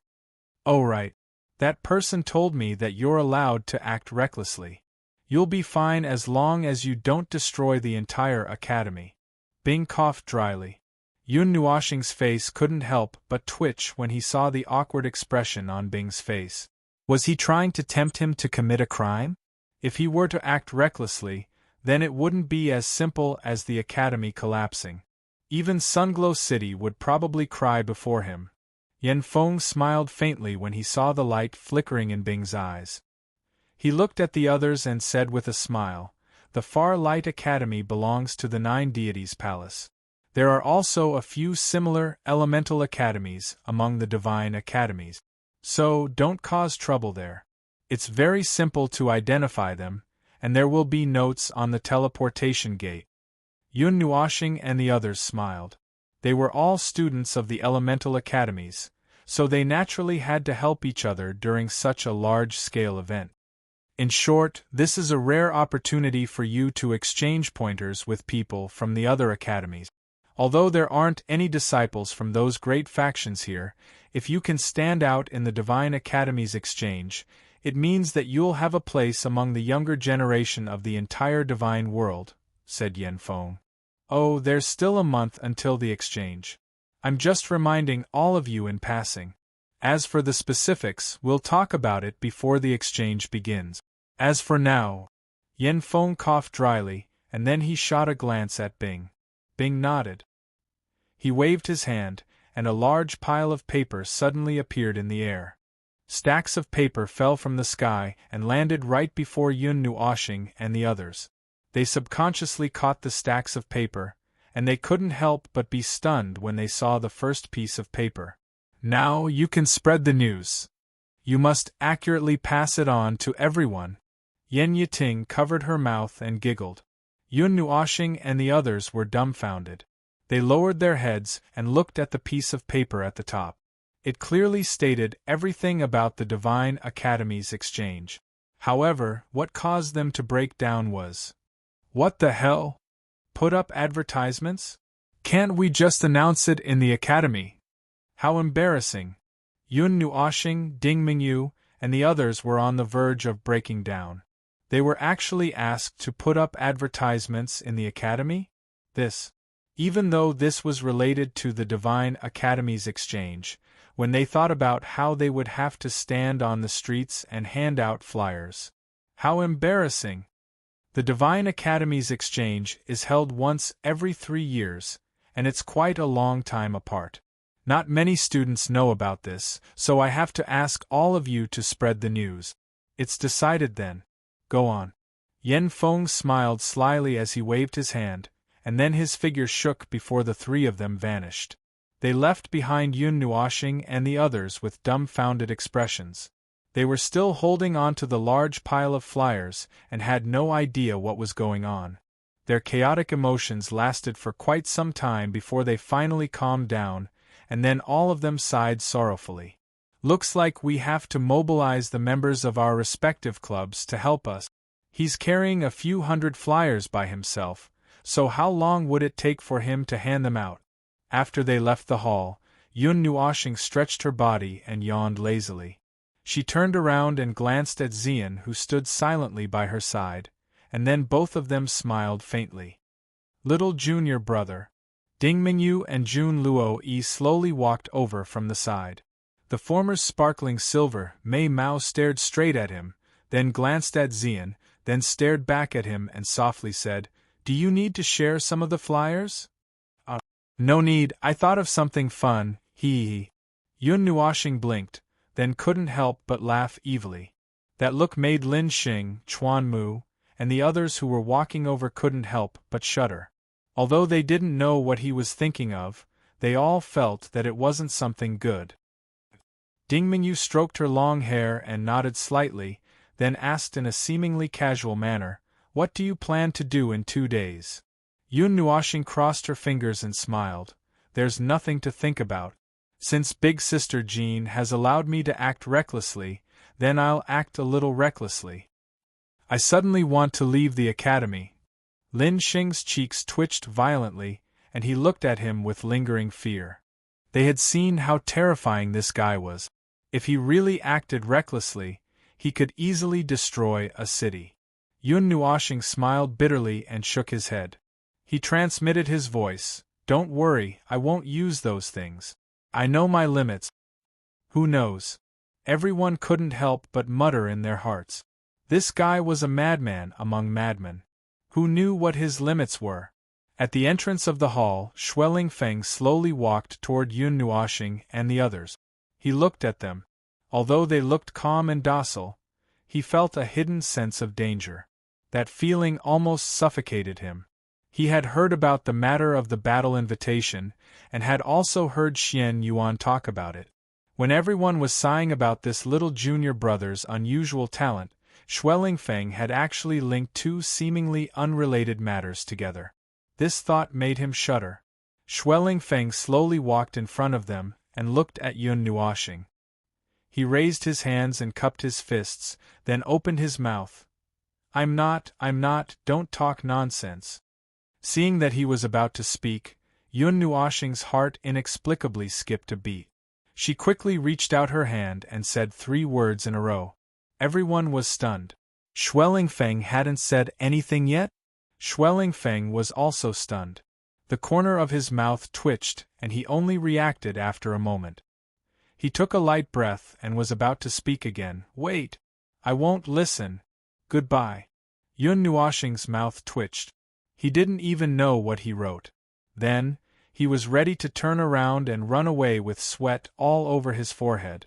Oh right. That person told me that you're allowed to act recklessly. You'll be fine as long as you don't destroy the entire academy. Bing coughed dryly. Yun Nuoxing's face couldn't help but twitch when he saw the awkward expression on Bing's face. Was he trying to tempt him to commit a crime? If he were to act recklessly, then it wouldn't be as simple as the academy collapsing. Even Sunglow City would probably cry before him. Yen Feng smiled faintly when he saw the light flickering in Bing's eyes. He looked at the others and said with a smile, "The Far Light Academy belongs to the Nine Deities Palace. There are also a few similar elemental academies among the Divine Academies. So don't cause trouble there. It's very simple to identify them, and there will be notes on the teleportation gate." Yun Nuoxing and the others smiled. They were all students of the elemental academies, so they naturally had to help each other during such a large-scale event. In short, this is a rare opportunity for you to exchange pointers with people from the other academies. Although there aren't any disciples from those great factions here, if you can stand out in the Divine Academy's exchange, it means that you'll have a place among the younger generation of the entire divine world, said Yen Feng. Oh, there's still a month until the exchange. I'm just reminding all of you in passing. As for the specifics, we'll talk about it before the exchange begins. As for now, Yen Feng coughed dryly, and then he shot a glance at Bing. Bing nodded. He waved his hand, and a large pile of paper suddenly appeared in the air. Stacks of paper fell from the sky and landed right before Yun Nuoxing and the others. They subconsciously caught the stacks of paper, and they couldn't help but be stunned when they saw the first piece of paper. Now you can spread the news. You must accurately pass it on to everyone. Yen Yiting covered her mouth and giggled. Yun Nuoxing and the others were dumbfounded. They lowered their heads and looked at the piece of paper at the top. It clearly stated everything about the Divine Academy's exchange. However, what caused them to break down was, "What the hell? Put up advertisements? Can't we just announce it in the academy? How embarrassing." Yun Nuoxing, Ding Mingyu, and the others were on the verge of breaking down. They were actually asked to put up advertisements in the academy? Even though this was related to the Divine Academy's exchange, when they thought about how they would have to stand on the streets and hand out flyers. How embarrassing! The Divine Academy's exchange is held once every 3 years, and it's quite a long time apart. Not many students know about this, so I have to ask all of you to spread the news. It's decided then. Go on. Yen Feng smiled slyly as he waved his hand, and then his figure shook before the three of them vanished. They left behind Yun Nuoxing and the others with dumbfounded expressions. They were still holding on to the large pile of flyers and had no idea what was going on. Their chaotic emotions lasted for quite some time before they finally calmed down, and then all of them sighed sorrowfully. "Looks like we have to mobilize the members of our respective clubs to help us. He's carrying a few hundred flyers by himself, so how long would it take for him to hand them out?" After they left the hall, Yun Nuoshing stretched her body and yawned lazily. She turned around and glanced at Xian, who stood silently by her side, and then both of them smiled faintly. Little junior brother. Ding Mingyu and Jun Luo Yi slowly walked over from the side. The former's sparkling silver Mei Mao stared straight at him, then glanced at Xian, then stared back at him and softly said, "Do you need to share some of the flyers?" No need, I thought of something fun, hee. Yun Nuoshing blinked, then couldn't help but laugh evilly. That look made Lin Xing, Chuan Mu, and the others who were walking over couldn't help but shudder. Although they didn't know what he was thinking of, they all felt that it wasn't something good. Ding Mingyu stroked her long hair and nodded slightly, then asked in a seemingly casual manner, "What do you plan to do in 2 days?" Yun Nuoshing crossed her fingers and smiled. "There's nothing to think about. Since Big Sister Jean has allowed me to act recklessly, then I'll act a little recklessly. I suddenly want to leave the academy." Lin Xing's cheeks twitched violently, and he looked at him with lingering fear. They had seen how terrifying this guy was. If he really acted recklessly, he could easily destroy a city. Yun Nuoshing smiled bitterly and shook his head. He transmitted his voice, "Don't worry, I won't use those things. I know my limits." Who knows? Everyone couldn't help but mutter in their hearts. This guy was a madman among madmen. Who knew what his limits were? At the entrance of the hall, Xueling Feng slowly walked toward Yun Nuoshing and the others. He looked at them. Although they looked calm and docile, he felt a hidden sense of danger. That feeling almost suffocated him. He had heard about the matter of the battle invitation, and had also heard Xian Yuan talk about it. When everyone was sighing about this little junior brother's unusual talent, Xueling Feng had actually linked two seemingly unrelated matters together. This thought made him shudder. Xueling Feng slowly walked in front of them and looked at Yun Nuoshing. He raised his hands and cupped his fists, then opened his mouth. I'm not, don't talk nonsense." Seeing that he was about to speak, Yun Nuoshing's heart inexplicably skipped a beat. She quickly reached out her hand and said 3 words in a row. Everyone was stunned. Xueling Feng hadn't said anything yet? Xueling Feng was also stunned. The corner of his mouth twitched, and he only reacted after a moment. He took a light breath and was about to speak again. "Wait! I won't listen. Goodbye." Yun Nuoshing's mouth twitched. He didn't even know what he wrote. Then, he was ready to turn around and run away with sweat all over his forehead.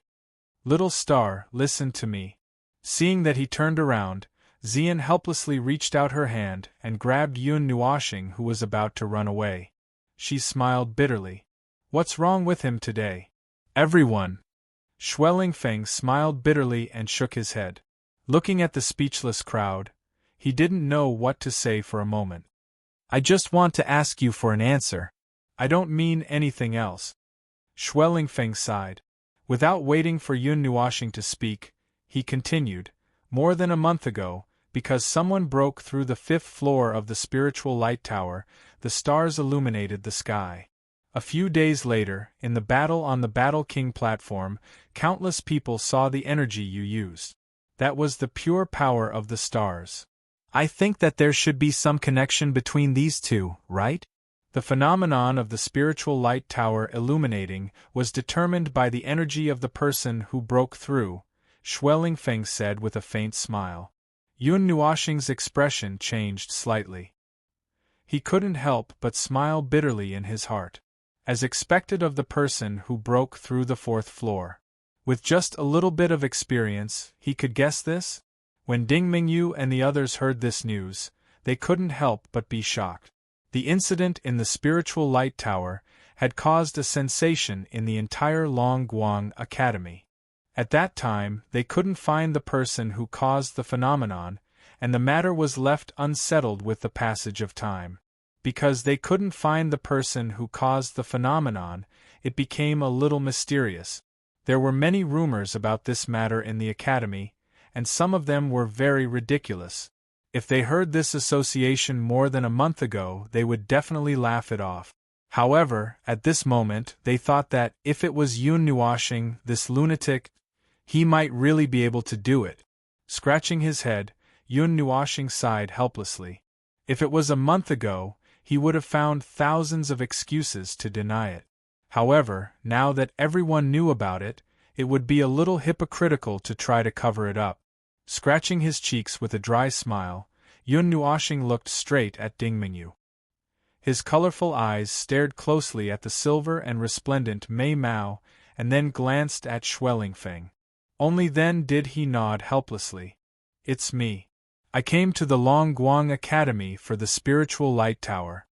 "Little star, listen to me." Seeing that he turned around, Xian helplessly reached out her hand and grabbed Yun Nuoshing, who was about to run away. She smiled bitterly. "What's wrong with him today?" "Everyone." Xueling Feng smiled bitterly and shook his head. Looking at the speechless crowd, he didn't know what to say for a moment. "I just want to ask you for an answer. I don't mean anything else." Xueling Feng sighed. Without waiting for Yun Nuoshing to speak, he continued, "More than a month ago, because someone broke through the 5th floor of the spiritual light tower, the stars illuminated the sky. A few days later, in the battle on the Battle King platform, countless people saw the energy you used. That was the pure power of the stars. I think that there should be some connection between these two, right? The phenomenon of the spiritual light tower illuminating was determined by the energy of the person who broke through," Xueling Feng said with a faint smile. Yun Nuoshing's expression changed slightly. He couldn't help but smile bitterly in his heart. As expected of the person who broke through the 4th floor. With just a little bit of experience, he could guess this? When Ding Mingyu and the others heard this news, they couldn't help but be shocked. The incident in the spiritual light tower had caused a sensation in the entire Longguang Academy. At that time, they couldn't find the person who caused the phenomenon, and the matter was left unsettled with the passage of time. Because they couldn't find the person who caused the phenomenon, it became a little mysterious. There were many rumors about this matter in the academy, and some of them were very ridiculous. If they heard this association more than a month ago, they would definitely laugh it off. However, at this moment, they thought that, if it was Yun Nuoshing, this lunatic, he might really be able to do it. Scratching his head, Yun Nuoshing sighed helplessly. If it was a month ago, he would have found thousands of excuses to deny it. However, now that everyone knew about it, it would be a little hypocritical to try to cover it up. Scratching his cheeks with a dry smile, Yun Nuoshing looked straight at Ding Mingyu. His colorful eyes stared closely at the silver and resplendent Mei Mao, and then glanced at Schwellingfeng. Only then did he nod helplessly. "It's me. I came to the Longguang Academy for the Spiritual Light Tower."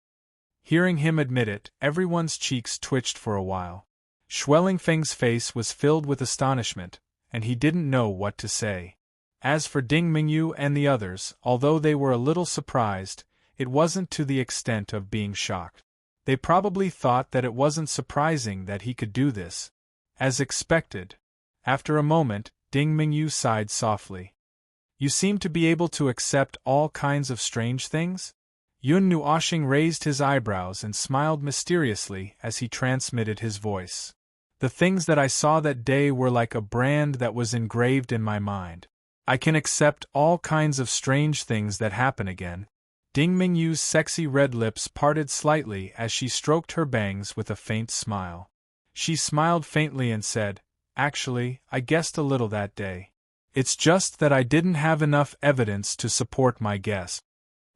Hearing him admit it, everyone's cheeks twitched for a while. Schwellingfeng's face was filled with astonishment, and he didn't know what to say. As for Ding Mingyu and the others, although they were a little surprised, it wasn't to the extent of being shocked. They probably thought that it wasn't surprising that he could do this. As expected. After a moment, Ding Mingyu sighed softly. "You seem to be able to accept all kinds of strange things?" Yun Nuoshing raised his eyebrows and smiled mysteriously as he transmitted his voice. "The things that I saw that day were like a brand that was engraved in my mind. I can accept all kinds of strange things that happen again." Ding Mingyu's sexy red lips parted slightly as she stroked her bangs with a faint smile. She smiled faintly and said, "Actually, I guessed a little that day. It's just that I didn't have enough evidence to support my guess."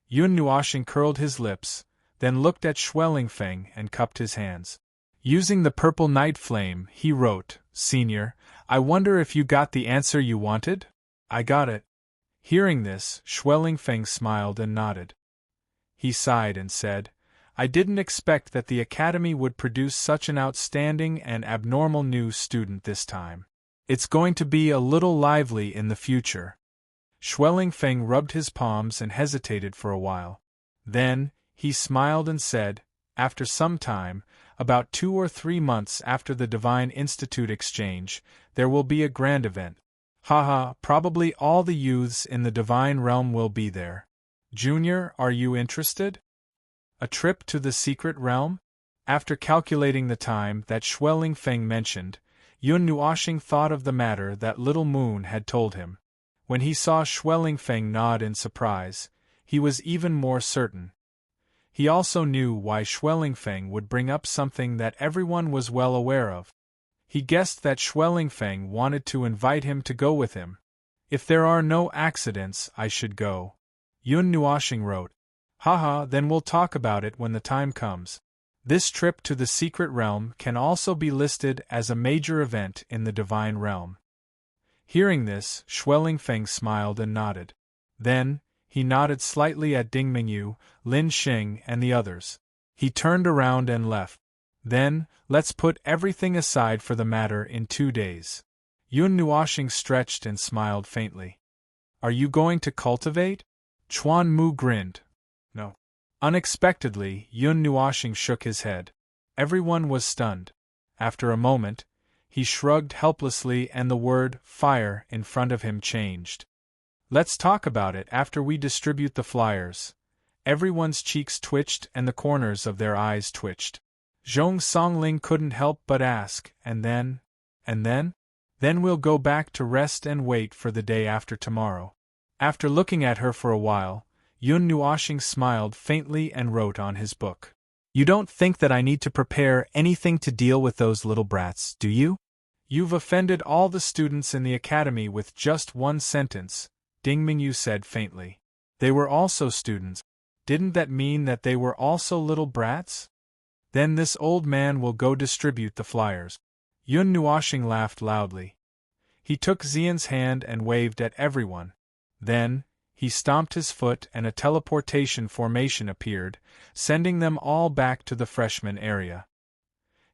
Yun Nuoshing curled his lips, then looked at Schwellingfeng and cupped his hands. Using the purple night flame, he wrote, "Senior, I wonder if you got the answer you wanted?" "I got it." Hearing this, Schwellingfeng smiled and nodded. He sighed and said, "I didn't expect that the Academy would produce such an outstanding and abnormal new student this time. It's going to be a little lively in the future." Schwellingfeng rubbed his palms and hesitated for a while. Then, he smiled and said, "After some time, about 2 or 3 months after the Divine Institute exchange, there will be a grand event. Haha, probably all the youths in the Divine Realm will be there. Junior, are you interested? A trip to the Secret Realm?" After calculating the time that Schwellingfeng mentioned, Yun Nuoshing thought of the matter that Little Moon had told him. When he saw Schwellingfeng nod in surprise, he was even more certain. He also knew why Schwellingfeng would bring up something that everyone was well aware of. He guessed that Schwellingfeng wanted to invite him to go with him. "If there are no accidents, I should go," Yun Nuoshing wrote. "Haha, then we'll talk about it when the time comes." This trip to the Secret Realm can also be listed as a major event in the Divine Realm. Hearing this, Schwellingfeng smiled and nodded. Then, he nodded slightly at Ding Mingyu, Lin Xing and the others. He turned around and left. "Then, let's put everything aside for the matter in 2 days." Yun Nuoshing stretched and smiled faintly. "Are you going to cultivate?" Chuan Mu grinned. "No." Unexpectedly, Yun Nuoshing shook his head. Everyone was stunned. After a moment, he shrugged helplessly and the word "fire" in front of him changed. "Let's talk about it after we distribute the flyers." Everyone's cheeks twitched and the corners of their eyes twitched. Zhong Songling couldn't help but ask, "And then?" "And then? Then we'll go back to rest and wait for the day after tomorrow." After looking at her for a while, Yun Nuoshing smiled faintly and wrote on his book. "You don't think that I need to prepare anything to deal with those little brats, do you?" "You've offended all the students in the academy with just one sentence," Ding Mingyu said faintly. "They were also students. Didn't that mean that they were also little brats?" "Then this old man will go distribute the flyers." Yun Nuoshing laughed loudly. He took Xian's hand and waved at everyone. Then, he stomped his foot and a teleportation formation appeared, sending them all back to the freshman area.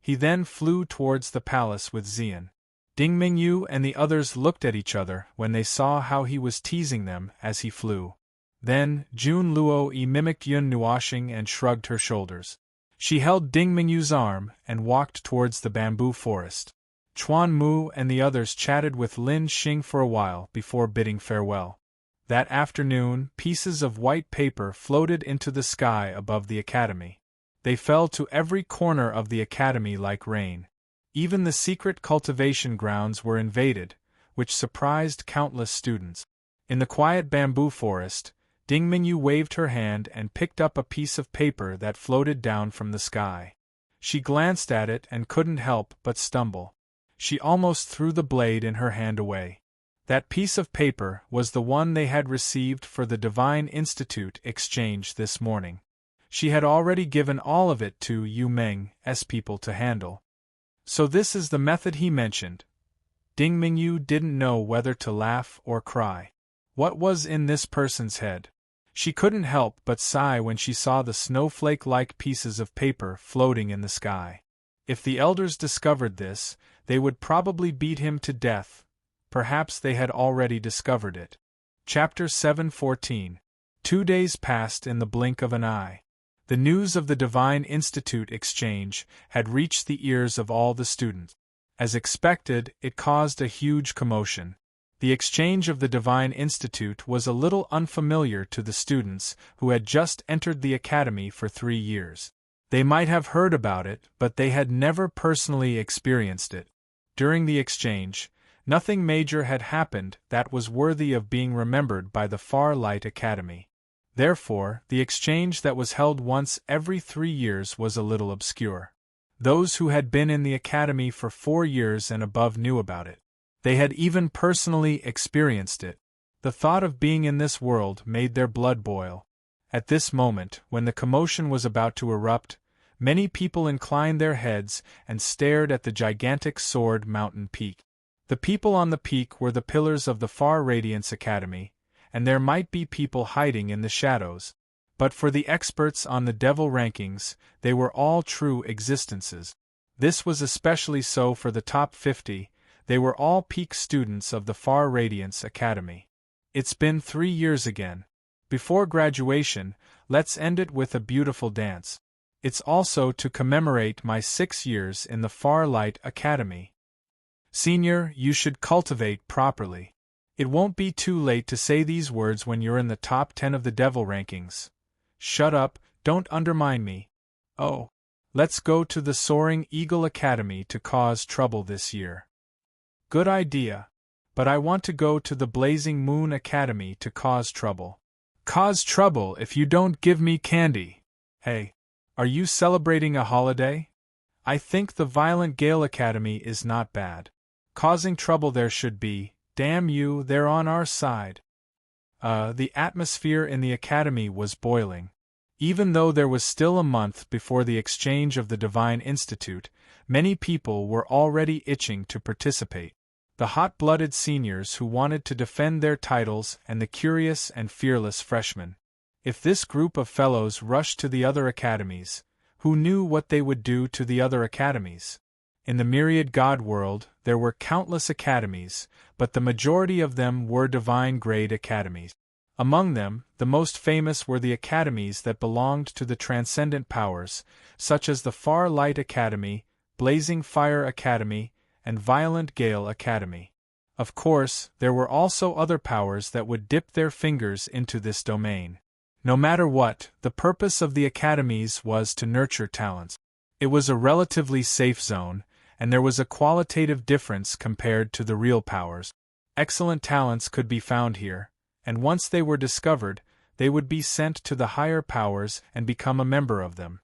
He then flew towards the palace with Xian. Ding Mingyu and the others looked at each other when they saw how he was teasing them as he flew. Then, Jun Luo mimicked Yun Nuoshing and shrugged her shoulders. She held Ding Mingyu's arm and walked towards the bamboo forest. Chuan Mu and the others chatted with Lin Xing for a while before bidding farewell. That afternoon, pieces of white paper floated into the sky above the academy. They fell to every corner of the academy like rain. Even the secret cultivation grounds were invaded, which surprised countless students. In the quiet bamboo forest, Ding Mingyu waved her hand and picked up a piece of paper that floated down from the sky. She glanced at it and couldn't help but stumble. She almost threw the blade in her hand away. That piece of paper was the one they had received for the Divine Institute exchange this morning. She had already given all of it to Yu Meng's people to handle. So this is the method he mentioned. Ding Mingyu didn't know whether to laugh or cry. What was in this person's head? She couldn't help but sigh when she saw the snowflake-like pieces of paper floating in the sky. If the elders discovered this, they would probably beat him to death. Perhaps they had already discovered it. Chapter 7:14. 2 days passed in the blink of an eye. The news of the Divine Institute exchange had reached the ears of all the students. As expected, it caused a huge commotion. The exchange of the Divine Institute was a little unfamiliar to the students who had just entered the academy for 3 years. They might have heard about it, but they had never personally experienced it. During the exchange, nothing major had happened that was worthy of being remembered by the Far Light Academy. Therefore, the exchange that was held once every 3 years was a little obscure. Those who had been in the academy for 4 years and above knew about it. They had even personally experienced it. The thought of being in this world made their blood boil. At this moment, when the commotion was about to erupt, many people inclined their heads and stared at the gigantic Sword Mountain peak. The people on the peak were the pillars of the Far Radiance Academy, and there might be people hiding in the shadows. But for the experts on the Devil rankings, they were all true existences. This was especially so for the top 50, they were all peak students of the Far Radiance Academy. It's been 3 years again. Before graduation, let's end it with a beautiful dance. It's also to commemorate my 6 years in the Far Light Academy. Senior, you should cultivate properly. It won't be too late to say these words when you're in the top 10 of the Devil rankings. Shut up, don't undermine me. Oh. Let's go to the Soaring Eagle Academy to cause trouble this year. Good idea. But I want to go to the Blazing Moon Academy to cause trouble. Cause trouble if you don't give me candy. Hey, are you celebrating a holiday? I think the Violent Gale Academy is not bad. Causing trouble there should be. Damn you, they're on our side. The atmosphere in the academy was boiling. Even though there was still a month before the exchange of the Divine Institute, many people were already itching to participate. The hot-blooded seniors who wanted to defend their titles and the curious and fearless freshmen. If this group of fellows rushed to the other academies, who knew what they would do to the other academies? In the myriad god world, there were countless academies, but the majority of them were divine-grade academies. Among them, the most famous were the academies that belonged to the transcendent powers, such as the Far Light Academy, Blazing Fire Academy, and Violent Gale Academy. Of course, there were also other powers that would dip their fingers into this domain. No matter what, the purpose of the academies was to nurture talents. It was a relatively safe zone, and there was a qualitative difference compared to the real powers. Excellent talents could be found here, and once they were discovered, they would be sent to the higher powers and become a member of them.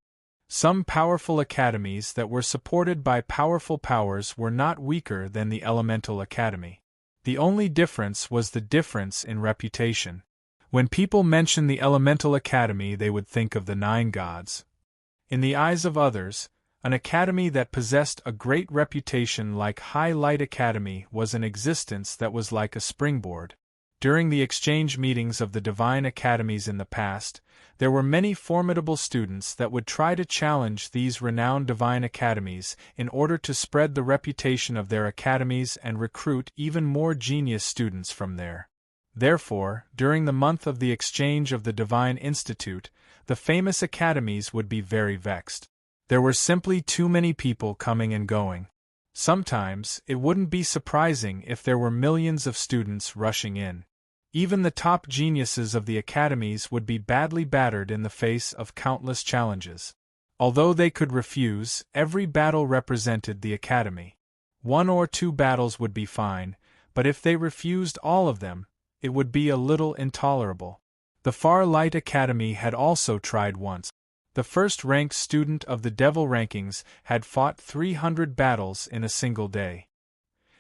Some powerful academies that were supported by powerful powers were not weaker than the Elemental Academy. The only difference was the difference in reputation. When people mentioned the Elemental Academy, they would think of the 9 gods. In the eyes of others, an academy that possessed a great reputation like High Light Academy was an existence that was like a springboard. During the exchange meetings of the divine academies in the past, there were many formidable students that would try to challenge these renowned divine academies in order to spread the reputation of their academies and recruit even more genius students from there. Therefore, during the month of the exchange of the Divine Institute, the famous academies would be very vexed. There were simply too many people coming and going. Sometimes, it wouldn't be surprising if there were millions of students rushing in. Even the top geniuses of the academies would be badly battered in the face of countless challenges. Although they could refuse, every battle represented the academy. 1 or 2 battles would be fine, but if they refused all of them, it would be a little intolerable. The Far Light Academy had also tried once. The first-ranked student of the Devil rankings had fought 300 battles in a single day.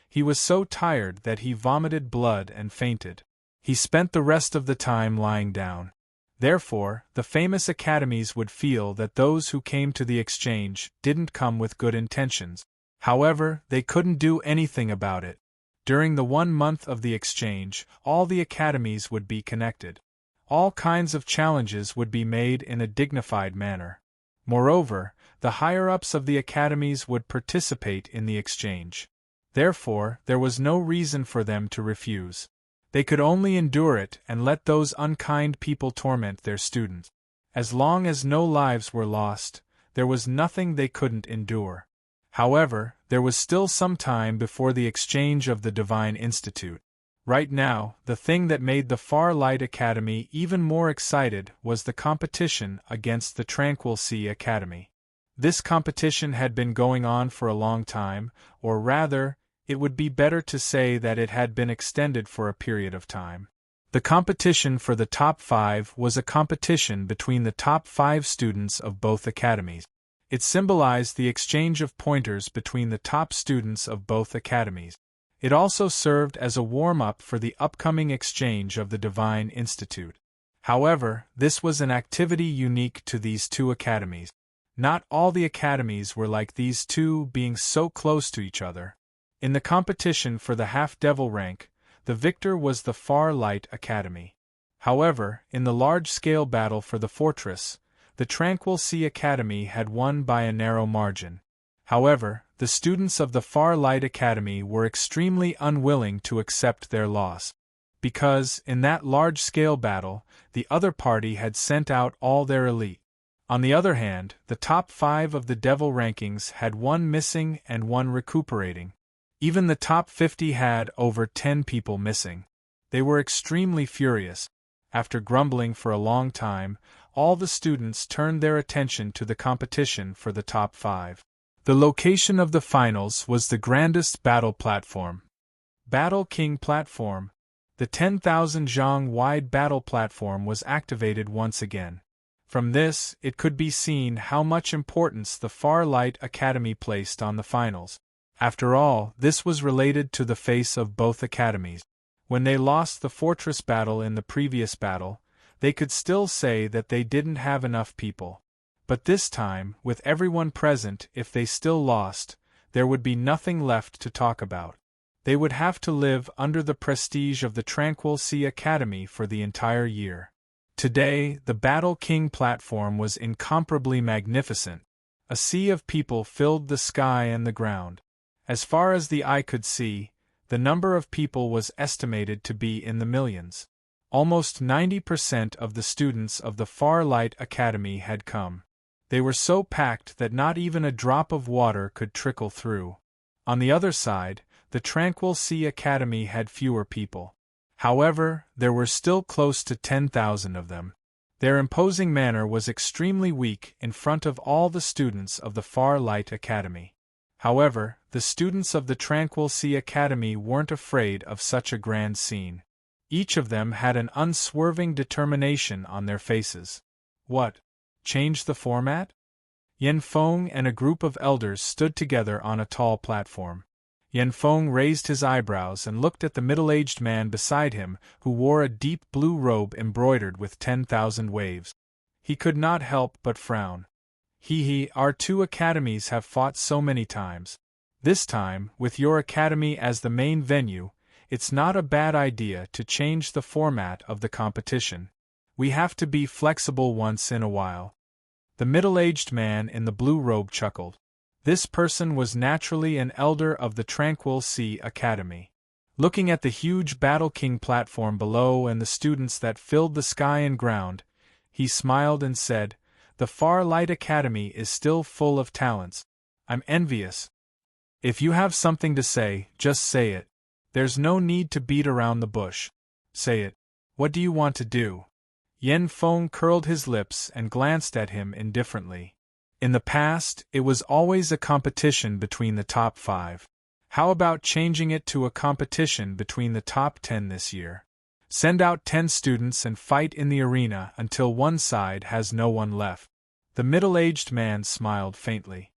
He was so tired that he vomited blood and fainted. He spent the rest of the time lying down. Therefore, the famous academies would feel that those who came to the exchange didn't come with good intentions. However, they couldn't do anything about it. During the 1 month of the exchange, all the academies would be connected. All kinds of challenges would be made in a dignified manner. Moreover, the higher-ups of the academies would participate in the exchange. Therefore, there was no reason for them to refuse. They could only endure it and let those unkind people torment their students. As long as no lives were lost, there was nothing they couldn't endure. However, there was still some time before the exchange of the Divine Institute. Right now, the thing that made the Far Light Academy even more excited was the competition against the Tranquil Sea Academy. This competition had been going on for a long time, or rather, it would be better to say that it had been extended for a period of time. The competition for the top 5 was a competition between the top 5 students of both academies. It symbolized the exchange of pointers between the top students of both academies. It also served as a warm-up for the upcoming exchange of the Divine Institute. However, this was an activity unique to these 2 academies. Not all the academies were like these 2 being so close to each other. In the competition for the half-devil rank, the victor was the Far Light Academy. However, in the large-scale battle for the fortress, the Tranquil Sea Academy had won by a narrow margin. However, the students of the Far Light Academy were extremely unwilling to accept their loss. Because, in that large-scale battle, the other party had sent out all their elite. On the other hand, the top 5 of the Devil rankings had 1 missing and 1 recuperating. Even the top 50 had over 10 people missing. They were extremely furious. After grumbling for a long time, all the students turned their attention to the competition for the top 5. The location of the finals was the grandest battle platform. Battle King Platform. The 10,000 zhang wide battle platform was activated once again. From this, it could be seen how much importance the Far Light Academy placed on the finals. After all, this was related to the face of both academies. When they lost the fortress battle in the previous battle, they could still say that they didn't have enough people. But this time, with everyone present, if they still lost, there would be nothing left to talk about. They would have to live under the prestige of the Tranquil Sea Academy for the entire year. Today, the Battle King platform was incomparably magnificent. A sea of people filled the sky and the ground. As far as the eye could see, the number of people was estimated to be in the millions. Almost 90% of the students of the Far Light Academy had come. They were so packed that not even a drop of water could trickle through. On the other side, the Tranquil Sea Academy had fewer people. However, there were still close to 10,000 of them. Their imposing manner was extremely weak in front of all the students of the Far Light Academy. However, the students of the Tranquil Sea Academy weren't afraid of such a grand scene. Each of them had an unswerving determination on their faces. What? Change the format? Yan Feng and a group of elders stood together on a tall platform. Yan Feng raised his eyebrows and looked at the middle-aged man beside him, who wore a deep blue robe embroidered with 10,000 waves. He could not help but frown. Our 2 academies have fought so many times. This time, with your academy as the main venue, it's not a bad idea to change the format of the competition. We have to be flexible once in a while. The middle-aged man in the blue robe chuckled. This person was naturally an elder of the Tranquil Sea Academy. Looking at the huge Battle King platform below and the students that filled the sky and ground, he smiled and said, "The Far Light Academy is still full of talents. I'm envious. If you have something to say, just say it. There's no need to beat around the bush. Say it. What do you want to do?" Yan Feng curled his lips and glanced at him indifferently. In the past, it was always a competition between the top 5. How about changing it to a competition between the top 10 this year? Send out 10 students and fight in the arena until one side has no one left. The middle-aged man smiled faintly.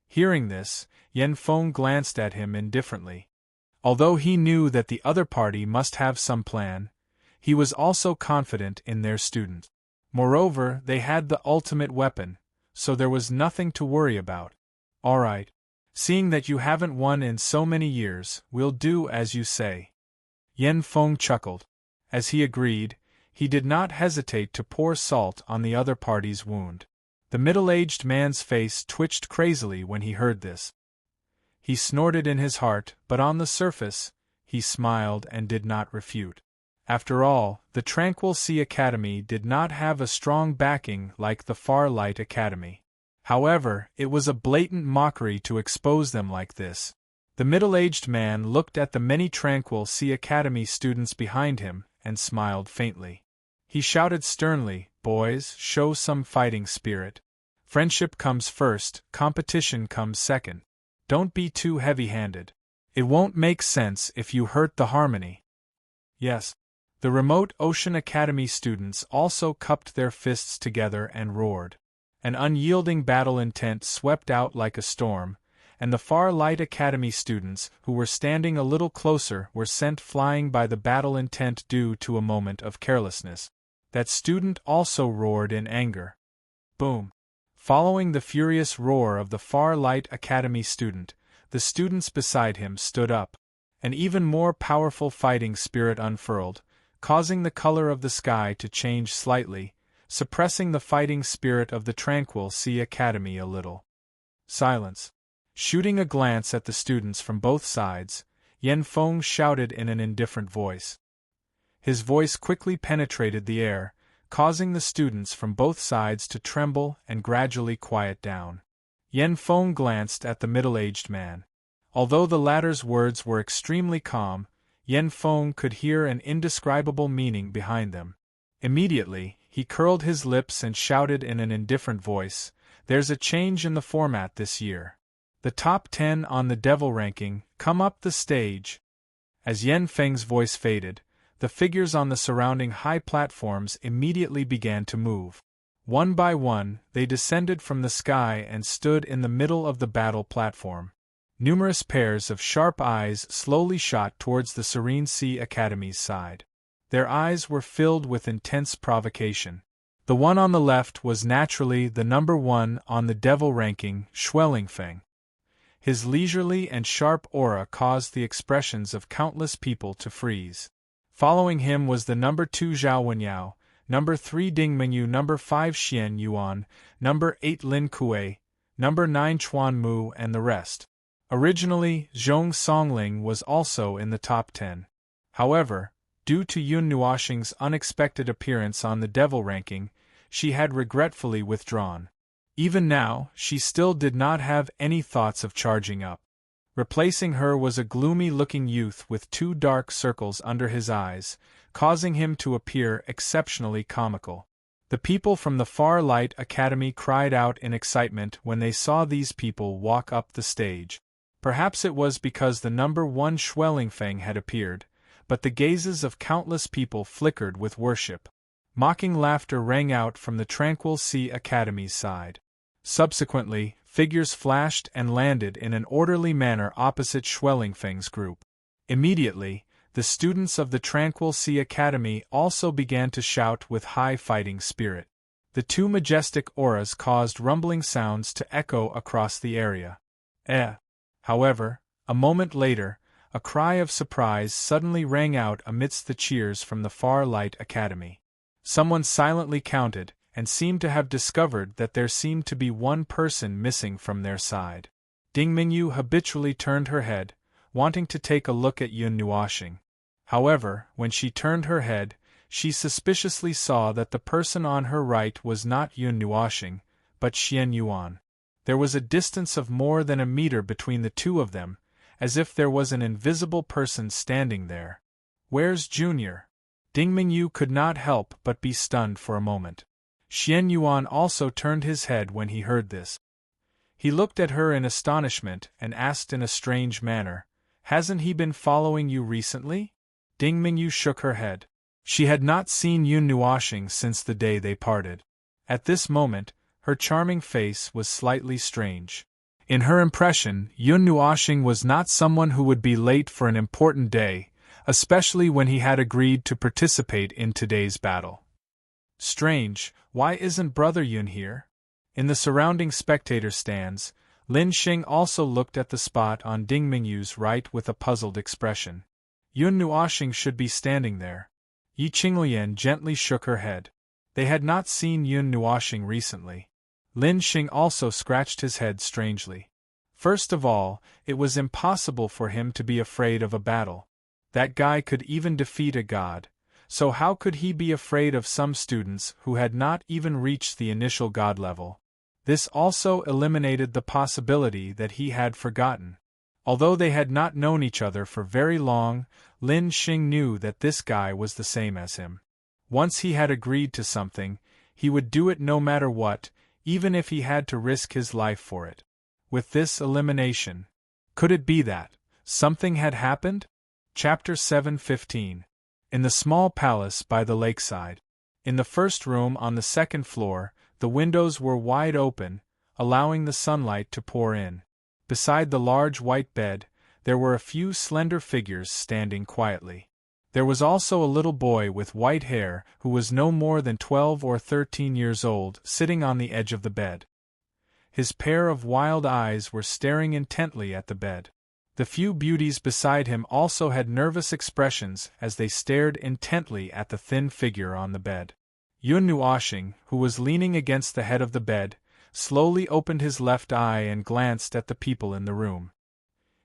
Hearing this, Yan Feng glanced at him indifferently. Although he knew that the other party must have some plan, he was also confident in their student. Moreover, they had the ultimate weapon, so there was nothing to worry about. All right. Seeing that you haven't won in so many years, we'll do as you say. Yan Feng chuckled. As he agreed, he did not hesitate to pour salt on the other party's wound. The middle-aged man's face twitched crazily when he heard this. He snorted in his heart, but on the surface, he smiled and did not refute. After all, the Tranquil Sea Academy did not have a strong backing like the Far-Light Academy. However, it was a blatant mockery to expose them like this. The middle-aged man looked at the many Tranquil Sea Academy students behind him and smiled faintly. He shouted sternly, "Boys, show some fighting spirit. Friendship comes first, competition comes second. Don't be too heavy-handed. It won't make sense if you hurt the harmony." Yes. The remote Ocean Academy students also cupped their fists together and roared. An unyielding battle intent swept out like a storm, and the Far-Light Academy students who were standing a little closer were sent flying by the battle intent due to a moment of carelessness. That student also roared in anger. Boom! Following the furious roar of the Far-Light Academy student, the students beside him stood up. An even more powerful fighting spirit unfurled, causing the color of the sky to change slightly, suppressing the fighting spirit of the Tranquil Sea Academy a little. Silence. Shooting a glance at the students from both sides, Yan Feng shouted in an indifferent voice. His voice quickly penetrated the air, causing the students from both sides to tremble and gradually quiet down. Yan Feng glanced at the middle-aged man. Although the latter's words were extremely calm, Yan Feng could hear an indescribable meaning behind them. Immediately, he curled his lips and shouted in an indifferent voice, "There's a change in the format this year. The top 10 on the devil ranking come up the stage." As Yan Feng's voice faded, the figures on the surrounding high platforms immediately began to move. One by one, they descended from the sky and stood in the middle of the battle platform. Numerous pairs of sharp eyes slowly shot towards the Serene Sea Academy's side. Their eyes were filled with intense provocation. The one on the left was naturally the number 1 on the devil ranking, Schwellingfeng. His leisurely and sharp aura caused the expressions of countless people to freeze. Following him was the number 2 Zhao Wenyao, number 3 Ding Mengyu, number 5 Xian Yuan, number 8 Lin Kuei, number 9 Chuan Mu, and the rest. Originally, Zhong Songling was also in the top 10. However, due to Yun Nuoxing's unexpected appearance on the devil ranking, she had regretfully withdrawn. Even now, she still did not have any thoughts of charging up. Replacing her was a gloomy-looking youth with 2 dark circles under his eyes, causing him to appear exceptionally comical. The people from the Far-Light Academy cried out in excitement when they saw these people walk up the stage. Perhaps it was because the number 1 Schwellingfeng had appeared, but the gazes of countless people flickered with worship. Mocking laughter rang out from the Tranquil Sea Academy's side. Subsequently, figures flashed and landed in an orderly manner opposite Schwellingfeng's group. Immediately, the students of the Tranquil Sea Academy also began to shout with high fighting spirit. The 2 majestic auras caused rumbling sounds to echo across the area. However, a moment later, a cry of surprise suddenly rang out amidst the cheers from the Far-Light Academy. Someone silently counted, and seemed to have discovered that there seemed to be one person missing from their side. Ding Mingyu habitually turned her head, wanting to take a look at Yun Nuoxing. However, when she turned her head, she suspiciously saw that the person on her right was not Yun Nuoxing, but Xian Yuan. There was a distance of more than a meter between the two of them, as if there was an invisible person standing there. "Where's Junior?" Ding Mingyu could not help but be stunned for a moment. Xian Yuan also turned his head when he heard this. He looked at her in astonishment and asked in a strange manner, "Hasn't he been following you recently?" Ding Mingyu shook her head. She had not seen Yun Nuoxing since the day they parted. At this moment, her charming face was slightly strange. In her impression, Yun Nuoxing was not someone who would be late for an important day, especially when he had agreed to participate in today's battle. Strange, why isn't Brother Yun here? In the surrounding spectator stands, Lin Xing also looked at the spot on Ding Mingyu's right with a puzzled expression. Yun Nuoxing should be standing there. Yi Qingluyan gently shook her head. They had not seen Yun Nuoxing recently. Lin Xing also scratched his head strangely. First of all, it was impossible for him to be afraid of a battle. That guy could even defeat a god, so how could he be afraid of some students who had not even reached the initial god level? This also eliminated the possibility that he had forgotten. Although they had not known each other for very long, Lin Xing knew that this guy was the same as him. Once he had agreed to something, he would do it no matter what, even if he had to risk his life for it. With this elimination, could it be that something had happened? Chapter 7:15. In the small palace by the lakeside. In the first room on the second floor, the windows were wide open, allowing the sunlight to pour in. Beside the large white bed, there were a few slender figures standing quietly. There was also a little boy with white hair who was no more than 12 or 13 years old sitting on the edge of the bed. His pair of wild eyes were staring intently at the bed. The few beauties beside him also had nervous expressions as they stared intently at the thin figure on the bed. Yun Nuoxing, who was leaning against the head of the bed, slowly opened his left eye and glanced at the people in the room.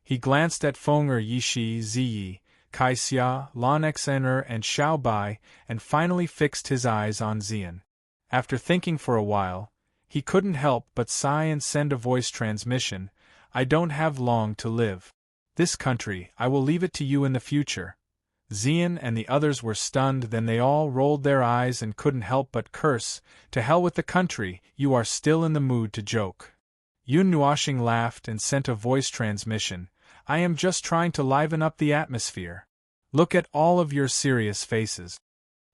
He glanced at Fenger Yishi Ziyi, Kai Xia, Lan Xener and Xiao Bai, and finally fixed his eyes on Xian. After thinking for a while, he couldn't help but sigh and send a voice transmission, "I don't have long to live. This country, I will leave it to you in the future." Xian and the others were stunned, then they all rolled their eyes and couldn't help but curse, "To hell with the country, you are still in the mood to joke." Yun Nuoxing laughed and sent a voice transmission, "I am just trying to liven up the atmosphere. Look at all of your serious faces."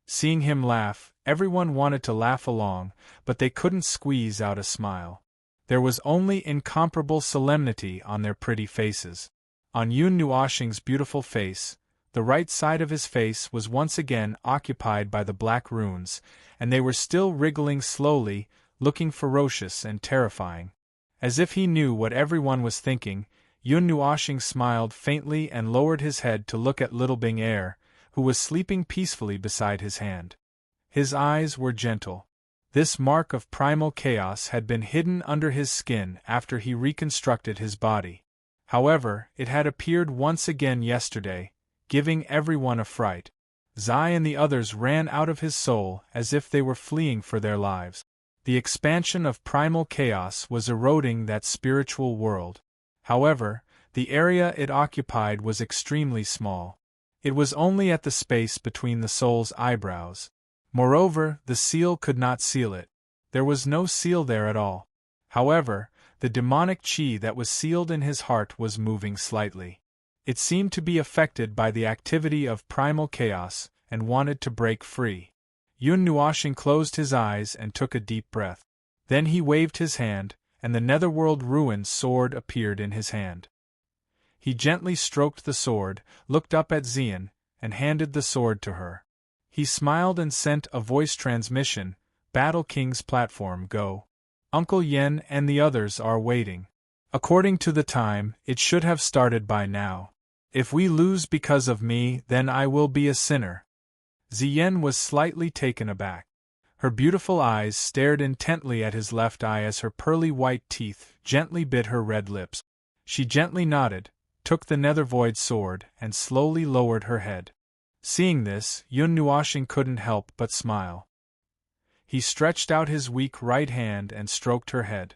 Seeing him laugh, everyone wanted to laugh along, but they couldn't squeeze out a smile. There was only incomparable solemnity on their pretty faces. On Yun Nuoxing's beautiful face, the right side of his face was once again occupied by the black runes, and they were still wriggling slowly, looking ferocious and terrifying. As if he knew what everyone was thinking, Yun Nuoxing smiled faintly and lowered his head to look at little Bing Er, who was sleeping peacefully beside his hand. His eyes were gentle. This mark of primal chaos had been hidden under his skin after he reconstructed his body. However, it had appeared once again yesterday, giving everyone a fright. Zai and the others ran out of his soul as if they were fleeing for their lives. The expansion of primal chaos was eroding that spiritual world. However, the area it occupied was extremely small. It was only at the space between the soul's eyebrows. Moreover, the seal could not seal it. There was no seal there at all. However, the demonic chi that was sealed in his heart was moving slightly. It seemed to be affected by the activity of primal chaos and wanted to break free. Yun Nuoxing closed his eyes and took a deep breath. Then he waved his hand, and the netherworld ruined sword appeared in his hand. He gently stroked the sword, looked up at Xian, and handed the sword to her. He smiled and sent a voice transmission, "Battle King's platform, go. Uncle Yen and the others are waiting. According to the time, it should have started by now. If we lose because of me, then I will be a sinner." Ziyen was slightly taken aback. Her beautiful eyes stared intently at his left eye as her pearly white teeth gently bit her red lips. She gently nodded, took the nether-void sword, and slowly lowered her head. Seeing this, Yun Nuoxing couldn't help but smile. He stretched out his weak right hand and stroked her head.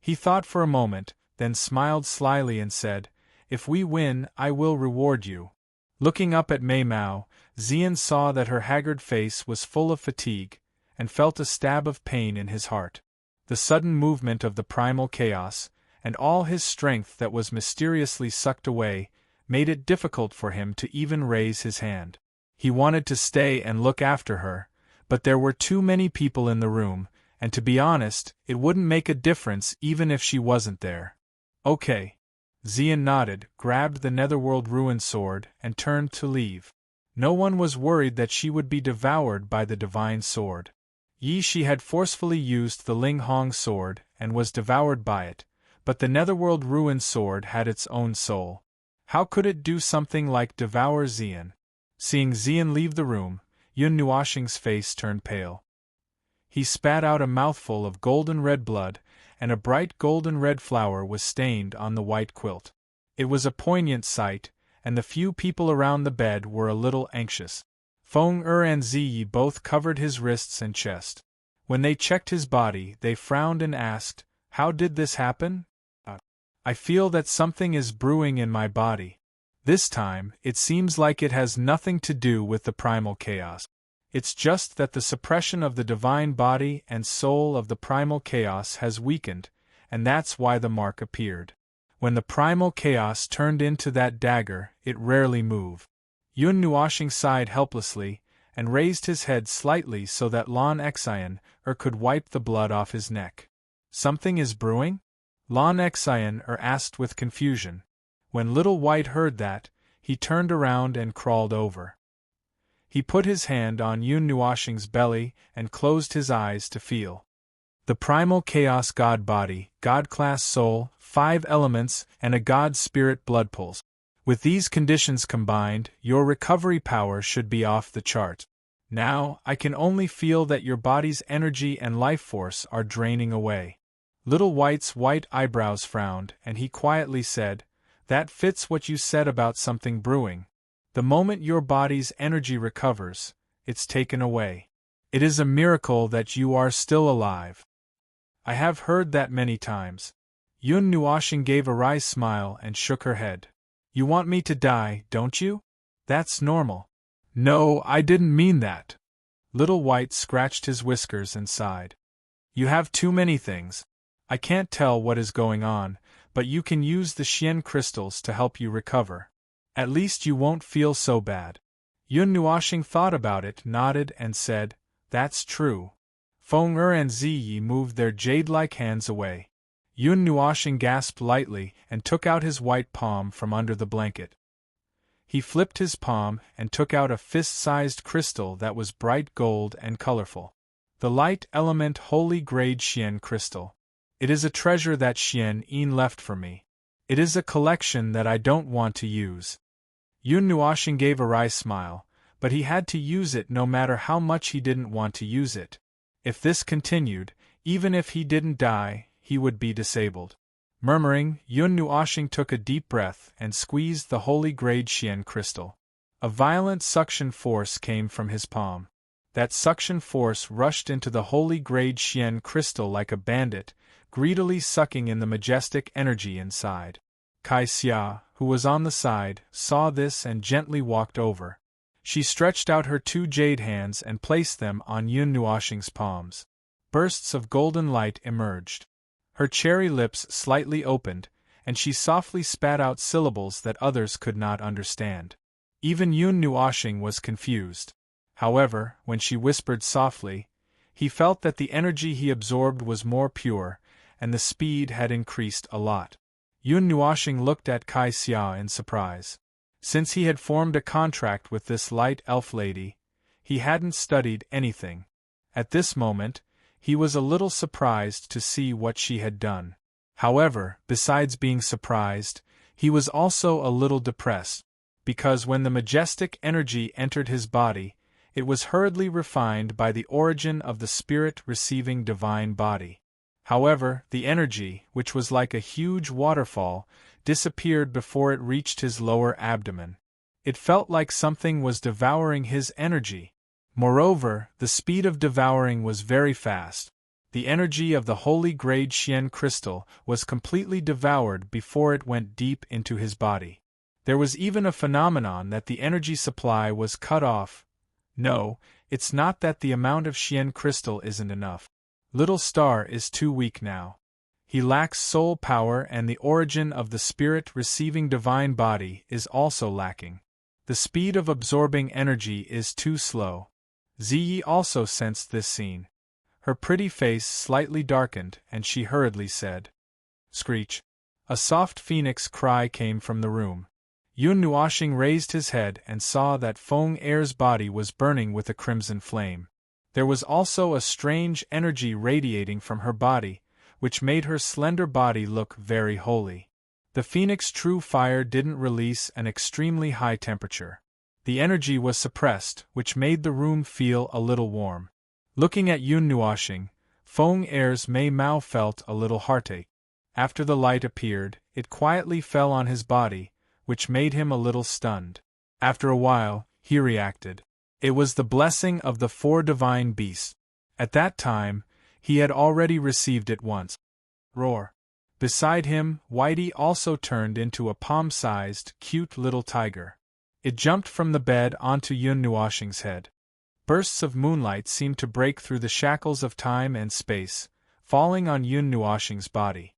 He thought for a moment, then smiled slyly and said, "If we win, I will reward you." Looking up at Mei Mao, Xian saw that her haggard face was full of fatigue, and felt a stab of pain in his heart. The sudden movement of the primal chaos, and all his strength that was mysteriously sucked away, made it difficult for him to even raise his hand. He wanted to stay and look after her, but there were too many people in the room, and to be honest, it wouldn't make a difference even if she wasn't there. Okay. Xian nodded, grabbed the Netherworld Ruin sword, and turned to leave. No one was worried that she would be devoured by the divine sword. Yi Shi had forcefully used the Ling Hong sword and was devoured by it, but the Netherworld Ruin sword had its own soul. How could it do something like devour Xian? Seeing Xian leave the room, Yun Nuoxing's face turned pale. He spat out a mouthful of golden-red blood, and a bright golden-red flower was stained on the white quilt. It was a poignant sight, and the few people around the bed were a little anxious. Feng and Ziyi both covered his wrists and chest. When they checked his body, they frowned and asked, "How did this happen?" "I feel that something is brewing in my body. This time, it seems like it has nothing to do with the primal chaos. It's just that the suppression of the divine body and soul of the primal chaos has weakened, and that's why the mark appeared. When the primal chaos turned into that dagger, it rarely moved." Yun Nuoxing sighed helplessly, and raised his head slightly so that Lan Xian could wipe the blood off his neck. "Something is brewing?" Lan Xian asked with confusion. When Little White heard that, he turned around and crawled over. He put his hand on Yun Nuoxing's belly and closed his eyes to feel. The primal chaos god body, god class soul, 5 elements, and a god spirit blood pulse. With these conditions combined, your recovery power should be off the chart. Now, I can only feel that your body's energy and life force are draining away. Little White's white eyebrows frowned, and he quietly said, "That fits what you said about something brewing. The moment your body's energy recovers, it's taken away. It is a miracle that you are still alive." "I have heard that many times." Yun Nuoxing gave a wry smile and shook her head. "You want me to die, don't you? That's normal." "No, I didn't mean that." Little White scratched his whiskers and sighed. "You have too many things. I can't tell what is going on, but you can use the Xian crystals to help you recover. At least you won't feel so bad." Yun Nuoxing thought about it, nodded, and said, "That's true." Feng and Ziyi moved their jade-like hands away. Yun Nuoxing gasped lightly and took out his white palm from under the blanket. He flipped his palm and took out a fist-sized crystal that was bright gold and colorful. The light element holy grade Xian crystal. It is a treasure that Xian Yin left for me. It is a collection that I don't want to use. Yun Nuoxing gave a wry smile, but he had to use it no matter how much he didn't want to use it. If this continued, even if he didn't die, he would be disabled. Murmuring, Yun Nuoxing took a deep breath and squeezed the holy grade Xian crystal. A violent suction force came from his palm. That suction force rushed into the holy grade Xian crystal like a bandit, greedily sucking in the majestic energy inside. Kai Xia, who was on the side, saw this and gently walked over. She stretched out her 2 jade hands and placed them on Yun Nuoxing's palms. Bursts of golden light emerged. Her cherry lips slightly opened, and she softly spat out syllables that others could not understand. Even Yun Nuoxing was confused. However, when she whispered softly, he felt that the energy he absorbed was more pure, and the speed had increased a lot. Yun Nuoxing looked at Kai Xia in surprise. Since he had formed a contract with this light elf lady, he hadn't studied anything. At this moment, he was a little surprised to see what she had done. However, besides being surprised, he was also a little depressed, because when the majestic energy entered his body, it was hurriedly refined by the origin of the spirit receiving divine body. However, the energy, which was like a huge waterfall, disappeared before it reached his lower abdomen. It felt like something was devouring his energy. Moreover, the speed of devouring was very fast. The energy of the holy grade Xian crystal was completely devoured before it went deep into his body. There was even a phenomenon that the energy supply was cut off. No, It's not that the amount of Xian crystal isn't enough. Little Star is too weak now. He lacks soul power, and the origin of the spirit receiving divine body is also lacking. The speed of absorbing energy is too slow. Ziyi also sensed this scene. Her pretty face slightly darkened, and she hurriedly said, "Screech." A soft phoenix cry came from the room. Yun Nuoxing raised his head and saw that Feng Er's body was burning with a crimson flame. There was also a strange energy radiating from her body, which made her slender body look very holy. The phoenix true fire didn't release an extremely high temperature. The energy was suppressed, which made the room feel a little warm. Looking at Yun Nuoxing, Feng Er's Mei Mao felt a little heartache. After the light appeared, it quietly fell on his body, which made him a little stunned. After a while, he reacted. It was the blessing of the 4 divine beasts. At that time, he had already received it once. Roar. Beside him, Whitey also turned into a palm-sized, cute little tiger. It jumped from the bed onto Yun Nuoxing's head. Bursts of moonlight seemed to break through the shackles of time and space, falling on Yun Nuoxing's body.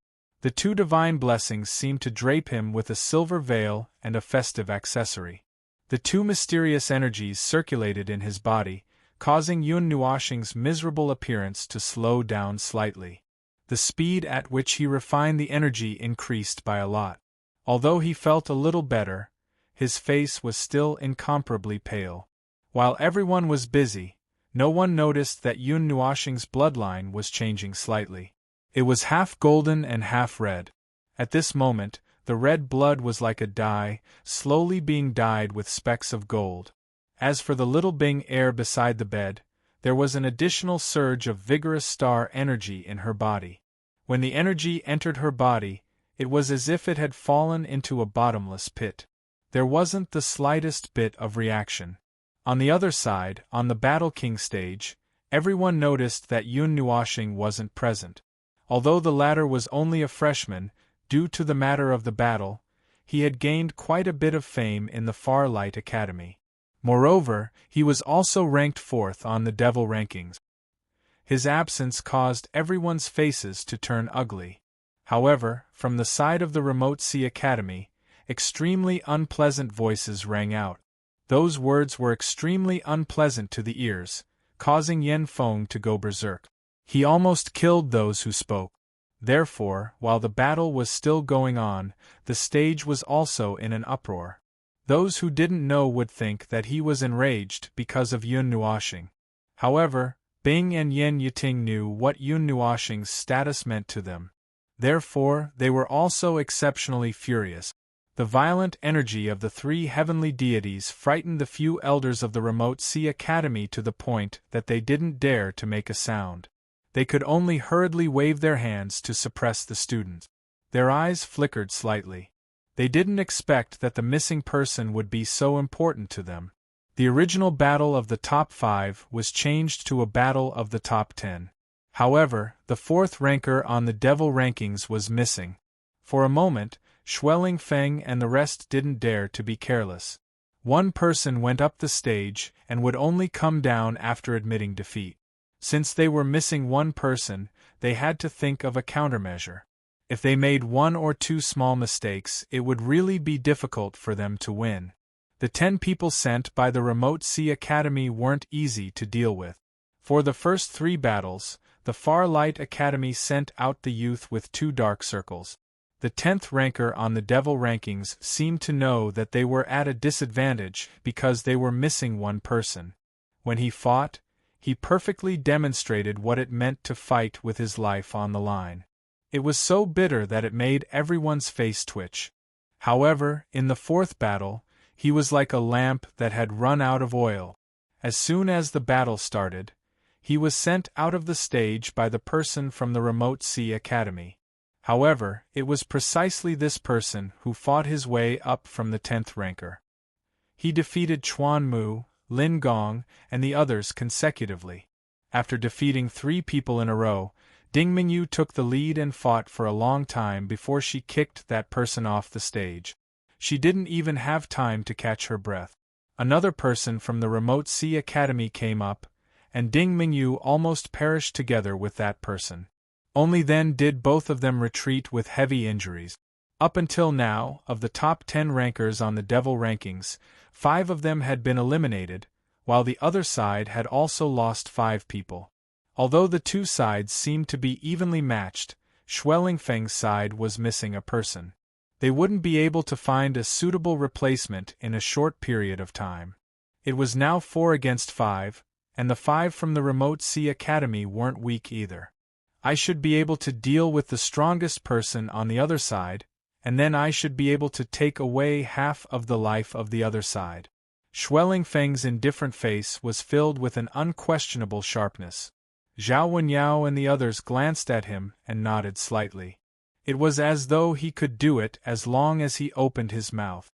The 2 divine blessings seemed to drape him with a silver veil and a festive accessory. The 2 mysterious energies circulated in his body, causing Yun Nuoxing's miserable appearance to slow down slightly. The speed at which he refined the energy increased by a lot. Although he felt a little better, his face was still incomparably pale. While everyone was busy, no one noticed that Yun Nuoxing's bloodline was changing slightly. It was half golden and half red. At this moment, the red blood was like a dye, slowly being dyed with specks of gold. As for the little Bing heir beside the bed, there was an additional surge of vigorous star energy in her body. When the energy entered her body, it was as if it had fallen into a bottomless pit. There wasn't the slightest bit of reaction. On the other side, on the Battle King stage, everyone noticed that Yun Nuoxing wasn't present. Although the latter was only a freshman, due to the matter of the battle, he had gained quite a bit of fame in the Far Light Academy. Moreover, he was also ranked 4th on the Devil rankings. His absence caused everyone's faces to turn ugly. However, from the side of the Remote Sea Academy, extremely unpleasant voices rang out. Those words were extremely unpleasant to the ears, causing Yen Feng to go berserk. He almost killed those who spoke. Therefore, while the battle was still going on, the stage was also in an uproar. Those who didn't know would think that he was enraged because of Yun Nuoxing. However, Bing and Yen Yiting knew what Yun Nuoxing's status meant to them. Therefore, they were also exceptionally furious. The violent energy of the 3 heavenly deities frightened the few elders of the Remote Sea Academy to the point that they didn't dare to make a sound. They could only hurriedly wave their hands to suppress the students. Their eyes flickered slightly. They didn't expect that the missing person would be so important to them. The original battle of the top 5 was changed to a battle of the top 10. However, the 4th ranker on the Devil rankings was missing. For a moment, Xueling Feng and the rest didn't dare to be careless. One person went up the stage and would only come down after admitting defeat. Since they were missing one person, they had to think of a countermeasure. If they made 1 or 2 small mistakes, it would really be difficult for them to win. The 10 people sent by the Remote Sea Academy weren't easy to deal with. For the first 3 battles, the Far Light Academy sent out the youth with 2 dark circles. The 10th ranker on the Devil rankings seemed to know that they were at a disadvantage because they were missing one person. When he fought, he perfectly demonstrated what it meant to fight with his life on the line. It was so bitter that it made everyone's face twitch. However, in the 4th battle, he was like a lamp that had run out of oil. As soon as the battle started, he was sent out of the stage by the person from the Remote Sea Academy. However, it was precisely this person who fought his way up from the 10th ranker. He defeated Chuan Mu, Lin Gong, and the others consecutively. After defeating 3 people in a row, Ding Mingyu took the lead and fought for a long time before she kicked that person off the stage. She didn't even have time to catch her breath. Another person from the remote sea academy came up, and Ding Mingyu almost perished together with that person. Only then did both of them retreat with heavy injuries. Up until now, of the top 10 rankers on the Devil rankings, 5 of them had been eliminated, while the other side had also lost 5 people. Although the two sides seemed to be evenly matched, Feng's side was missing a person. They wouldn't be able to find a suitable replacement in a short period of time. It was now 4 against 5, and the 5 from the remote sea academy weren't weak either. I should be able to deal with the strongest person on the other side, and then I should be able to take away half of the life of the other side. Feng's indifferent face was filled with an unquestionable sharpness. Zhao Wenyao and the others glanced at him and nodded slightly. It was as though he could do it as long as he opened his mouth.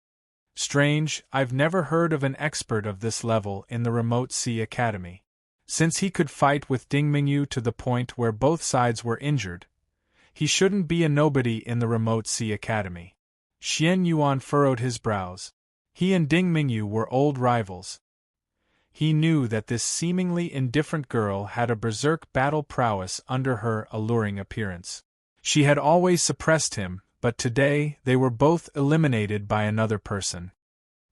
Strange, I've never heard of an expert of this level in the remote sea academy. Since he could fight with Ding Mingyu to the point where both sides were injured, he shouldn't be a nobody in the remote sea academy. Xian Yuan furrowed his brows. He and Ding Mingyu were old rivals. He knew that this seemingly indifferent girl had a berserk battle prowess under her alluring appearance. She had always suppressed him, but today they were both eliminated by another person.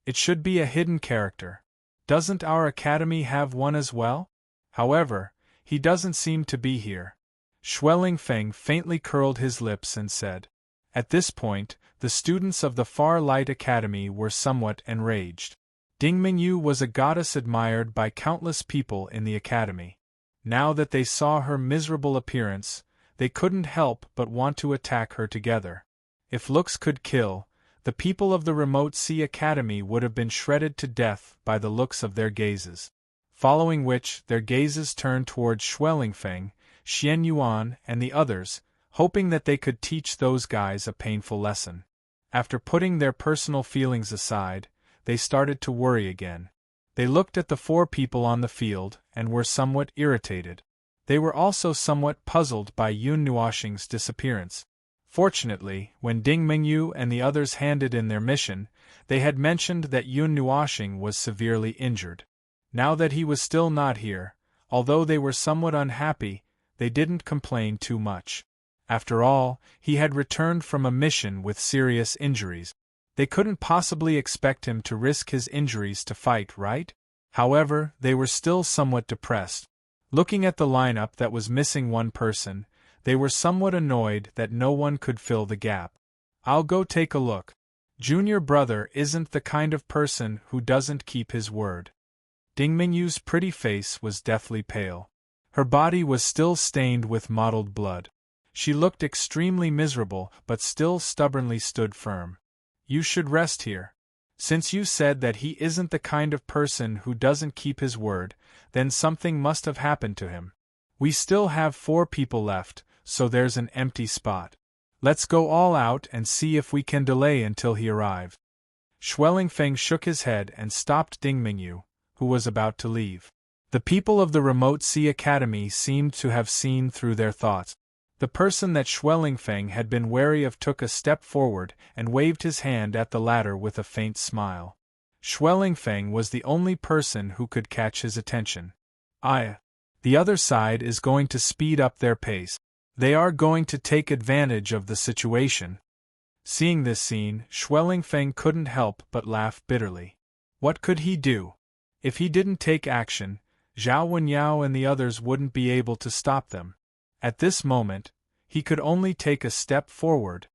It should be a hidden character. Doesn't our academy have one as well? However, he doesn't seem to be here. Feng faintly curled his lips and said. At this point, the students of the Far Light Academy were somewhat enraged. Ding Mingyu was a goddess admired by countless people in the academy. Now that they saw her miserable appearance, they couldn't help but want to attack her together. If looks could kill, the people of the remote sea academy would have been shredded to death by the looks of their gazes. Following which, their gazes turned towards Feng, Xian Yuan, and the others, hoping that they could teach those guys a painful lesson. After putting their personal feelings aside, they started to worry again. They looked at the 4 people on the field and were somewhat irritated. They were also somewhat puzzled by Yun Nuoxing's disappearance. Fortunately, when Ding Mingyu and the others handed in their mission, they had mentioned that Yun Nuoxing was severely injured. Now that he was still not here, although they were somewhat unhappy, they didn't complain too much. After all, he had returned from a mission with serious injuries. They couldn't possibly expect him to risk his injuries to fight, right? However, they were still somewhat depressed. Looking at the lineup that was missing one person, they were somewhat annoyed that no one could fill the gap. I'll go take a look. Junior brother isn't the kind of person who doesn't keep his word. Ding Mingyu's pretty face was deathly pale. Her body was still stained with mottled blood. She looked extremely miserable but still stubbornly stood firm. You should rest here. Since you said that he isn't the kind of person who doesn't keep his word, then something must have happened to him. We still have 4 people left, so there's an empty spot. Let's go all out and see if we can delay until he arrives. Feng shook his head and stopped Ding Mingyu, who was about to leave. The people of the remote sea academy seemed to have seen through their thoughts. The person that Feng had been wary of took a step forward and waved his hand at the latter with a faint smile. Feng was the only person who could catch his attention. The other side is going to speed up their pace. They are going to take advantage of the situation. Seeing this scene, Feng couldn't help but laugh bitterly. What could he do? If he didn't take action, Zhao Wenyao and the others wouldn't be able to stop them. At this moment, he could only take a step forward,